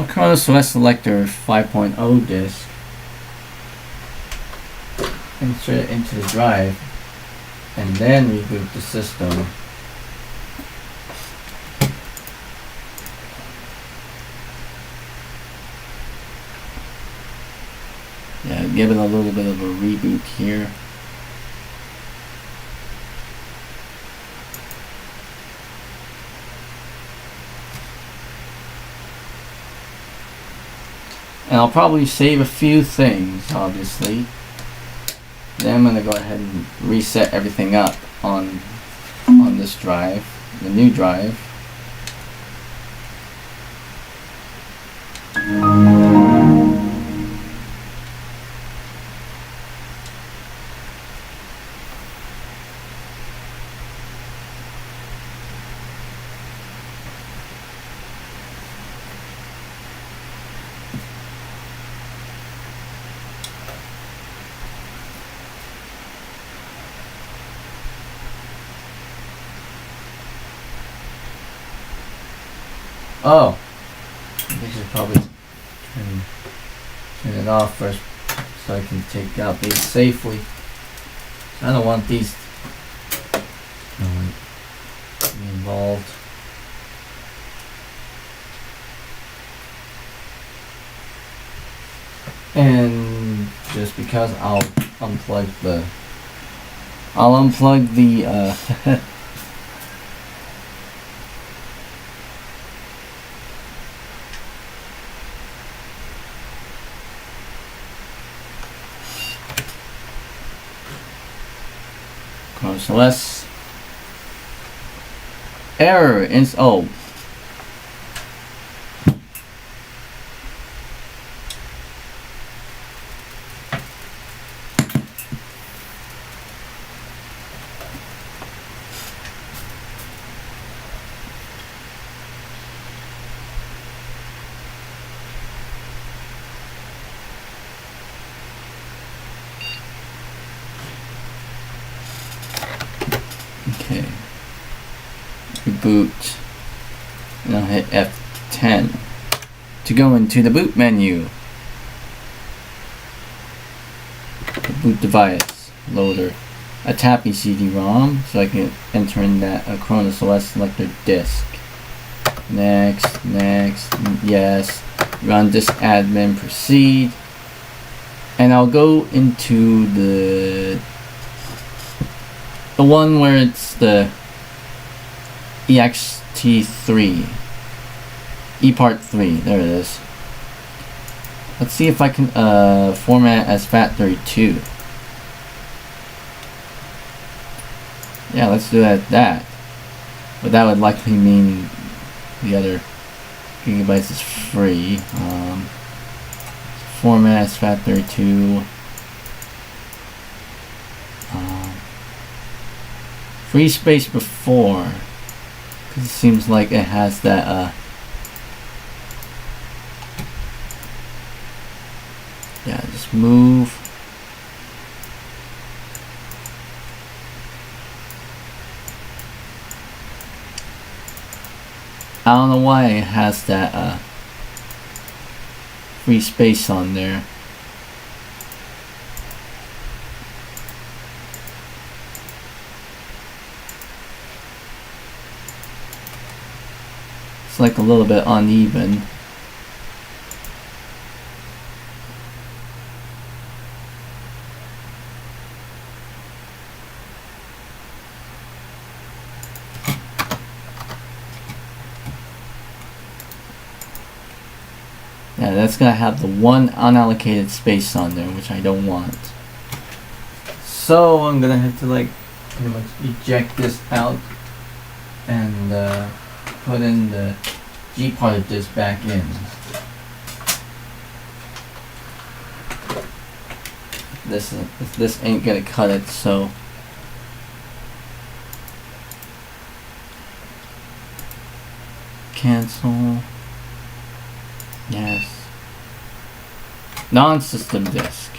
Chronos OS Selector 5.0 disk, insert it into the drive, and then reboot the system. give it a little bit of a reboot here. And I'll probably save a few things, obviously. Then I'm gonna go ahead and reset everything up on this drive, the new drive. Oh, I should probably turn it off first so I can take out these safely. I don't want these to be involved. And just because I'll unplug the so let's error is oh. Okay. Reboot. And I'll hit F10 to go into the boot menu. The boot device loader. A tappy CD-ROM, so I can enter in that Cronus OS selector disk. Next, yes. Run disk admin, proceed. And I'll go into the one where it's the ext3 epart 3. There it is. Let's see if I can format as FAT32. Yeah, let's do that. But that would likely mean the other gigabytes is free. Format as FAT32. Free space before, because it seems like it has that yeah, just move. I don't know why it has that free space on there. It's like a little bit uneven. Yeah, that's gonna have the one unallocated space on there, which I don't want. So I'm gonna have to like pretty much eject this out and put in the G part of this back in. This ain't gonna cut it, so cancel. Yes. Non-system disk.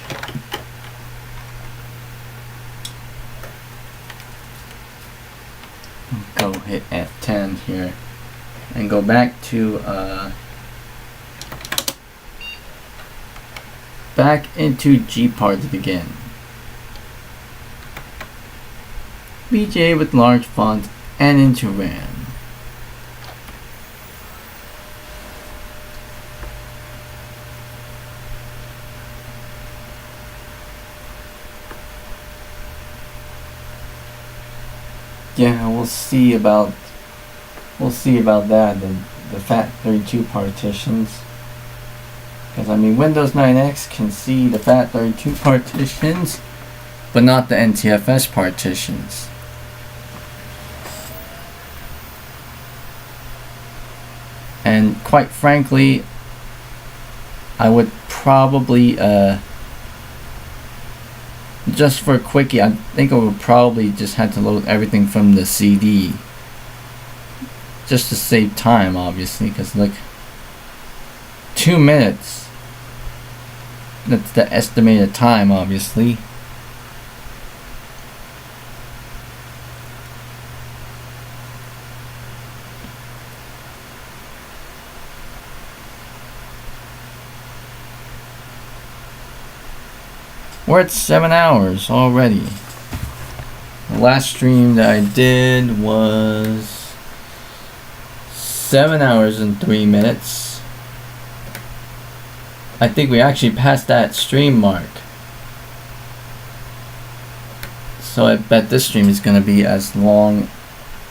Go hit F10 here and go back to back into Gpart to begin. BJ with large font and into RAM. yeah, we'll see about that. The FAT32 partitions. Because I mean, Windows 9X can see the FAT32 partitions, but not the NTFS partitions. And quite frankly, I would probably, just for a quickie, I think I would probably just have to load everything from the CD. Just to save time, obviously, because like 2 minutes, that's the estimated time, obviously. We're at 7 hours already. The last stream that I did was 7 hours and 3 minutes. I think we actually passed that stream mark. So I bet this stream is going to be as long,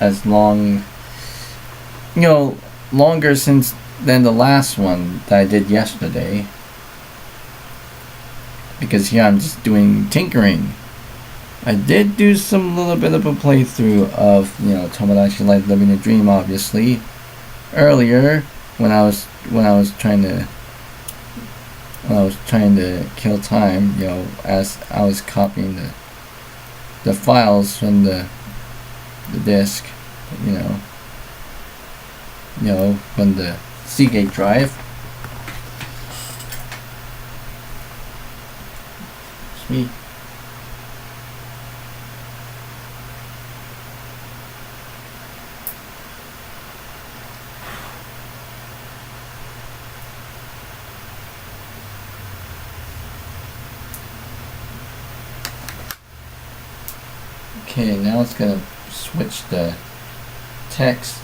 you know, longer than the last one that I did yesterday. Because here I'm just doing tinkering. I did do some little bit of a playthrough of, you know, Tomodachi Life Living a Dream, obviously, earlier when I was trying to kill time, you know, as I was copying the files from the disk, you know, from the Seagate drive. Sweet. Okay, now it's gonna switch the text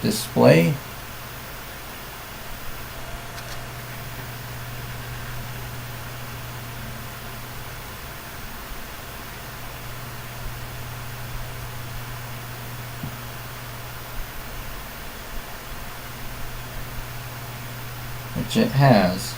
display. Which it has.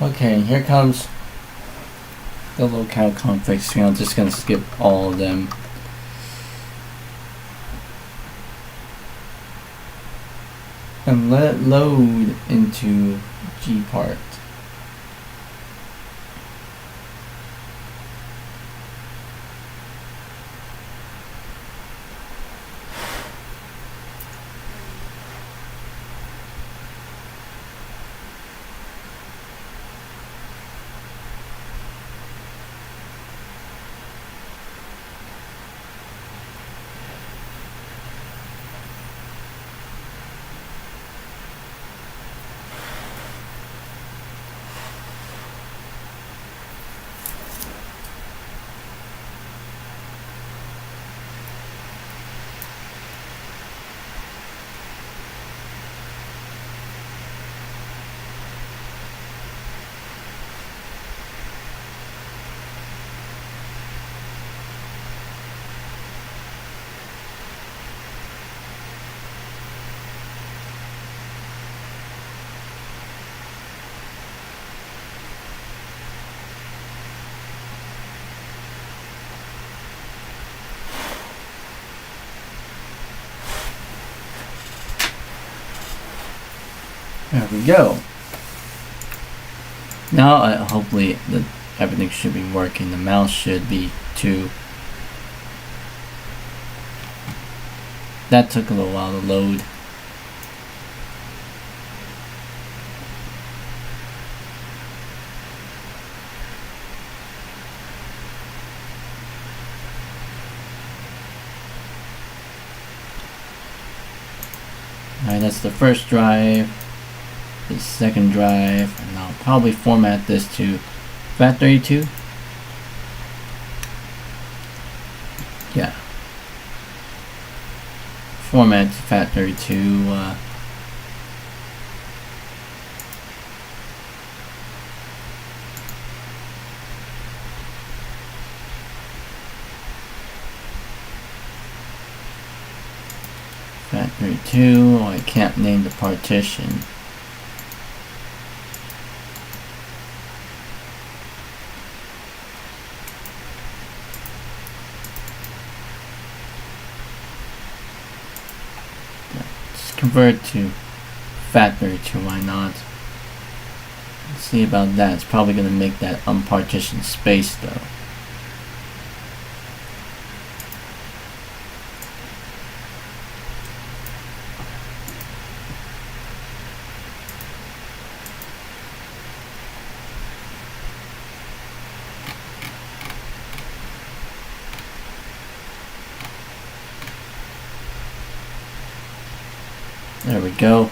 Okay, here comes the locale configs. I'm just gonna skip all of them. And let it load into Gpart. There we go. Now, hopefully, everything should be working. The mouse should be too. That took a little while to load. Alright, that's the first drive. The second drive, and I'll probably format this to FAT32. Yeah. Format to FAT32. FAT32. Oh, I can't name the partition. Convert to FAT32, why not? Let's see about that. It's probably going to make that unpartitioned space though. There we go.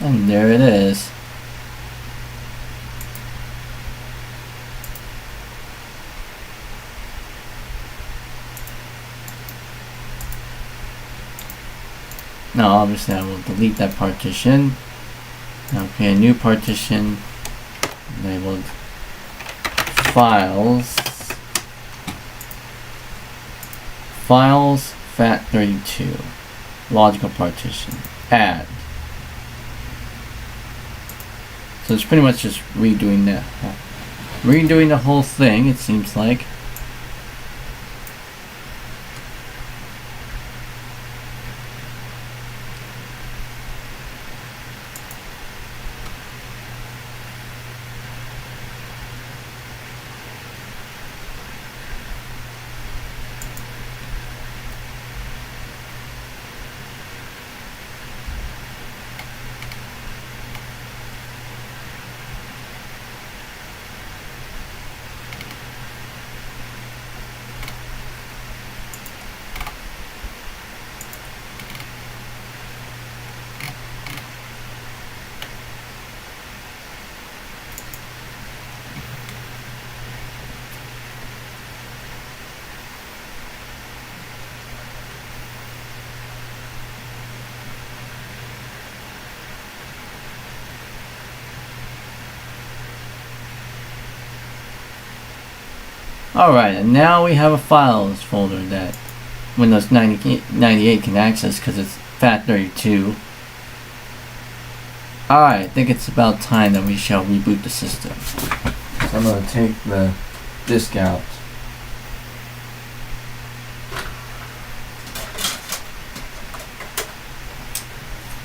And there it is. Now obviously I will delete that partition. Now create a new partition labeled files FAT32 logical partition add. So it's pretty much just redoing the whole thing, it seems like. Alright, and now we have a files folder that Windows 98 can access because it's FAT32. Alright, I think it's about time that we shall reboot the system. So I'm going to take the disk out.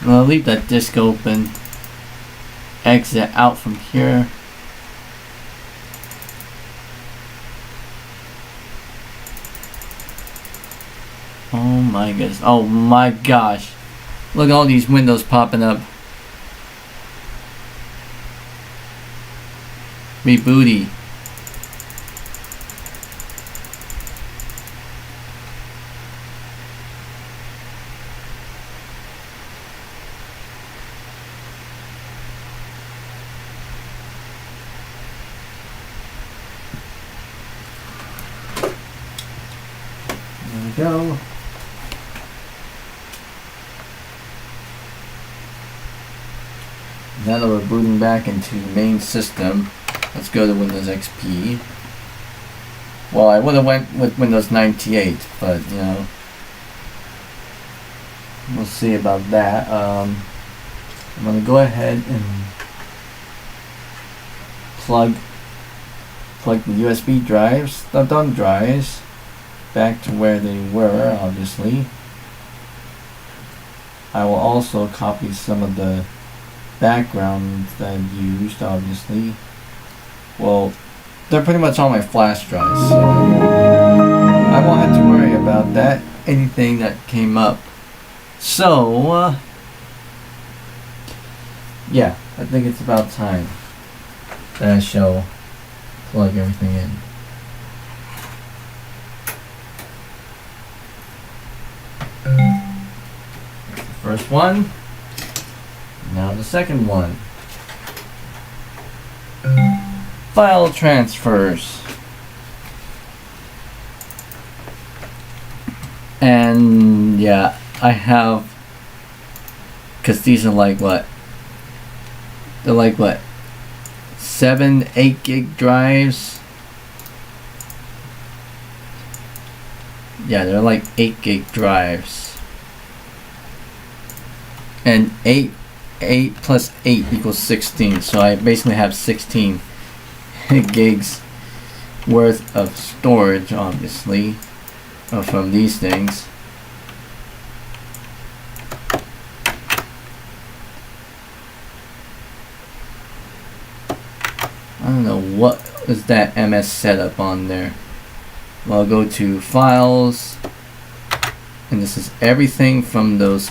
I'm going to leave that disk open. Exit out from here. Oh my goodness. Oh my gosh. Look at all these windows popping up. Rebooty. There we go. Now that we're booting back into the main system, let's go to Windows XP. Well, I would have went with Windows 98, but you know, we'll see about that. I'm gonna go ahead and plug the USB drives, the thumb drives, back to where they were, obviously. I will also copy some of the backgrounds that I've used, obviously. Well, they're pretty much on my flash drives, so I won't have to worry about that, anything that came up. So, yeah, I think it's about time that I shall plug everything in. First one, now the second one. File transfers. And yeah, I have, because these are like what? They're like what? 7-8 gig drives. Yeah, they're like 8 gig drives. And 8 plus 8 equals 16. So I basically have 16 gigs worth of storage, obviously, from these things. I don't know what is that MS setup on there. Well, I'll go to files, and this is everything from those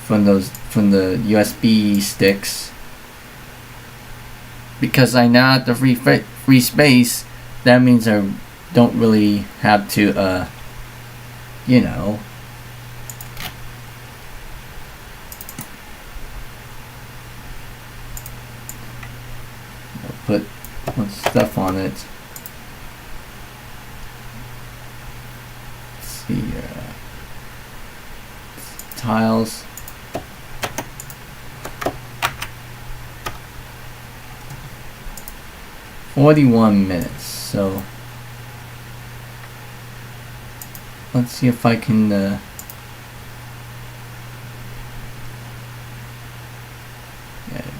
from the USB sticks. Because I now have the free space, that means I don't really have to you know, put stuff on it. Let's see, tiles. "41 minutes, so let's see if I can yeah,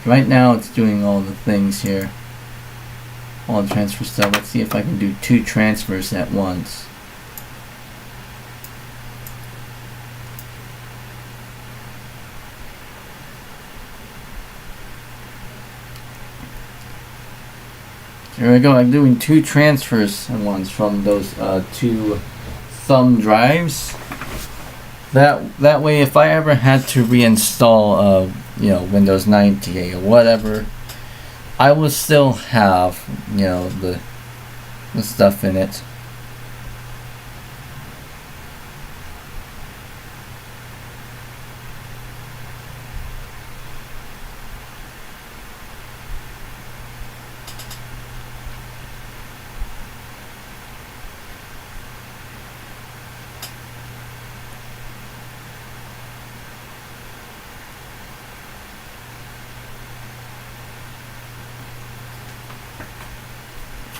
right now it's doing all the things here, all the transfer stuff. Let's see if I can do 2 transfers at once. Here we go. I'm doing 2 transfers at once from those 2 thumb drives. That way, if I ever had to reinstall, you know, Windows 98 or whatever, I will still have, you know, the stuff in it.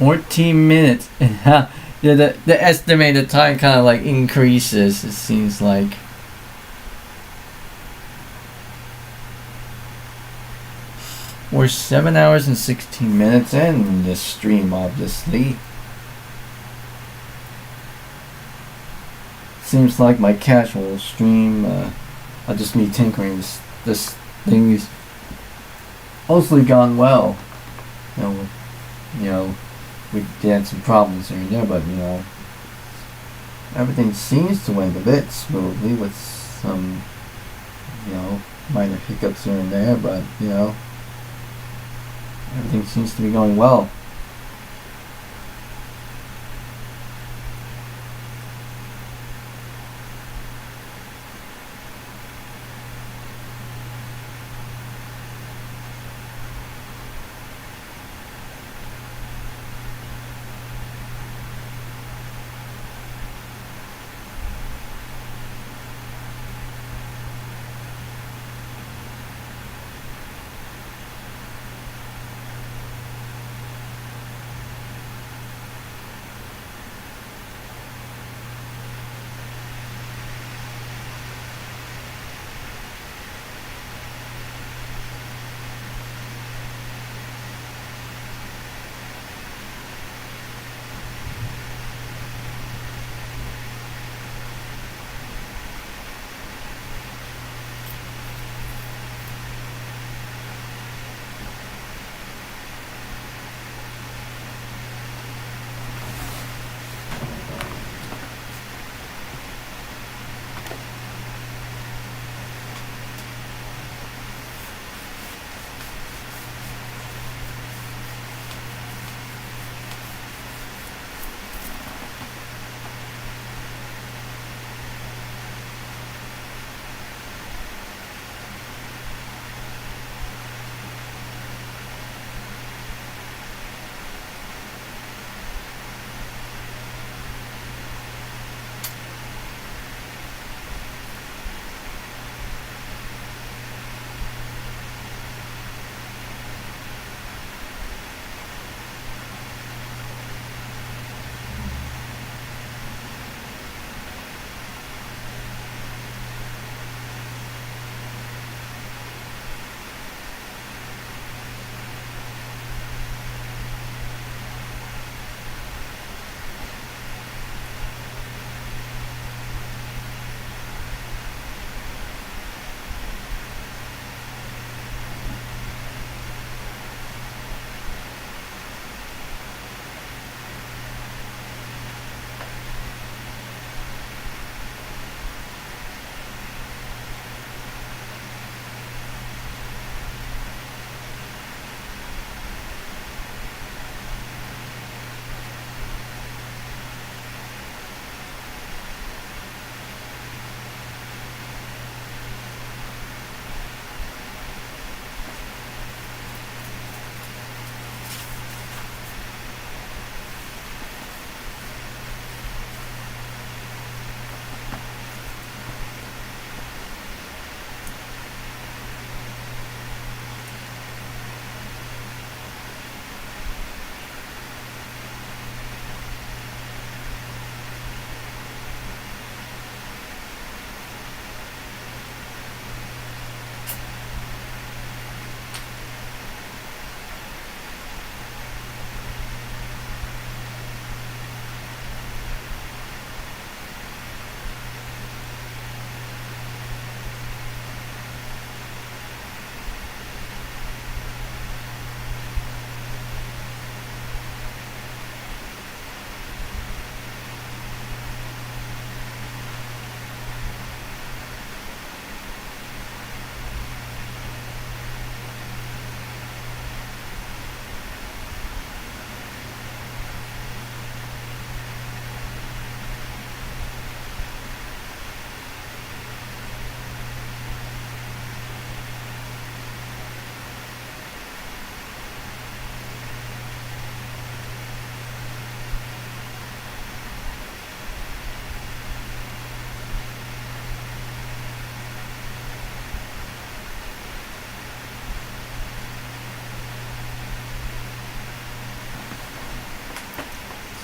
"14 minutes. Yeah, the estimated time kind of like increases, it seems like. We're 7 hours and 16 minutes in this stream, obviously. Seems like my casual stream, I just me tinkering. This thing is mostly gone well. You know, we had some problems here and there, but you know, everything seems to went a bit smoothly with some, you know, minor hiccups here and there, but you know, everything seems to be going well.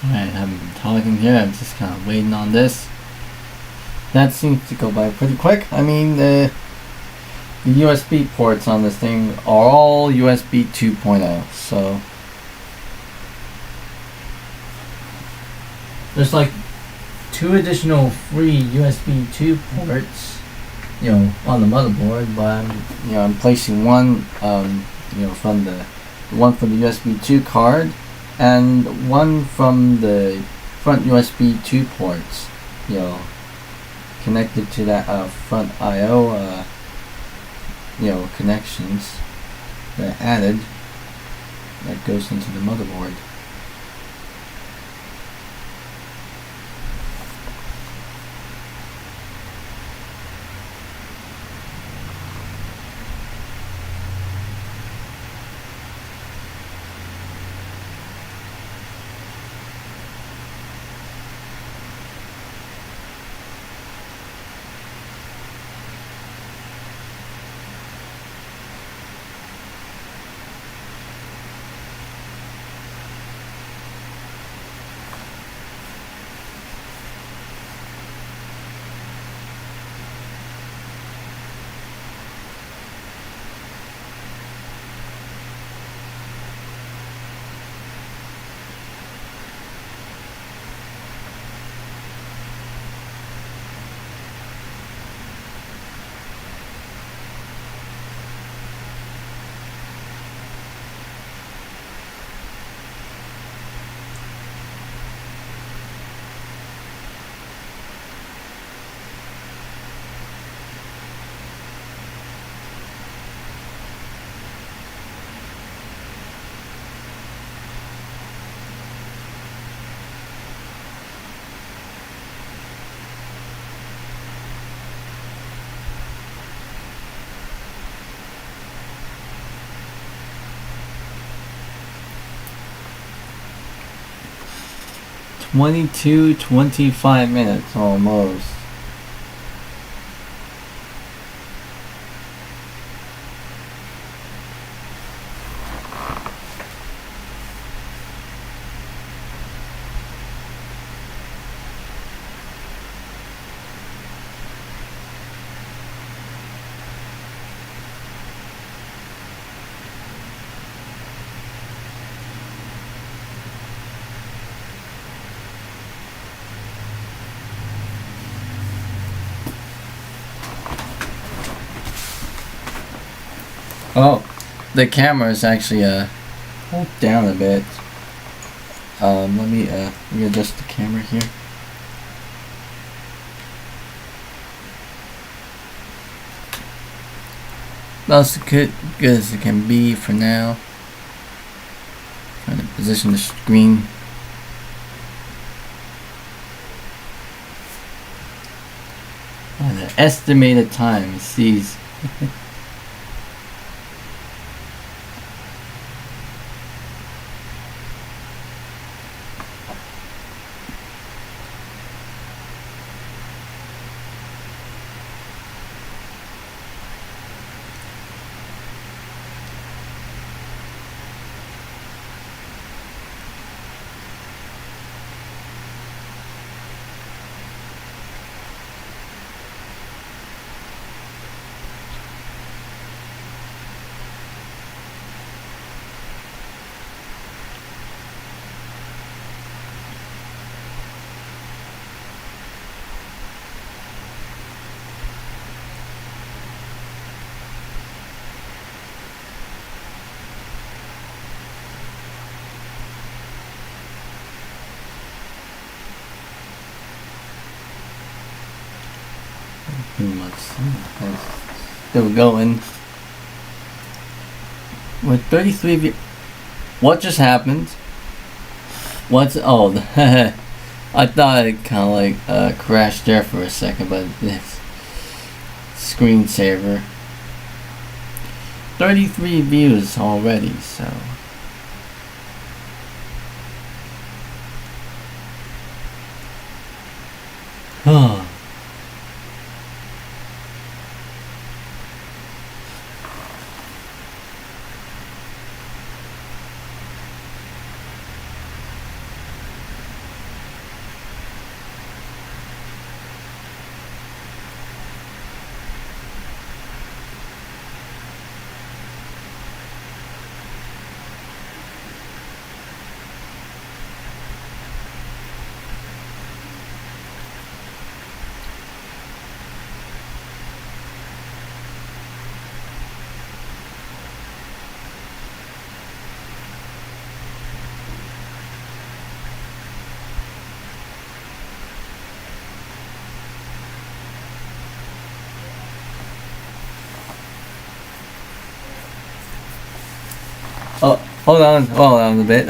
Sorry, I haven't been talking here. I'm just kind of waiting on this. That seems to go by pretty quick. I mean, the USB ports on this thing are all USB 2.0, so there's like 2 additional free USB 2 ports, you know, on the motherboard, but I'm placing one, from the one for the USB 2 card, and one from the front USB 2 ports, connected to that front I/O, connections that added that goes into the motherboard. Twenty-two, 25 minutes almost. Oh, the camera is actually hold down a bit. Let me adjust the camera here. That's good as it can be for now. Trying to position the screen. The estimated time sees. Pretty much still going with 33 what just happened? I thought it kind of like crashed there for a second, but it's screensaver. 33 views already, so hold on a bit.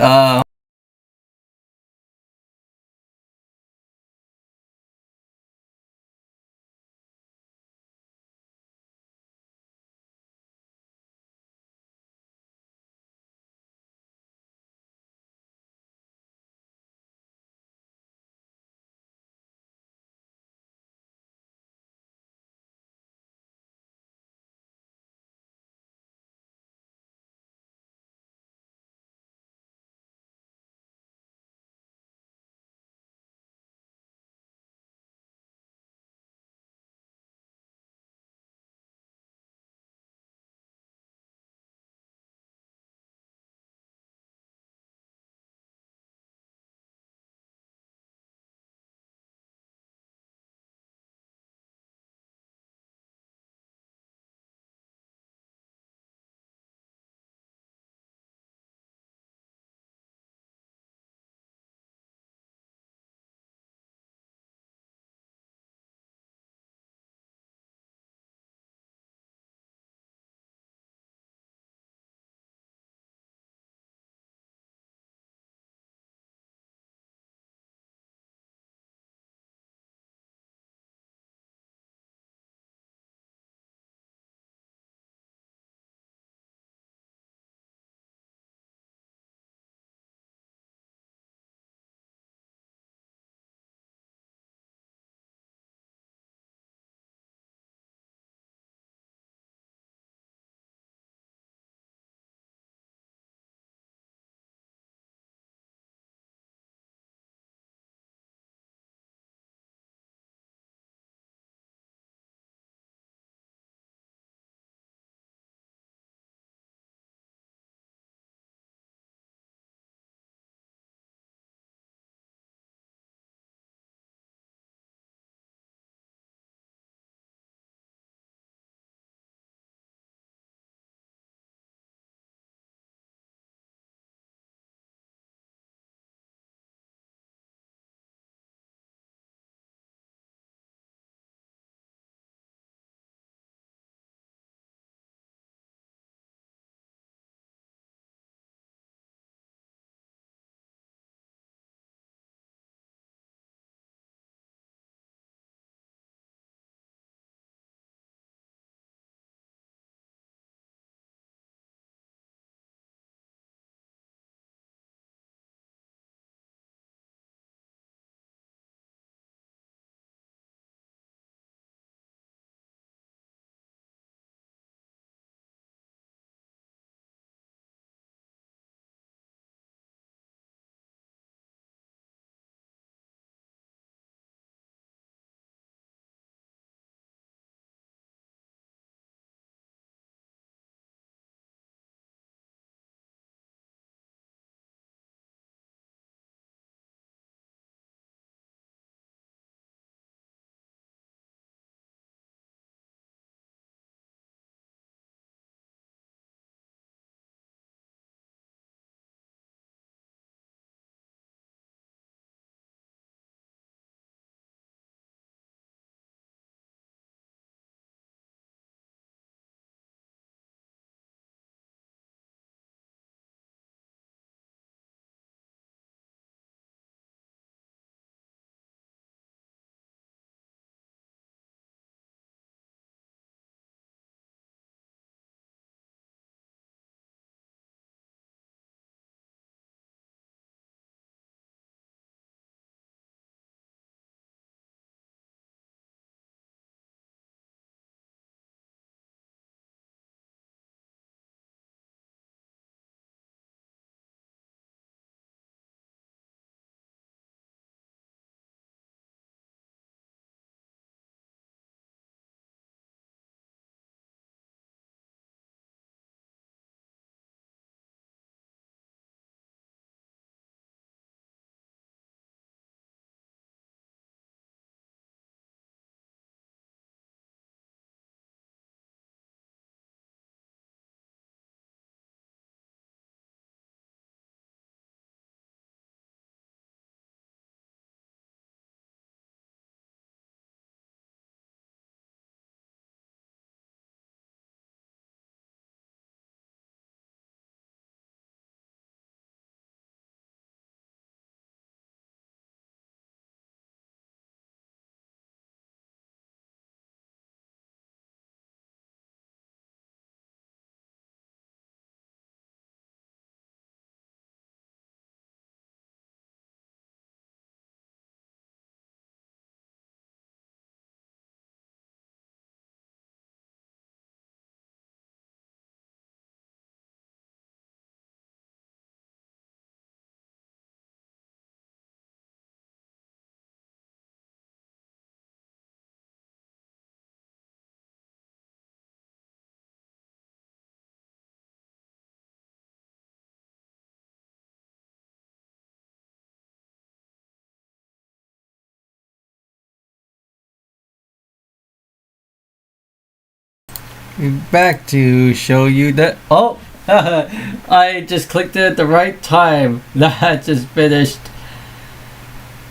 back to show you that. Oh, I just clicked it at the right time. That just finished.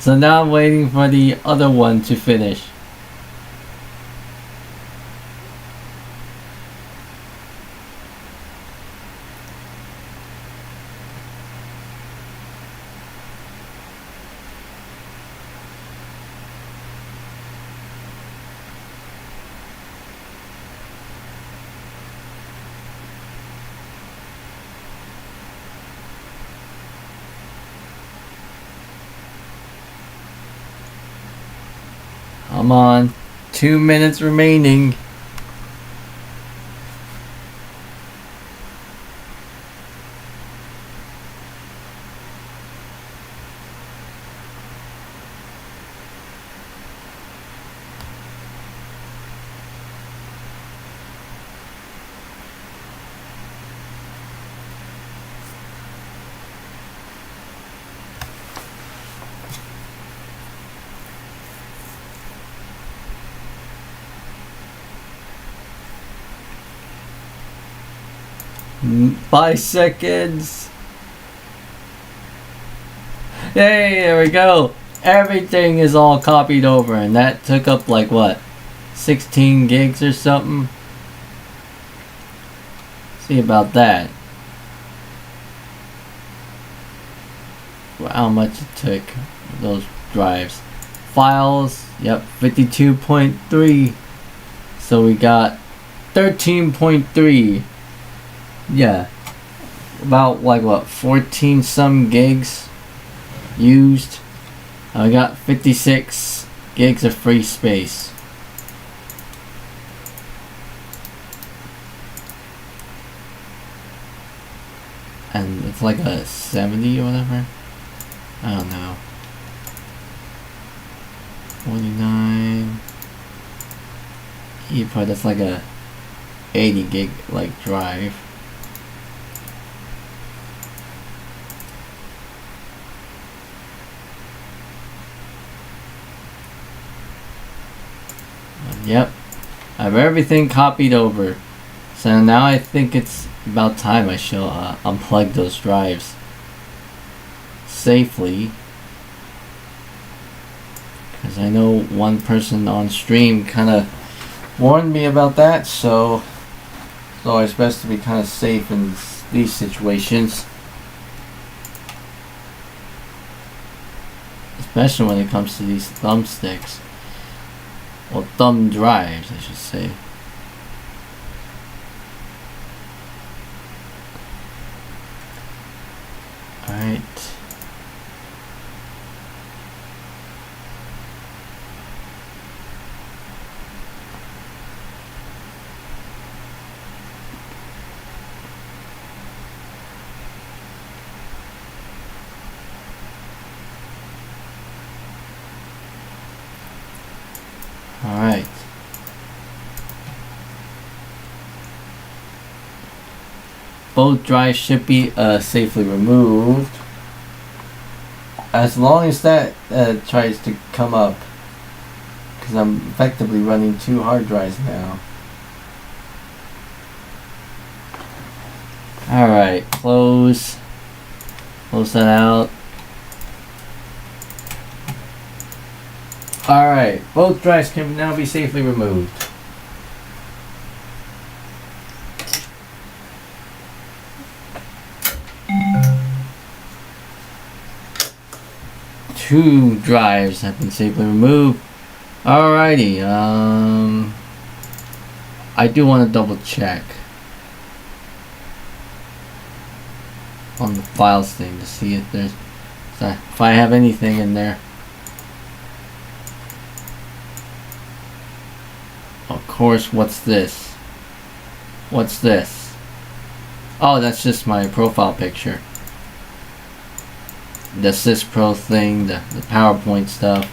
So now I'm waiting for the other one to finish. Come on, 2 minutes remaining. Mm, 5 seconds. Hey, there we go. Everything is all copied over, and that took up like what, 16 gigs or something. See about that. Well, how much it took those drives. Files, yep, 52.3. So we got 13.3. Yeah, about like what, 14 some gigs used. I got 56 gigs of free space. And it's like a 70 or whatever. I don't know. 49. EPUB, that's like a 80 gig like drive. Yep, I have everything copied over. So now I think it's about time I shall unplug those drives safely. Because I know one person on stream kind of warned me about that, so it's always best to be kind of safe in these situations. Especially when it comes to these thumbsticks. Or thumb drives, I should say. Alright. Alright. Both drives should be safely removed. As long as that tries to come up. Because I'm effectively running 2 hard drives now. Alright, close. Close that out. Alright, both drives can now be safely removed. Two drives have been safely removed. Alrighty, I do want to double check on the files thing to see if there's, if I have anything in there. Of course, what's this? What's this? Oh, that's just my profile picture. The SysPro thing, the PowerPoint stuff.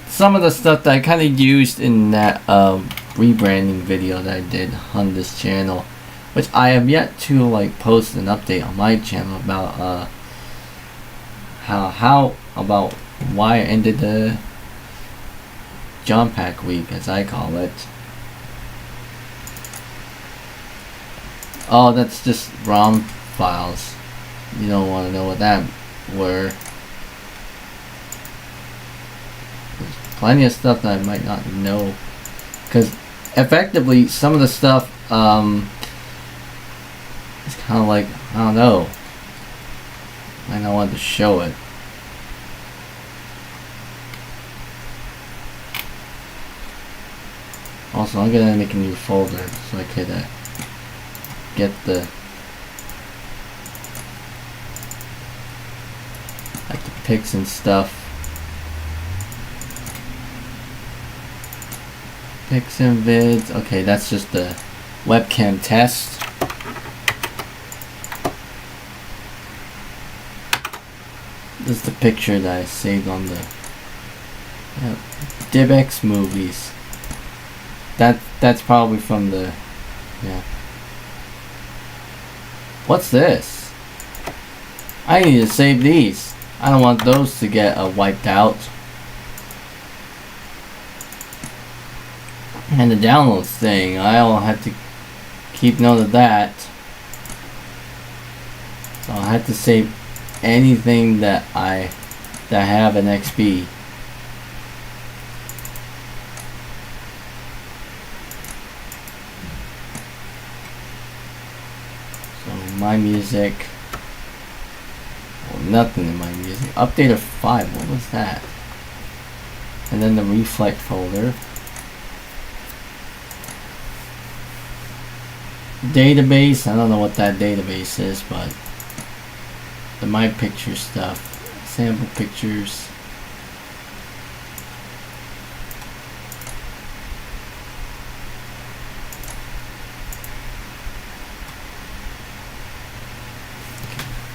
Some of the stuff that I kind of used in that rebranding video that I did on this channel. Which I have yet to like post an update on my channel about about why I ended the John Pack week, as I call it. Oh, that's just ROM files. You don't want to know what that were. There's plenty of stuff that I might not know. Because effectively, some of the stuff is kind of like, I don't know. I don't want to show it. Also, I'm gonna make a new folder so I could get the like the pics and stuff. Pics and vids. Okay, that's just the webcam test. This is the picture that I saved on the DivX movies. That's probably from the What's this? I need to save these. I don't want those to get wiped out. And the downloads thing, I'll have to keep note of that. So I'll have to save anything that I have an XP. So my music. Well, nothing in my music. Update of 5. What was that? And then the reflect folder. Database. I don't know what that database is, but the my picture stuff. Sample pictures.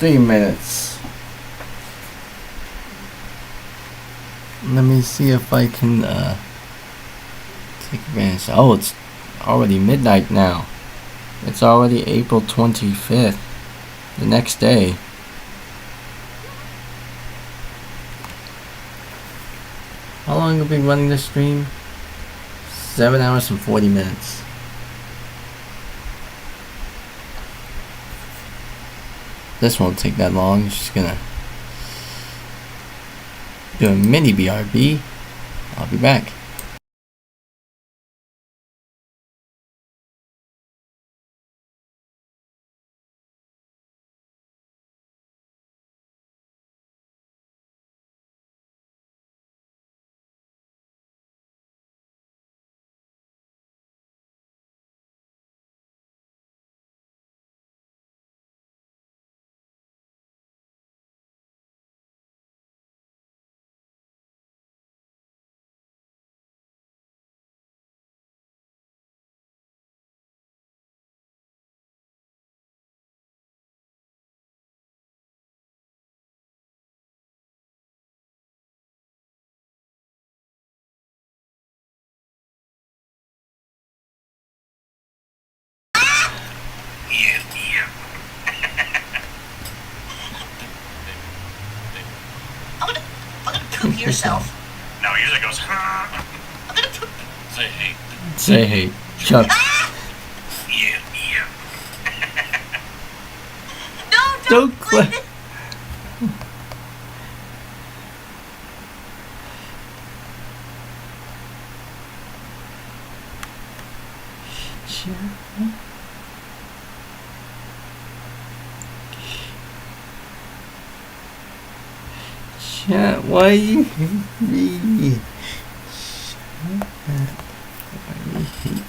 Okay, 3 minutes. Let me see if I can take advantage. Oh, it's already midnight now. It's already April 25th. The next day. How long have we been running this stream? 7 hours and 40 minutes. This won't take that long. I'm just gonna do a mini BRB. I'll be back. Poop yourself. No, he usually goes. Say hey. Say hey, Chuck. Yeah. No, Don't click. Chat, why you hate me? Chat, why you hate me?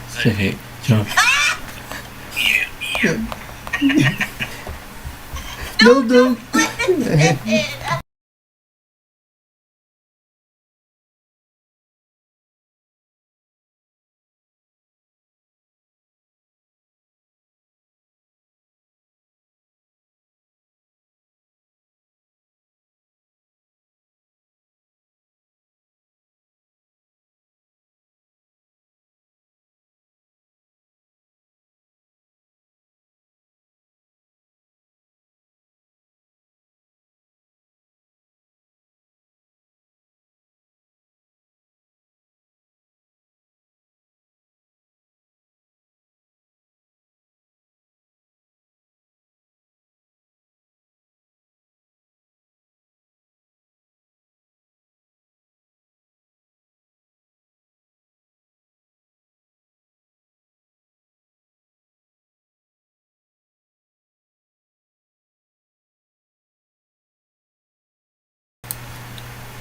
Say hey, Chuck. Yeah. No, don't.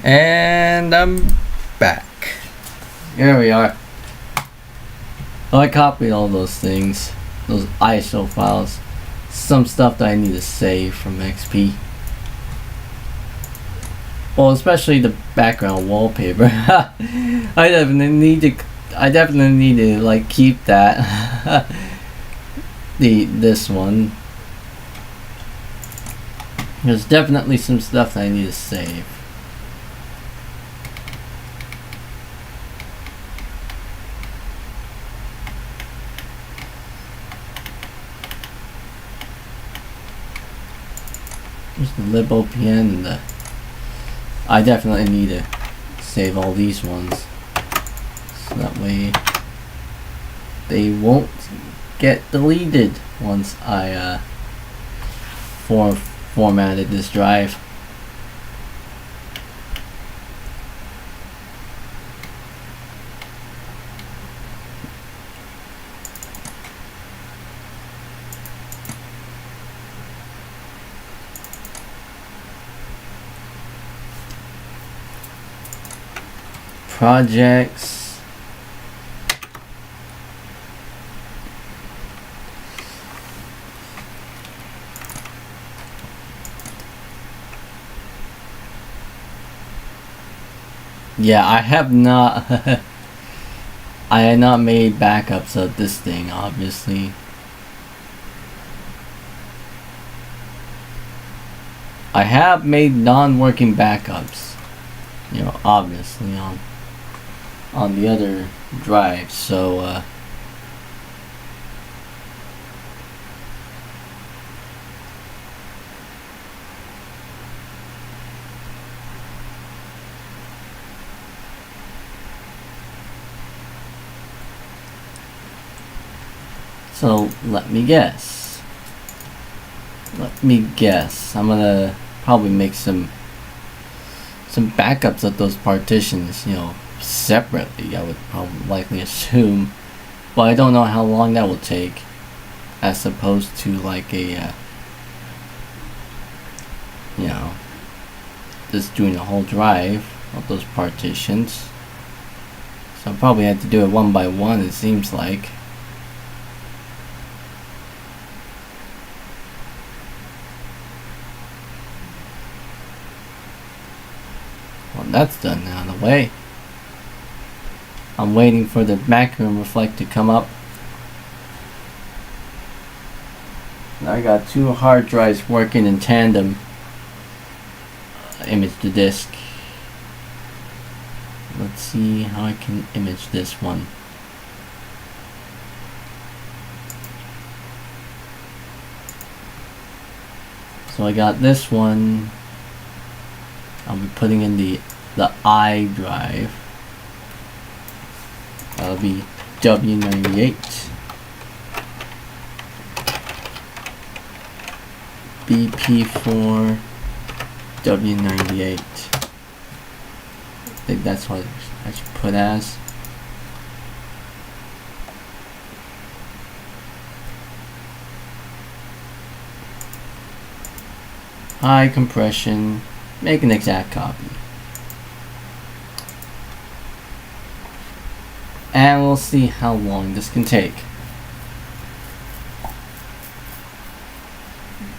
And I'm back. Here we are. Oh, I copied all those things, those ISO files, some stuff that I need to save from XP. Well, especially the background wallpaper. I definitely need to like keep that. This one. There's definitely some stuff that I need to save. There's the libOPN and the... I definitely need to save all these ones. So that way they won't get deleted once I formatted this drive. Projects. Yeah, I have not I had not made backups of this thing, obviously. I have made non-working backups, you know, obviously on the other drive, so so let me guess. I'm gonna probably make some backups of those partitions, you know, separately. I would probably likely assume, but I don't know how long that will take, as opposed to like a you know, just doing a whole drive of those partitions. So I probably have to do it one by one, it seems like. Well, that's done now, the way. I'm waiting for the macro reflect to come up. I got two hard drives working in tandem. Image the disk. Let's see how I can image this one. So I got this one. I'll be putting in the I drive. That'll be W98. BP4 W98. I think that's what I should put as. High compression. Make an exact copy. And we'll see how long this can take.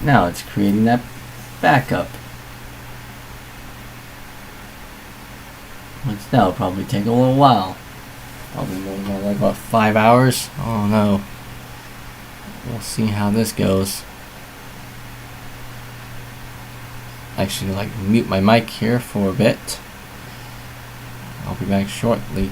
Now it's creating that backup. Which that'll probably take a little while. Probably more like about 5 hours. Oh no. We'll see how this goes. Actually, like, mute my mic here for a bit. I'll be back shortly.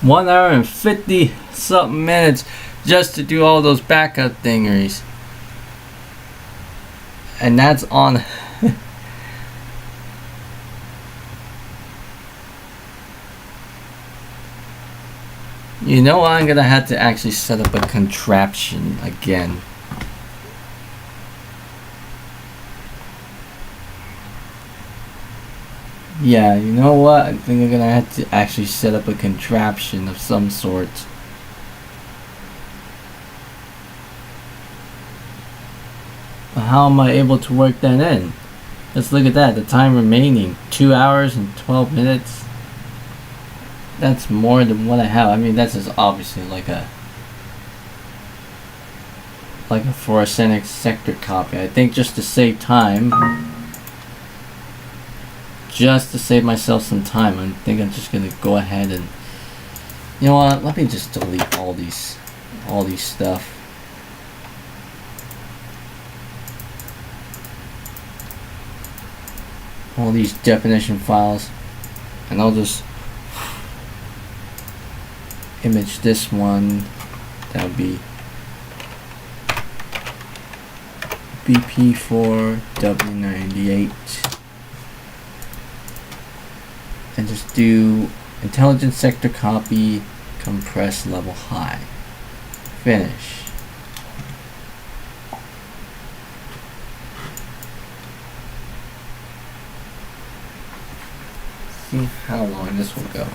1 hour and 50 something minutes just to do all those backup thingeries. And that's on. You know what? I'm gonna have to actually set up a contraption again. Yeah, you know what? I think I'm gonna have to actually set up a contraption of some sort. But how am I able to work that in? Let's look at that. The time remaining, 2 hours and 12 minutes. That's more than what I have. I mean, that's just obviously like a fluorescent sector copy. I think just to save time, just to save myself some time, I think I'm just gonna go ahead and, you know what? Let me just delete all these stuff. All these definition files, and I'll just image this one. That would be BP4W98, and just do intelligence sector copy, compress level high, finish. See how long this will go.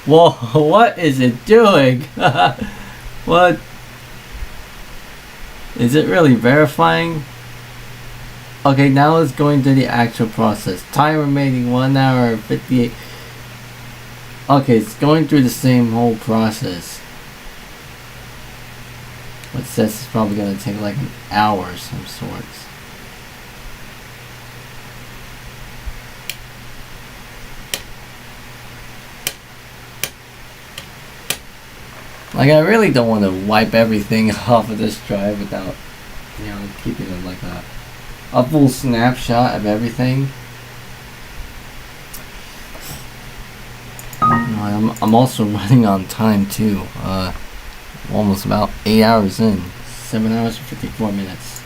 Whoa, what is it doing? What? Is it really verifying? Okay, now it's going to the actual process. Time remaining 1 hour and 58. Okay, it's going through the same whole process. What says it's probably going to take like an hour of some sorts. Like, I really don't want to wipe everything off of this drive without, you know, keeping it like a full snapshot of everything. You know, I'm also running on time too. Almost about 8 hours in, 7 hours and 54 minutes.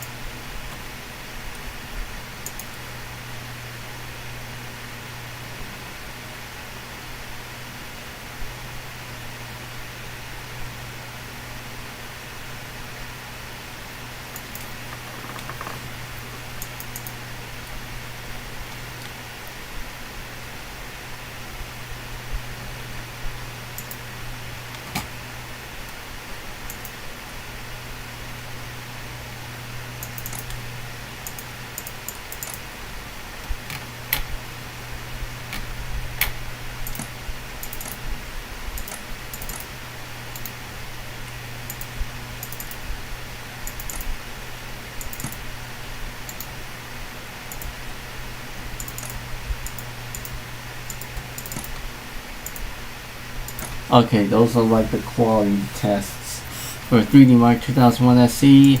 Okay, those are like the quality tests for 3D Mark 2001 SE.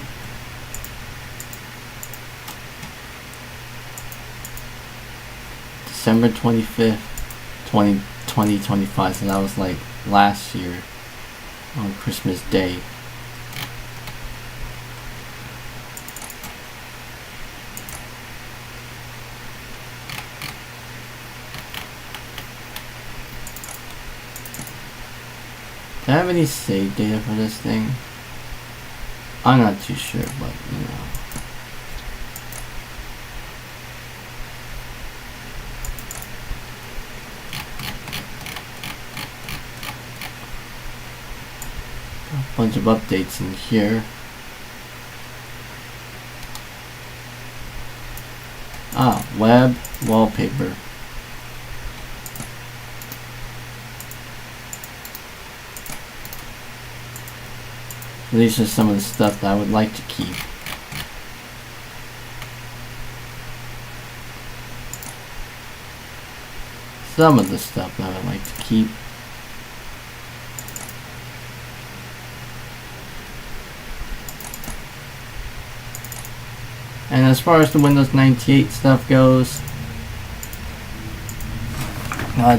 December 25th, 2025. So that was like last year on Christmas Day. Do I have any save data for this thing? I'm not too sure, but you know. A bunch of updates in here. Ah, web wallpaper. These are some of the stuff that I would like to keep. Some of the stuff that I would like to keep. And as far as the Windows 98 stuff goes,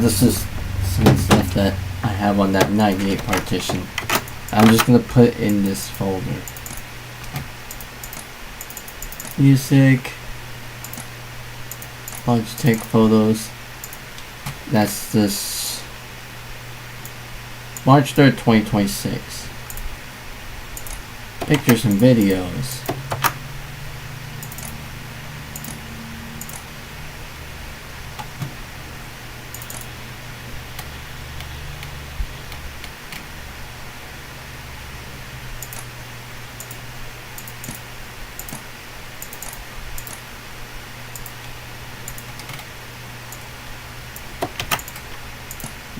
this is some of the stuff that I have on that 98 partition. I'm just gonna put it in this folder. Music. Logitech photos. That's this March 3rd, 2026. Pictures and videos.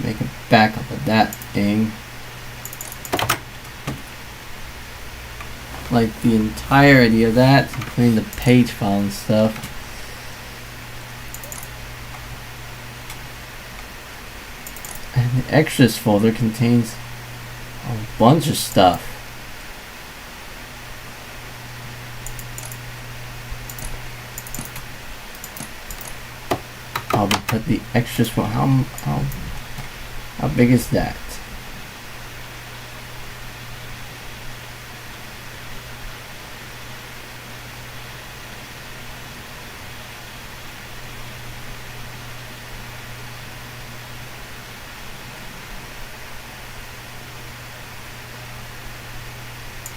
Make a backup of that thing. Like the entirety of that, including the page file and stuff. And the extras folder contains a bunch of stuff. Probably put the extras for how big is that?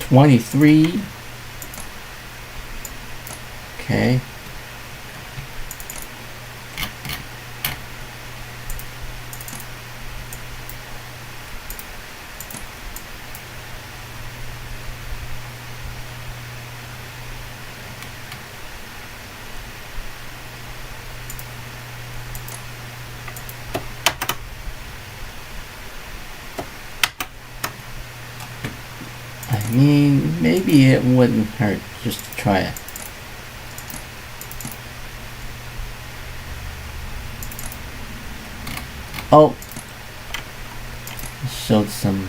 $23. Okay. I mean, maybe it wouldn't hurt just to try it. Oh! I showed some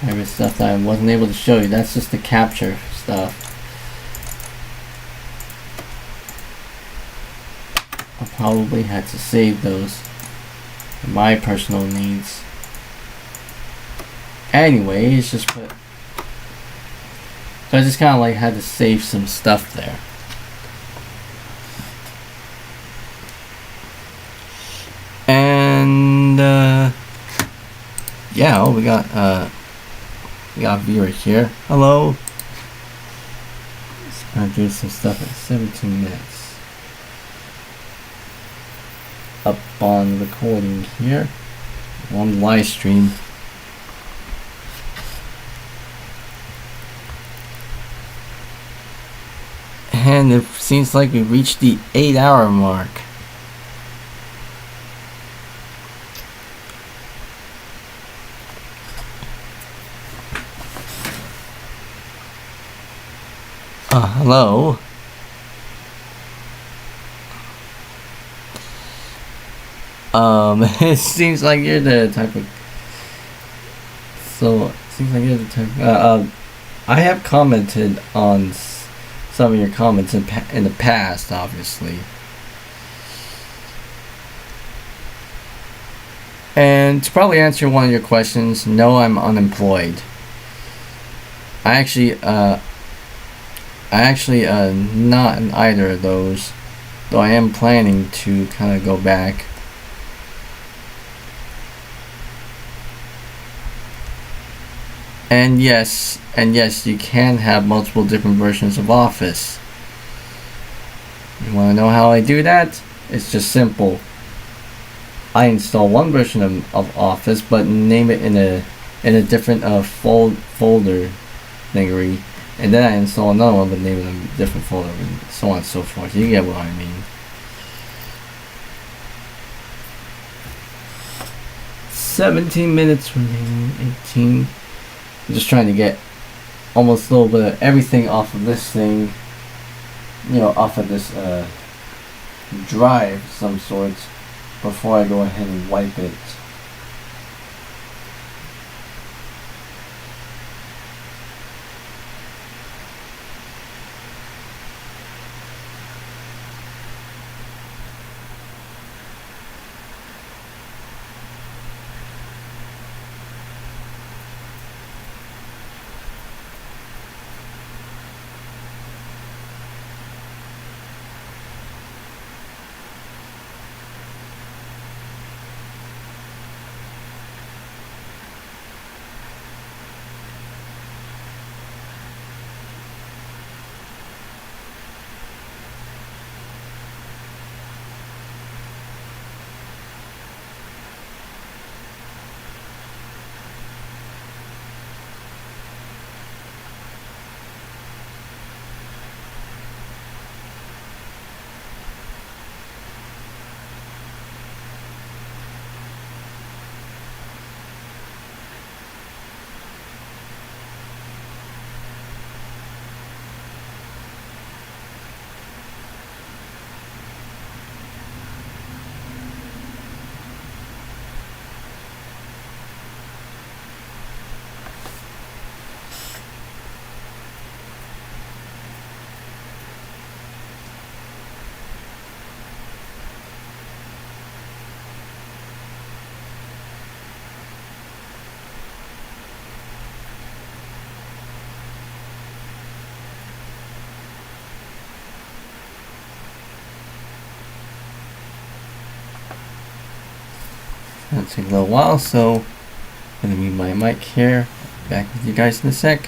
private stuff that I wasn't able to show you. That's just the capture stuff. I probably had to save those for my personal needs. Anyway, it's just put. So I just kind of like had to save some stuff there. And yeah, oh, we got a viewer here. Hello. Just gonna do some stuff at 17 minutes. Up on the recording here on live stream. And it seems like we reached the 8-hour mark. Hello. It seems like you're the type of So seems like it's a I have commented on some of your comments in the past, obviously. And to probably answer one of your questions, no, I'm unemployed. I actually not in either of those, though I am planning to kind of go back. And yes, you can have multiple different versions of Office. You want to know how I do that? It's just simple. I install one version of Office, but name it in a different folder thingery, and then I install another one, but name it in a different folder, and so on and so forth. You get what I mean. 17 minutes remaining. 18. I'm just trying to get almost a little bit of everything off of this thing. Off of this drive of some sort, before I go ahead and wipe it. It'll take a little while, so I'm gonna mute my mic here. Back with you guys in a sec.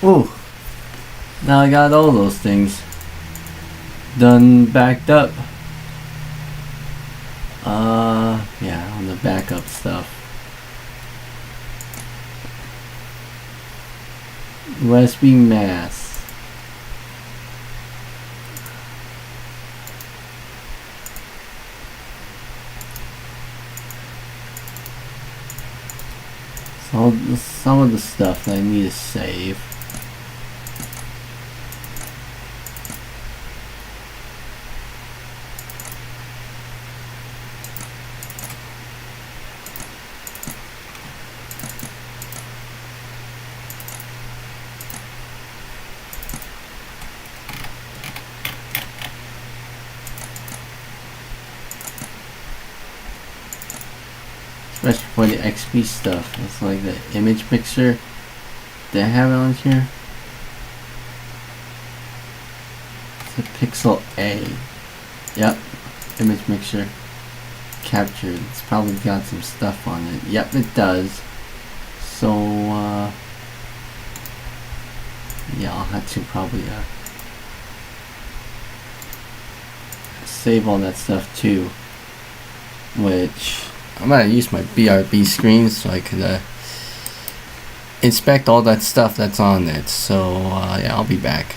Ooh. Now I got all those things done, backed up. Yeah, on the backup stuff. USB mass. So some of the stuff that I need to save. Especially for the XP stuff. It's like the image picture. Did I have it on here? It's a Pixel A. Yep. Image mixture. Captured. It's probably got some stuff on it. Yep, it does. So, yeah, I'll have to probably, save all that stuff too. Which, I'm gonna use my BRB screen so I could, inspect all that stuff that's on it. So, yeah, I'll be back.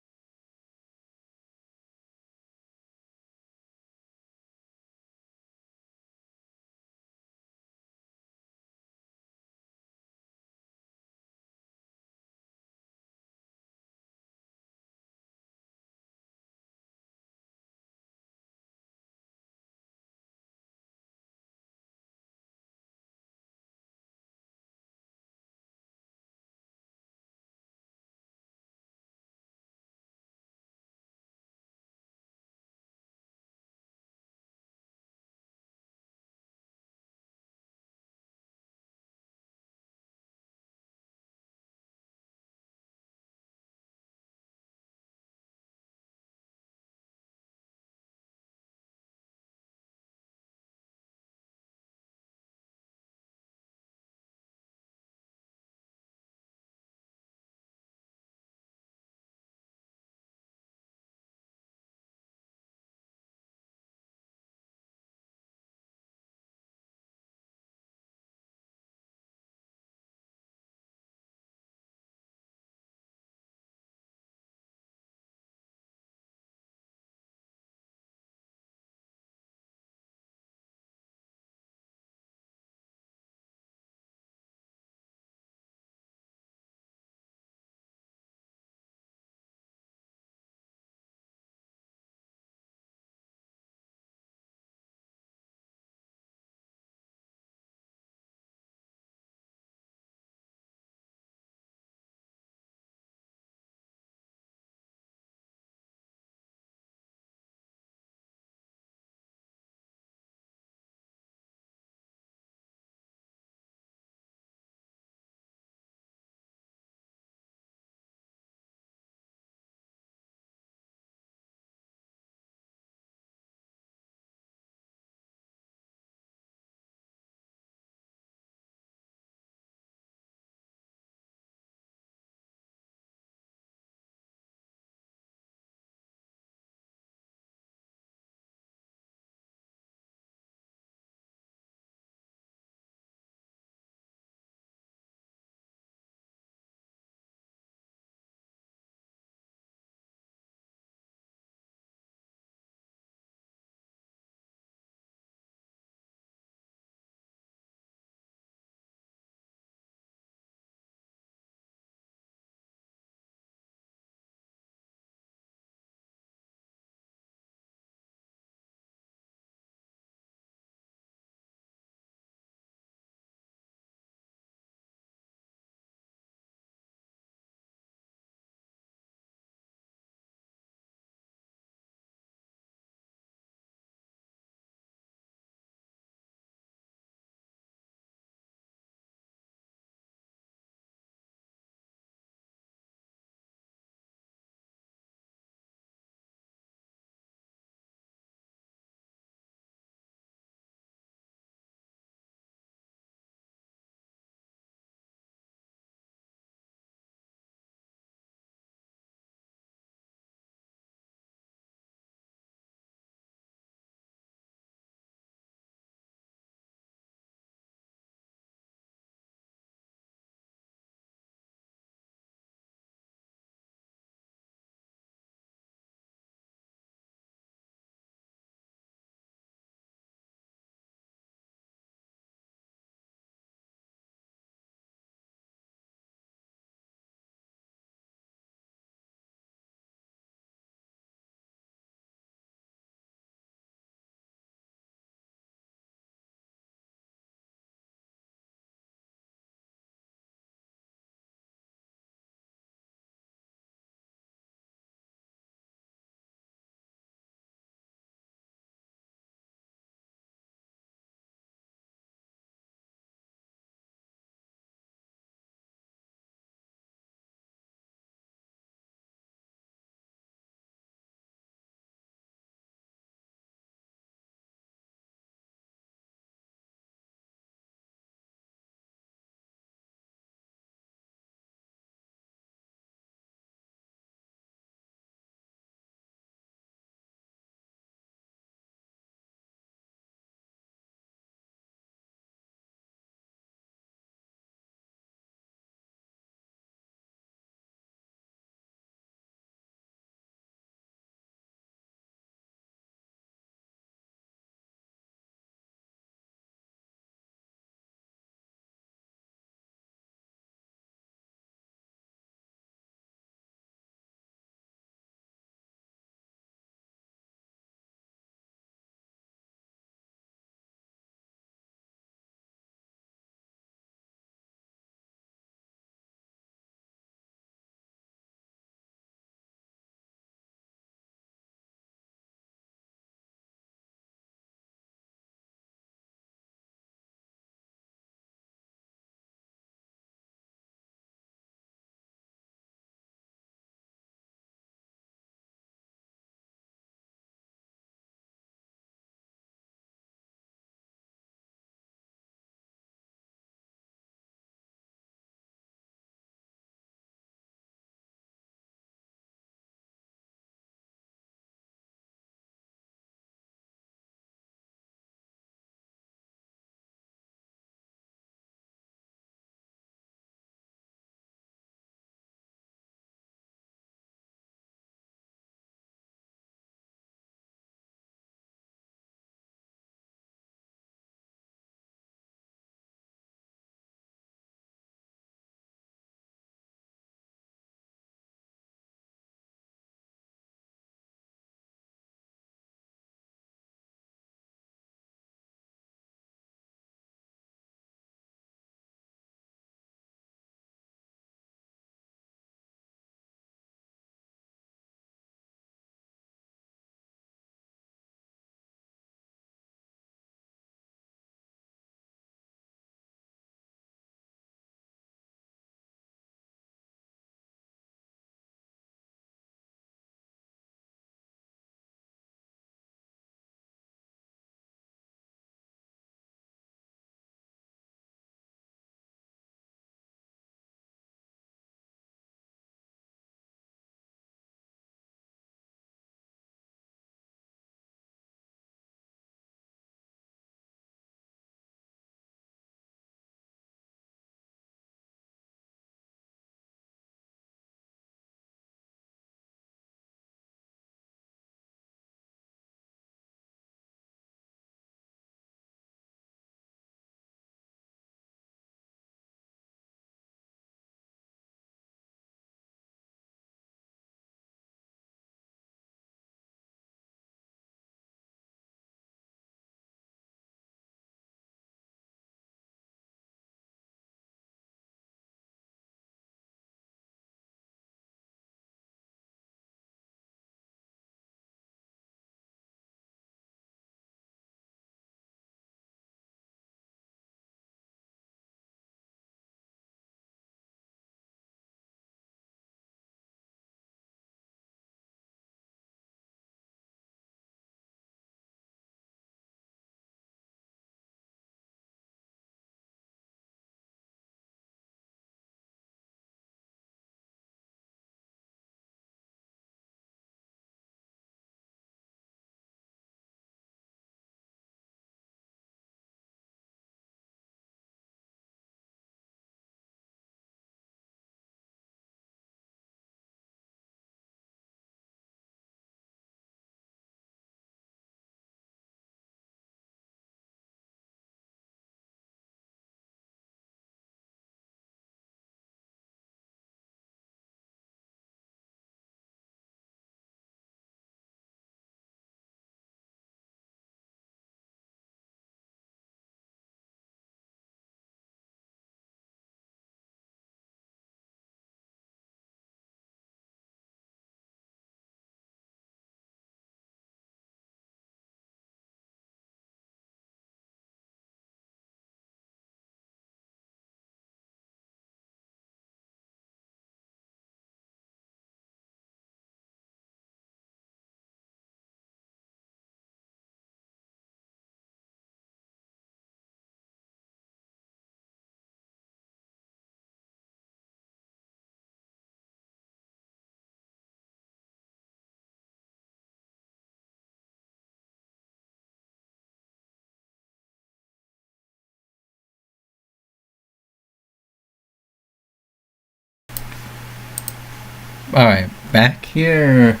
Alright, back here.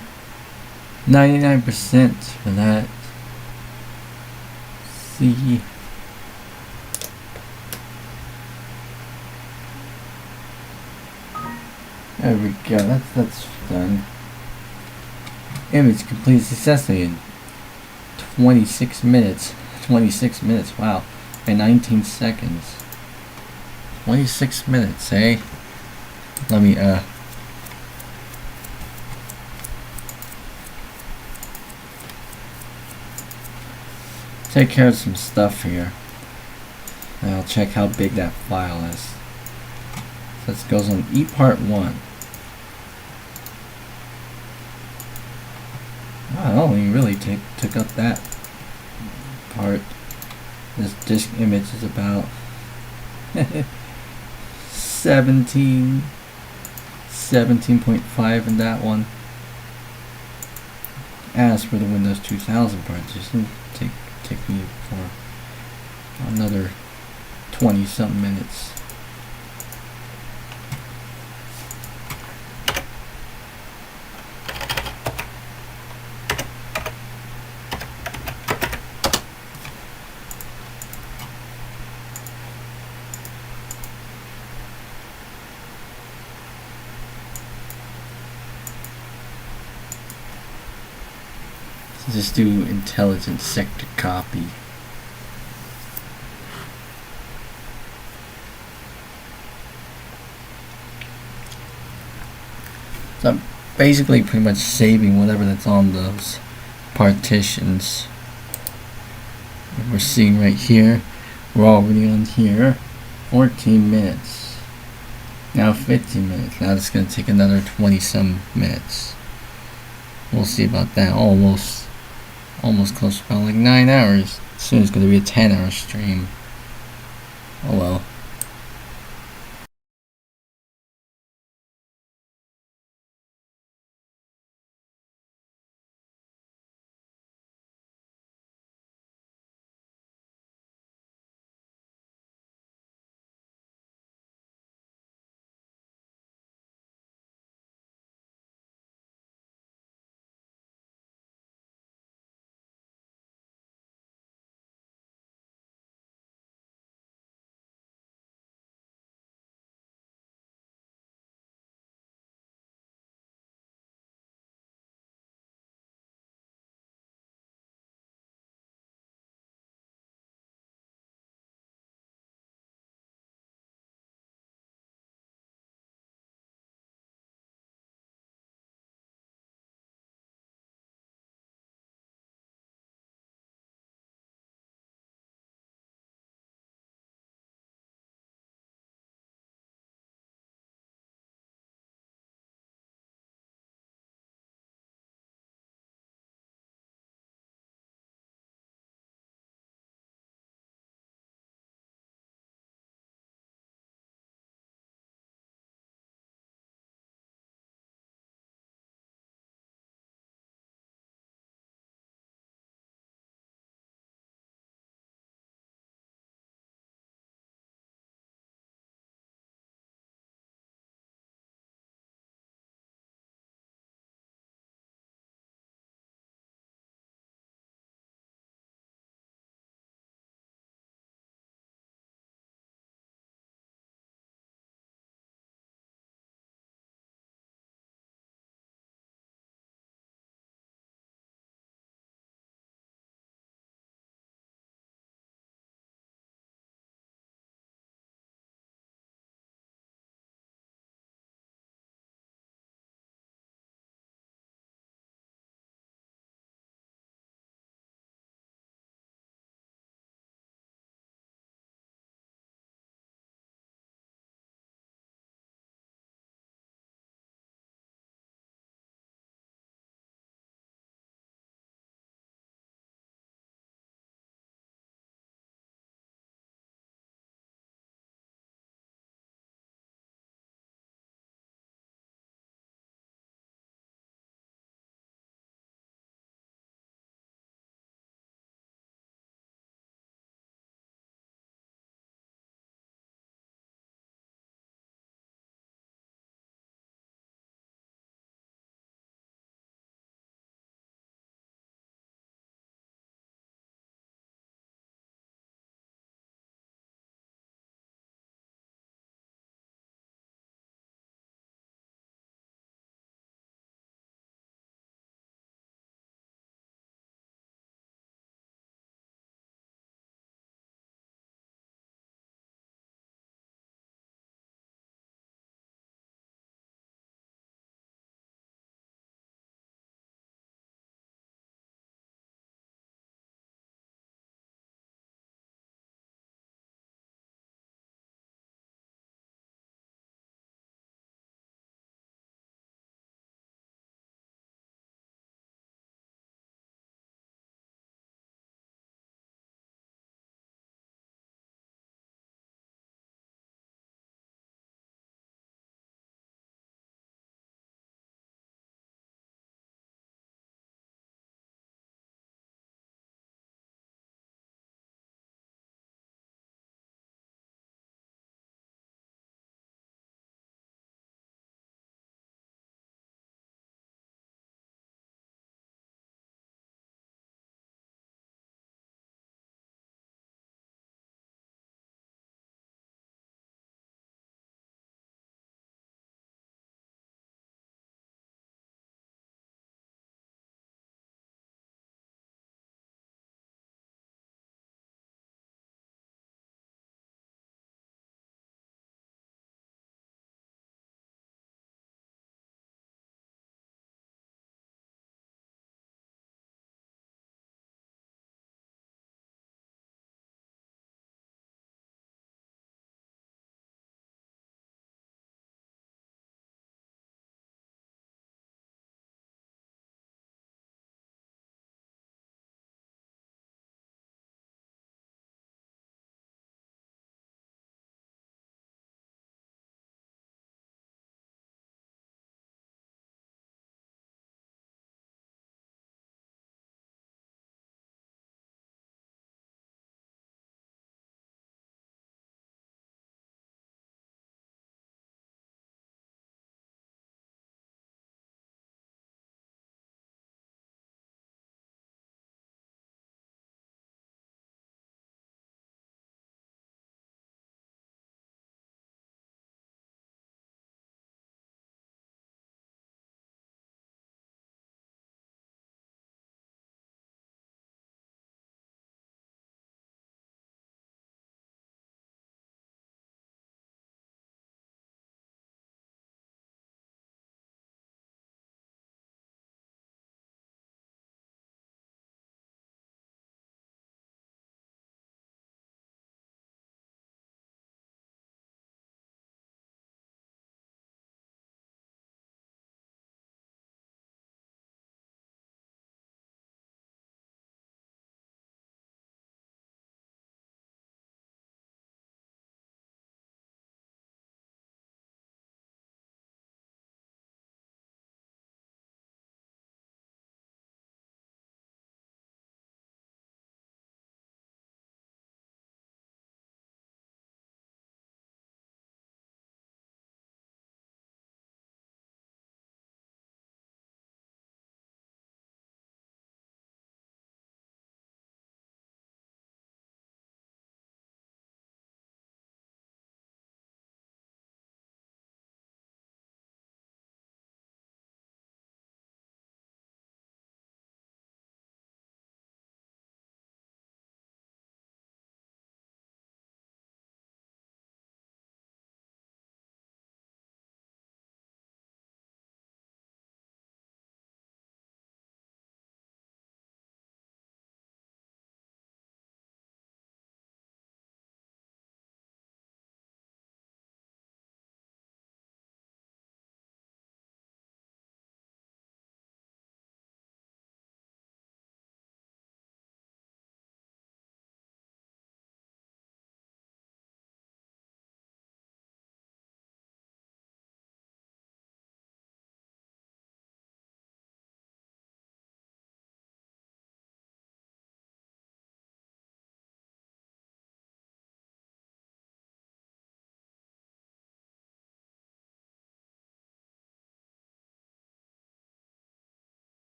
99% for that. See. There we go. That's done. Image complete successfully in 26 minutes. 26 minutes. Wow. And 19 seconds. 26 minutes, eh? Let me take care of some stuff here. And I'll check how big that file is. So this goes on E part 1. Wow, it only really took up that part. This disk image is about 17.5 in that one. As for the Windows 2000 part, just take me for another 20-something minutes. Just do intelligent sector copy. So I'm basically pretty much saving whatever that's on those partitions. And we're seeing right here, we're already on here 14 minutes. Now 15 minutes. Now it's going to take another 20 some minutes. We'll see about that. Almost close to about like 9 hours. Soon it's going to be a 10-hour stream. Oh well.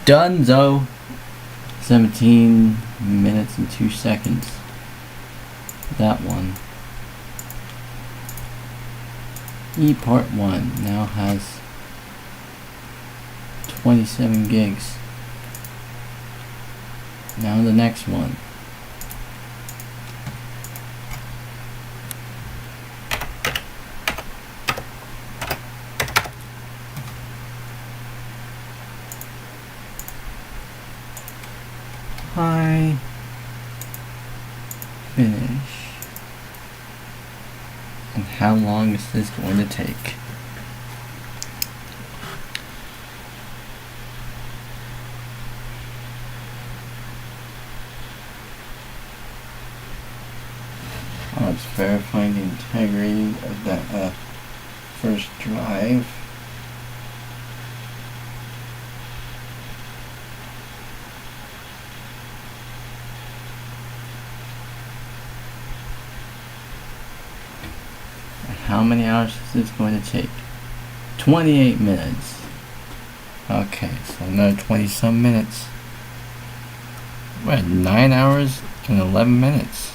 Donezo. 17 minutes and 2 seconds. That one. E part 1 now has 27 gigs. Now the next one. Hi. Finish. And how long is this going to take? I was verifying the integrity of that first drive. How many hours is this going to take? 28 minutes. Okay, so another 20 some minutes. We're at 9 hours and 11 minutes.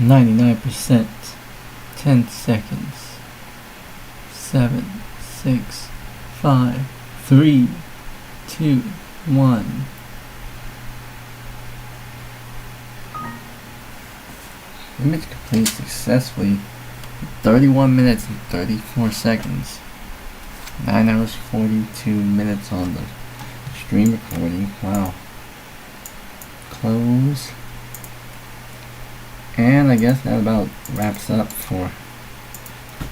99%. 10 seconds. 7, 6, 5, 3, 2, 1. Image complete successfully. 31 minutes and 34 seconds. 9 hours 42 minutes on the stream recording. Wow. Close. And I guess that about wraps up for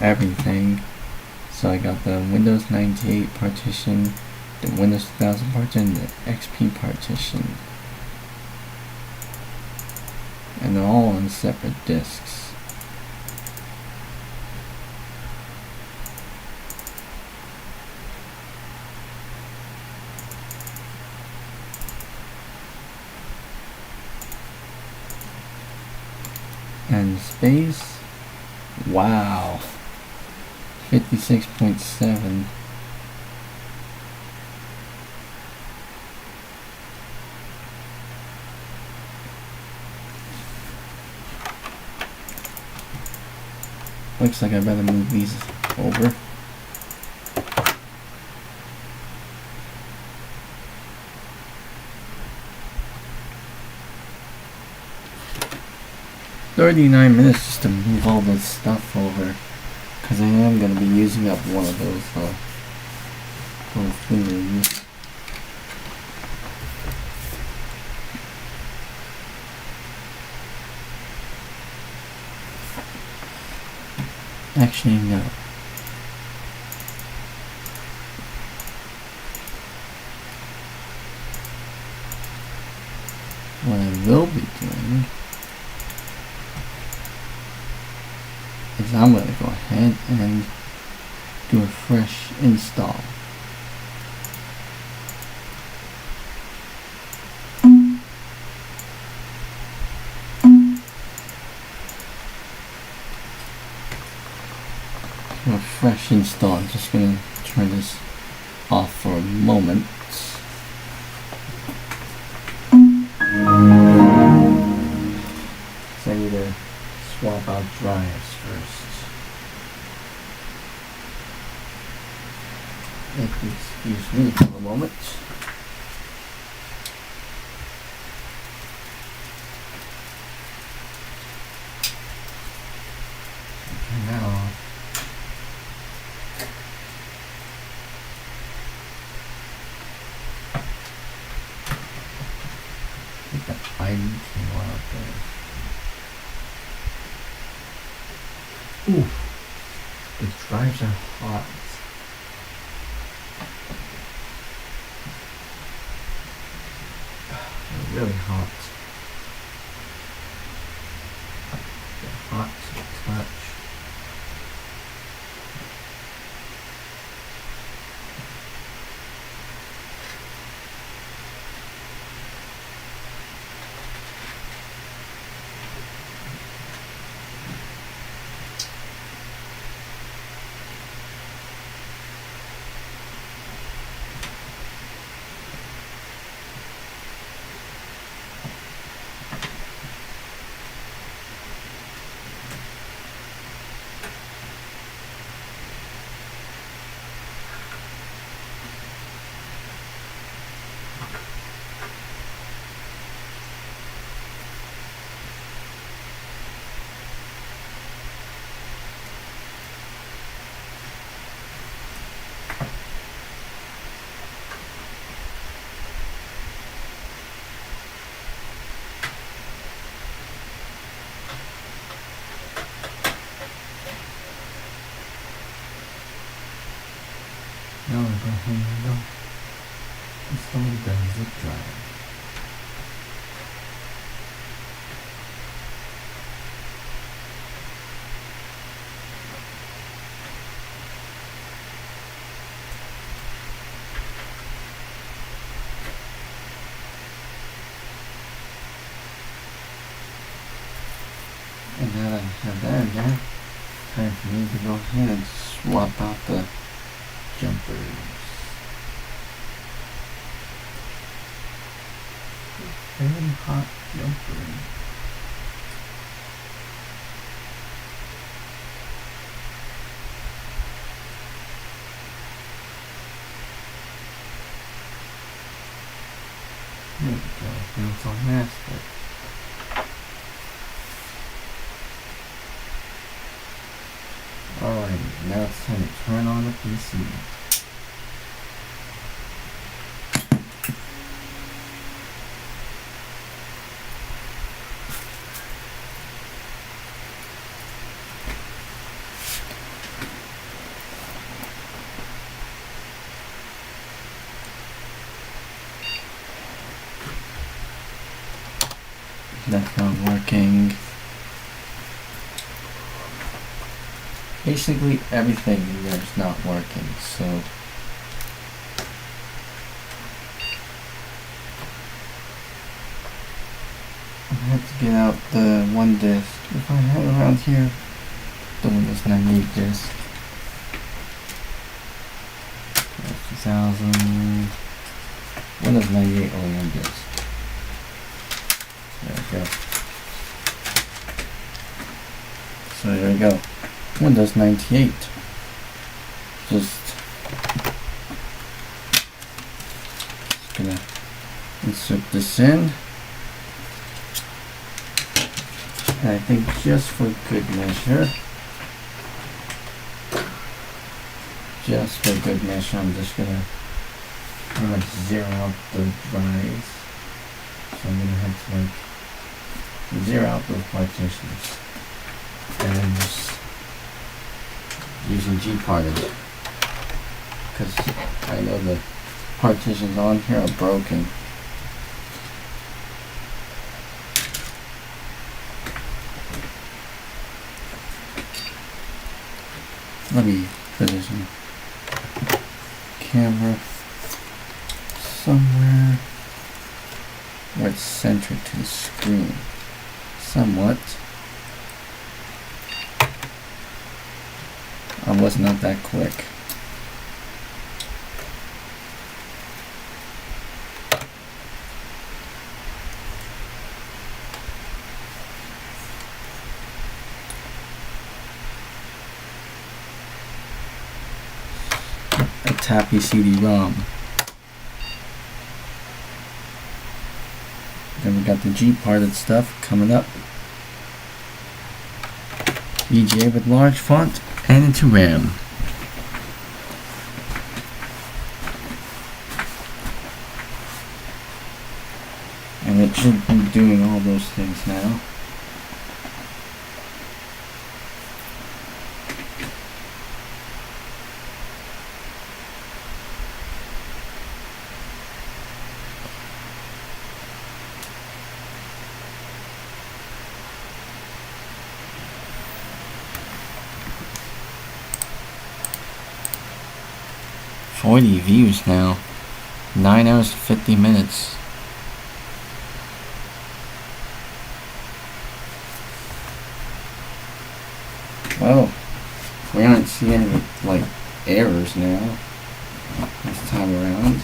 everything. So I got the Windows 98 partition, the Windows 2000 partition, the XP partition. And they're all on separate disks. And space, wow, 56.7. Looks like I better move these over. "39 minutes just to move all this stuff over, because I am going to be using up one of those thingies. Actually, no. What I will be doing is I'm going to go ahead and do a fresh install. Do a fresh install. I'm just going to turn this off for a moment. So I need to swap out drives first. If you excuse me for a moment. Turn that off. Get that ID cable out there. Ooh, the drives are hot. They're really hot. They're hot to the touch. Now we're going to install the zip drive. And now that I have that in there, time for me to go ahead and swap out the jumpers. Very hot jumper. There we go. Now it's on master. Alright, now it's time to turn on the PC. That's not working. Basically everything in there is not working, so I have to get out the one disk. If I had around here the Windows 98 disk. That's 2000 Windows 98 OEM disk. There we go. So there we go. Windows 98. Just gonna insert this in. And I think just for good measure, I'm just gonna pretty much zero out the drives. So I'm gonna have to like zero out those partitions and then just using G-parted because I know the partitions on here are broken. Let me position camera somewhere where it's centered to the screen. Somewhat. I was not that quick. A tappy CD-ROM. Then we got the G-parted stuff coming up. VGA with large font and into RAM. And it should be doing all those things now. .40 views now. 9 hours 50 minutes. Well, we aren't seeing any like errors now this time around.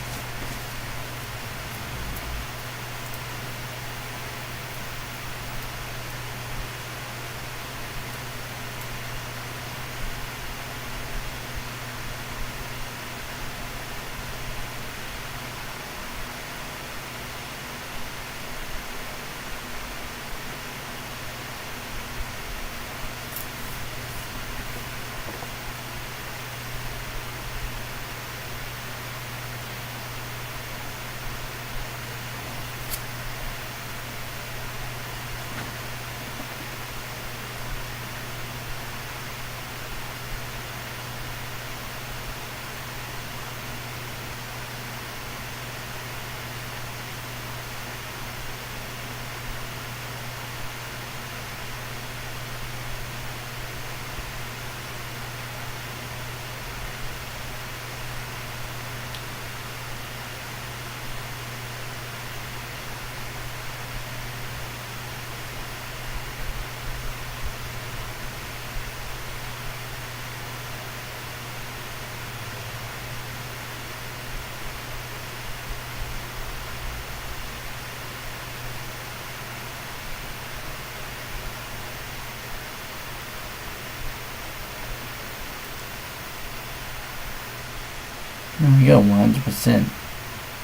There we go, 100%.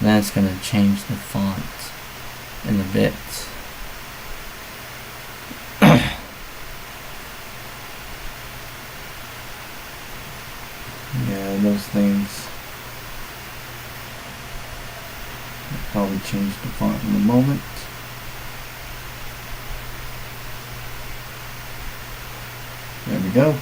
That's gonna change the font. in a bit. Yeah, those things. I'll probably change the font in a moment. There we go.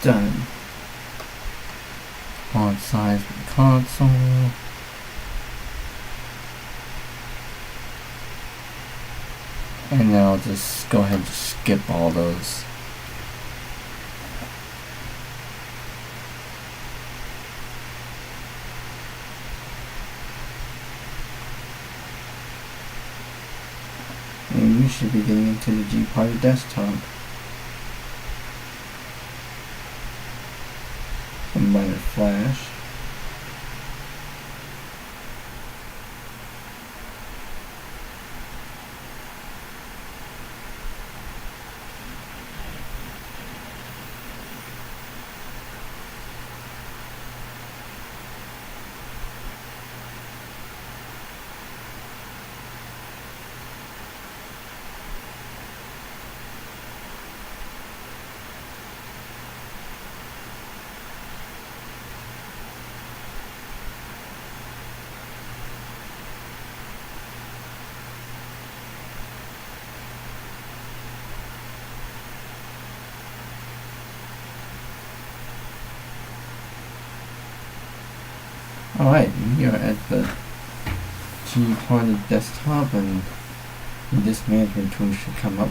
Done. Font size for the console. And now I'll just go ahead and skip all those. And we should be getting into the G-Party desktop. Some minor flash. Alright, we are at the G-Party desktop, and this management tool should come up.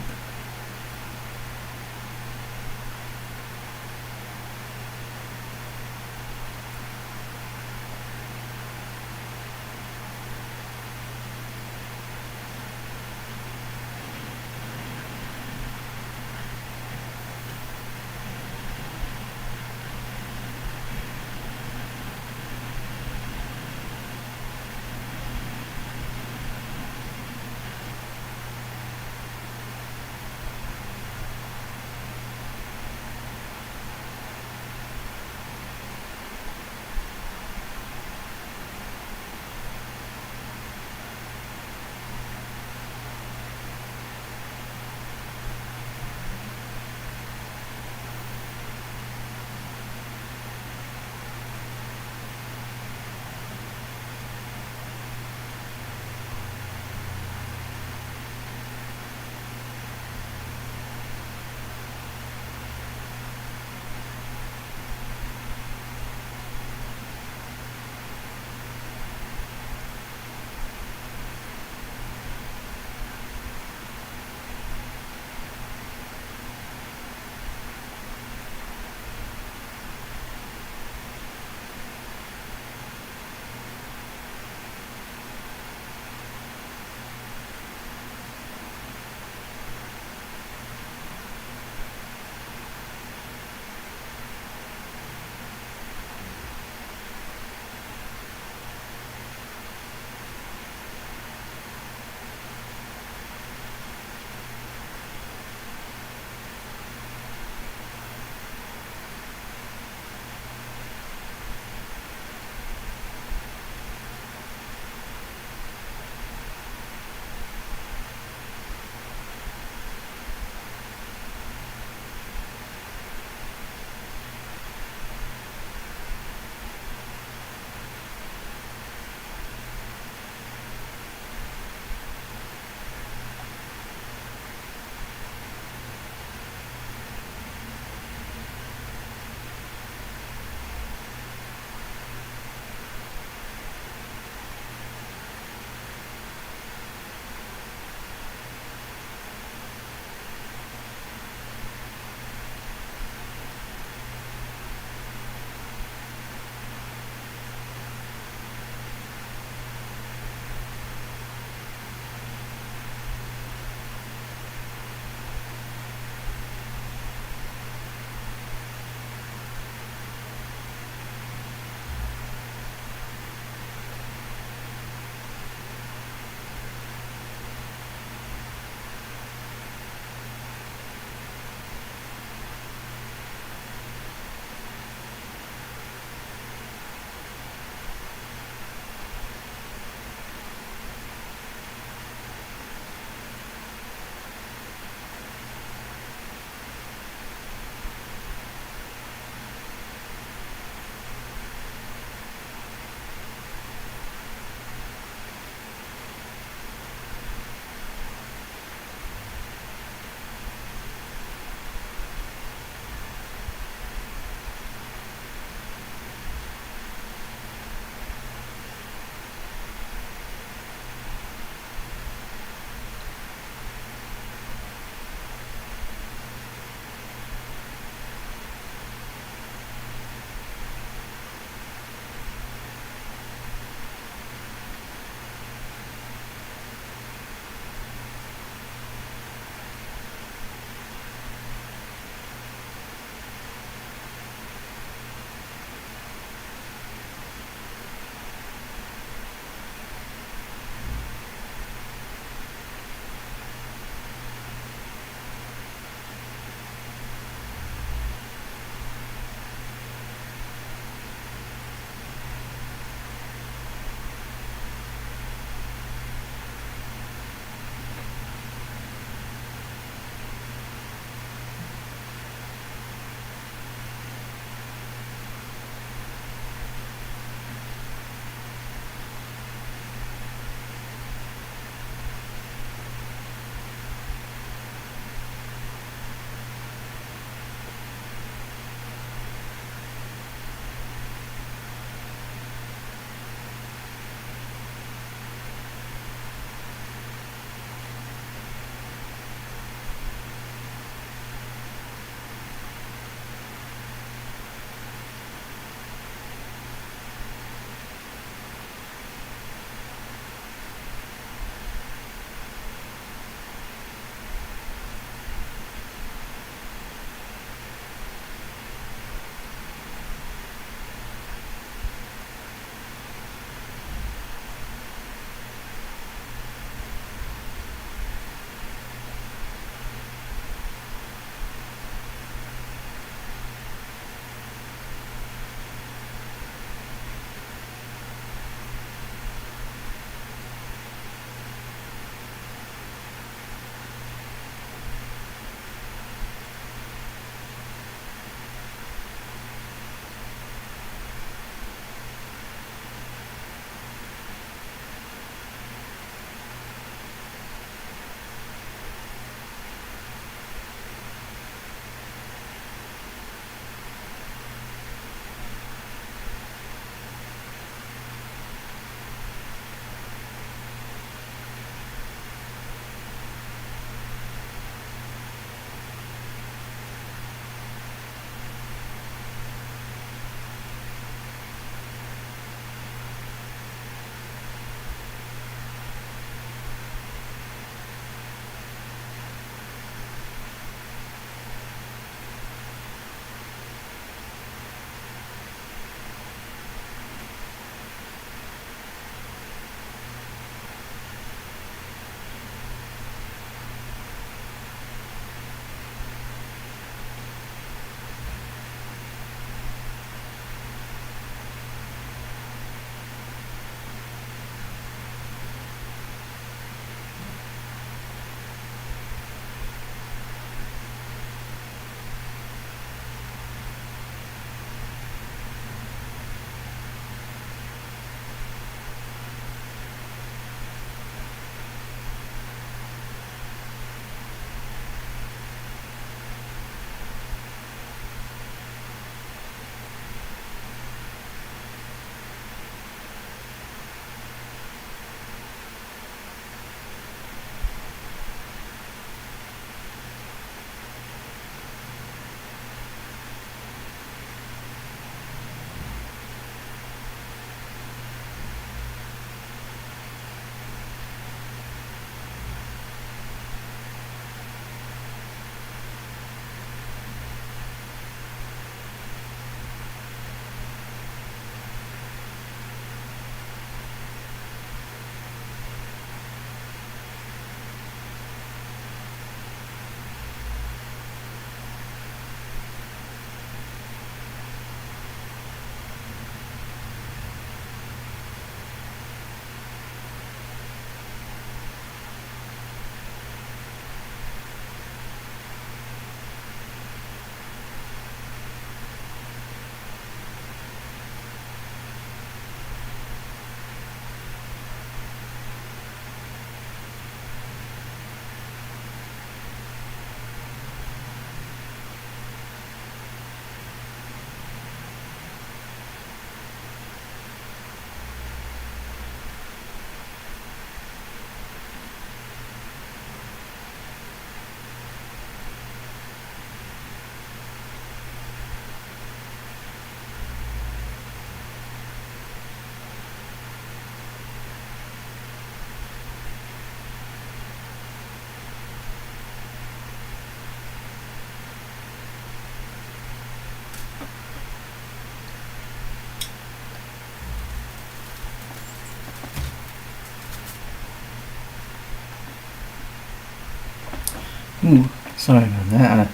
Ooh, sorry about that.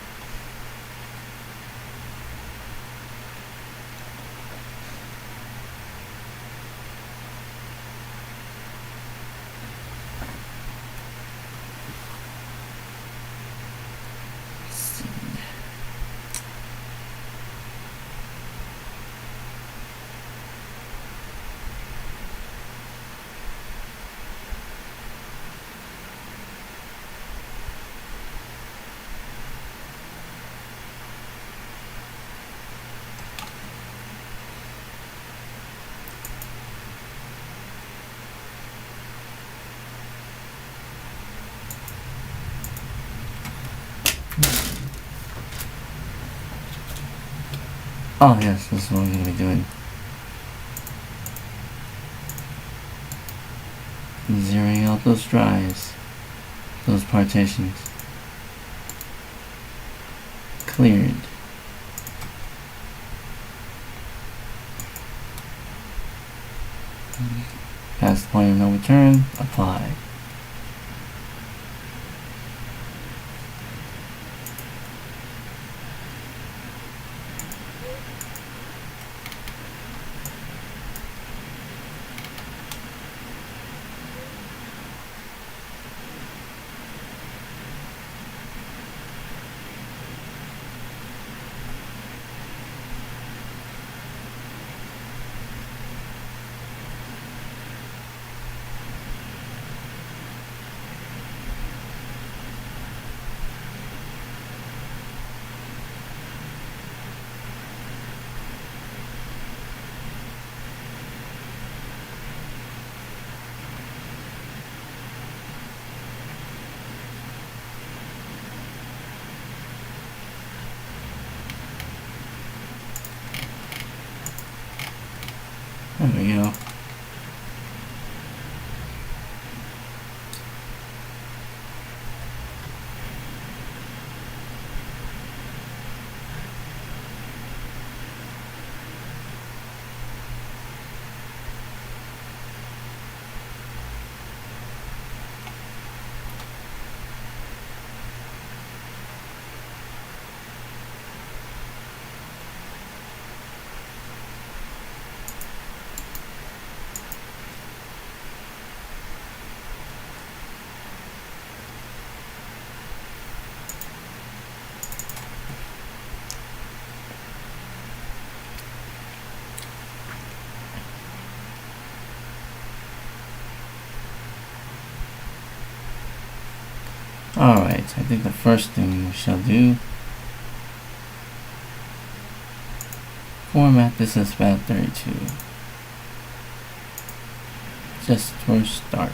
Oh yes, this is what I'm gonna be doing. Zeroing out those drives, those partitions. Cleared. Past the point of no return, apply. There we go. Alright, I think the first thing we shall do, format this as FAT32, just for start.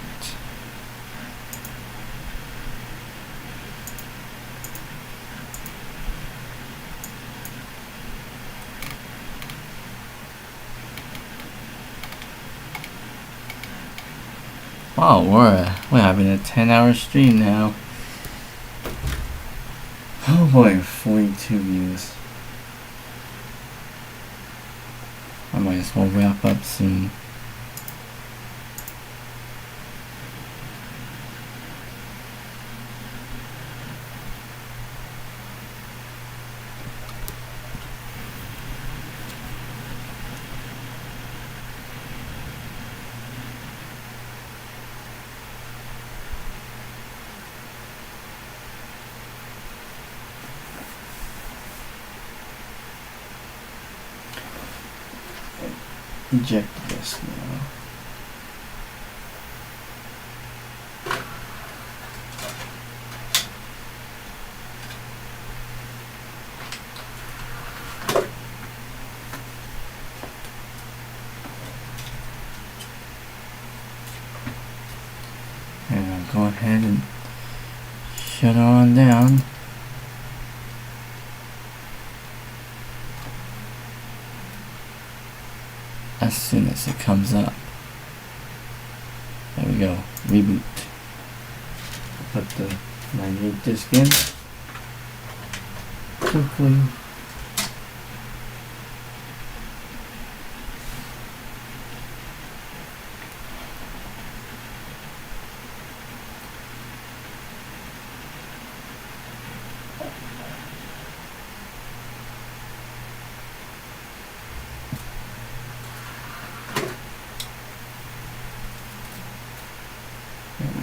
Wow, we're having a 10-hour stream now. Oh boy, 42 views. I might as well wrap up soon. Eject this now. And I'll go ahead and shut her on down. As soon as it comes up. There we go. Reboot. Put the 98 disk in. Quickly.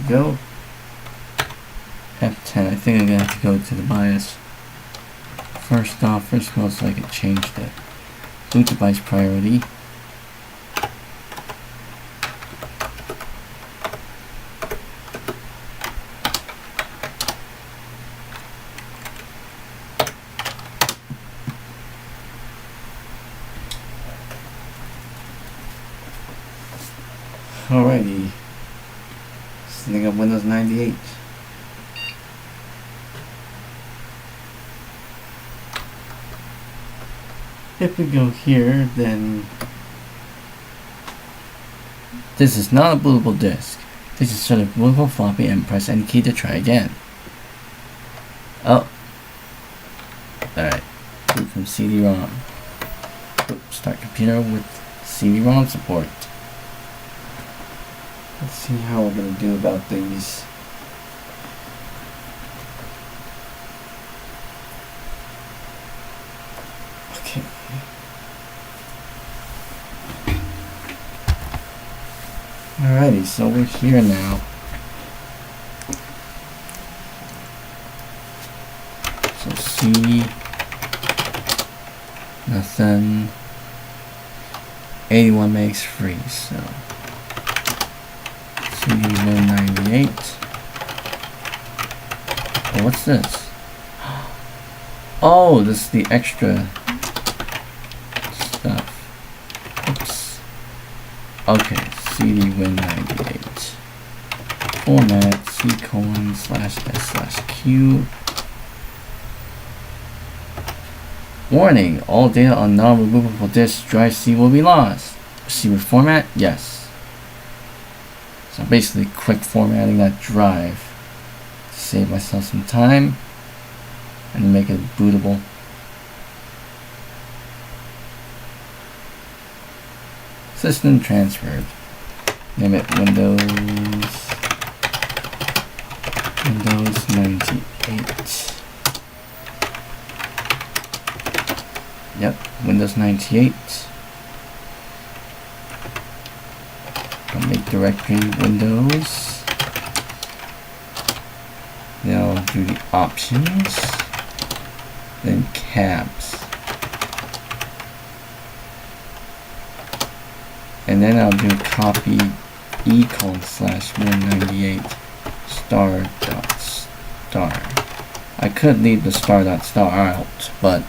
we go. F10. I think I'm gonna have to go to the BIOS. First off, first of all, so I can change the boot device priority. Alrighty. Setting up Windows 98. If we go here, then this is not a bootable disk. This is sort of bootable floppy, and press any key to try again. Oh. Alright. Boot from CD-ROM. Start computer with CD-ROM support. Let's see how we're going to do about these. Okay. Alrighty, so we're here now. So C, nothing. 81 makes free, so CD198. Oh, what's this? Oh, this is the extra stuff. Oops. Okay, CD198. Format C:/S/Q. Warning, all data on non-removable disk drive C will be lost. Proceed with format? Yes. So basically quick formatting that drive to save myself some time and make it bootable. System transferred. Name it Windows 98. Yep, Windows 98. I'll make directory Windows. Then I'll do the options. Then cabs. And then I'll do copy /198 star. I could leave the star out, but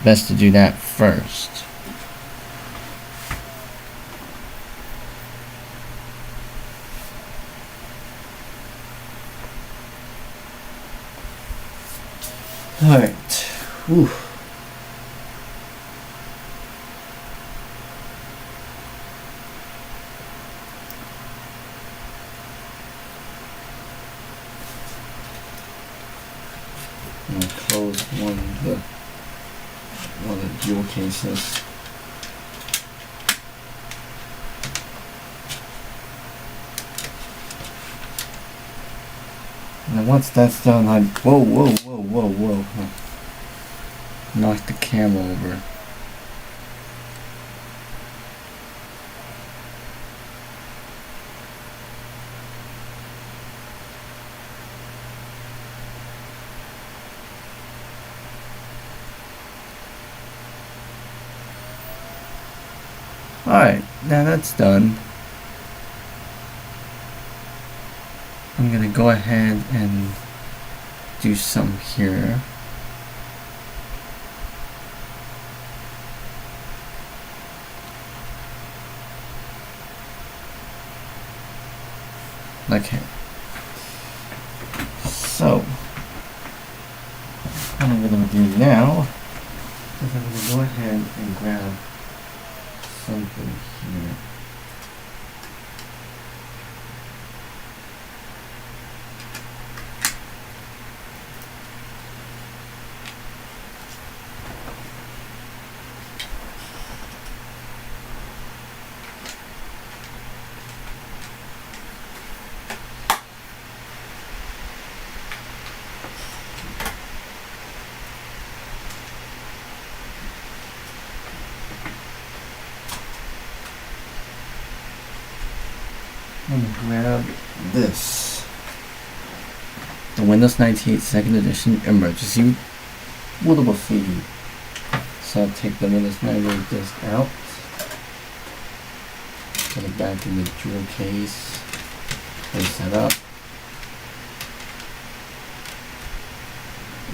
best to do that first. Alright. Whew. I'm gonna close one of the jewel cases. And once that's done, whoa. Knock the camera over. Alright, now that's done. I'm gonna go ahead and do some here. Okay. So, what I'm gonna do now is I'm gonna go ahead and grab something here. I'm gonna grab this. The Windows 98 2nd Edition Emergency Bootable CD. So I'll take the Windows 98 disc out. Put it back in the jewel case. Place that up.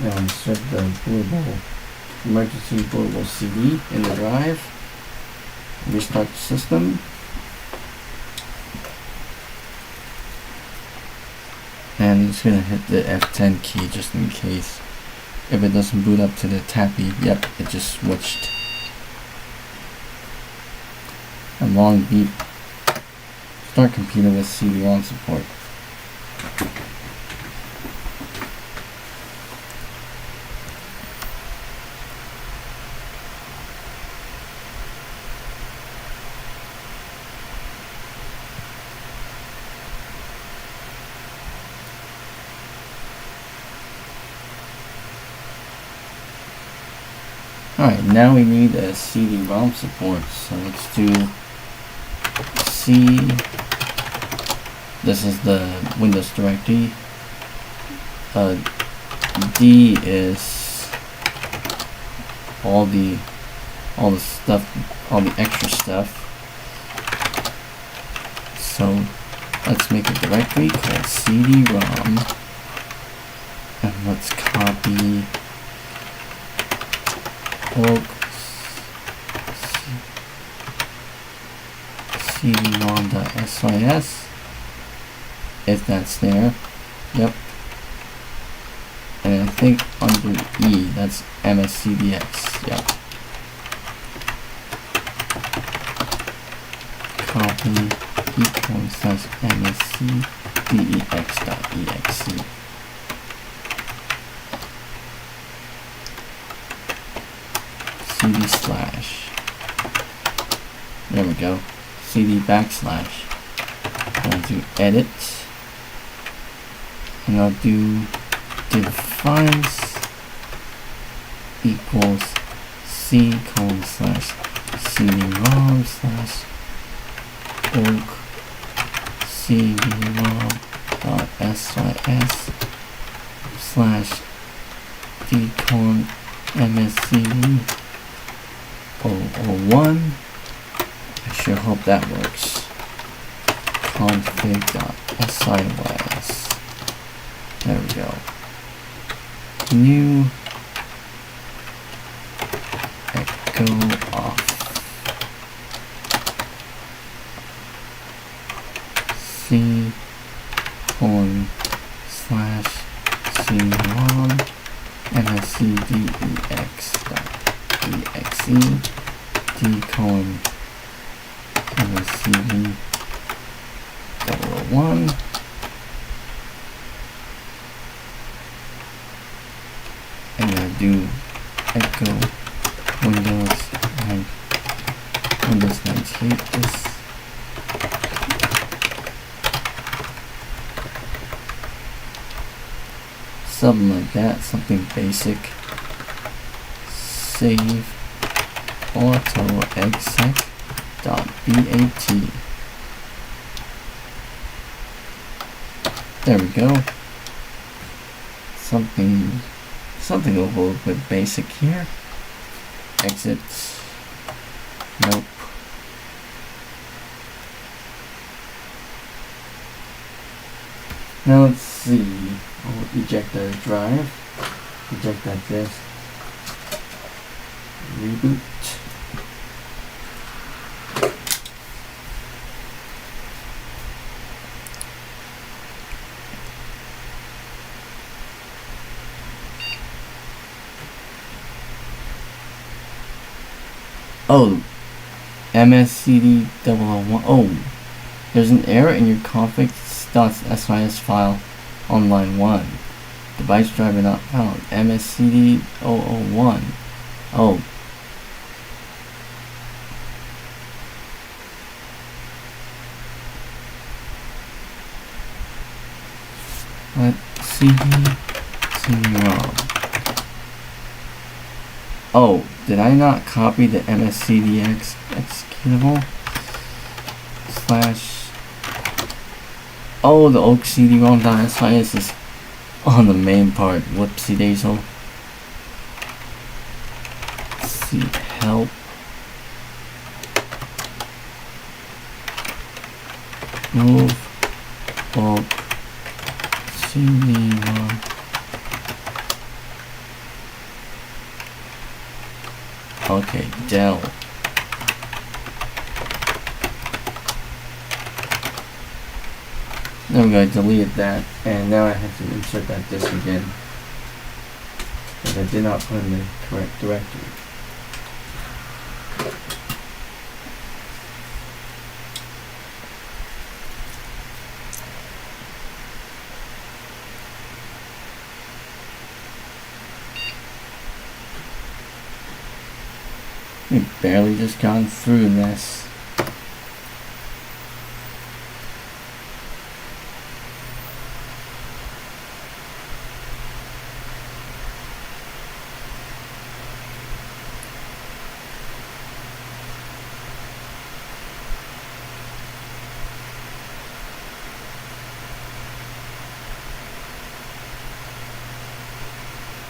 Now insert the bootable, emergency bootable CD in the drive. Restart the system. And I'm just gonna hit the F10 key just in case. If it doesn't boot up to the tappy, yep, it just switched. A long beep. Start computer with CD-ROM support. Alright, now we need a CD-ROM support, so let's do C. This is the Windows directory. D is all the stuff, all the extra stuff. So let's make a directory called CD-ROM, and let's copy cd-rom.sys, if that's there. Yep. And I think under E, that's mscdx. Yep. Copy /mscdex.exe. CD/. There we go. CD /. I'll do edit. And I'll do device equals c:/cd-rom/org cd-rom.sys/dcon mscd001. I sure hope that works. config.sys. There we go. New echo off. c:/c-rom mscdex.exe dcon mscd001. And I do echo Windows 98 this. Something like that, something basic. Save autoexec.bat. There we go. Something a little bit basic here. Exit. Nope. Now let's see. I'll eject the drive. Eject that disk. Reboot. Oh, mscd001. Oh, there's an error in your config.sys file on line 1. Device driver not found. mscd001. Oh. Let's see. CD-ROM. Oh, did I not copy the mscdx executable? Oh, the oak CD-ROM.sis is on the main part. Whoopsie daisy. Let's see, help. Move bulk CD-ROM. Okay, Dell. There we go, I deleted that, and now I have to insert that disk again, because I did not put in the correct directory. We've barely just gone through this.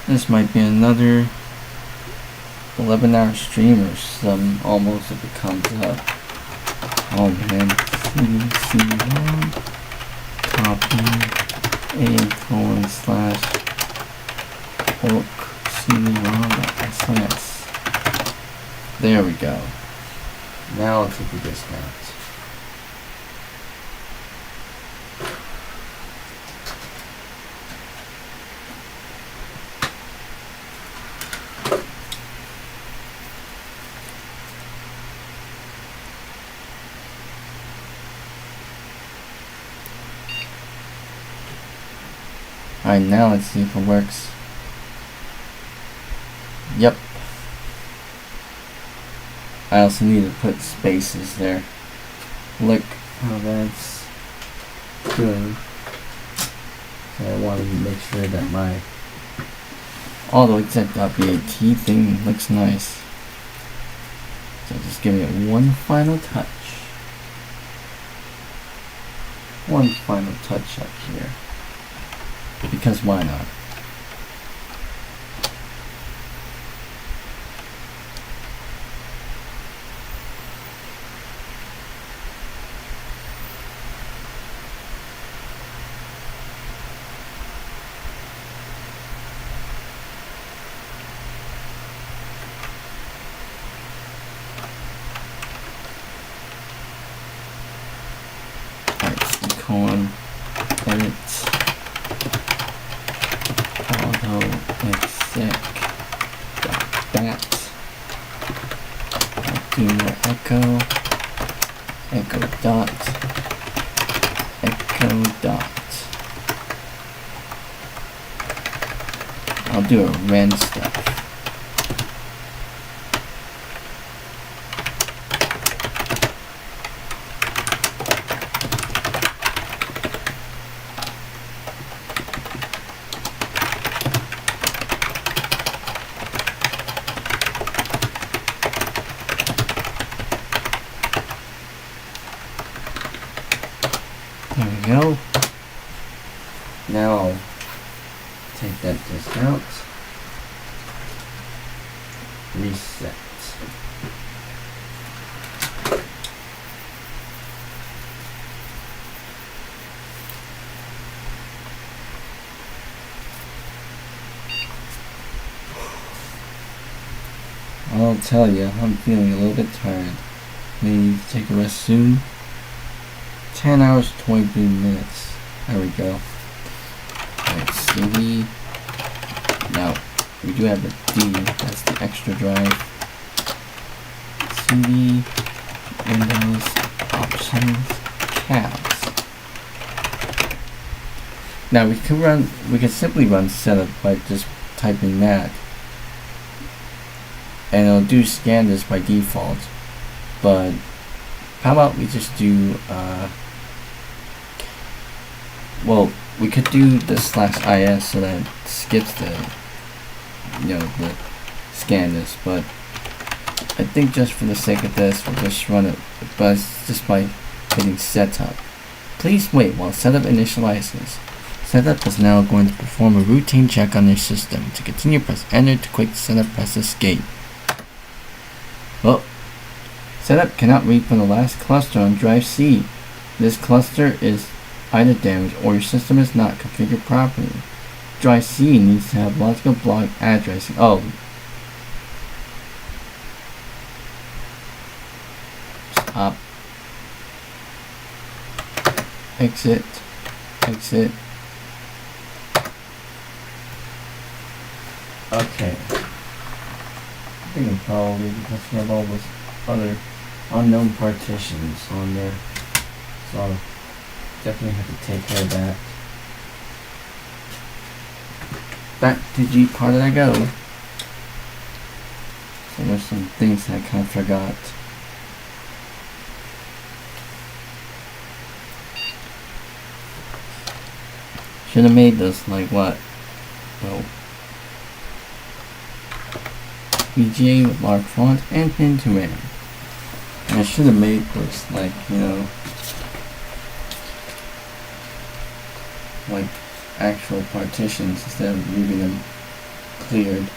This might be another 11-hour stream or some almost if it comes up. Oh man, CD-ROM, copy, a:/book CD-ROM.ss. There we go. Now I'll take the discounts. Alright, now let's see if it works. Yep. I also need to put spaces there. Look how that's doing. So I want to make sure that my AutoExec.bat thing looks nice. So just give it one final touch. One final touch up here. Because why not? Alright, colon, edit. AutoExec.bat. I'll do more echo dot. I'll do a ren stuff. There we go. Now I'll take that disk out. Reset. I'll tell you, I'm feeling a little bit tired. Maybe take a rest soon. 10 hours, 23 minutes. There we go. Alright, CD. Now, we do have the D, that's the extra drive. CD, Windows, Options, Cabs. Now we could simply run setup by just typing that. And it'll do scan this by default. But how about we just do well, we could do the /is so that it skips the the scan this, but I think just for the sake of this we'll just run it but it's just by hitting setup. Please wait while setup initializes. Setup is now going to perform a routine check on your system. To continue, press enter. To quick setup, press escape. Well, setup cannot read from the last cluster on drive C. This cluster is either damaged or your system is not configured properly. Drive C needs to have logical block addressing. Oh. Stop. Exit. Exit. Okay. I think it's probably because we have all those other unknown partitions on there. So definitely have to take care of that. Back to G part I go. So there's some things I kind of forgot. Should have made this like what? Well, VGA with large font and pin to RAM. And I should have made this like, you know, like actual partitions instead of leaving them cleared.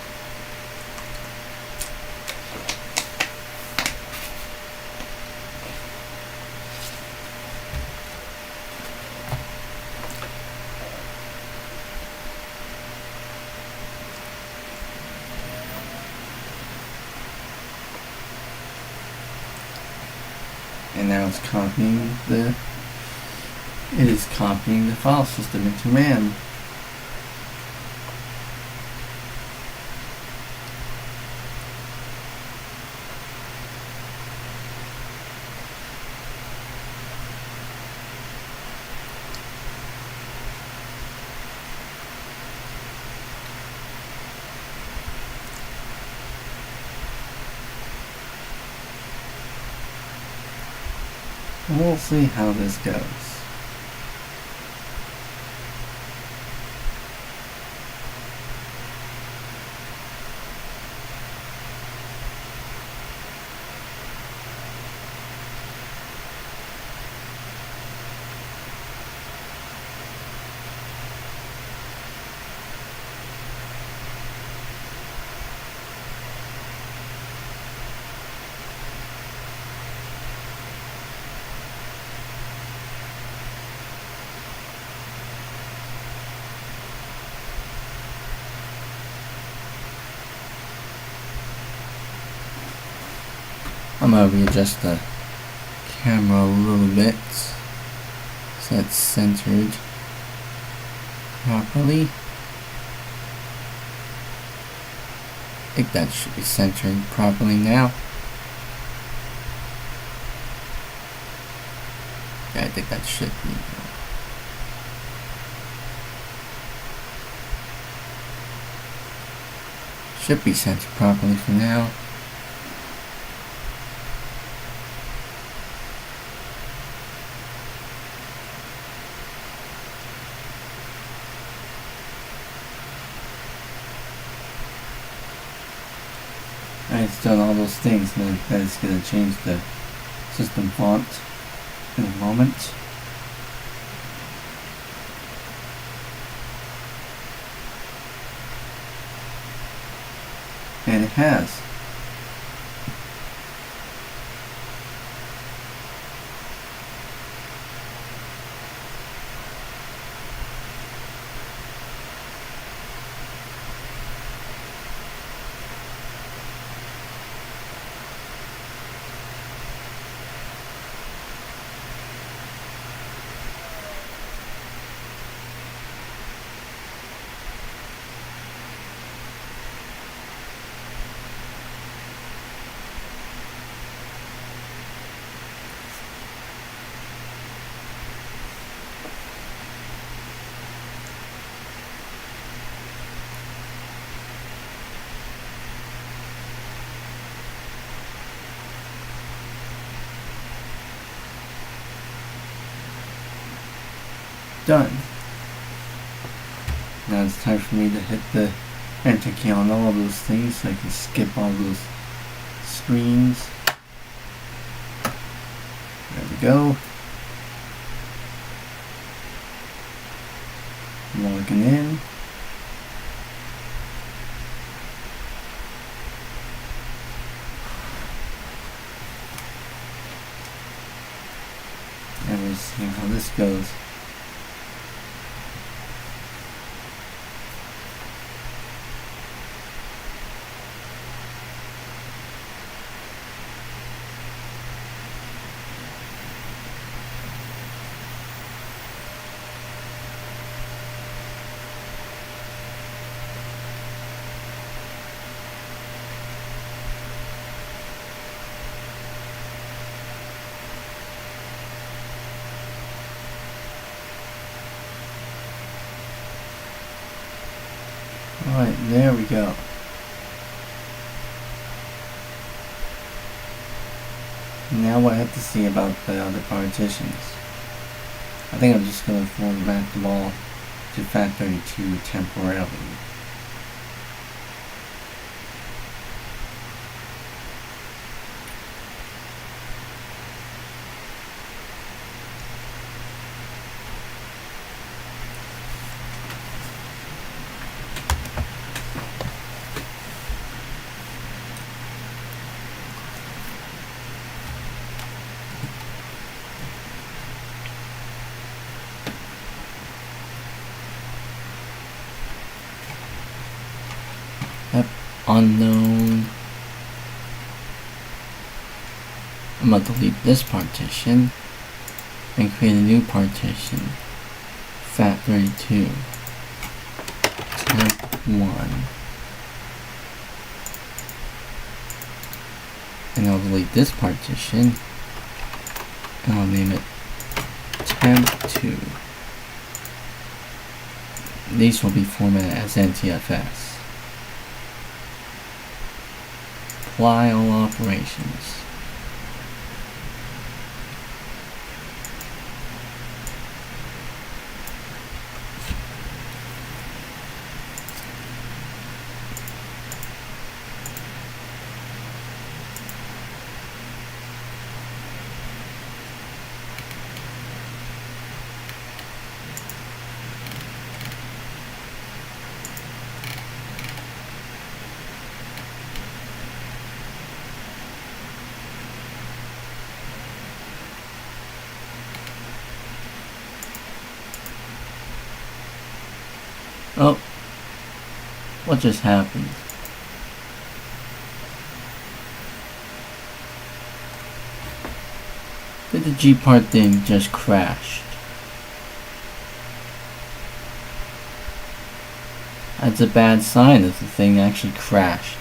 And now it's copying the file system into RAM. We'll see how this goes. I'm gonna readjust the camera a little bit so it's centered properly. I think that should be centered properly now. Yeah, I think that should be. Should be centered properly for now. It's done all those things, and then it's going to change the system font in a moment. And it has. Done. Now it's time for me to hit the enter key on all of those things so I can skip all those screens. There we go. And we'll see how this goes. Alright, there we go. Now what I have to see about the other partitions. I think I'm just going to format them all to FAT32 temporarily. Unknown. I'm going to delete this partition and create a new partition. FAT32 temp1, and I'll delete this partition and I'll name it temp2. These will be formatted as NTFS. Apply all operations. Oh, what just happened? Did the G part thing just crashed? That's a bad sign if the thing actually crashed.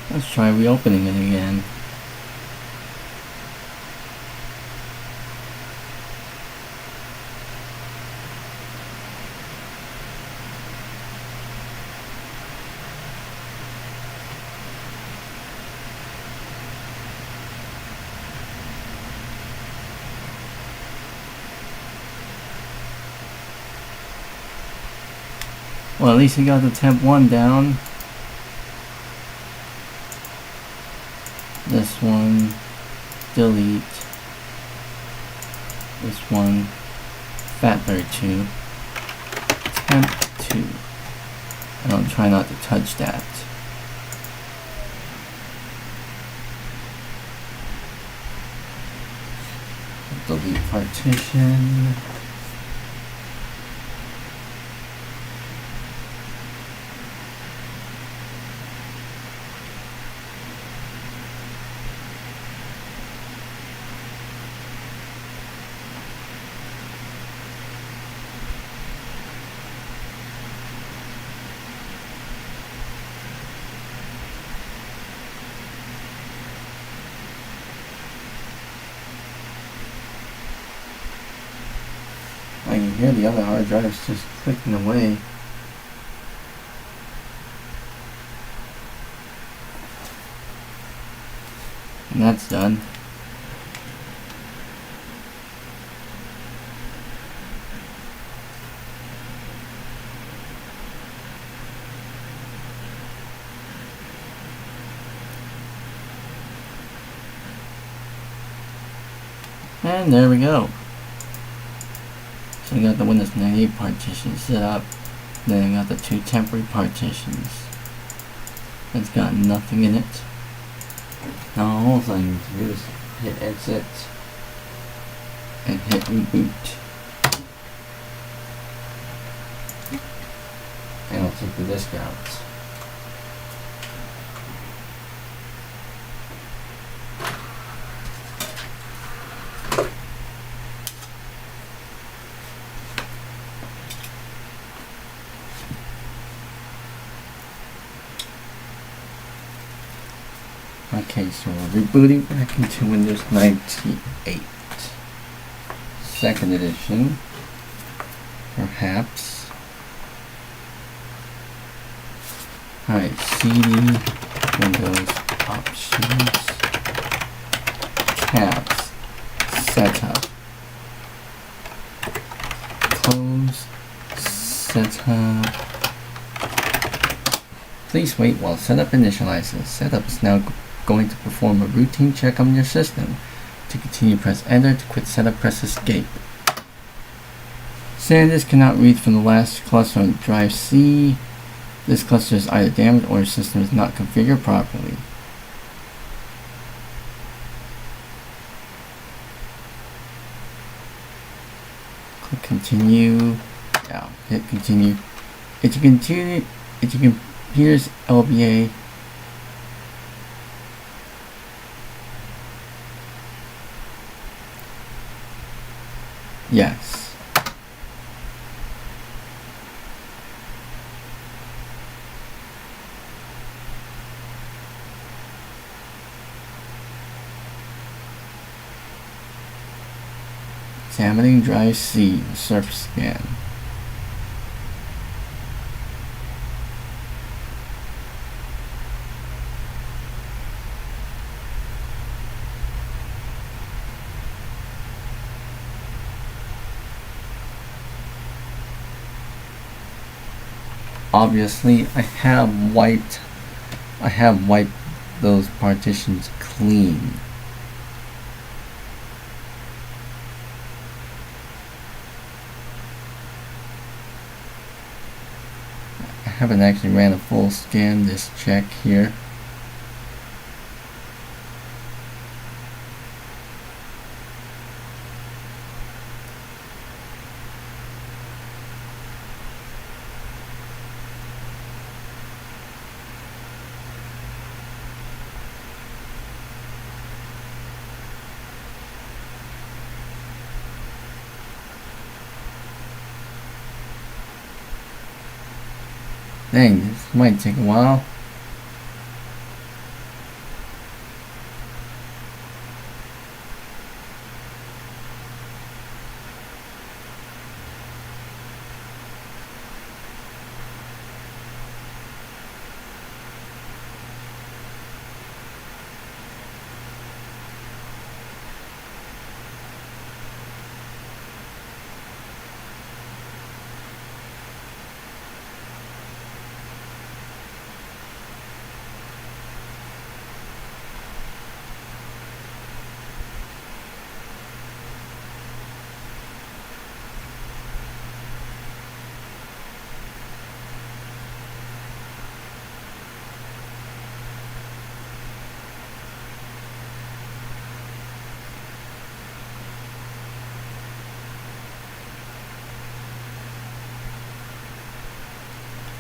Let's try reopening it again. Well, at least we got the temp1 down. This one, delete. This one, FAT32, temp2. And I'll try not to touch that. Delete partition. I can hear the other hard drives just clicking away. And that's done. And there we go. So I got the Windows 98 partition set up. Then I got the two temporary partitions. It's got nothing in it. Now all I need to do is hit exit. and hit reboot. And I'll take the disk out. Okay, so we're rebooting back into Windows 98. Second edition. Perhaps. Alright, CD, Windows, Options, Tabs, Setup, Close, Setup. Please wait while Setup initializes. Setup is now going to perform a routine check on your system. To continue, press Enter. To quit Setup, press Escape. SanDisk cannot read from the last cluster on drive C. This cluster is either damaged or your system is not configured properly. Click Continue. Yeah, hit Continue. If your computer's LBA yes. Examining drive C, surface scan. Obviously, I have wiped those partitions clean. I haven't actually ran a full scan this check here. Dang, this might take a while.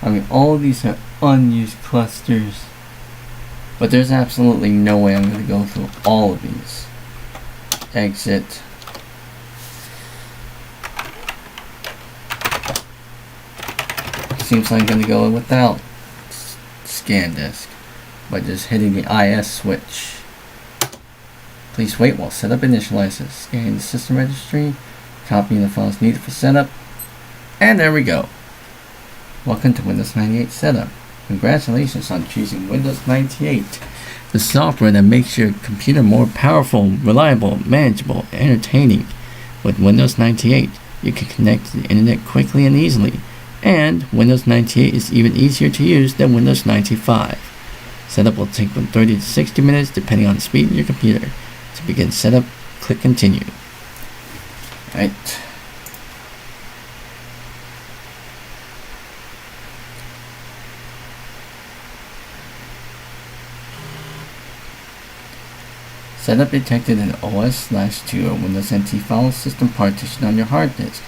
I mean, all of these are unused clusters, but there's absolutely no way I'm going to go through all of these. Exit. Seems like I'm going to go without scan disk by just hitting the IS switch. Please wait while setup initializes. Scanning the system registry, copying the files needed for setup, and there we go. Welcome to Windows 98 setup. Congratulations on choosing Windows 98, the software that makes your computer more powerful, reliable, manageable, and entertaining. With Windows 98, you can connect to the internet quickly and easily, and Windows 98 is even easier to use than Windows 95. Setup will take from 30 to 60 minutes depending on the speed of your computer. To begin setup, click Continue. Alright. Setup detected an OS/2 or Windows NT file system partition on your hard disk.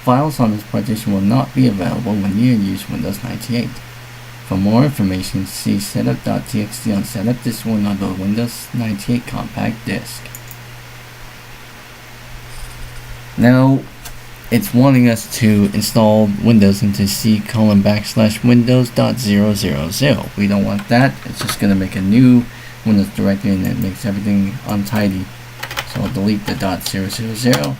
Files on this partition will not be available when you use Windows 98. For more information, see setup.txt on Setup Disk 1 on the Windows 98 compact disk. Now, it's wanting us to install Windows into C:\\Windows.000. We don't want that. It's just going to make a new Windows directory and it makes everything untidy. So I'll delete the .000.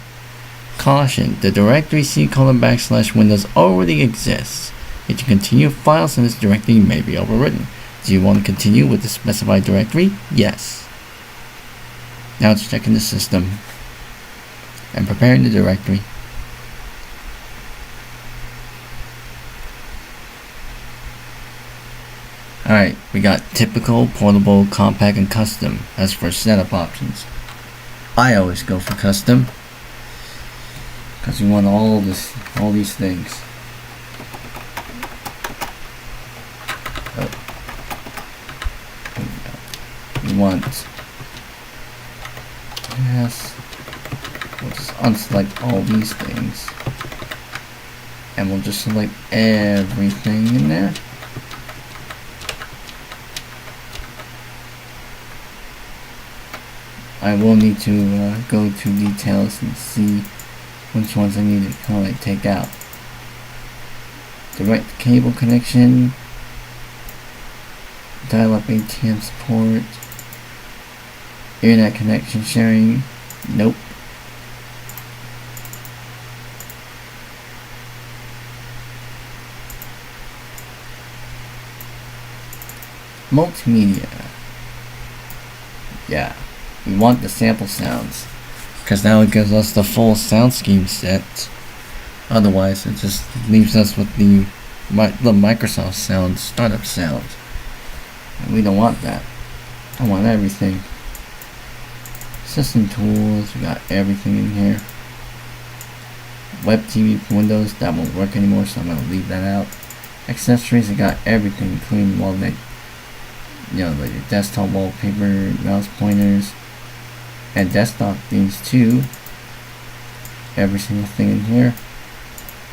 Caution, the directory C:\Windows already exists. If you continue, files in this directory may be overwritten. Do you want to continue with the specified directory? Yes. Now it's checking the system and preparing the directory. Alright, we got typical, portable, compact, and custom as for setup options. I always go for custom because you want all these things. You want, yes, we'll just unselect all these things and we'll just select everything in there. I will need to go to details and see which ones I need to kind of take out. Direct cable connection, dial-up ATM support, internet connection sharing, nope. Multimedia, yeah, we want the sample sounds because now it gives us the full sound scheme set. Otherwise it just leaves us with the Microsoft sound, startup sound. And we don't want that. I want everything. System tools, we got everything in here. Web TV for Windows, that won't work anymore, so I'm gonna leave that out. Accessories, I got everything, including all that, like your desktop wallpaper, mouse pointers, and desktop themes too. Every single thing in here.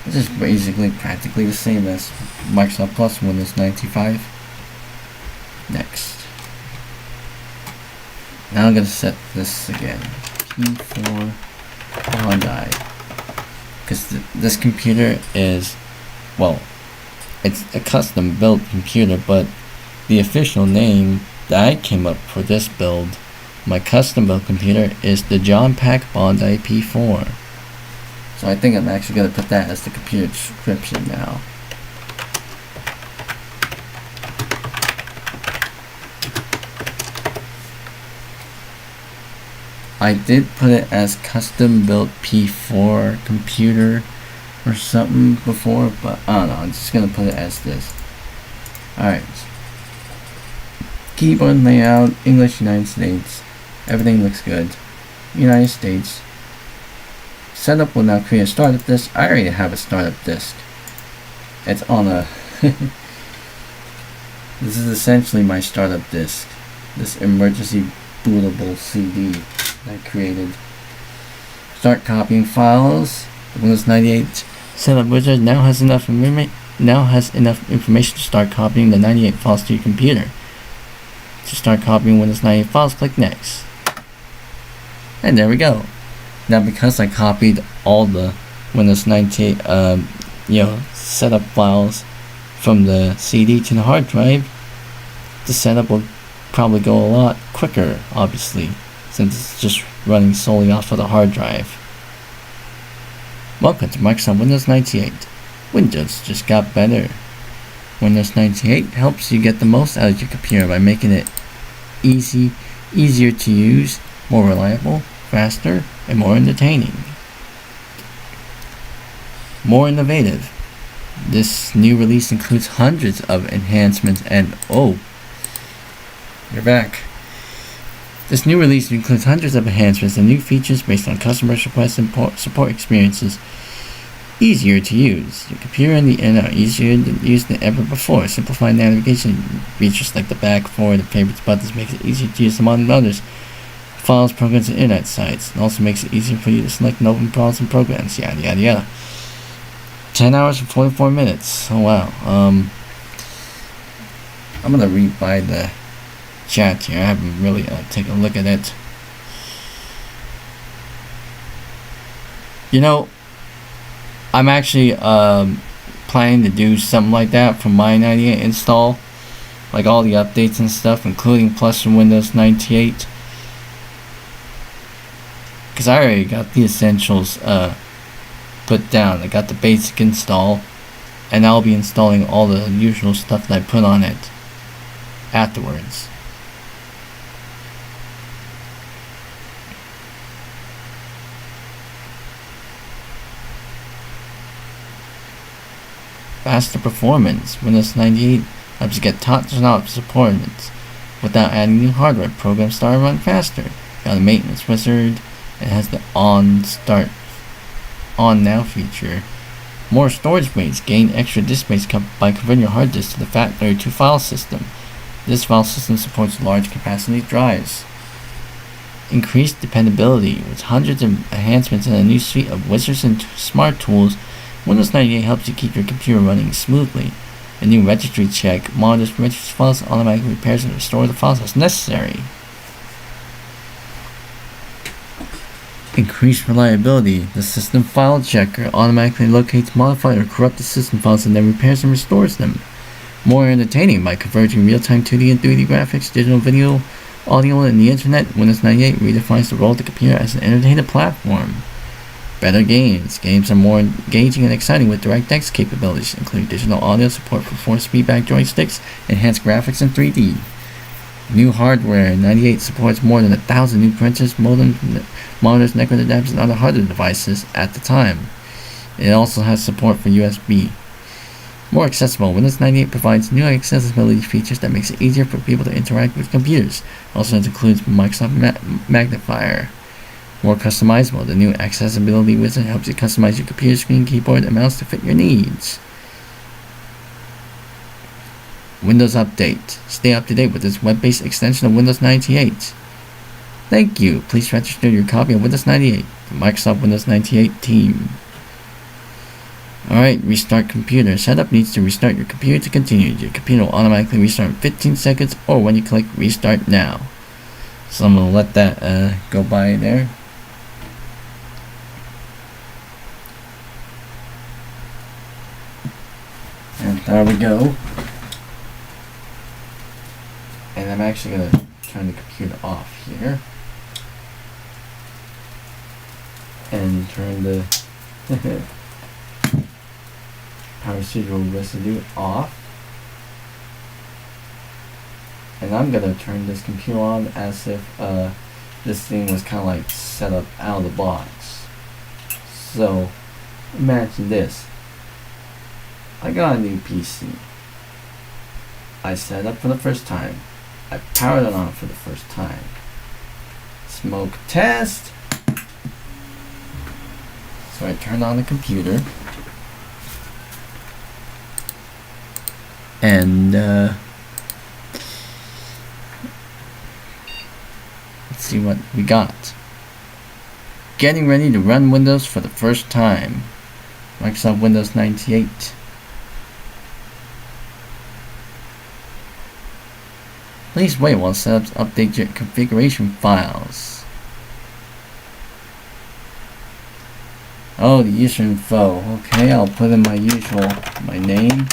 This is basically practically the same as Microsoft Plus Windows 95. Next. Now I'm going to set this again. P4 Bondi. Because this computer is, well, it's a custom built computer, but the official name that I came up for this build, my custom built computer, is the John Pack Bondi P4. So I think I'm actually going to put that as the computer description now. I did put it as custom built P4 computer or something before, but I don't know, I'm just going to put it as this. Alright. Keyboard layout, English, United States. Everything looks good. United States. Setup will now create a startup disk. I already have a startup disk. It's on a... This is essentially my startup disk. This emergency bootable CD I created. Start copying files. The Windows 98 setup wizard now has enough information to start copying the 98 files to your computer. To start copying Windows 98 files, click Next. And there we go. Now because I copied all the Windows 98 setup files from the CD to the hard drive, the setup will probably go a lot quicker, obviously, since it's just running solely off of the hard drive. Welcome to Microsoft Windows 98. Windows just got better. Windows 98 helps you get the most out of your computer by making it easier to use, more reliable, faster, and more entertaining. More innovative. This new release includes hundreds of enhancements and you're back. This new release includes hundreds of enhancements and new features based on customer requests and support experiences. Easier to use. Your computer and the internet are easier to use than ever before. Simplified navigation features like the back, forward, and favorites buttons makes it easier to use among others. files, programs, and internet sites. It also makes it easier for you to select and open files and programs. Yada yada yada. 10 hours and 44 minutes. Oh wow. I'm gonna read by the chat here. I haven't really taken a look at it. You know, I'm actually planning to do something like that for my 98 install, like all the updates and stuff, including Plus and Windows 98. Because I already got the essentials put down. I got the basic install, and I'll be installing all the usual stuff that I put on it afterwards. Faster performance. Windows 98 helps you get top-notch performance without adding new hardware. Programs start and run faster. Got a maintenance wizard. It has the on now feature. More storage space. Gain extra disk space by converting your hard disk to the FAT32 file system. This file system supports large capacity drives. Increased dependability. With hundreds of enhancements and a new suite of wizards and smart tools, Windows 98 helps you keep your computer running smoothly. A new registry check monitors registry files, automatically repairs and restores the files as necessary. Increased reliability. The system file checker automatically locates modified or corrupted system files and then repairs and restores them. More entertaining by converging real-time 2D and 3D graphics, digital video, audio, and the internet. Windows 98 redefines the role of the computer as an entertainment platform. Better games. Games are more engaging and exciting with DirectX capabilities, including digital audio support for force feedback joysticks, enhanced graphics in 3D. New hardware. 98 supports more than 1,000 new printers, modems, monitors, network adapters, and other hardware devices at the time. It also has support for USB. More accessible. Windows 98 provides new accessibility features that makes it easier for people to interact with computers. Also, it includes Microsoft Magnifier. More customizable. The new accessibility wizard helps you customize your computer screen, keyboard, and mouse to fit your needs. Windows Update. Stay up to date with this web-based extension of Windows 98. Thank you. Please register your copy of Windows 98 for Microsoft Windows 98 team. Alright, restart computer. Setup needs to restart your computer to continue. Your computer will automatically restart in 15 seconds or when you click restart now. So I'm going to let that go by there. And there we go. And I'm actually going to turn the computer off here. And turn the power residual residue off. And I'm going to turn this computer on as if this thing was kind of like set up out of the box. So imagine this. I got a new PC. I set it up for the first time. I powered it on for the first time. Smoke test. So I turned on the computer. And let's see what we got. Getting ready to run Windows for the first time. Microsoft Windows 98. Please wait while setups update your configuration files. Oh, the user info. Okay, I'll put in my usual, my name,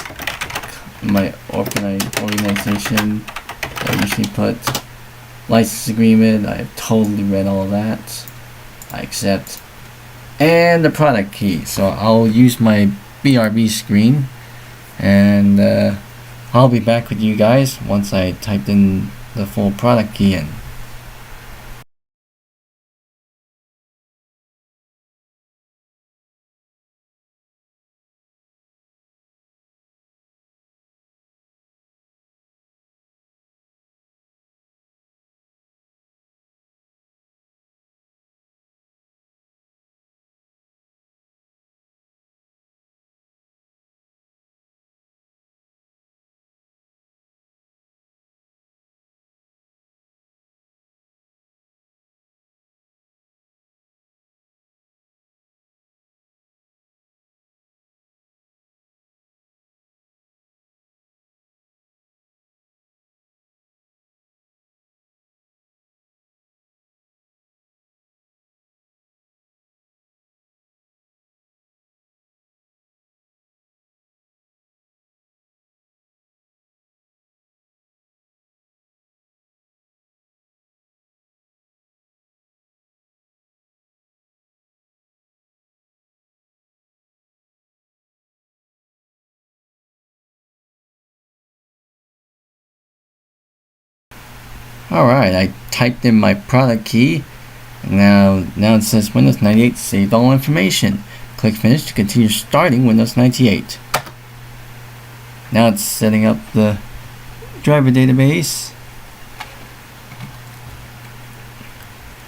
my organization. I usually put license agreement. I've totally read all of that. I accept. And the product key. So I'll use my BRB screen. And I'll be back with you guys once I typed in the full product key in. Alright, I typed in my product key. Now it says Windows 98 saved all information. Click Finish to continue starting Windows 98. Now it's setting up the driver database.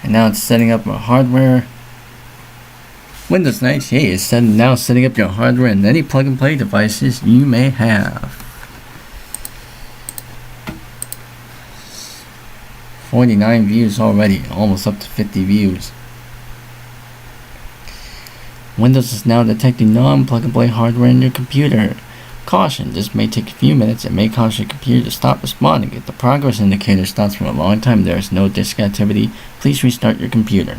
And now it's setting up our hardware. Windows 98 is now setting up your hardware and any plug-and-play devices you may have. 49 views already, almost up to 50 views. Windows is now detecting non-plug-and-play hardware in your computer. Caution, this may take a few minutes and may cause your computer to stop responding. If the progress indicator stops for a long time, there is no disk activity. Please restart your computer.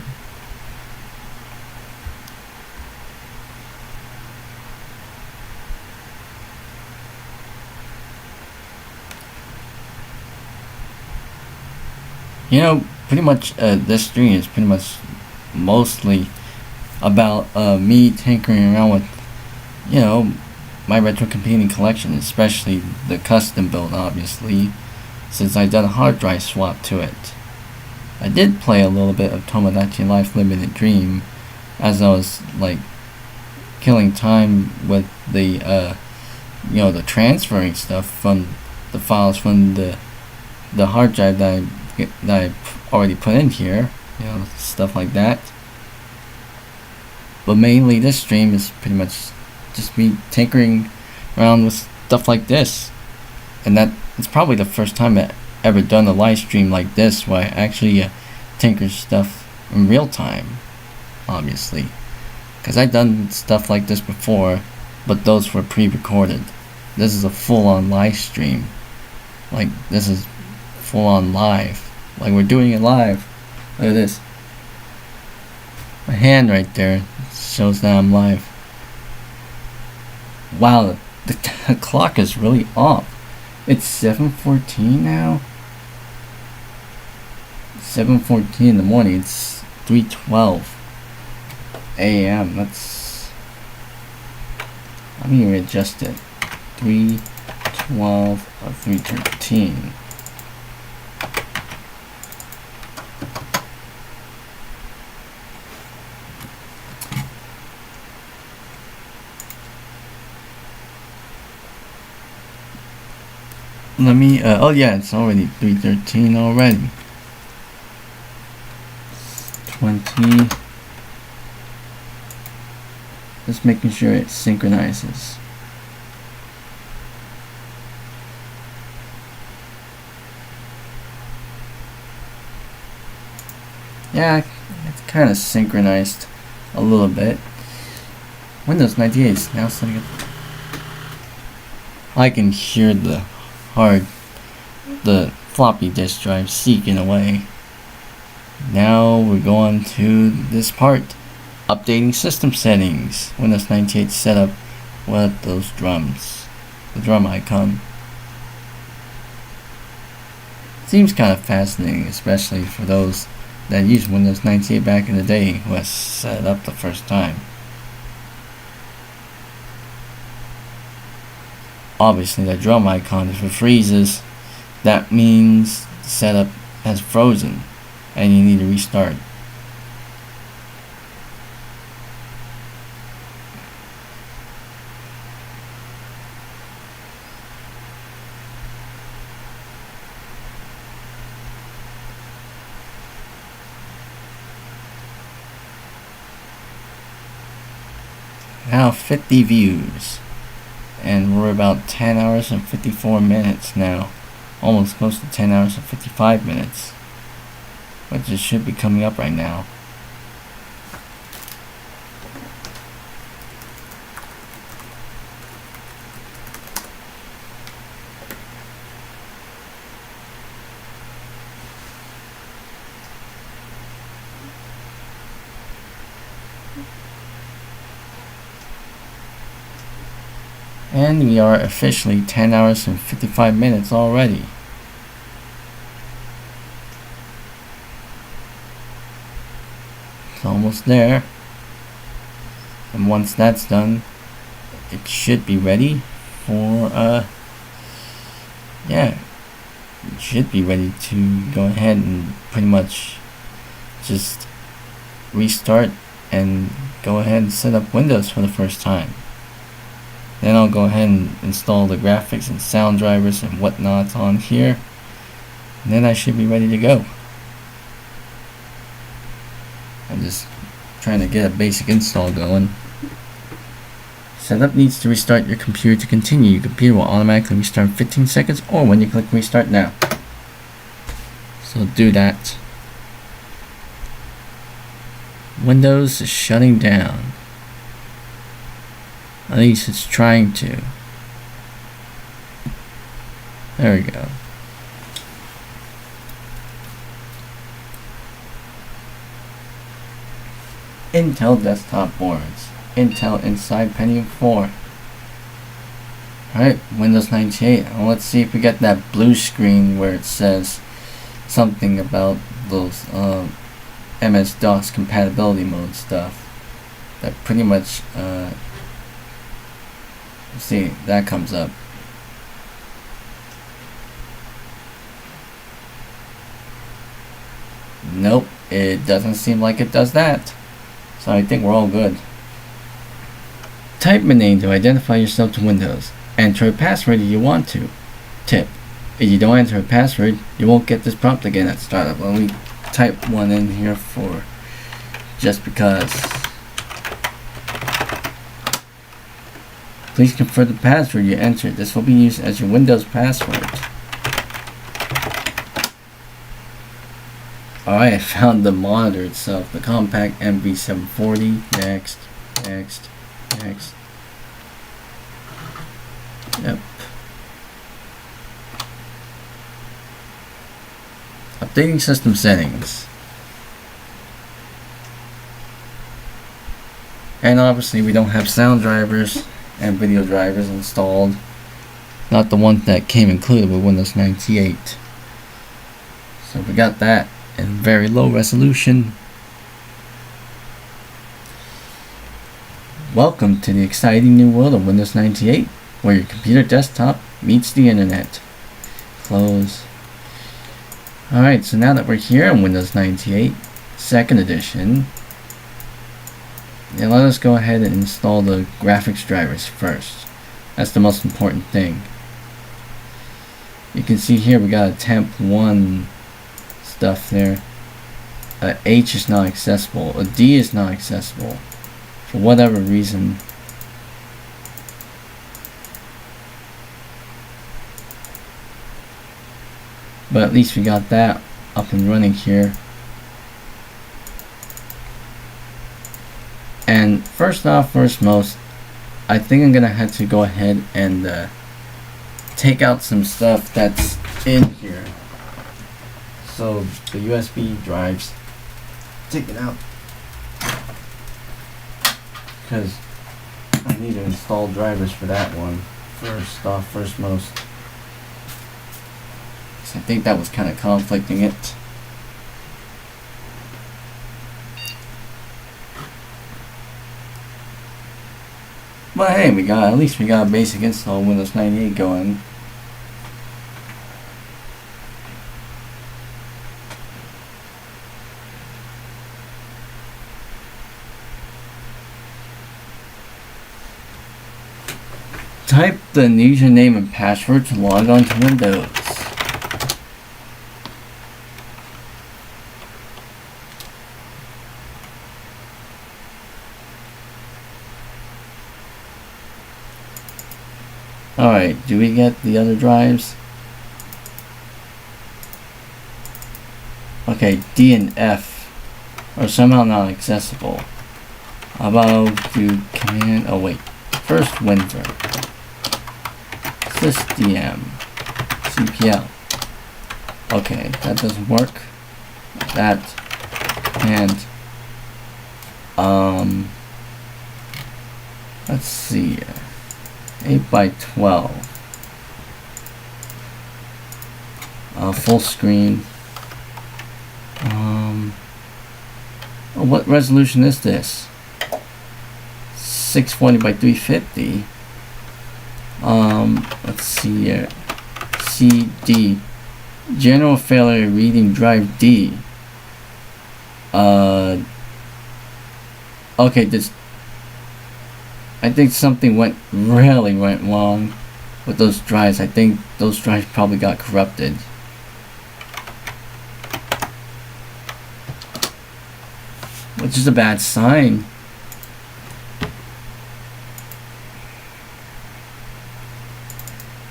You know, pretty much this stream is pretty much mostly about me tinkering around with, you know, my retrocomputing collection, especially the custom build, obviously, since I done a hard drive swap to it. I did play a little bit of Tomodachi Life Limited Dream as I was like killing time with the you know, the transferring stuff from the files from the hard drive that I already put in here, you know, stuff like that. But mainly this stream is pretty much just me tinkering around with stuff like this, and that it's probably the first time I ever done a live stream like this where I actually tinker stuff in real time, obviously, because I've done stuff like this before, but those were pre-recorded. This is a full-on live stream. Like, this is full-on live. Like, we're doing it live. Look at this. My hand right there shows that I'm live. Wow, the clock is really off. It's 7:14 now. 7:14 in the morning. It's 3:12 a.m. That's, let me readjust it. 3:12 or 3:13. Let me, oh yeah, it's already 3:13 already. 20. Just making sure it synchronizes. Yeah, it's kind of synchronized a little bit. Windows 98 is now setting up. I can hear the floppy disk drive seeking away. Now we're going to this part. Updating system settings. Windows 98 setup with those drums. The drum icon. Seems kind of fascinating, especially for those that used Windows 98 back in the day who has set it up the first time. Obviously, the drum icon, if it freezes, that means the setup has frozen and you need to restart. Now 50 views. And we're about 10 hours and 54 minutes now. Almost close to 10 hours and 55 minutes. Which it should be coming up right now. And we are officially 10 hours and 55 minutes already. It's almost there. And once that's done, it should be ready for, yeah, it should be ready to go ahead and pretty much just restart and go ahead and set up Windows for the first time. Then I'll go ahead and install the graphics and sound drivers and whatnot on here, and then I should be ready to go. I'm just trying to get a basic install going. Setup needs to restart your computer to continue. Your computer will automatically restart in 15 seconds or when you click restart now. So do that. Windows is shutting down. At least it's trying to. There we go. Intel desktop boards. Intel Inside Pentium 4. Alright, Windows 98. Well, let's see if we get that blue screen where it says something about those MS-DOS compatibility mode stuff. That pretty much, see, that comes up. Nope, it doesn't seem like it does that. So I think we're all good. Type a name to identify yourself to Windows. Enter a password if you want to. Tip: if you don't enter a password, you won't get this prompt again at startup. Let me type one in here for just because. Please confirm the password you entered. This will be used as your Windows password. Alright, I found the monitor itself, the compact MV740. Next, next, next. Yep. Updating system settings. And obviously we don't have sound drivers and video drivers installed. Not the one that came included with Windows 98. So we got that in very low resolution. Welcome to the exciting new world of Windows 98, where your computer desktop meets the internet. Close. Alright, so now that we're here on Windows 98, 2nd edition, now let us go ahead and install the graphics drivers first. That's the most important thing. You can see here we got a temp 1 stuff there. A H is not accessible. A D is not accessible. For whatever reason. But at least we got that up and running here. And first most, I think I'm gonna have to go ahead and take out some stuff that's in here. So the USB drives, take it out, because I need to install drivers for that one first most. So I think that was kind of conflicting it. But hey, at least we got a basic install of Windows 98 going. Type the username and password to log on to Windows. Alright, do we get the other drives? Okay, D and F are somehow not accessible. How about do command, oh wait, first WinVer, sysdm, CPL. Okay, that doesn't work. That, and, let's see, 8x12, full screen. Oh, what resolution is this? 640 by 350. Let's see here. CD General failure reading drive D. Okay, this. I think something really went wrong with those drives. I think those drives probably got corrupted. Which is a bad sign.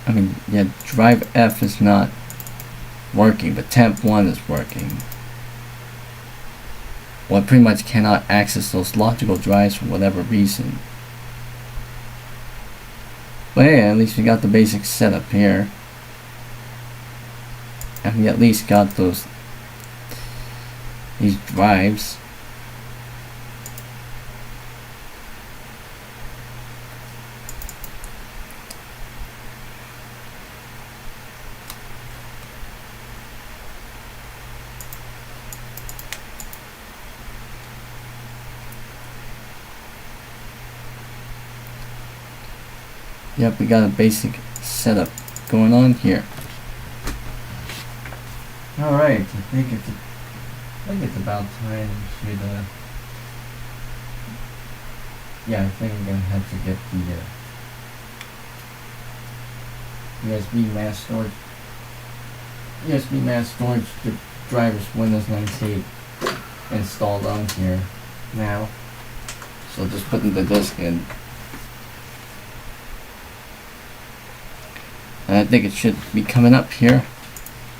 I mean, yeah, drive F is not working, but temp 1 is working. Well, I pretty much cannot access those logical drives for whatever reason. But hey, at least we got the basic setup here. And we at least got these drives. Yep, we got a basic setup going on here. Alright, I think it's about time to yeah, I think I'm gonna have to get the USB mass storage drivers Windows 98 installed on here now. So just putting the disk in. And I think it should be coming up here.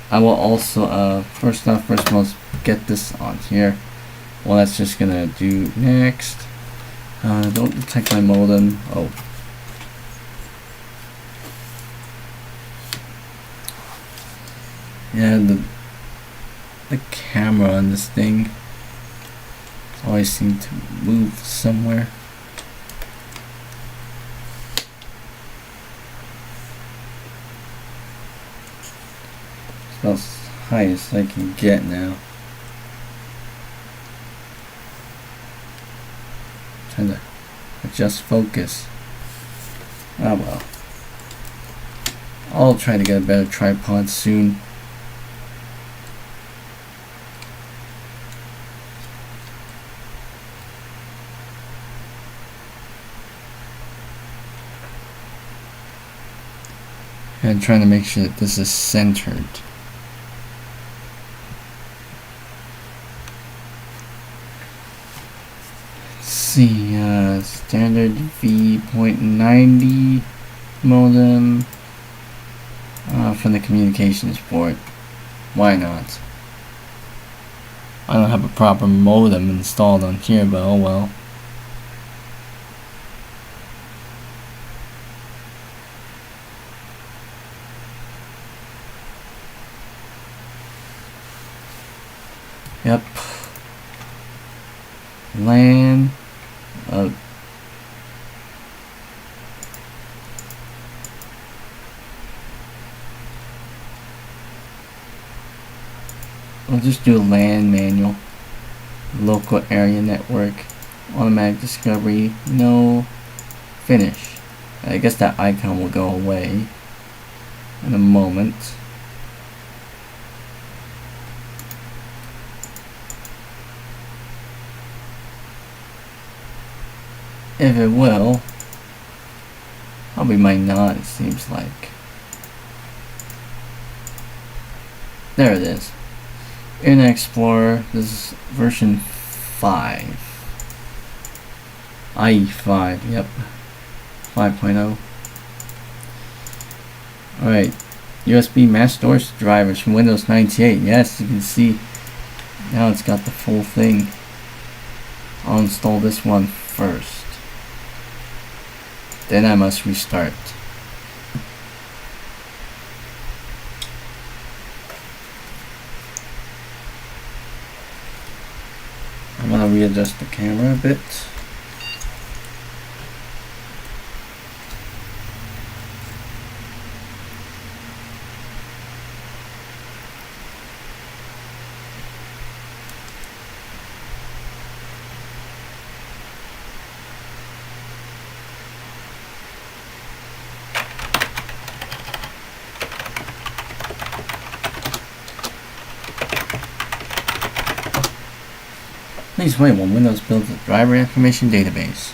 I will also, first most get this on here. Well, that's just gonna do next. Don't detect my modem. Oh. Yeah, the camera on this thing always seems to move somewhere. About as high as I can get now. Trying to adjust focus. Oh well. I'll try to get a better tripod soon. And trying to make sure that this is centered. See, standard V.90 modem from the communications port. Why not? I don't have a proper modem installed on here, but oh well. Yep. LAN. I'll just do a LAN manual. Local area network. Automatic discovery. No. Finish. I guess that icon will go away in a moment. If it will, probably might not, it seems like. There it is. Internet Explorer, this is version 5. IE5, yep. 5.0. Alright. USB mass storage drivers from Windows 98. Yes, you can see now it's got the full thing. I'll install this one first. Then I must restart. I'm gonna readjust the camera a bit. Please wait while Windows builds a driver information database.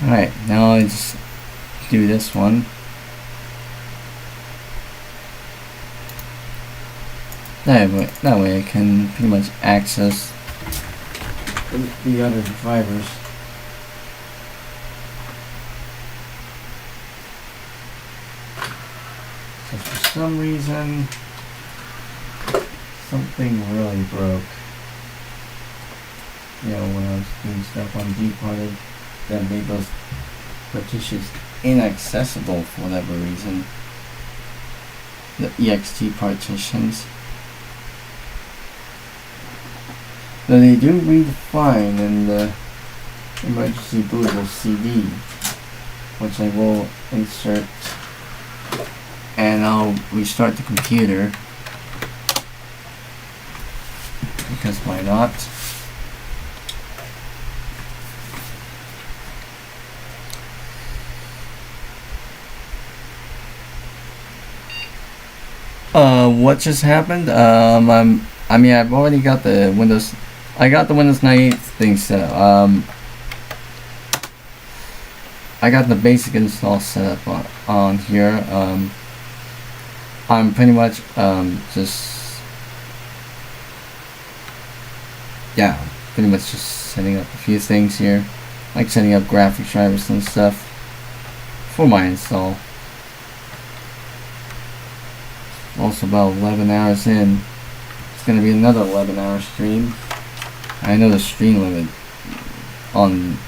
Alright, now I just do this one. That way I can pretty much access the other drivers. So for some reason, something really broke. You know, when I was doing stuff on Departed, that made those partitions inaccessible for whatever reason. The ext partitions. Though they do read fine in the emergency bootable CD, which I will insert, and I'll restart the computer, because why not? What just happened? I mean, I've already got the Windows. I got the Windows 98 thing set up. I got the basic install set up on here. I'm pretty much just pretty much just setting up a few things here, like setting up graphics drivers and stuff for my install. Also about 11 hours in. It's going to be another 11-hour stream. I know the stream limit on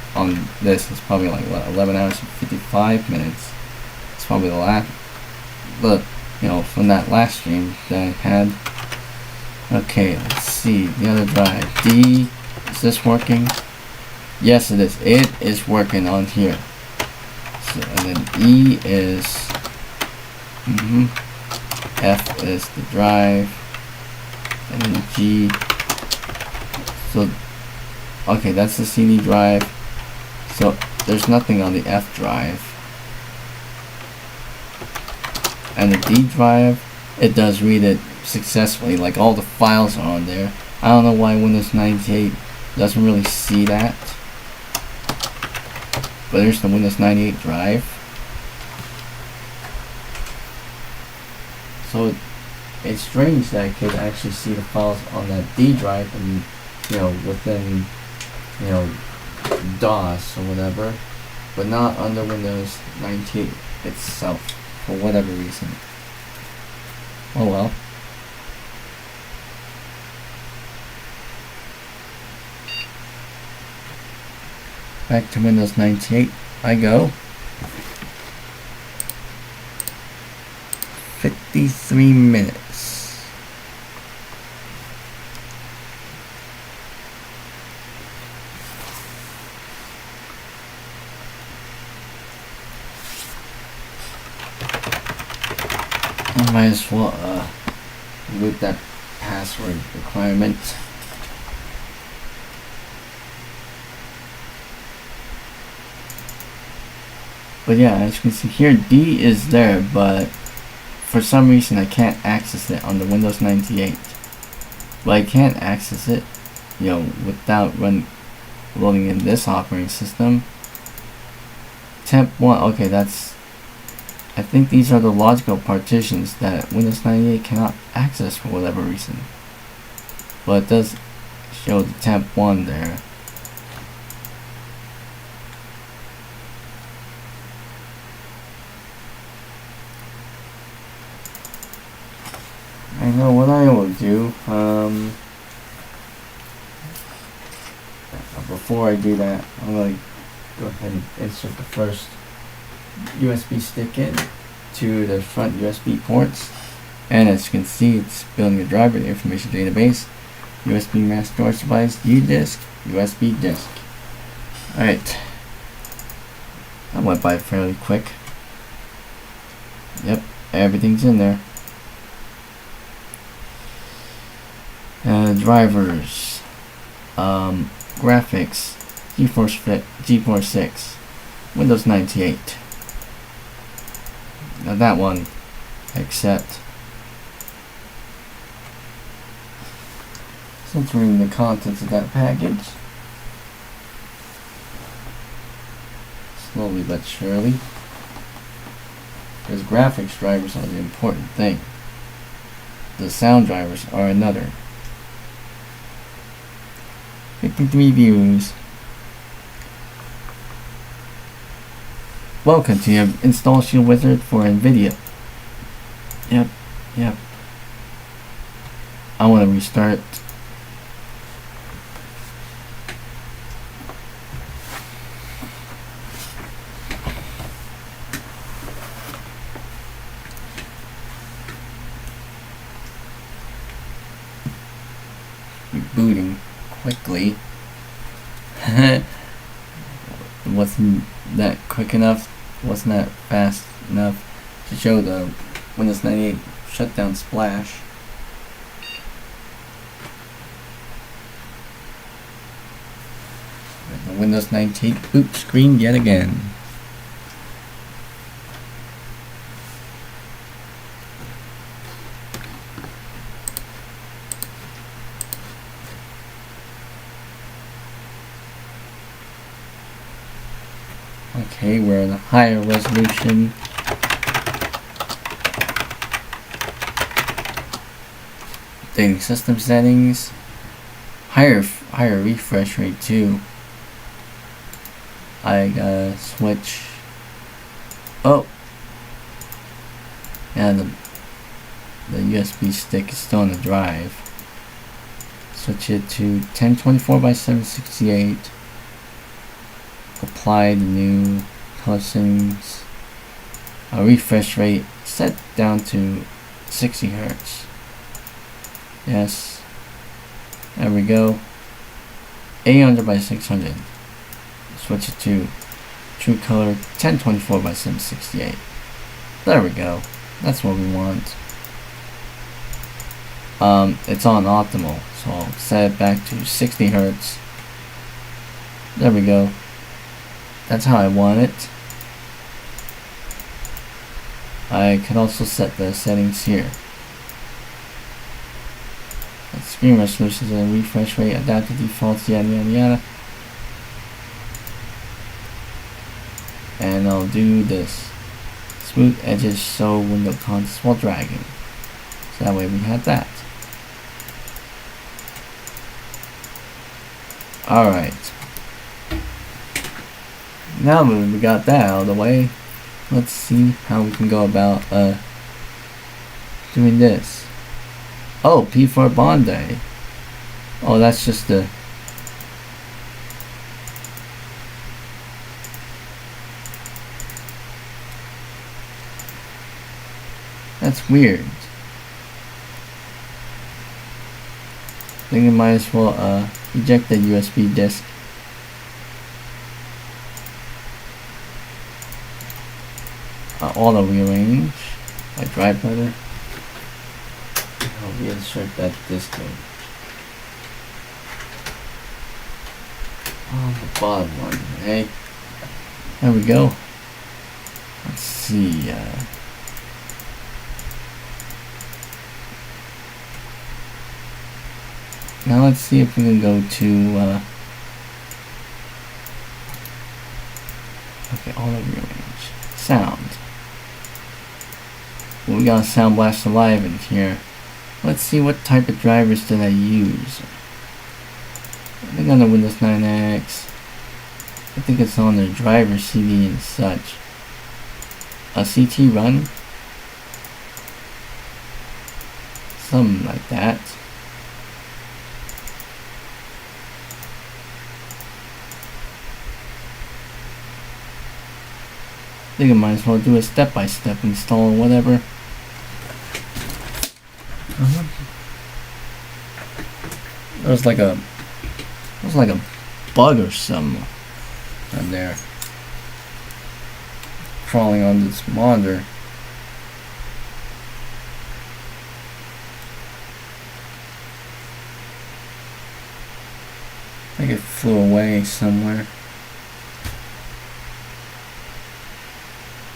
this is probably like what, 11 hours and 55 minutes. It's probably the last, but you know, from that last stream that I had. Okay, let's see the other drive. D, is this working? Yes, it is. It is working on here. So, and then E is F is the drive, and then G. So, okay, that's the CD drive. So there's nothing on the F drive, and the D drive, it does read it successfully. Like all the files are on there. I don't know why Windows 98 doesn't really see that, but there's the Windows 98 drive. So it's strange that I could actually see the files on that D drive and, you know, within, you know, DOS or whatever, but not under Windows 98 itself for whatever reason. Oh well. Back to Windows 98 I go. 53 minutes. I might as well with that password requirement. But yeah, as you can see here, D is there, but for some reason I can't access it on the Windows 98. But I can't access it, you know, without loading in this operating system. Temp1, okay, that's, I think these are the logical partitions that Windows 98 cannot access for whatever reason. But it does show the temp1 there. I know what I will do. Before I do that, I'm going to go ahead and insert the first USB stick in to the front USB ports. And as you can see, it's building a driver, the information database, USB mass storage device, U-disk, USB disk. Alright. That went by fairly quick. Yep, everything's in there. Drivers, graphics, GeForce 6, Windows 98. Now that one, accept. So let's read the contents of that package. Slowly but surely. Because graphics drivers are the important thing. The sound drivers are another. 53 views. Welcome to your install shield wizard for NVIDIA. Yep. I want to restart. Rebooting quickly. Wasn't that quick enough? Wasn't that fast enough to show the Windows 98 shutdown splash? The Windows 98 boot screen yet again. Okay, we're in a higher resolution. Updating system settings. Higher refresh rate too. I gotta switch. Oh, yeah, the USB stick is still on the drive. Switch it to 1024 by 768. Apply the new color settings. Refresh rate set down to 60 Hz. Yes. There we go. 800 by 600. Switch it to true color 1024 by 768. There we go. That's what we want. It's on optimal, so I'll set it back to 60 Hz. There we go. That's how I want it. I can also set the settings here. Screen resolution and refresh rate, adaptive defaults, yada yada yada. And I'll do this. Smooth edges show window contents while dragging. So that way we have that. Alright. Now that we got that out of the way, let's see how we can go about doing this. Oh, P4 Bondi. Oh, that's just the... That's weird. I think I might as well eject the USB disk. Auto rearrange my drive letter. I'll reinsert that disk in. On the bottom one, okay? There we go. Let's see. Now let's see if we can go to okay, auto rearrange. Sound. We got Sound Blast Alive in here. Let's see what type of drivers did I use. I think on the Windows 9X. I think it's on the driver CD and such. A CT run? Something like that. I think I might as well do a step-by-step install or whatever. There was like a bug or something on there crawling on this monitor. I think it flew away somewhere.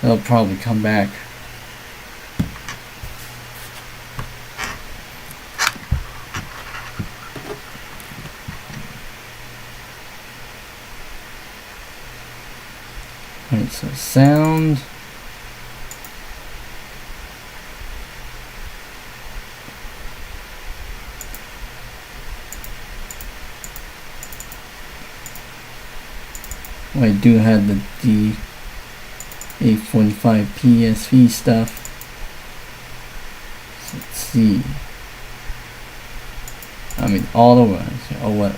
They'll probably come back. Alright, so sound. I do have the D845 PSV stuff. So let's see. I mean, all the ones. Oh, what?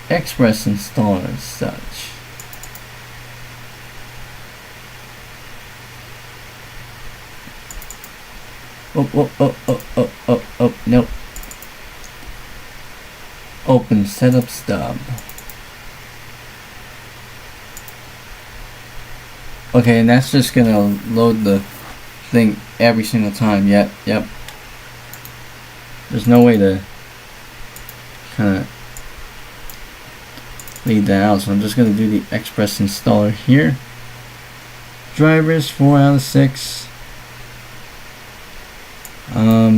Express installer as such. Oh, nope. Open setup stub. Okay, and that's just gonna load the thing every single time. Yep. There's no way to kinda leave that out, so I'm just gonna do the Express installer here. Drivers 4 out of 6.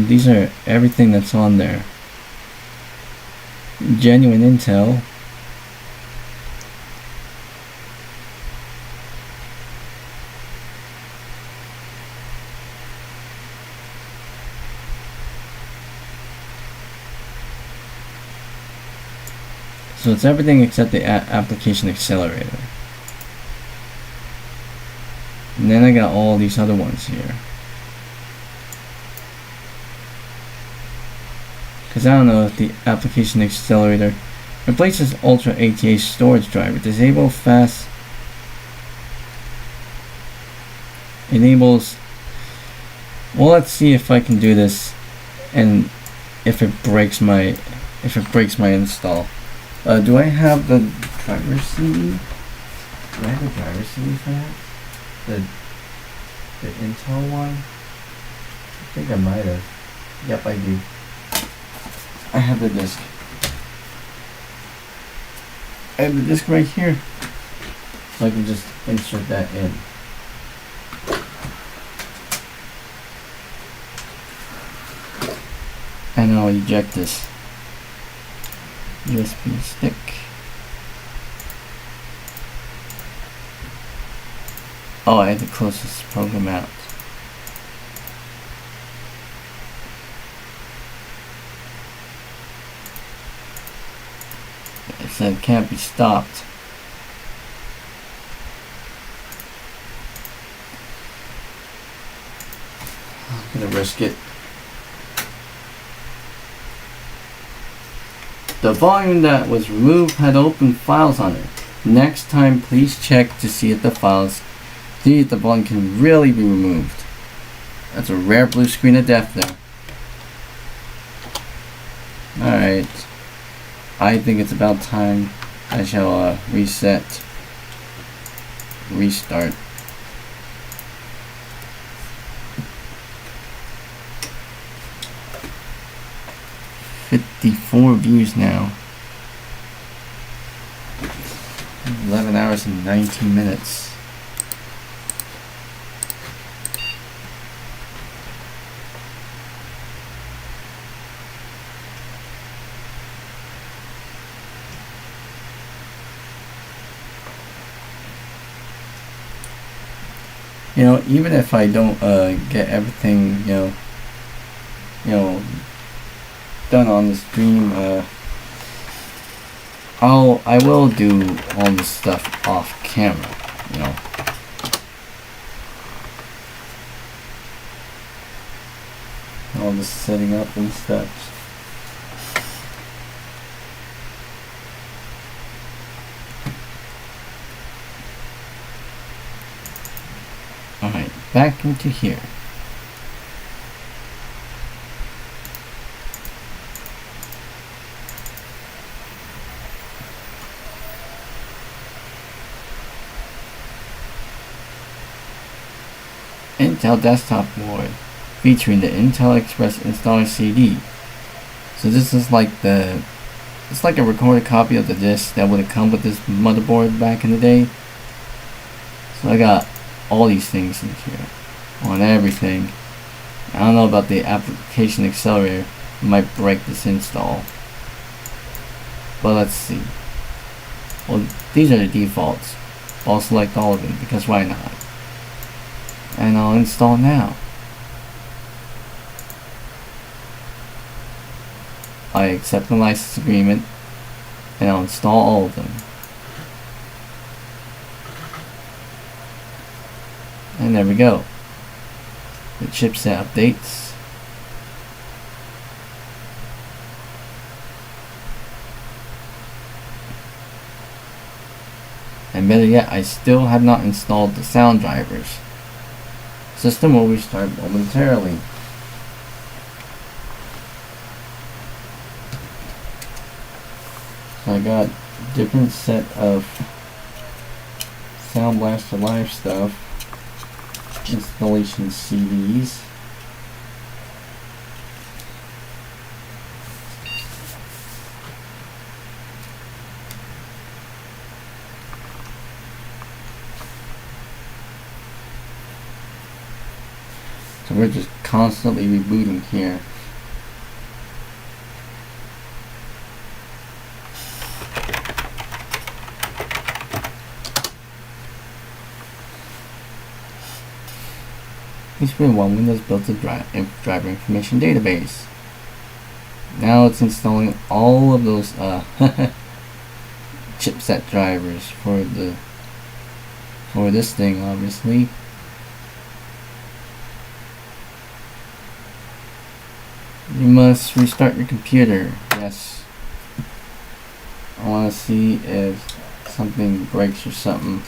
These are everything that's on there. Genuine Intel. So it's everything except the application accelerator. And then I got all these other ones here. Because I don't know if the application accelerator replaces Ultra ATA storage driver, disable fast, enables. Well, let's see if I can do this, and if it breaks my install. Do I have the driver CD? Do I have the driver CD for that? The Intel one? I think I might have. Yep, I do. I have the disc. I have the disc right here. So I can just insert that in. And I'll eject this USB stick. Oh, I had to close this program out. It said it can't be stopped. I'm gonna risk it. The volume that was removed had open files on it. Next time, please check to see if the volume can really be removed. That's a rare blue screen of death there. Alright. I think it's about time I shall restart. 54 views now. 11 hours and 19 minutes. You know, even if I don't get everything, you know, done on the stream, I will do all this stuff off camera, you know. All this setting up and stuff. Alright, back into here. Intel desktop board featuring the Intel Express installer CD. So this is like it's like a recorded copy of the disc that would have come with this motherboard back in the day. So I got all these things in here on everything. I don't know about the application accelerator. It might break this install. But let's see. Well, these are the defaults. I'll select all of them because why not? And I'll install now. I accept the license agreement and I'll install all of them. And there we go. The chipset updates. And better yet, I still have not installed the sound drivers. System will restart momentarily. So I got a different set of Sound Blaster Live stuff, installation CDs, so we're just constantly rebooting here. History 1 Windows built a driver information database. Now it's installing all of those chipset drivers for this thing, obviously. You must restart your computer. Yes. I want to see if something breaks or something.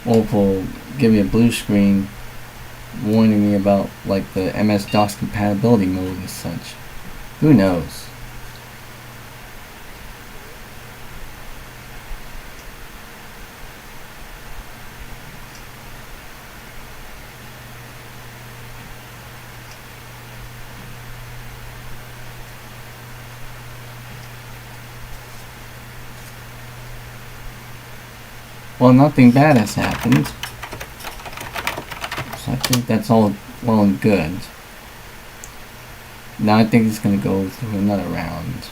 Or will give me a blue screen warning me about like the MS-DOS compatibility mode and such. Who knows? Well, nothing bad has happened. So I think that's all well and good. Now I think it's going to go through another round.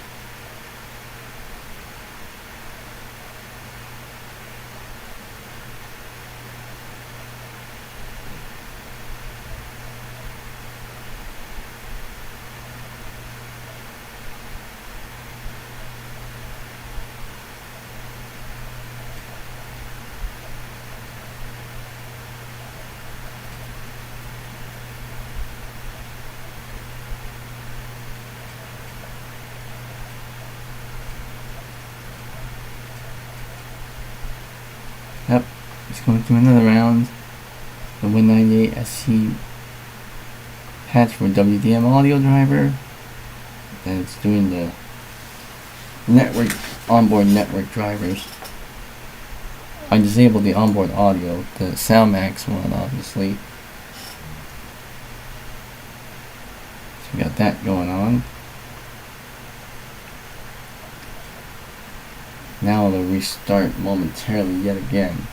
Yep, it's going through another round. The Win98 SC patch for WDM audio driver. And it's doing the network onboard network drivers. I disabled the onboard audio, the SoundMax one, obviously. So we got that going on. Now it'll restart momentarily yet again.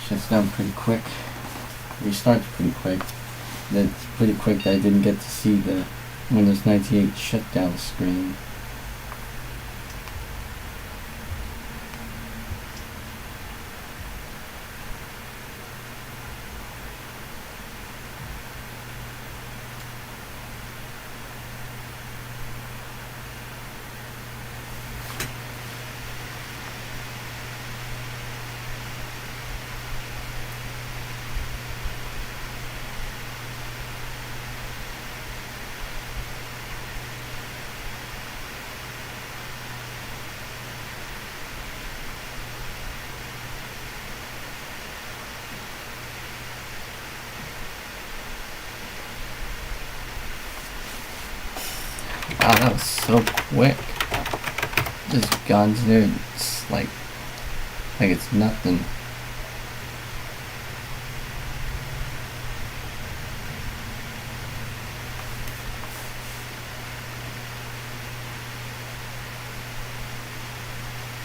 Shuts down pretty quick. Restarts pretty quick. It's pretty quick that I didn't get to see the Windows 98 shutdown screen. Wow, that was so quick. Just gone to there, it's like it's nothing.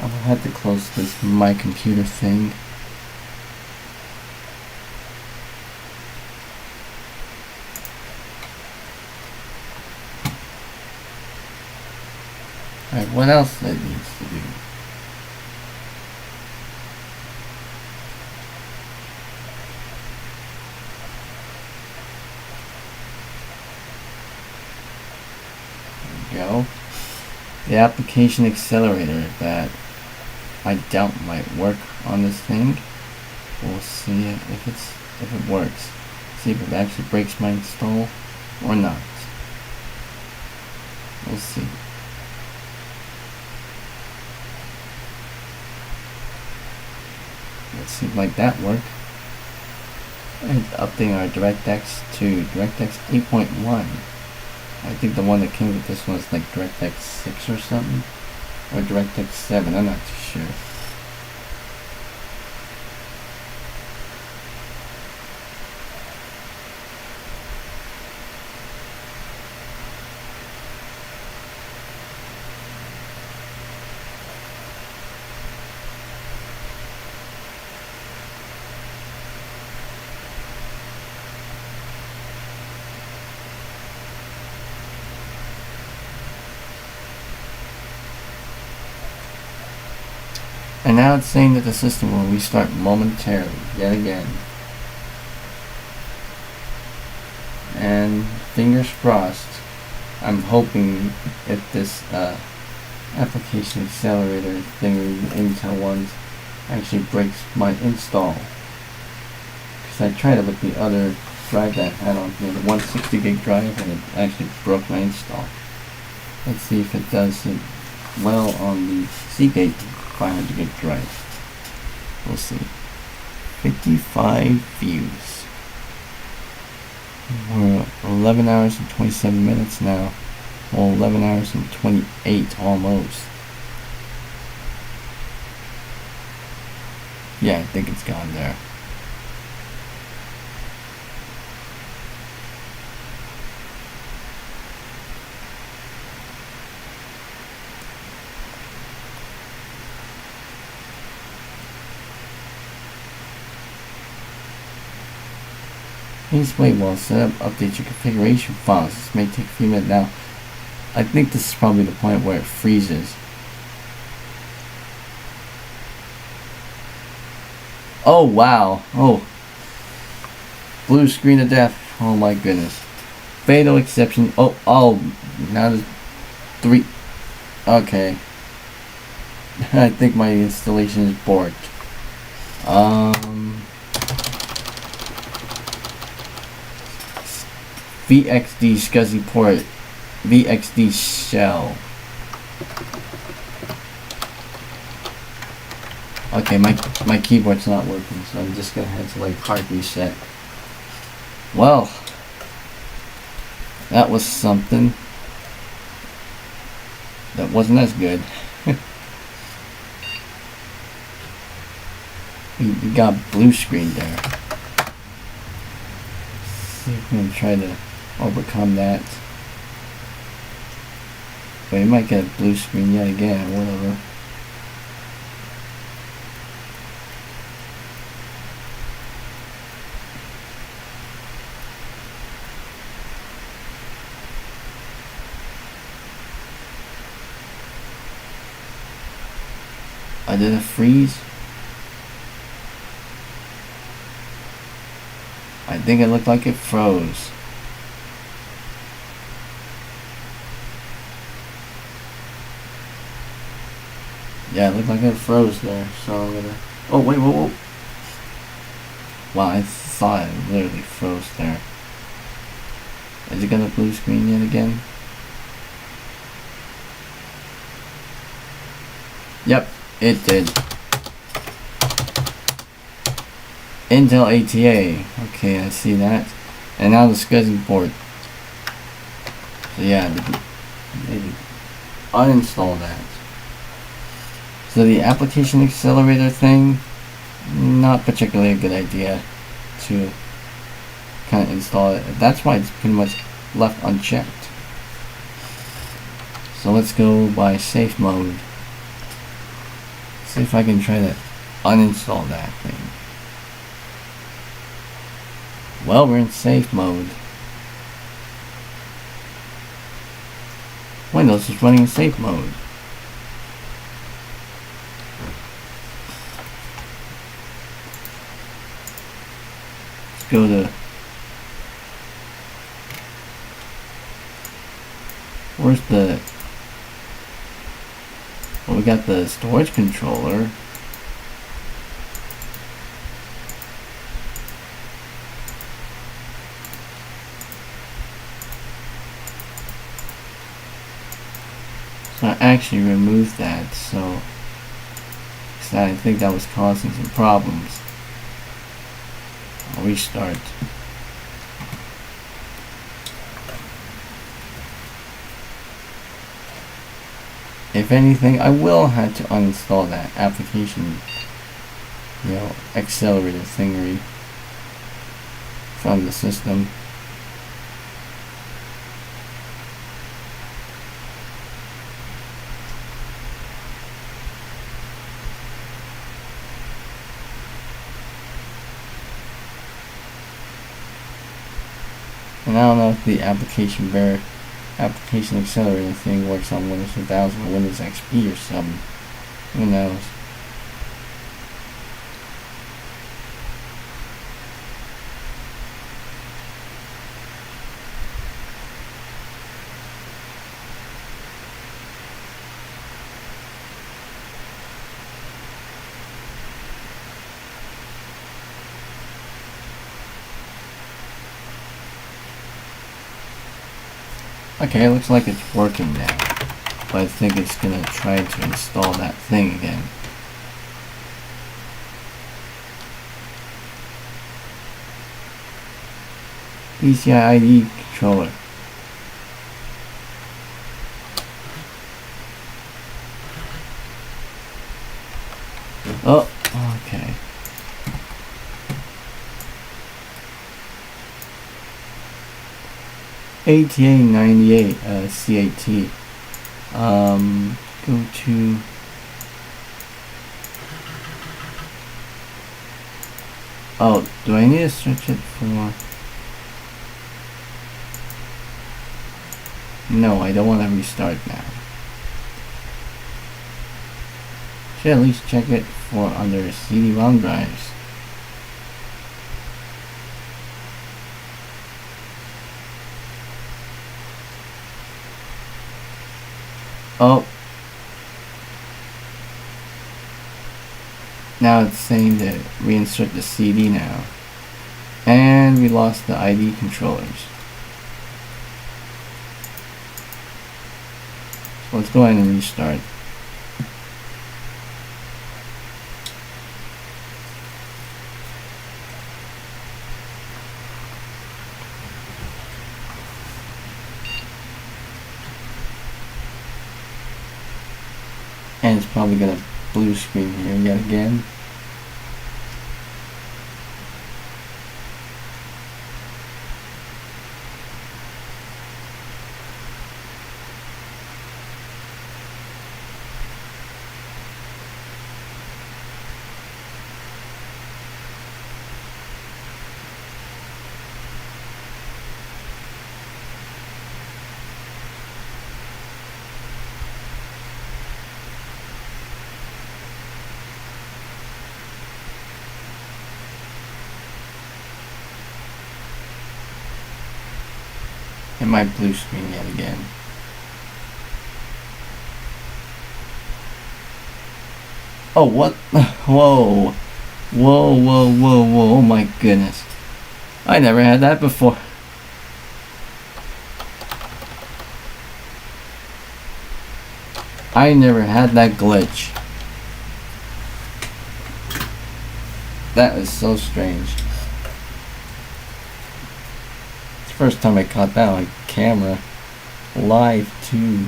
I'm gonna have to close this my computer thing. Alright, what else that needs to do? There we go. The application accelerator that I doubt might work on this thing. We'll see if it works. See if it actually breaks my install or not. We'll see. Let's see, like that work. And updating our DirectX to DirectX 8.1. I think the one that came with this one is like DirectX 6 or something. Or DirectX 7, I'm not too sure. And now it's saying that the system will restart momentarily, yet again. And fingers crossed, I'm hoping if this application accelerator thing, the Intel ones, actually breaks my install. Because I tried it with the other drive that I had on here, the 160 gig drive, and it actually broke my install. Let's see if it does it well on the Seagate 500 gig drive. We'll see. 55 views. We're 11 hours and 27 minutes now. Well, 11 hours and 28 almost. Yeah, I think it's gone there. Please wait while set up, update your configuration files. This may take a few minutes now. I think this is probably the point where it freezes. Oh wow. Oh. Blue screen of death. Oh my goodness. Fatal exception. Oh, now there's 3. Okay. I think my installation is borked. VXD SCSI port, VXD shell. Okay, my keyboard's not working, so I'm just gonna have to like hard reset. Well, that was something. That wasn't as good. we got blue screen there. See if we can try to overcome that. But we might get a blue screen yet again, or whatever. Did it freeze? I think it looked like it froze. Yeah, it looked like it froze there, so I'm gonna... Oh, wait, whoa. Wow, I thought it literally froze there. Is it gonna blue screen yet again? Yep, it did. Intel ATA. Okay, I see that. And now the SCSI port. So yeah, uninstall that. So the application accelerator thing, not particularly a good idea to kind of install it. That's why it's pretty much left unchecked. So let's go by safe mode. See if I can try to uninstall that thing. Well, we're in safe mode. Windows is running in safe mode. Let's go to... Where's the... Well, we got the storage controller. So I actually removed that, so I think that was causing some problems. I'll restart. If anything, I will have to uninstall that application, accelerator thingery from the system. And I don't know if the application accelerator thing works on Windows 2000 or Windows XP or something. Who knows? Okay, it looks like it's working now, but I think it's gonna try to install that thing again. PCI ID controller. Oh, okay. ATA 98 CAT. Go to do I need to search it for? No, I don't want to restart now. Should at least check it for under CD-ROM drives. Oh, now it's saying to reinsert the CD now, and we lost the ID controllers. So let's go ahead and restart. And it's probably gonna blue screen here yet again. It might blue screen yet again. Oh, what? Whoa. Whoa, whoa, whoa, whoa. Oh my goodness. I never had that before. I never had that glitch. That is so strange. First time I caught that on camera, live too.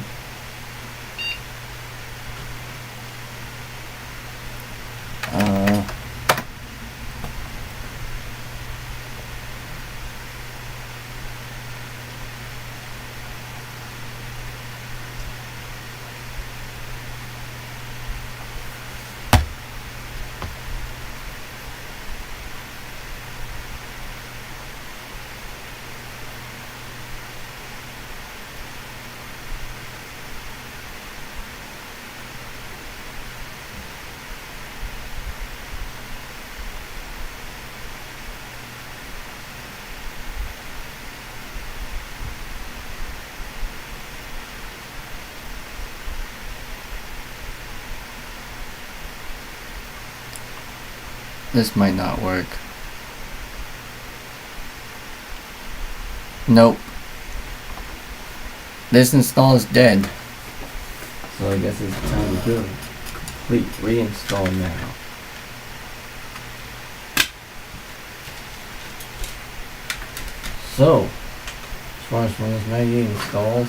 This might not work. Nope. This install is dead. So I guess it's time to do a complete reinstall now. So, as far as Windows 98 installs,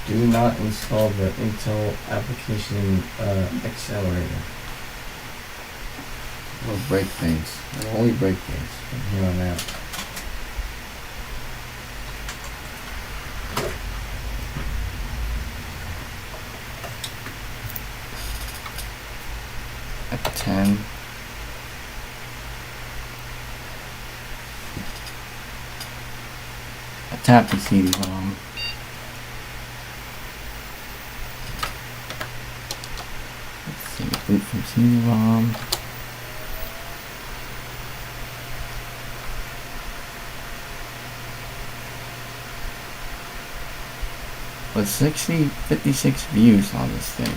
do not install the Intel application accelerator. We'll break things. We'll only break things from here on out. F10. Tap the CD-ROM. Let's see, boot from CD-ROM. With 56 views on this thing.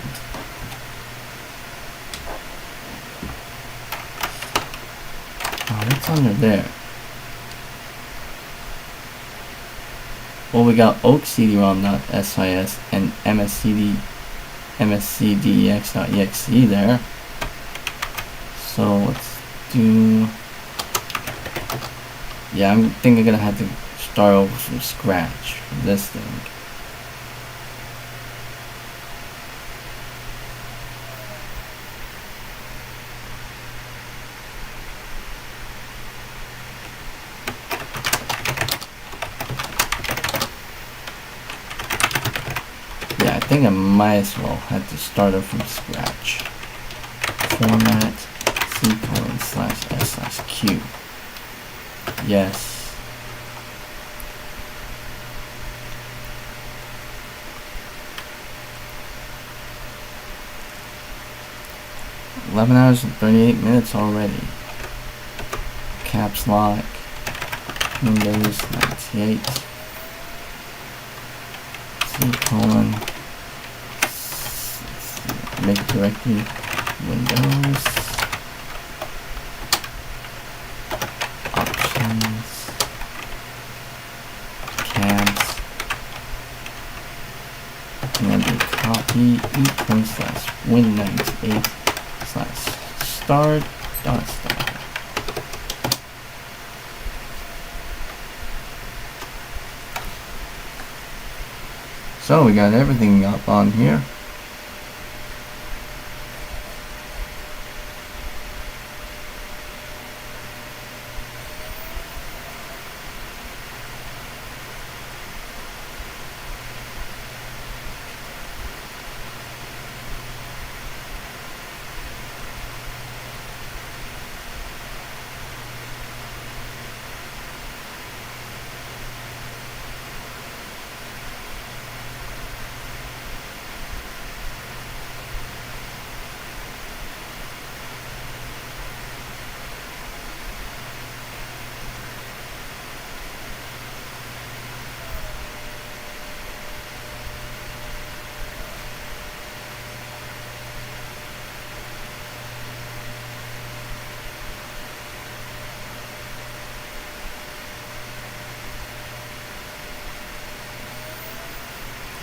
Oh, what's under there? Well, we got Oak CD-ROM.sis and MSCDEX.exe there. So let's do. Yeah, I think I'm gonna have to start over from scratch from this thing. I think I might as well have to start over from scratch. Format C:/S/Q. Yes. $11 and 38 minutes already. Caps lock. Windows 98. C:/. Make directory. Windows. Options. Cabs. And then do copy e.win98/start.start. So we got everything up on here.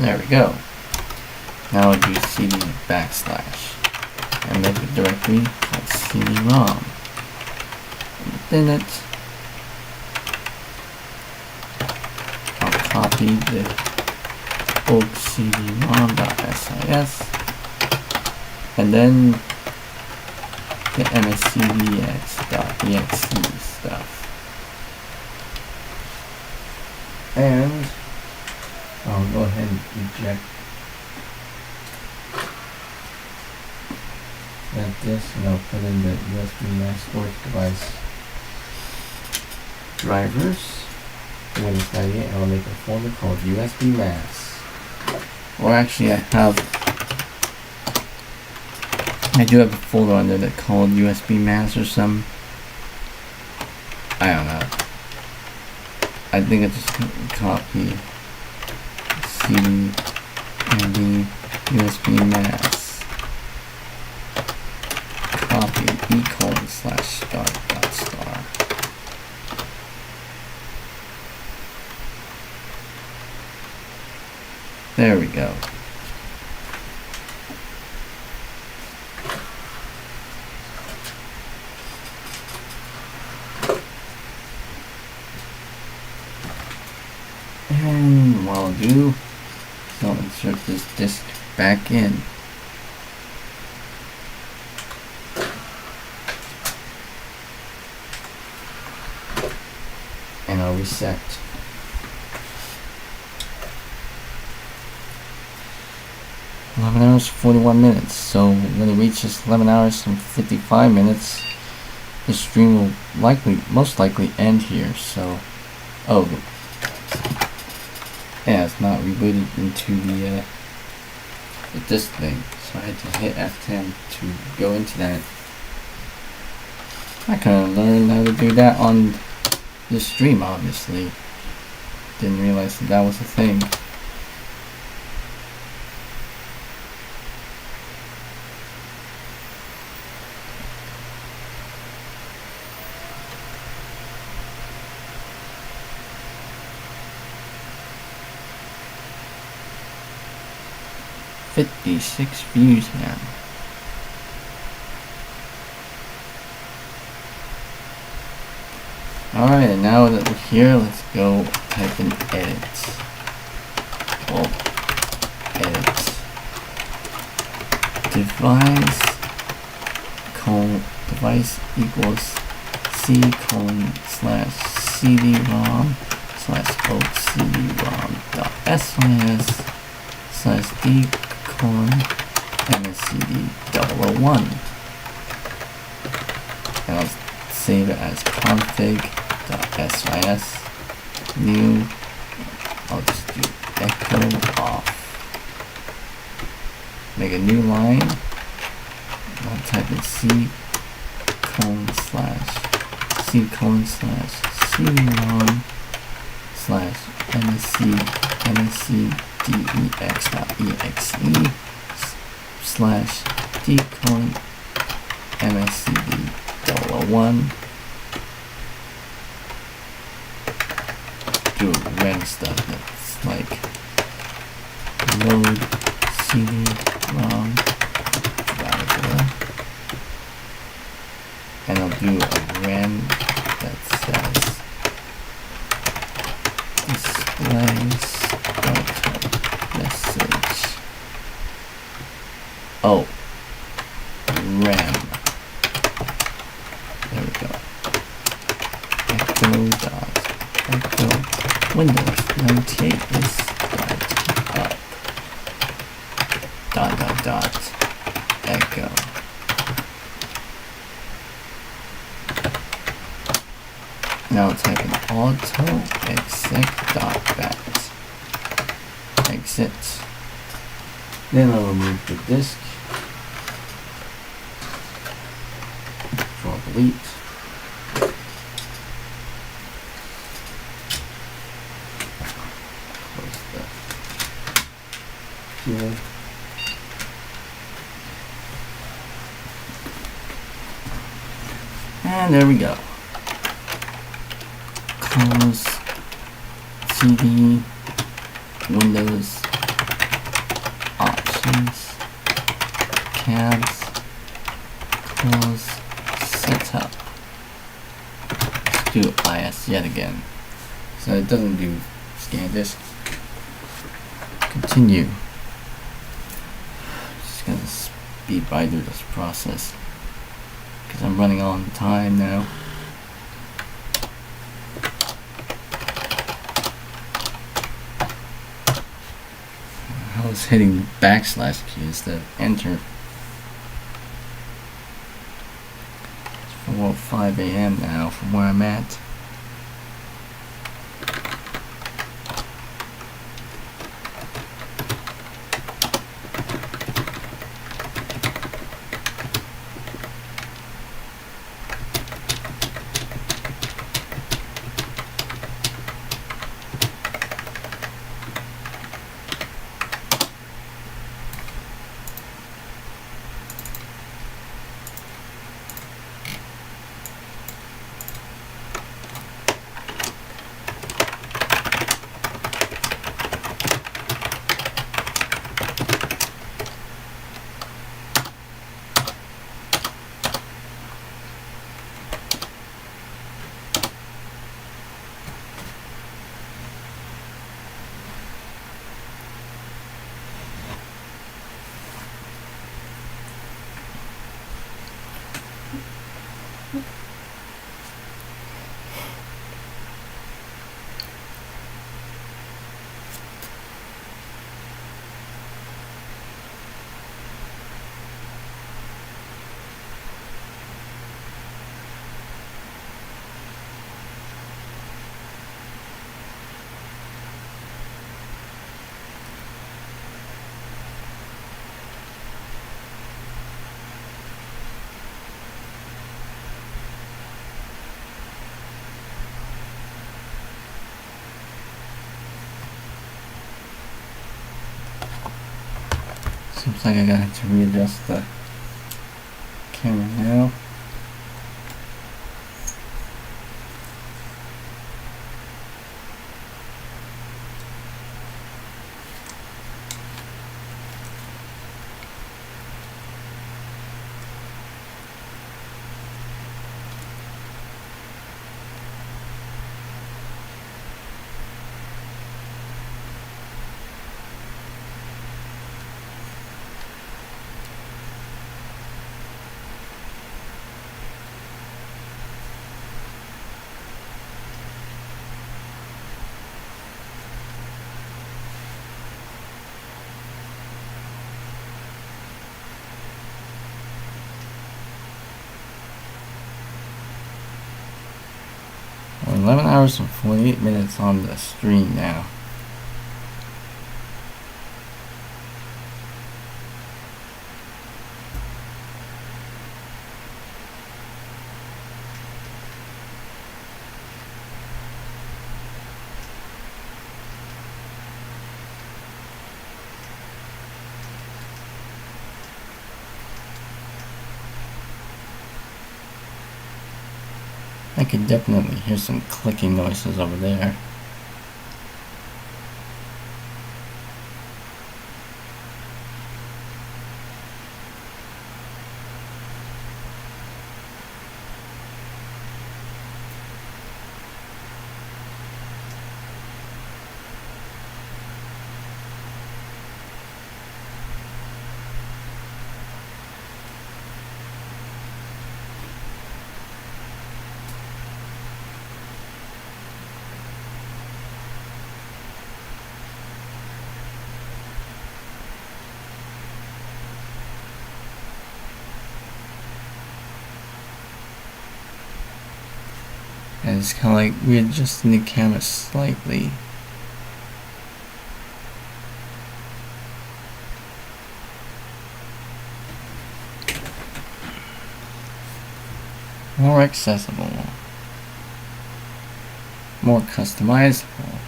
There we go. Now I'll do cd backslash and make a directory called cd-rom. Within it, I'll copy the old cd-rom.sis and then the mscdx.exe stuff. And I'll go ahead and eject this, and I'll put in the USB mass storage device drivers. Windows 98, and I'll make a folder called USB mass. Or actually, I do have a folder under that called USB mass or some. I don't know. I think I just copy CD and the USB mass. Copy /start.star. There we go. And while I do, so I'll insert this disk back in. And I'll reset. $11 41 minutes. So when it reaches 11 hours and 55 minutes, the stream will most likely end here. So, oh, yeah, it's not rebooted into the disk thing. So I had to hit F10 to go into that. I kind of learned how to do that on this stream, obviously. Didn't realize that was a thing. $56 views now. Alright, and now that we're here, let's go type in edit. Oh, edit. Device equals c:/cd-rom/d:/mscd001. And I'll save it as config.sys. New. I'll just do echo off. Make a new line. I'll type in c:/cd-dex.exe/d:/mscd001. Do random stuff that's like load CD-ROM driver, and I'll do a ram that says display startup message. Oh, ram. There we go. Echo Windows 98 is up. Echo. Now type in auto exec.bat. Exit. Then I'll remove the disk. Control delete. Here. And there we go. Close CD, Windows, options, cabs, close, setup. Let's do IS yet again. So it doesn't do scan disk. Continue. Just gonna speed by through this process because I'm running on time now. I was hitting backslash key instead of enter. It's 4:05 a.m. now from where I'm at. Seems like I gotta have to readjust the camera now. We're 11 hours and 48 minutes on the stream now. I can definitely hear some clicking noises over there. And it's kind of like readjusting the camera slightly. More accessible. More customizable.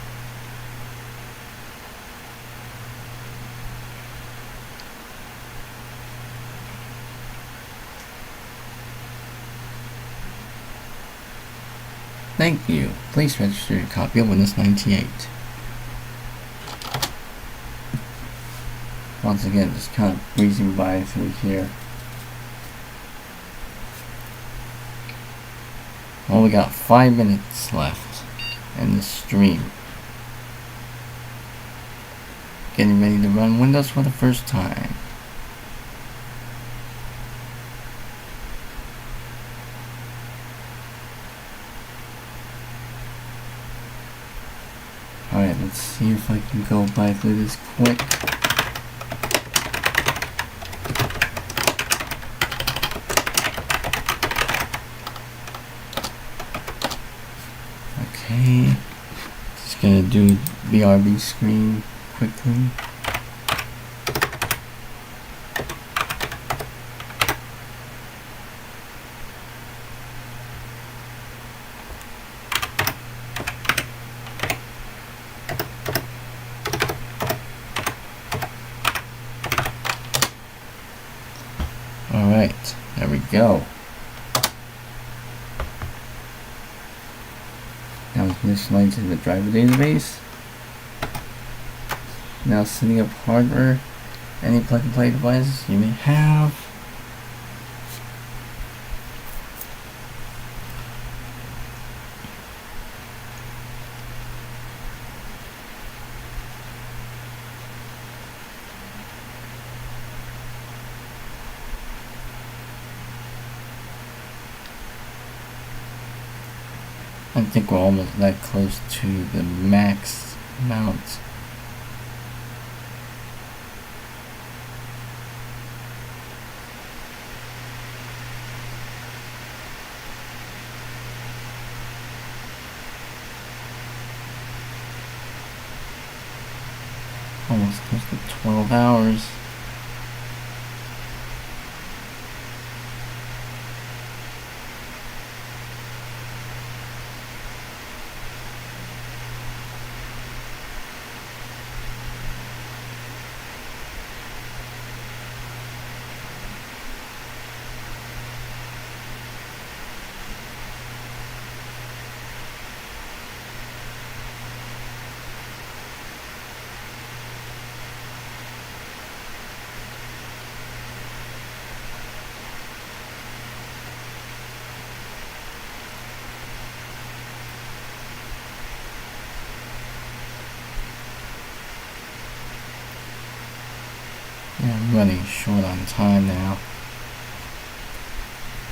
Thank you. Please register your copy of Windows 98. Once again, just kind of breezing by through here. Well, we got 5 minutes left in the stream. Getting ready to run Windows for the first time. Alright, let's see if I can go by through this quick. Okay, just gonna do BRB screen quickly. Alright, there we go. Now we can initialize to the driver database. Now setting up hardware, any plug and play devices you may have. I think we're almost that close to the max amount. Almost close to 12 hours. running short on time now.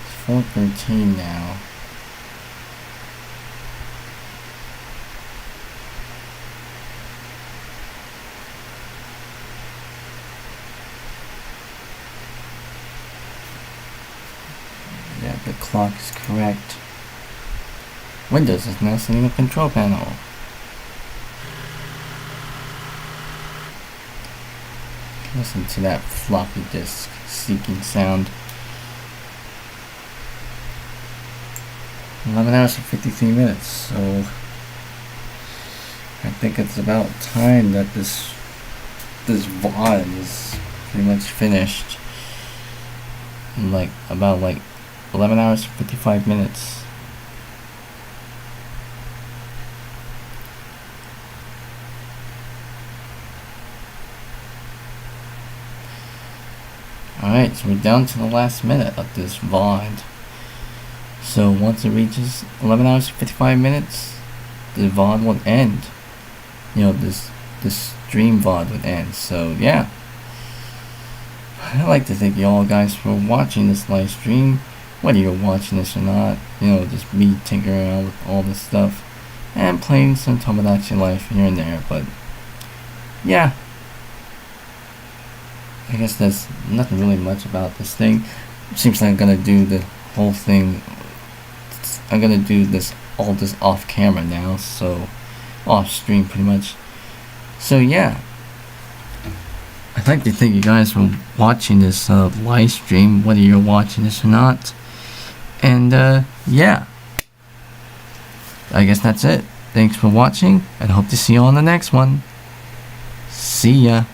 It's 4:13 now. Yeah, the clock is correct. Windows is now setting a control panel. Listen to that floppy disk seeking sound. 11 hours and 53 minutes, so I think it's about time that this VOD is pretty much finished in about 11 hours and 55 minutes. Alright, so we're down to the last minute of this VOD. So once it reaches 11 hours and 55 minutes, the VOD will end. You know, this stream VOD would end. So yeah, I'd like to thank you all guys for watching this live stream. Whether you're watching this or not, you know, just me tinkering around with all this stuff and playing some Tomodachi Life here and there. But yeah, I guess there's nothing really much about this thing. Seems like I'm gonna do the whole thing. I'm gonna do all this off camera now, so off stream pretty much. So yeah, I'd like to thank you guys for watching this live stream, whether you're watching this or not. And yeah, I guess that's it. Thanks for watching, and hope to see you on the next one. See ya.